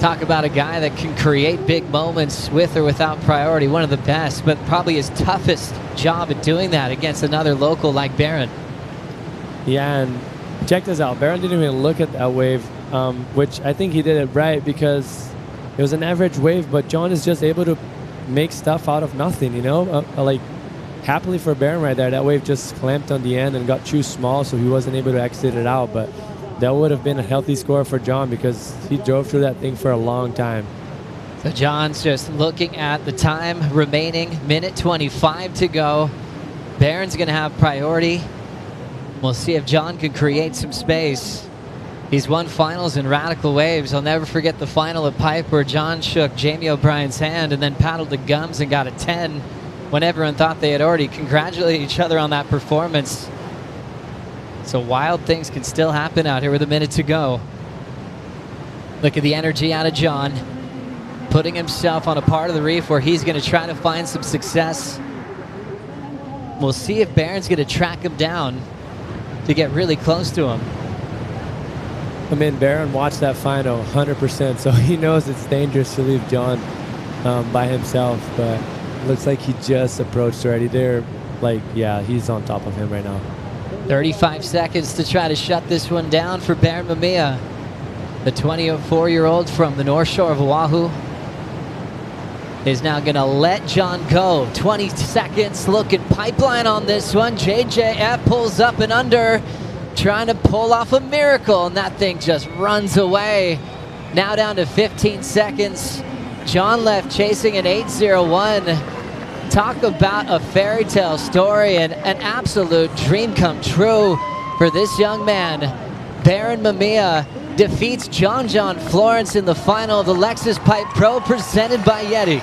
Talk about a guy that can create big moments with or without priority. One of the best, but probably his toughest job at doing that against another local like Barron. Yeah, and check this out. Barron didn't even look at that wave, which I think he did it right, because it was an average wave, but John is just able to make stuff out of nothing, you know? Like, happily for Barron right there, that wave just clamped on the end and got too small, so he wasn't able to exit it out. But that would have been a healthy score for John, because he drove through that thing for a long time. So John's just looking at the time remaining, minute 25 to go. Barron's going to have priority. We'll see if John can create some space. He's won finals in radical waves. I'll never forget the final at Pipe where John shook Jamie O'Brien's hand and then paddled the gums and got a 10 when everyone thought they had already congratulated each other on that performance. So wild things can still happen out here with a minute to go. Look at the energy out of John, putting himself on a part of the reef where he's going to try to find some success. We'll see if Barron's going to track him down to get really close to him. I mean, Barron watched that final 100%, so he knows it's dangerous to leave John by himself, but it looks like he just approached already there. Like, yeah, he's on top of him right now. 35 seconds to try to shut this one down for Barron Mamiya, the 24-year-old from the North Shore of Oahu. Is now going to let John go. 20 seconds, looking pipeline on this one. JJF pulls up and under, trying to pull off a miracle, and that thing just runs away. Now down to 15 seconds. John left chasing an 8:01. Talk about a fairy tale story and an absolute dream come true for this young man. Baron Mamiya defeats John Florence in the final of the Lexus Pipe Pro presented by Yeti.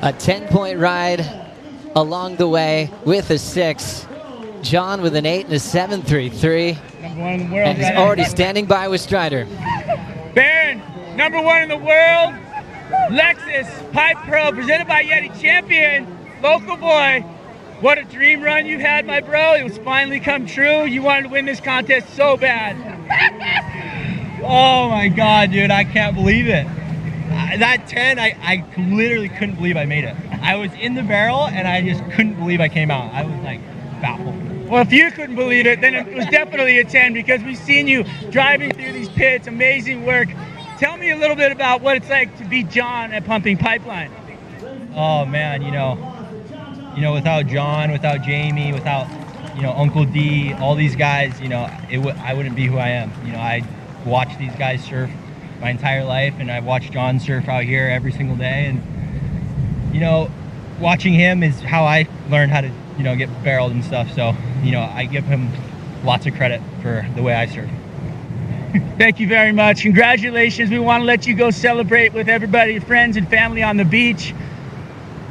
A 10-point ride along the way with a 6. John with an 8 and a 7.33. Number 1 in the world. And he's already standing by with Strider. Baron, number 1 in the world. Lexus Pipe Pro presented by Yeti, champion, local boy. What a dream run you had, my bro. It was finally come true. You wanted to win this contest so bad. Oh my God, dude, I can't believe it. That 10, I literally couldn't believe I made it. I was in the barrel and I just couldn't believe I came out. I was like baffled. Well, if you couldn't believe it, then it was definitely a 10 because we've seen you driving through these pits. Amazing work. Tell me a little bit about what it's like to beat John at Pumping Pipeline. Oh man, you know, without John, without Jamie, without, Uncle D, all these guys, I wouldn't be who I am. I watched these guys surf my entire life, and I watched John surf out here every single day, and watching him is how I learned how to get barreled and stuff. So I give him lots of credit for the way I surf. Thank you very much. Congratulations. We want to let you go celebrate with everybody, your friends and family on the beach.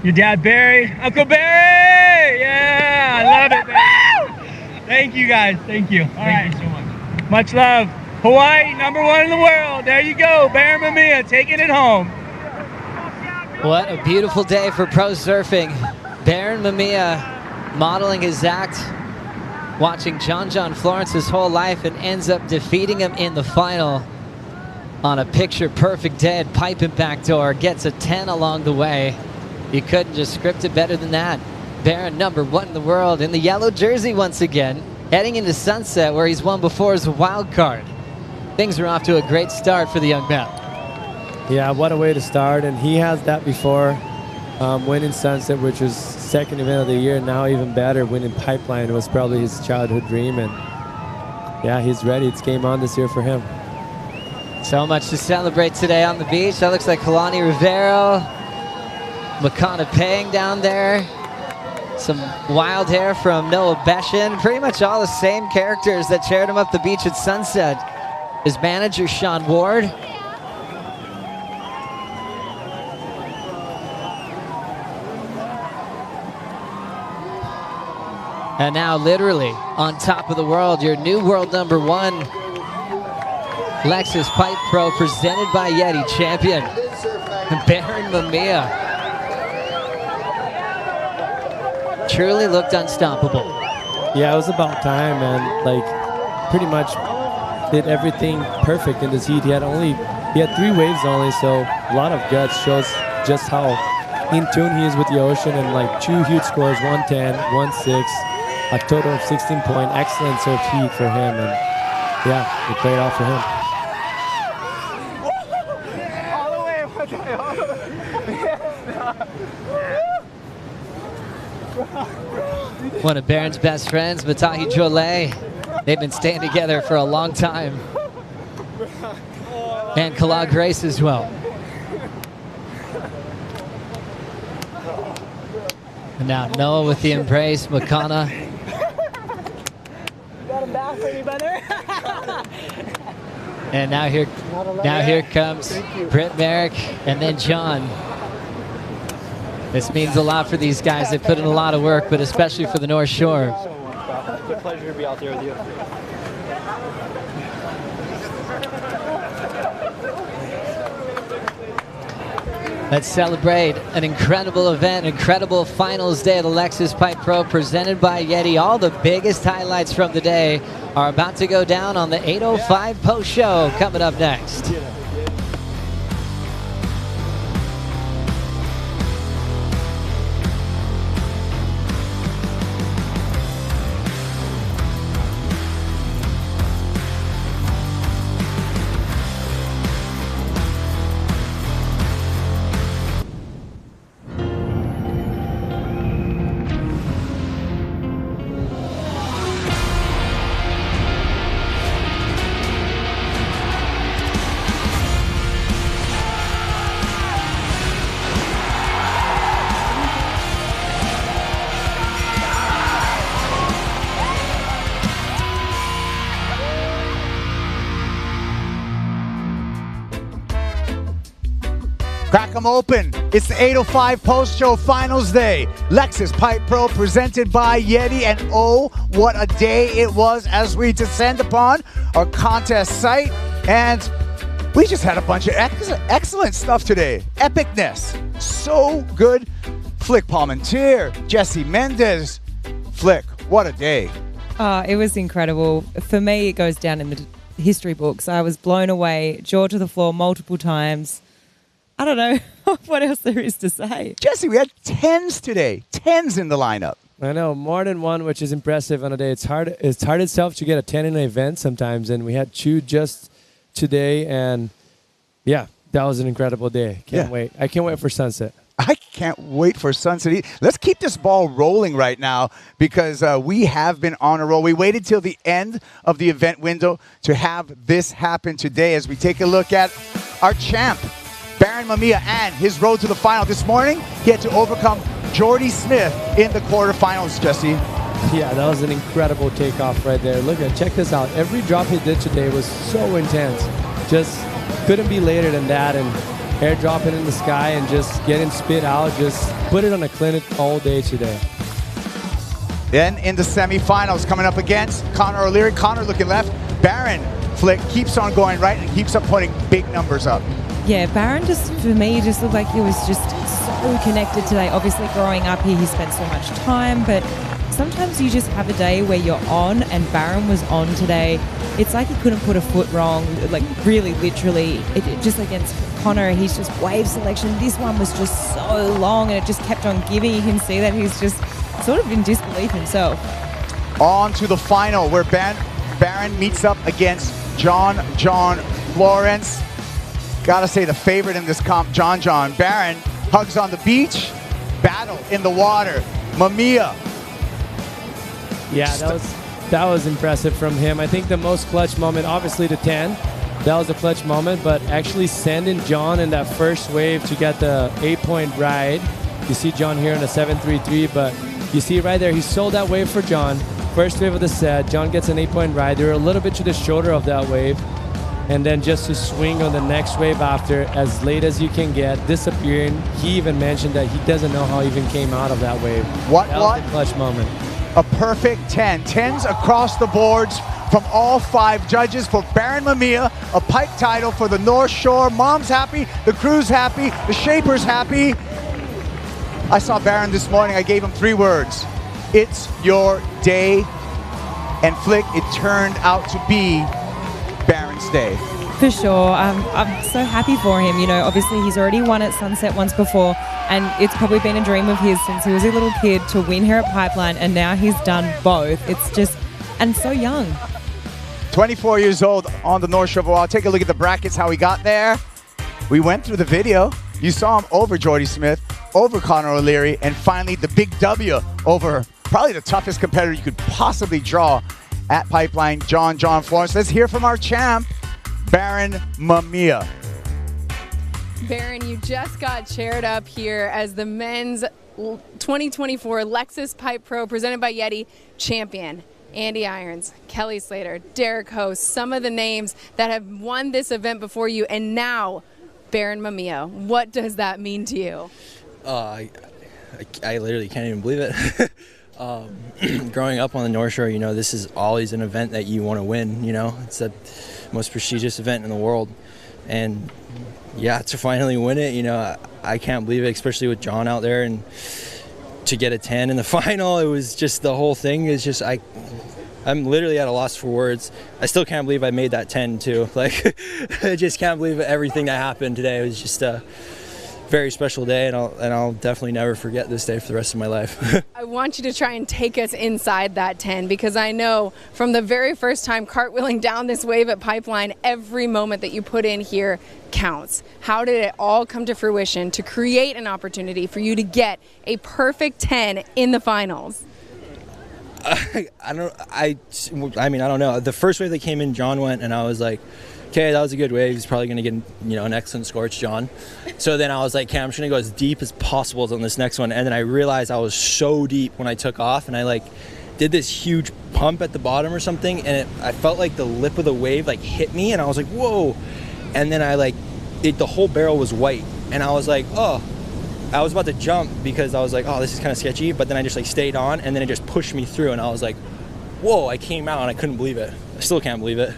Your dad Barry, Uncle Barry. Yeah, I love it, man. Thank you guys. Thank you. Thank you so much. Much love. Hawaii, number 1 in the world. There you go. Baron Mamiya taking it home. What a beautiful day for pro surfing. Baron Mamiya modeling his act, watching John Florence his whole life, and ends up defeating him in the final on a picture-perfect day at Pipe and Backdoor. Gets a 10 along the way. You couldn't just script it better than that. Baron, number 1 in the world, in the yellow jersey once again, heading into Sunset where he's won before as a wild card. Things are off to a great start for the young man. Yeah, what a way to start, and he has that before. Winning Sunset, which was second event of the year, now even better, winning Pipeline was probably his childhood dream, and yeah, he's ready. It's game on this year for him. So much to celebrate today on the beach. That looks like Kalani Rivero, Makana Pang down there. Some wild hair from Noah Beshin. Pretty much all the same characters that cheered him up the beach at Sunset. His manager, Sean Ward. And now literally on top of the world, your new world number 1, Lexus Pipe Pro presented by Yeti, champion, Baron Mamiya. Truly looked unstoppable. Yeah, it was about time, man. Like, pretty much did everything perfect in this heat. He had 3 waves only, so a lot of guts. Shows just how in tune he is with the ocean, and like 2 huge scores, 110, 1-6, a total of 16 point. Excellent surf heat for him, and yeah, it played off for him. One of Baron's best friends, Matahi Jolie. They've been staying together for a long time. And Kala Grace as well. And now Noah with the embrace, Makana. Got him back for you, brother. And now here comes Britt Merrick and then John. This means a lot for these guys. They put in a lot of work, but especially for the North Shore. It's a pleasure to be out there with you. Let's celebrate an incredible event, incredible finals day of the Lexus Pipe Pro presented by Yeti. All the biggest highlights from the day are about to go down on the 8:05 post show coming up next. Crack them open. It's the 8:05 post-show finals day. Lexus Pipe Pro presented by Yeti. And oh, what a day it was as we descend upon our contest site. And we just had a bunch of excellent stuff today. Epicness. So good. Flick Palmentier, Jesse Mendez. Flick, what a day. It was incredible. For me, it goes down in the history books. I was blown away, jaw to the floor multiple times. I don't know what else there is to say. Jesse, we had 10s today. 10s in the lineup. I know, more than one, which is impressive on a day. It's hard itself to get a 10 in an event sometimes, and we had 2 just today, and yeah, that was an incredible day. Can't wait. I can't wait for sunset. I can't wait for sunset. Let's keep this ball rolling right now because we have been on a roll. We waited till the end of the event window to have this happen today as we take a look at our champ, Baron Mamiya, and his road to the final. This morning, he had to overcome Jordy Smith in the quarterfinals, Jesse. Yeah, that was an incredible takeoff right there. Check this out. Every drop he did today was so intense. Just couldn't be later than that, and airdrop it in the sky and just get him spit out. Just put it on a clinic all day today. Then in the semifinals, coming up against Connor O'Leary. Connor looking left. Baron Flick keeps on going right and keeps up putting big numbers up. Yeah, Baron just, for me, just looked like he was just so connected today. Obviously, growing up here, he spent so much time, but sometimes you just have a day where you're on, and Baron was on today. It's like he couldn't put a foot wrong, like really literally. Just against Connor, he's just wave selection. This one was just so long, and it just kept on giving. You can see that he's just sort of in disbelief himself. On to the final, where Baron meets up against John Florence. Gotta say the favorite in this comp, John. Baron hugs on the beach, battle in the water. Mamiya. Yeah, that was impressive from him. I think the most clutch moment, obviously the 10, that was a clutch moment, but actually sending John in that first wave to get the 8-point ride. You see John here in a 7.33, but you see right there, he sold that wave for John. First wave of the set, John gets an 8-point ride. They were a little bit to the shoulder of that wave, and then just to swing on the next wave after as late as you can get, disappearing. He even mentioned that he doesn't know how he even came out of that wave. That was a clutch moment. A perfect 10. 10s across the boards from all 5 judges for Baron Mamiya. A pipe title for the North Shore. Mom's happy, the crew's happy, the Shaper's happy. I saw Baron this morning. I gave him 3 words. It's your day. And Flick, it turned out to be Baron's day. For sure. I'm so happy for him. You know, obviously he's already won at Sunset once before, and it's probably been a dream of his since he was a little kid to win here at Pipeline, and now he's done both. It's just, and so young. 24 years old on the North Shore. I'll take a look at the brackets, how he got there. We went through the video. You saw him over Jordy Smith, over Connor O'Leary, and finally the big W over probably the toughest competitor you could possibly draw at Pipeline, John Florence. Let's hear from our champ, Baron Mamiya. Baron, you just got chaired up here as the men's 2024 Lexus Pipe Pro presented by Yeti champion. Andy Irons, Kelly Slater, Derek Host, some of the names that have won this event before you, and now Baron Mamiya. What does that mean to you? I literally can't even believe it. Growing up on the North Shore, you know, this is always an event that you want to win, you know. It's the most prestigious event in the world. And, yeah, to finally win it, you know, I can't believe it, especially with John out there. And to get a 10 in the final, it was just the whole thing is just I'm literally at a loss for words. I still can't believe I made that 10, too. Like, I just can't believe everything that happened today. It was just a very special day, and I'll definitely never forget this day for the rest of my life. I want you to try and take us inside that 10, because I know from the very first time cartwheeling down this wave at Pipeline, every moment that you put in here counts. How did it all come to fruition to create an opportunity for you to get a perfect 10 in the finals? I don't know. The first wave that came in, John went, and I was like, okay, that was a good wave. He's probably going to get, you know, an excellent score. It's John. So then I was like, okay, I'm just going to go as deep as possible on this next one. And then I realized I was so deep when I took off, and I like did this huge pump at the bottom or something, and I felt like the lip of the wave like hit me, and I was like, whoa. And then I like, the whole barrel was white. and I was like, oh, I was about to jump because I was like, oh, this is kind of sketchy, but then I just like stayed on, and then it just pushed me through, and I was like, whoa, I came out and I couldn't believe it. I still can't believe it.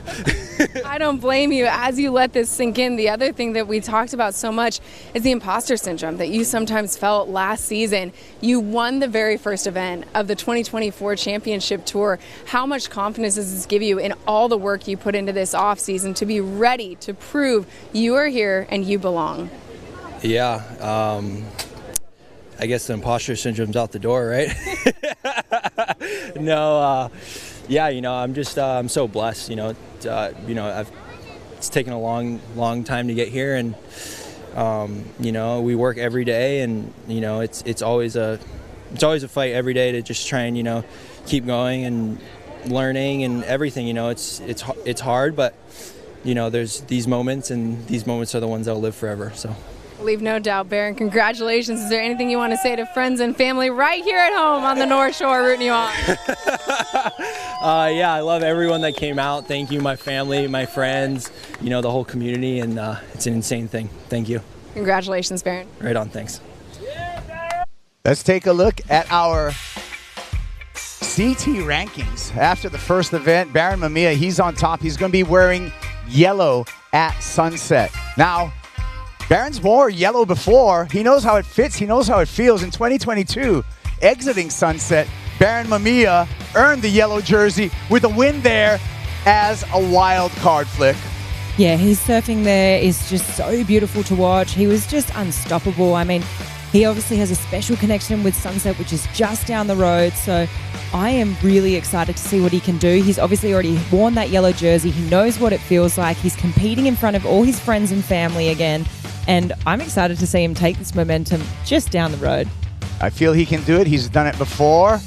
I don't blame you. As you let this sink in, the other thing that we talked about so much is the imposter syndrome that you sometimes felt last season. You won the very first event of the 2024 championship tour. How much confidence does this give you in all the work you put into this off season to be ready to prove you are here and you belong? Yeah, I guess the imposter syndrome's out the door, right? No, yeah, you know, I'm just I'm so blessed. You know, it's taken a long time to get here, and you know, we work every day, and you know, it's always a fight every day to just try and, you know, keep going and learning and everything. You know, it's hard, but you know, there's these moments, and these moments are the ones that'll live forever. So. Leave no doubt, Baron. Congratulations. Is there anything you want to say to friends and family right here at home on the North Shore rooting you on? Yeah, I love everyone that came out. Thank you, my family, my friends, you know, the whole community, and it's an insane thing. Thank you. Congratulations, Baron. Right on, thanks. Let's take a look at our CT rankings. After the first event, Baron Mamiya, he's on top. He's going to be wearing yellow at sunset. Now, Baron's wore yellow before. He knows how it fits. He knows how it feels. In 2022, exiting sunset, Baron Mamiya earned the yellow jersey with a win there as a wild card flick. Yeah, his surfing there is just so beautiful to watch. He was just unstoppable. I mean, he obviously has a special connection with Sunset, which is just down the road. So I am really excited to see what he can do. He's obviously already worn that yellow jersey. He knows what it feels like. He's competing in front of all his friends and family again. And I'm excited to see him take this momentum just down the road. I feel he can do it. He's done it before.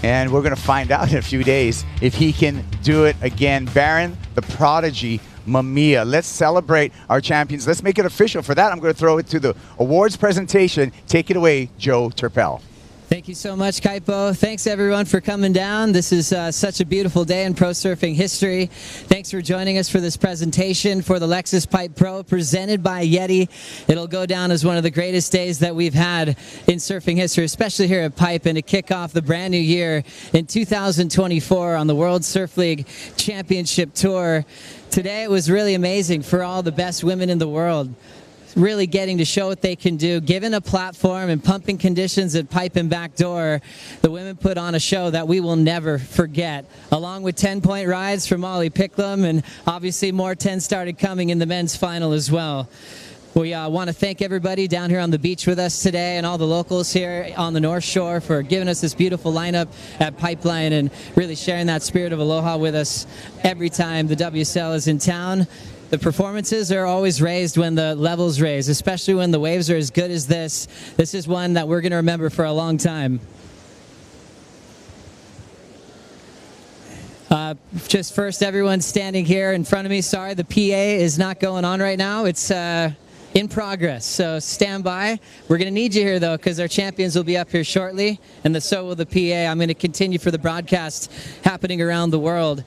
And we're going to find out in a few days if he can do it again. Baron, the prodigy, Mamiya. Let's celebrate our champions. Let's make it official. For that, I'm going to throw it to the awards presentation. Take it away, Joe Turpel. Thank you so much, Kaipo. Thanks, everyone, for coming down. This is such a beautiful day in pro surfing history. Thanks for joining us for this presentation for the Lexus Pipe Pro presented by Yeti. It'll go down as one of the greatest days that we've had in surfing history, especially here at Pipe, and to kick off the brand new year in 2024 on the World Surf League Championship Tour. Today it was really amazing for all the best women in the world, really getting to show what they can do. Given a platform and pumping conditions at Pipe and Backdoor, the women put on a show that we will never forget, along with 10-point rides from Molly Picklum, and obviously more 10 started coming in the men's final as well. We want to thank everybody down here on the beach with us today, and all the locals here on the North Shore for giving us this beautiful lineup at Pipeline and really sharing that spirit of aloha with us every time the WSL is in town. The performances are always raised when the levels raise, especially when the waves are as good as this. This is one that we're going to remember for a long time. Just first, everyone standing here in front of me, sorry, the PA is not going on right now. It's in progress, so stand by. We're going to need you here, though, because our champions will be up here shortly, and so will the PA. I'm going to continue for the broadcast happening around the world.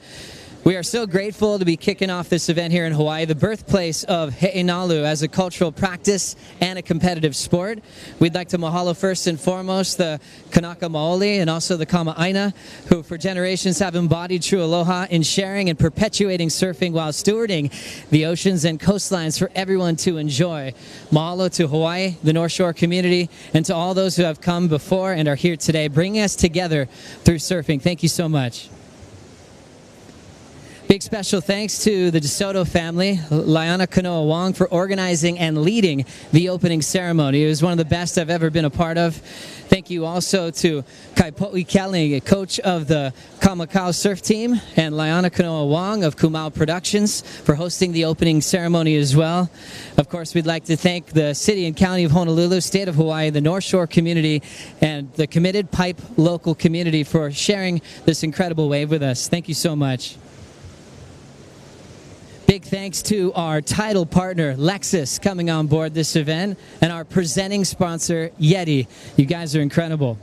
We are so grateful to be kicking off this event here in Hawaii, the birthplace of He'enalu as a cultural practice and a competitive sport. We'd like to mahalo first and foremost the Kanaka Maoli and also the Kama'aina, who for generations have embodied true aloha in sharing and perpetuating surfing while stewarding the oceans and coastlines for everyone to enjoy. Mahalo to Hawaii, the North Shore community, and to all those who have come before and are here today, bringing us together through surfing. Thank you so much. Big special thanks to the DeSoto family, Liana Kanoa Wong, for organizing and leading the opening ceremony. It was one of the best I've ever been a part of. Thank you also to Kaipo'i Kelly, coach of the Kamakau surf team, and Liana Kanoa Wong of Kumau Productions for hosting the opening ceremony as well. Of course, we'd like to thank the City and County of Honolulu, State of Hawaii, the North Shore community, and the committed Pipe local community for sharing this incredible wave with us. Thank you so much. Big thanks to our title partner, Lexus, coming on board this event, and our presenting sponsor, Yeti. You guys are incredible.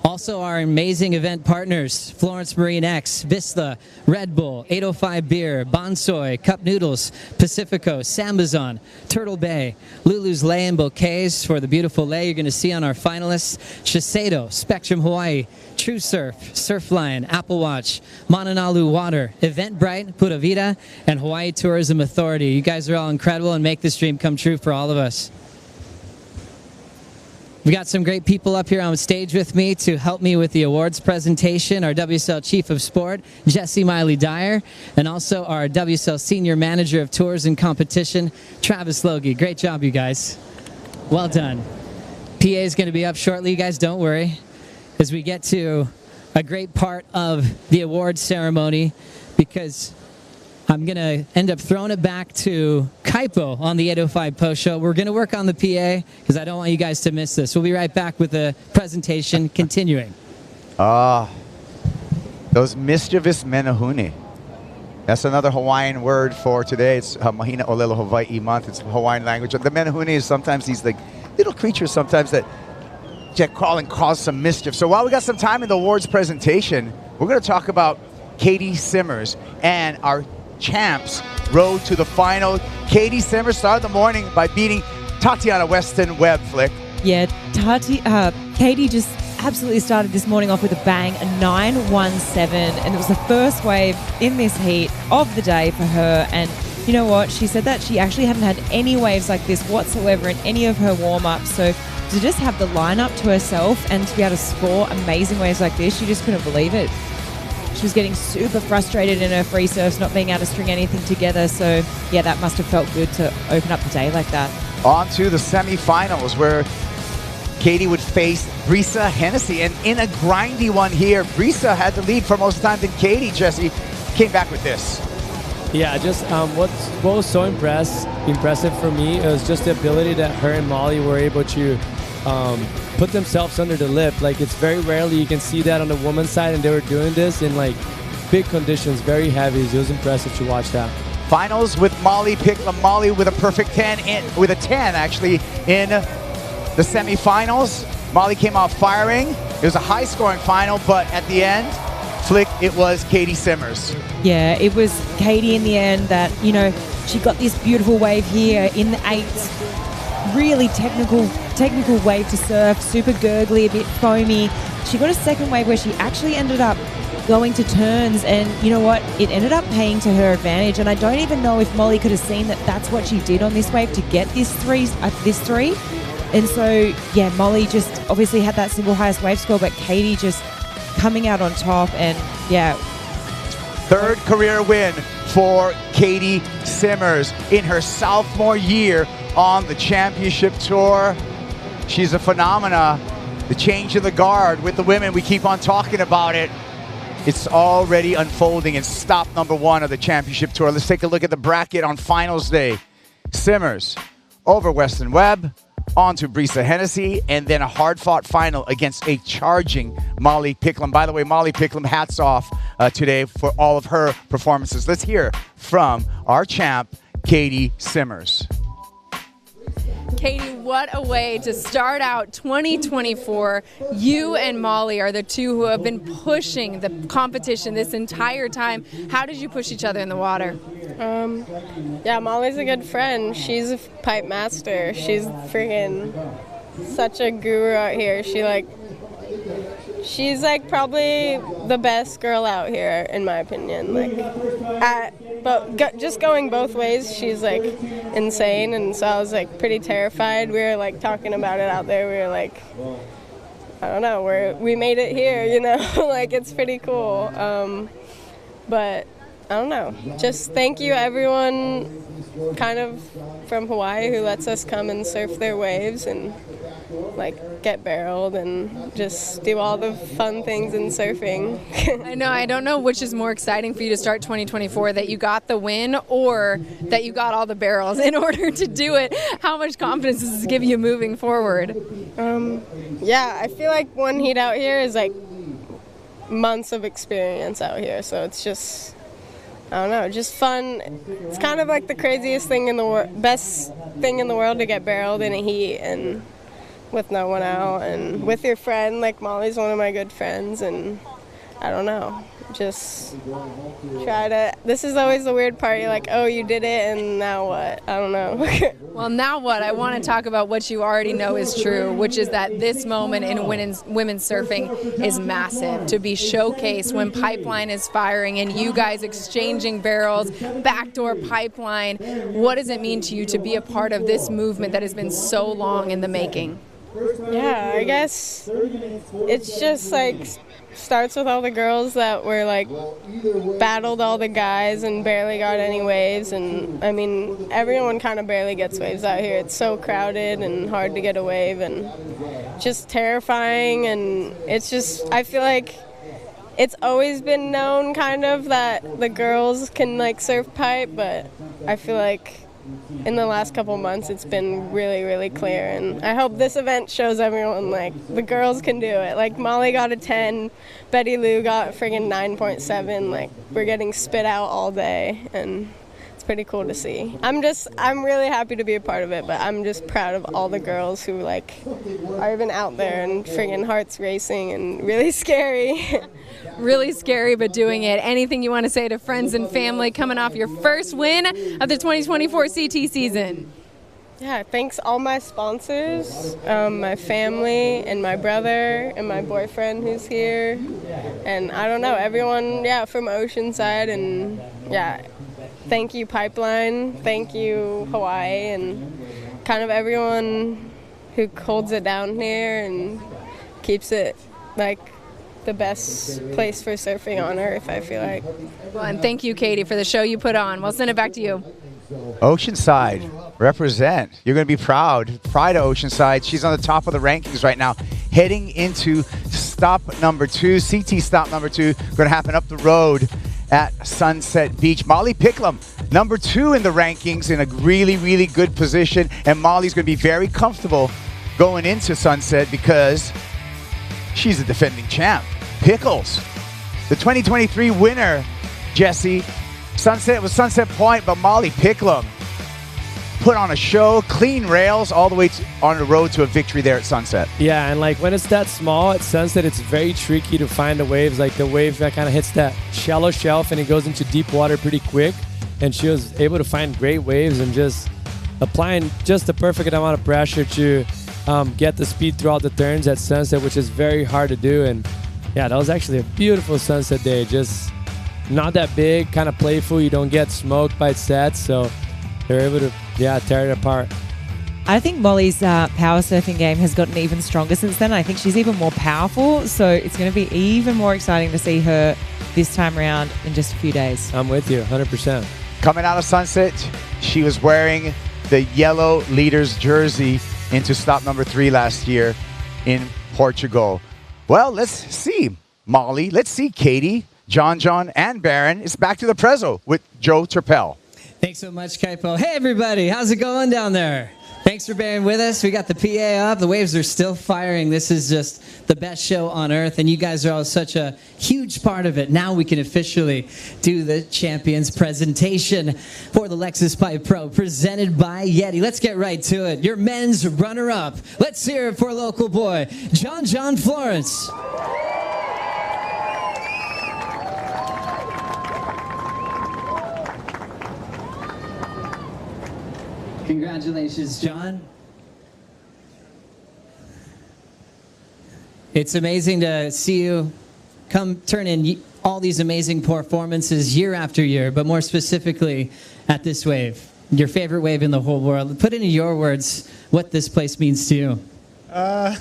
Also, our amazing event partners, Florence Marine X, Vista, Red Bull, 805 Beer, Bonsoy, Cup Noodles, Pacifico, Sambazon, Turtle Bay, Lulu's Lei and Bouquets for the beautiful lei you're going to see on our finalists, Shiseido, Spectrum Hawaii, True Surf, Surfline, Apple Watch, Mananalu Water, Eventbrite, Pura Vida, and Hawaii Tourism Authority. You guys are all incredible and make this dream come true for all of us. We got some great people up here on stage with me to help me with the awards presentation. Our WSL Chief of Sport, Jesse Miley Dyer, and also our WSL Senior Manager of Tours and Competition, Travis Logie. Great job, you guys. Well done. PA is going to be up shortly. You guys don't worry, as we get to a great part of the awards ceremony, because I'm going to end up throwing it back to Kaipo on the 805 post show. We're going to work on the PA because I don't want you guys to miss this. We'll be right back with the presentation continuing. Those mischievous menahune. That's another Hawaiian word for today. It's Mahina Olelo Hawaii month. It's Hawaiian language. The menahune is sometimes these like little creatures sometimes that crawl and cause some mischief. So while we got some time in the awards presentation, we're going to talk about Katie Simmers and our champs road to the final. Katie Simmers started the morning by beating Tatiana Weston Webb, Flick. Yeah, Katie just absolutely started this morning off with a bang, a 9.17, and it was the first wave in this heat of the day for her. And you know what? She said that she actually hadn't had any waves like this whatsoever in any of her warm-ups. So to just have the lineup to herself and to be able to score amazing waves like this, she just couldn't believe it. She was getting super frustrated in her free surfs, not being able to string anything together. So, yeah, that must have felt good to open up the day like that. On to the semifinals, where Katie would face Brisa Hennessy. And in a grindy one here, Brisa had the lead for most of the time than Katie. Jesse came back with this. Yeah, just what was so impressive for me was just the ability that her and Molly were able to put themselves under the lip. Like, it's very rarely you can see that on the women's side, and they were doing this in like big conditions, very heavy. It was impressive to watch that. Finals with Molly Picklum. Molly with a perfect 10, with a 10 actually in the semifinals. Molly came out firing. It was a high-scoring final, but at the end, Flick, it was Katie Simmers. Yeah, it was Katie in the end that, you know, she got this beautiful wave here in the 8th. Really technical wave to surf, super gurgly, a bit foamy. She got a second wave where she actually ended up going to turns, and you know what? It ended up paying to her advantage, and I don't even know if Molly could have seen that that's what she did on this wave to get this three. And so, yeah, Molly just obviously had that single highest wave score, but Katie just coming out on top, and yeah. Third career win for Katie Simmers in her sophomore year on the championship tour. She's a phenomena. The change of the guard with the women, we keep on talking about it. It's already unfolding in stop number 1 of the championship tour. Let's take a look at the bracket on finals day. Simmers over Weston Webb, on to Brisa Hennessy, and then a hard-fought final against a charging Molly Picklum. By the way, Molly Picklum, hats off today for all of her performances. Let's hear from our champ, Katie Simmers. Katie, what a way to start out 2024. You and Molly are the two who have been pushing the competition this entire time. How did you push each other in the water? Yeah, Molly's a good friend. She's a pipe master. She's freaking such a guru out here. She's like probably the best girl out here, in my opinion. Just going both ways, she's like insane, and so I was like pretty terrified. We were like talking about it out there. We were like, I don't know, we made it here, you know, like it's pretty cool. But I don't know. Just thank you everyone kind of from Hawaii who lets us come and surf their waves and like get barreled and just do all the fun things in surfing. I don't know which is more exciting for you to start 2024, that you got the win or that you got all the barrels in order to do it. How much confidence does this give you moving forward? Yeah, I feel like one heat out here is like months of experience out here, so it's just, I don't know, just fun. It's kind of like the craziest thing in the world, best thing in the world to get barreled in a heat, and with no one out and with your friend. Like Molly's one of my good friends, and I don't know, just try to, this is always the weird part. You're like, oh, you did it, and now what? I don't know. Well, now what? I want to talk about what you already know is true, which is that this moment in women's surfing is massive. To be showcased when Pipeline is firing and you guys exchanging barrels, Backdoor Pipeline. What does it mean to you to be a part of this movement that has been so long in the making? Yeah, I guess it's just like starts with all the girls that were like battled all the guys and barely got any waves, and I mean everyone kind of barely gets waves out here. It's so crowded and hard to get a wave and just terrifying, and it's just, I feel like it's always been known kind of that the girls can like surf pipe, but I feel like in the last couple months it's been really, really clear, and I hope this event shows everyone like the girls can do it. Like Molly got a 10, Betty Lou got friggin' 9.7. Like we're getting spit out all day, and it's pretty cool to see. I'm really happy to be a part of it, but I'm just proud of all the girls who like are even out there and friggin' hearts racing and really scary. Really scary, but doing it. Anything you want to say to friends and family coming off your first win of the 2024 CT season? Yeah, thanks all my sponsors, my family and my brother and my boyfriend who's here, and I don't know, everyone, from Oceanside, and thank you Pipeline, thank you Hawaii, and kind of everyone who holds it down here and keeps it like the best place for surfing on earth, I feel like. Well, and thank you, Katie, for the show you put on. We'll send it back to you. Oceanside, represent. You're going to be proud. Pride of Oceanside. She's on the top of the rankings right now, heading into stop number 2, CT stop number 2, going to happen up the road at Sunset Beach. Molly Picklum, number 2 in the rankings, in a really, really good position, and Molly's going to be very comfortable going into Sunset because she's a defending champ. Pickles, the 2023 winner, Jesse. Sunset was Sunset Point, but Molly Picklum put on a show, clean rails all the way on the road to a victory there at Sunset. Yeah, and like when it's that small at Sunset, it's very tricky to find the waves. Like the wave that kind of hits that shallow shelf and it goes into deep water pretty quick. And she was able to find great waves and just applying just the perfect amount of pressure to get the speed throughout the turns at Sunset, which is very hard to do. And yeah, that was actually a beautiful sunset day. Just not that big, kind of playful. You don't get smoked by sets, so they're able to, tear it apart. I think Molly's power surfing game has gotten even stronger since then. I think she's even more powerful, so it's going to be even more exciting to see her this time around in just a few days. I'm with you, 100%. Coming out of Sunset, she was wearing the yellow leader's jersey into stop number 3 last year in Portugal. Well, let's see Molly, let's see Katie, John, and Baron. It's back to the Prezzo with Joe Turpel. Thanks so much, Kaipo. Hey, everybody. How's it going down there? Thanks for bearing with us. We got the PA up. The waves are still firing. This is just the best show on earth, and you guys are all such a huge part of it. Now we can officially do the champions presentation for the Lexus Pipe Pro, presented by Yeti. Let's get right to it. Your men's runner-up. Let's hear it for local boy, John Florence. Congratulations, John. It's amazing to see you turn in all these amazing performances year after year, but more specifically at this wave, your favorite wave in the whole world. Put into your words what this place means to you. I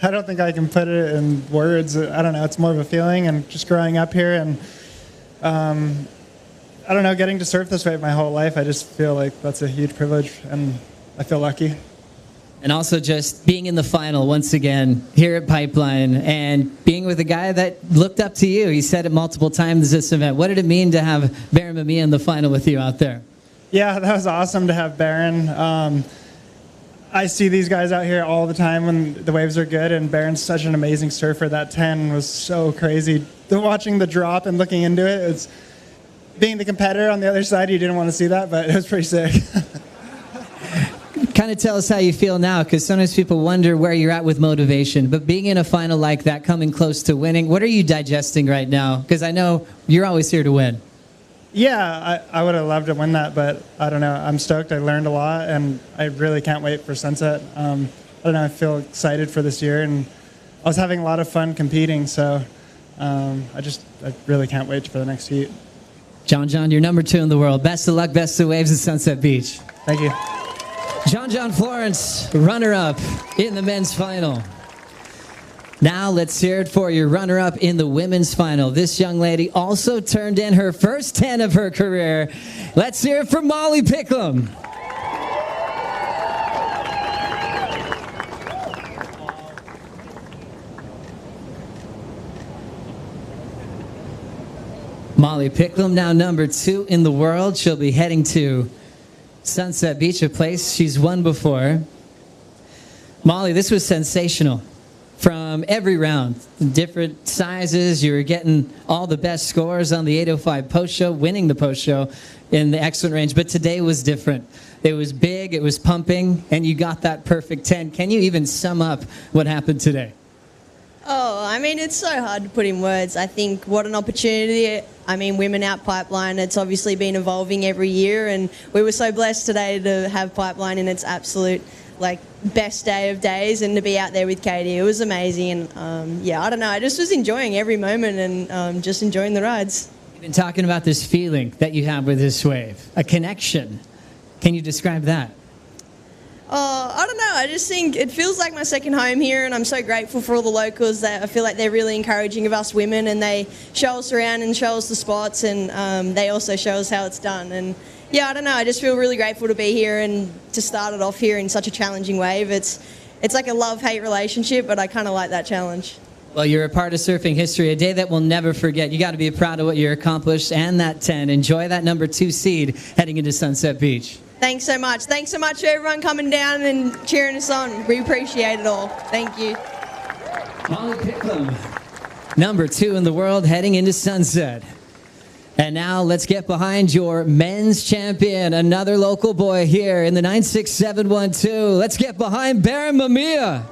don't think I can put it in words. I don't know. It's more of a feeling, and just growing up here and I don't know, getting to surf this wave my whole life, I just feel like that's a huge privilege, and I feel lucky. And also just being in the final once again here at Pipeline and being with a guy that looked up to you. He said it multiple times this event. What did it mean to have Baron Mamiya in the final with you out there? Yeah, that was awesome to have Baron. I see these guys out here all the time when the waves are good, and Baron's such an amazing surfer. That 10 was so crazy. Watching the drop and looking into it, it's being the competitor on the other side, you didn't want to see that, but it was pretty sick. Kind Kind of tell us how you feel now, because sometimes people wonder where you're at with motivation. But being in a final like that, coming close to winning, what are you digesting right now? Because I know you're always here to win. Yeah, I would have loved to win that, but I don't know. I'm stoked. I learned a lot, and I really can't wait for Sunset. I don't know. I feel excited for this year, and I was having a lot of fun competing, so I really can't wait for the next heat. John, you're number 2 in the world. Best of luck, best of waves at Sunset Beach. Thank you. John Florence, runner-up in the men's final. Now let's hear it for your runner-up in the women's final. This young lady also turned in her first 10 of her career. Let's hear it for Molly Picklum. Molly Picklum, now number 2 in the world. She'll be heading to Sunset Beach, a place she's won before. Molly, this was sensational. From every round, different sizes, you were getting all the best scores on the 805 post show, winning the post show in the excellent range. But today was different. It was big, it was pumping, and you got that perfect 10. Can you even sum up what happened today? Oh, I mean, it's so hard to put in words. I think what an opportunity. I mean, Women Out Pipeline, it's obviously been evolving every year, and we were so blessed today to have Pipeline in its absolute, best day of days, and to be out there with Katie. It was amazing, and yeah, I don't know. I just was enjoying every moment and just enjoying the rides. You've been talking about this feeling that you have with this wave, a connection. Can you describe that? I don't know. I just think it feels like my second home here, and I'm so grateful for all the locals. That I feel like they're really encouraging of us women, and they show us around and show us the spots, and they also show us how it's done. And yeah, I don't know. I just feel really grateful to be here and to start it off here in such a challenging wave. It's like a love-hate relationship, but I kind of like that challenge. Well, you're a part of surfing history, a day that we'll never forget. You got to be proud of what you accomplished and that 10. Enjoy that number 2 seed heading into Sunset Beach. Thanks so much. Thanks so much for everyone coming down and cheering us on. We appreciate it all. Thank you. Molly Picklum, number 2 in the world heading into Sunset. And now let's get behind your men's champion, another local boy here in the 96712. Let's get behind Baron Mamiya.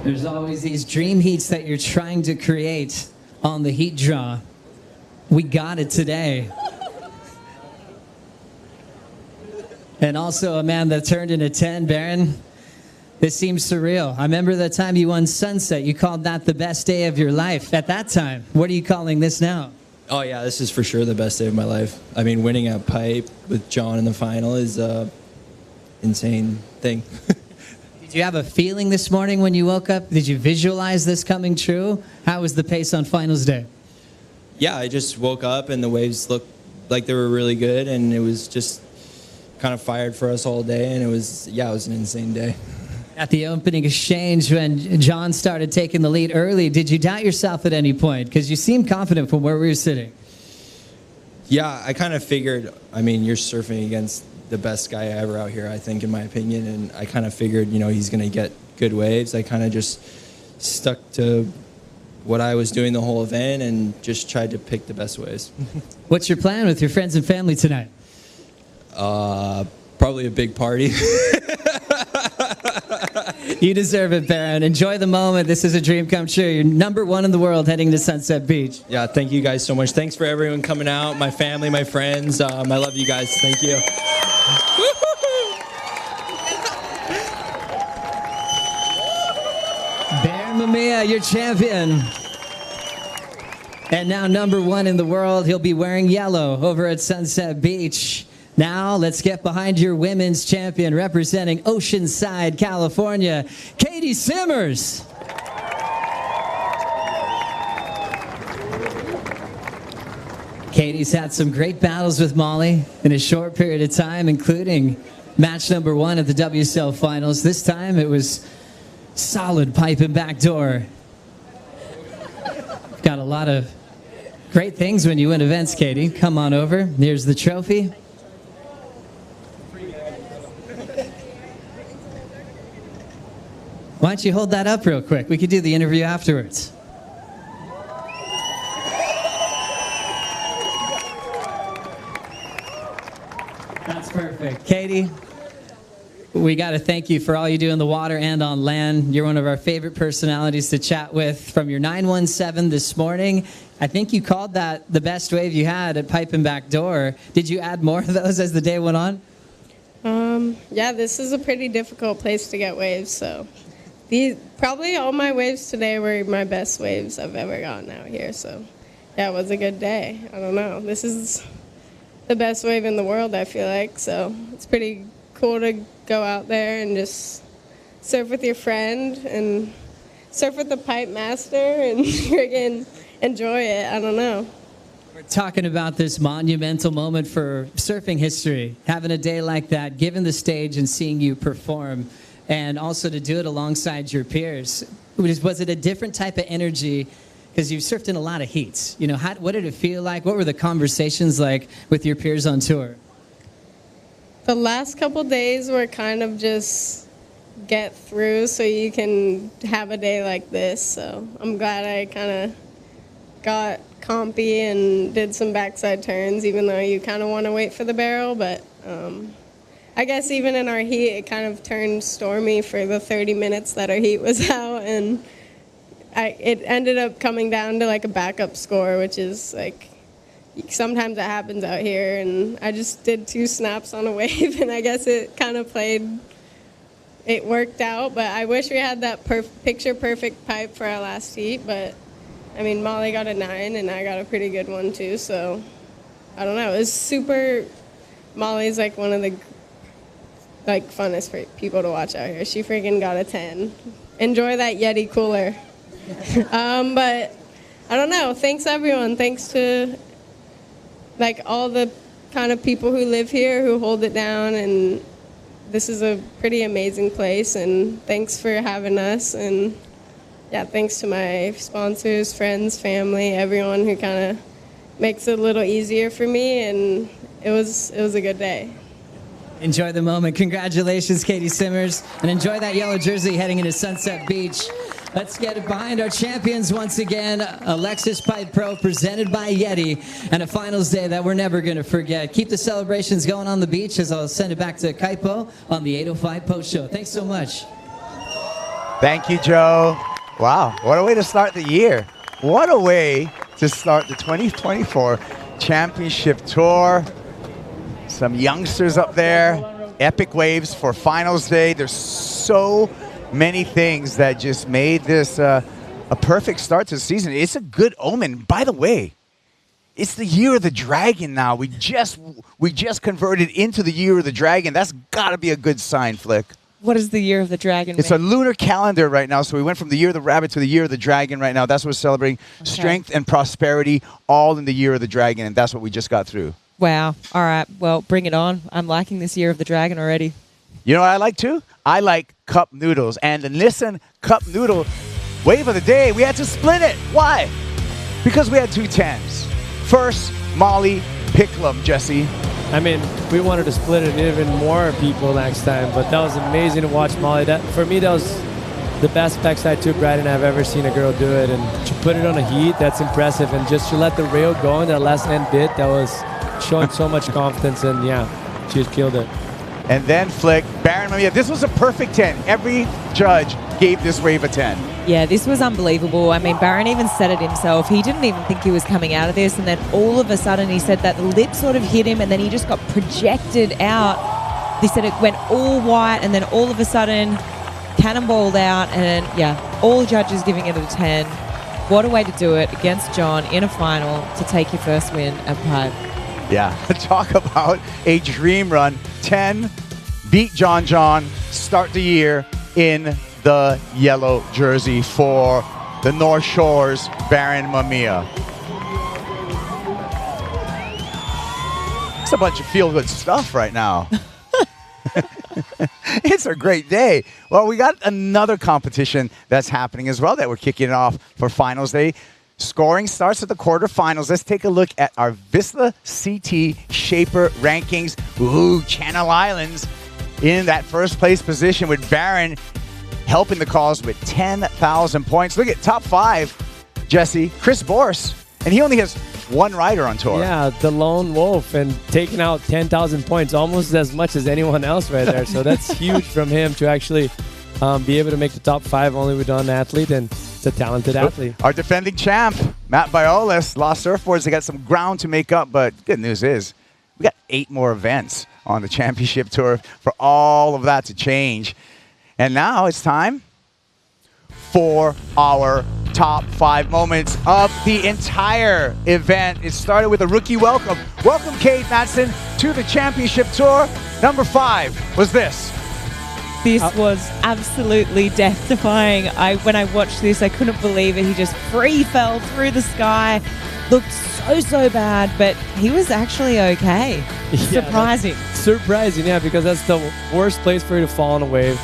There's always these dream heats that you're trying to create on the heat draw. We got it today. And also a man that turned into 10, Baron. This seems surreal. I remember the time you won Sunset. You called that the best day of your life at that time. What are you calling this now? Oh yeah, this is for sure the best day of my life. I mean, winning at Pipe with John in the final is a insane thing. Did you have a feeling this morning when you woke up? Did you visualize this coming true? How was the pace on finals day? Yeah, I just woke up and the waves looked like they were really good, and it was just kind of fired for us all day, and it was an insane day. At the opening exchange, when John started taking the lead early, did you doubt yourself at any point? Because you seemed confident from where we were sitting. Yeah, I kind of figured, I mean, you're surfing against the best guy ever out here, I think, in my opinion, and I kind of figured, he's going to get good waves. I kind of just stuck to what I was doing the whole event and just tried to pick the best waves. What's your plan with your friends and family tonight? Probably a big party. You deserve it, Baron. Enjoy the moment. This is a dream come true. You're number 1 in the world heading to Sunset Beach. Yeah, thank you guys so much. Thanks for everyone coming out, my family, my friends. I love you guys. Thank you. Baron Mamiya, your champion. And now number 1 in the world. He'll be wearing yellow over at Sunset Beach. Now let's get behind your women's champion representing Oceanside, California, Katie Simmers. Katie's had some great battles with Molly in a short period of time, including match number 1 at the WSL Finals. This time it was solid pipe and backdoor. Got a lot of great things when you win events, Katie. Come on over. Here's the trophy. Why don't you hold that up real quick? We could do the interview afterwards. That's perfect. Katie, we got to thank you for all you do in the water and on land. You're one of our favorite personalities to chat with. From your 917 this morning, I think you called that the best wave you had at Pipe and Backdoor. Did you add more of those as the day went on? Yeah, this is a pretty difficult place to get waves, so probably all my waves today were my best waves I've ever gotten out here, so yeah, it was a good day. I don't know. This is the best wave in the world, I feel like, so it's pretty cool to go out there and just surf with your friend and surf with the pipe master and friggin' enjoy it. I don't know. We're talking about this monumental moment for surfing history, having a day like that, given the stage and seeing you perform, and also to do it alongside your peers. Was it a different type of energy? Because you've surfed in a lot of heats. You know, what did it feel like? What were the conversations like with your peers on tour? The last couple days were kind of just get through so you can have a day like this. So I'm glad I kind of got compy and did some backside turns, even though you kind of want to wait for the barrel. But I guess even in our heat, it kind of turned stormy for the 30 minutes that our heat was out. And it ended up coming down to like a backup score, which is like, sometimes that happens out here, and I just did 2 snaps on a wave, and I guess it kind of it worked out, but I wish we had that picture-perfect pipe for our last heat, but, I mean, Molly got a 9, and I got a pretty good one, too, so, I don't know. It was Molly's, like, one of the, like, funnest people to watch out here. She freaking got a 10. Enjoy that Yeti cooler. But, I don't know. Thanks, everyone. Thanks to like all the kind of people who live here who hold it down, and this is a pretty amazing place, and thanks for having us, and yeah, thanks to my sponsors, friends, family, everyone who kind of makes it a little easier for me, and it was a good day. Enjoy the moment. Congratulations, Katie Simmers, and enjoy that yellow jersey heading into Sunset Beach. Let's get it behind our champions once again. A Lexus Pipe Pro presented by Yeti, and a finals day that we're never going to forget. Keep the celebrations going on the beach as I'll send it back to Kaipo on the 805 Post Show. Thanks so much. Thank you, Joe. Wow, what a way to start the year. What a way to start the 2024 Championship Tour. Some youngsters up there. Epic waves for finals day. There's so many things that just made this a perfect start to the season. It's a good omen. By the way, it's the year of the dragon now. We just converted into the year of the dragon. That's got to be a good sign, Flick. What is the year of the dragon? It's a lunar calendar right now, so we went from the year of the rabbit to the year of the dragon right now. That's what we're celebrating. Okay. Strength and prosperity, all in the year of the dragon, and that's what we just got through. Wow. All right. Well, bring it on. I'm liking this year of the dragon already. You know what I like too? I like cup noodles. And the Nissan cup noodle wave of the day, we had to split it. Why? Because we had 2 10s. First, Molly, pick them, Jesse. I mean, we wanted to split it even more people next time, but that was amazing to watch Molly. For me, that was the best backside tube riding I've ever seen a girl do it. And to put it on a heat, that's impressive. And just to let the rail go in that last end bit, that was showing so much confidence. And yeah, she just killed it. And then Flick, Baron Mamiya. This was a perfect 10. Every judge gave this wave a 10. Yeah, this was unbelievable. I mean, Baron even said it himself. He didn't even think he was coming out of this, and then all of a sudden he said that the lip sort of hit him, and then he just got projected out. They said it went all white, and then all of a sudden cannonballed out, and yeah, all judges giving it a 10. What a way to do it against John in a final to take your first win at Pipe. Yeah, talk about a dream run. 10, beat John, start the year in the yellow jersey for the North Shore's Baron Mamiya. It's a bunch of feel-good stuff right now. It's a great day. Well, we got another competition that's happening as well that we're kicking off for finals day. Scoring starts at the quarterfinals. Let's take a look at our Vista CT Shaper rankings. Ooh, Channel Islands in that first place position with Baron helping the cause with 10,000 points. Look at top 5, Jesse, Chris Borse, and he only has one rider on tour. Yeah, the lone wolf and taking out 10,000 points, almost as much as anyone else right there. So that's huge from him to actually be able to make the top 5 only with one athlete, and it's a talented athlete. Our defending champ, Matt Biolis, lost surfboards. They got some ground to make up, but good news is we got 8 more events on the championship tour for all of that to change. And now it's time for our top 5 moments of the entire event. It started with a rookie welcome. Welcome, Kate Madsen, to the championship tour. Number 5 was this. This was absolutely death-defying. When I watched this, I couldn't believe it. He just free fell through the sky. Looked so bad, but he was actually okay. Surprising. Surprising, yeah, because that's the worst place for you to fall on a wave.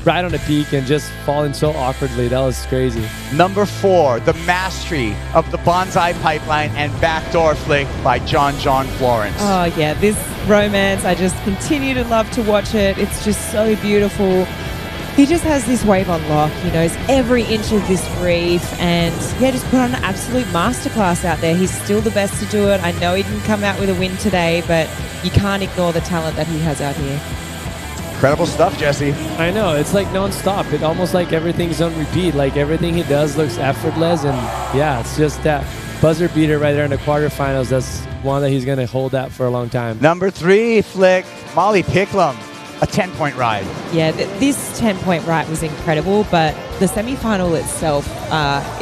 Right on the peak and just falling so awkwardly. That was crazy. Number 4, the mastery of the Bonsai Pipeline and Backdoor flick by John Florence. Oh yeah, this romance, I just continue to love to watch it. It's just so beautiful. He just has this wave on lock. He knows every inch of this reef, and yeah, just put on an absolute masterclass out there. He's still the best to do it. I know he didn't come out with a win today, but you can't ignore the talent that he has out here. Incredible stuff, Jesse. I know, it's like non-stop. It almost like everything's on repeat. Like everything he does looks effortless, and yeah, it's just that buzzer beater right there in the quarterfinals. That's one that he's going to hold that for a long time. Number 3, flick, Molly Picklum, a 10-point ride. Yeah, this 10-point ride was incredible, but the semi-final itself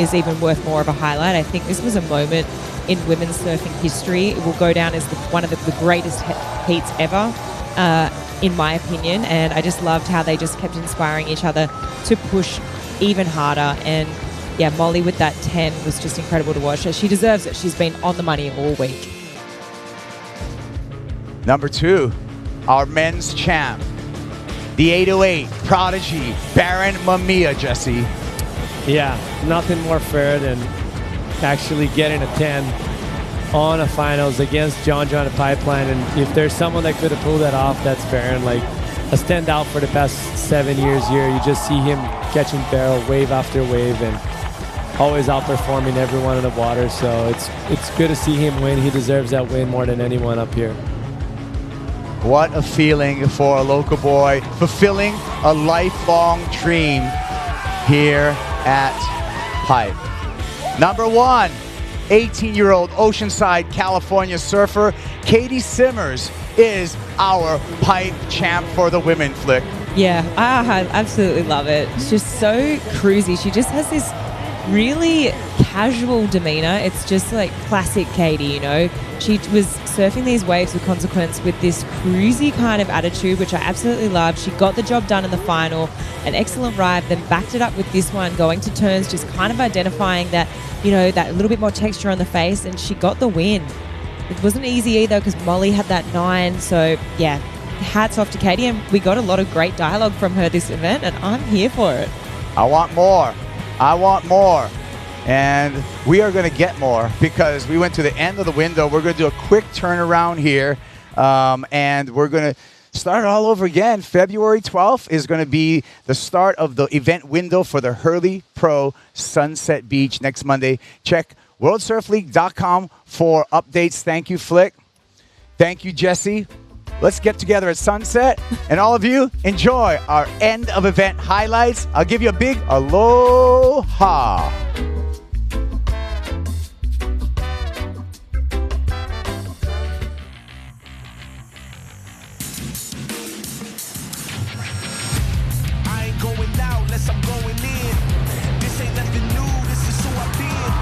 is even worth more of a highlight. I think this was a moment in women's surfing history. It will go down as one of the greatest heats ever. In my opinion, and I just loved how they just kept inspiring each other to push even harder. And yeah, Molly with that 10 was just incredible to watch. She deserves it. She's been on the money all week. Number 2, our men's champ, the 808 prodigy, Baron Mamiya, Jesse. Yeah, nothing more fair than actually getting a 10 on a finals against John Pipeline, and if there's someone that could have pulled that off, that's Baron. Like a standout for the past 7 years here. You just see him catching barrel wave after wave and always outperforming everyone in the water. So it's good to see him win. He deserves that win more than anyone up here. What a feeling for a local boy, fulfilling a lifelong dream here at Pipe. Number 1, 18-year-old Oceanside, California surfer, Katie Simmers is our Pipe champ for the women, flick. Yeah, I absolutely love it. It's just so cruisy. She just has this really casual demeanor. It's just like classic Katie, you know. She was surfing these waves with consequence with this cruisy kind of attitude, which I absolutely loved. She got the job done in the final, an excellent ride, then backed it up with this one, going to turns, just kind of identifying that, you know, that little bit more texture on the face, and she got the win. It wasn't easy either because Molly had that 9, so yeah, hats off to Katie, and we got a lot of great dialogue from her this event, and I'm here for it. I want more. I want more. And we are going to get more because we went to the end of the window. We're going to do a quick turnaround here, and we're going to start all over again. February 12th is going to be the start of the event window for the Hurley Pro Sunset Beach next Monday. Check worldsurfleague.com for updates. Thank you, Flick. Thank you, Jesse. Let's get together at sunset, and all of you enjoy our end of event highlights. I'll give you a big aloha. I'm going in. This ain't nothing new, this is who I've been.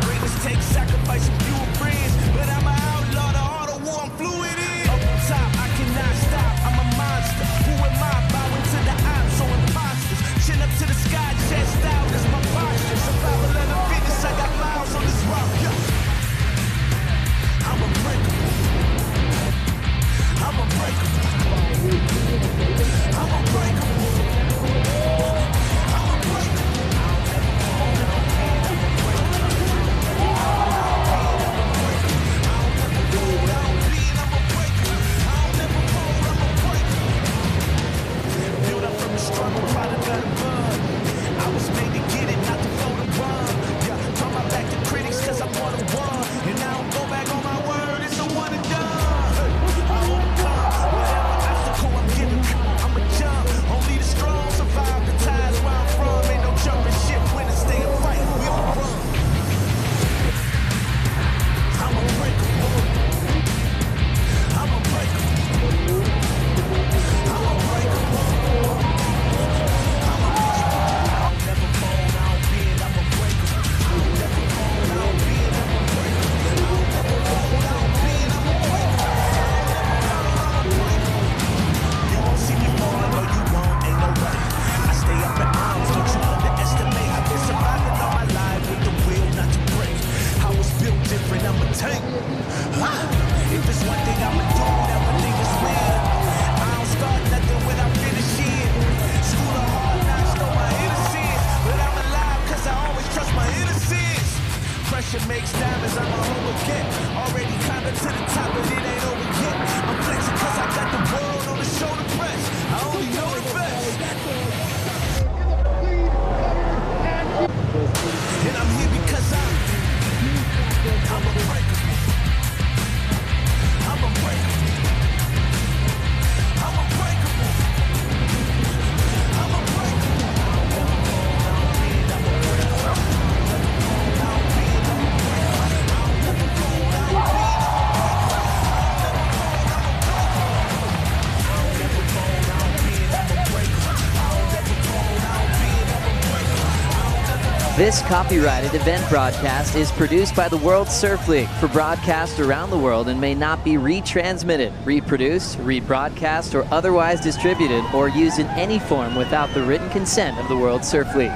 Greatness takes sacrifice of few friends, but I'm an outlaw, the art of war, I'm fluid in. Up on top, I cannot stop, I'm a monster. Who am I? Bowing to the odds, so imposters. Chin up to the sky, chest out, that's my posture. Survival This copyrighted event broadcast is produced by the World Surf League for broadcast around the world and may not be retransmitted, reproduced, rebroadcast, or otherwise distributed or used in any form without the written consent of the World Surf League.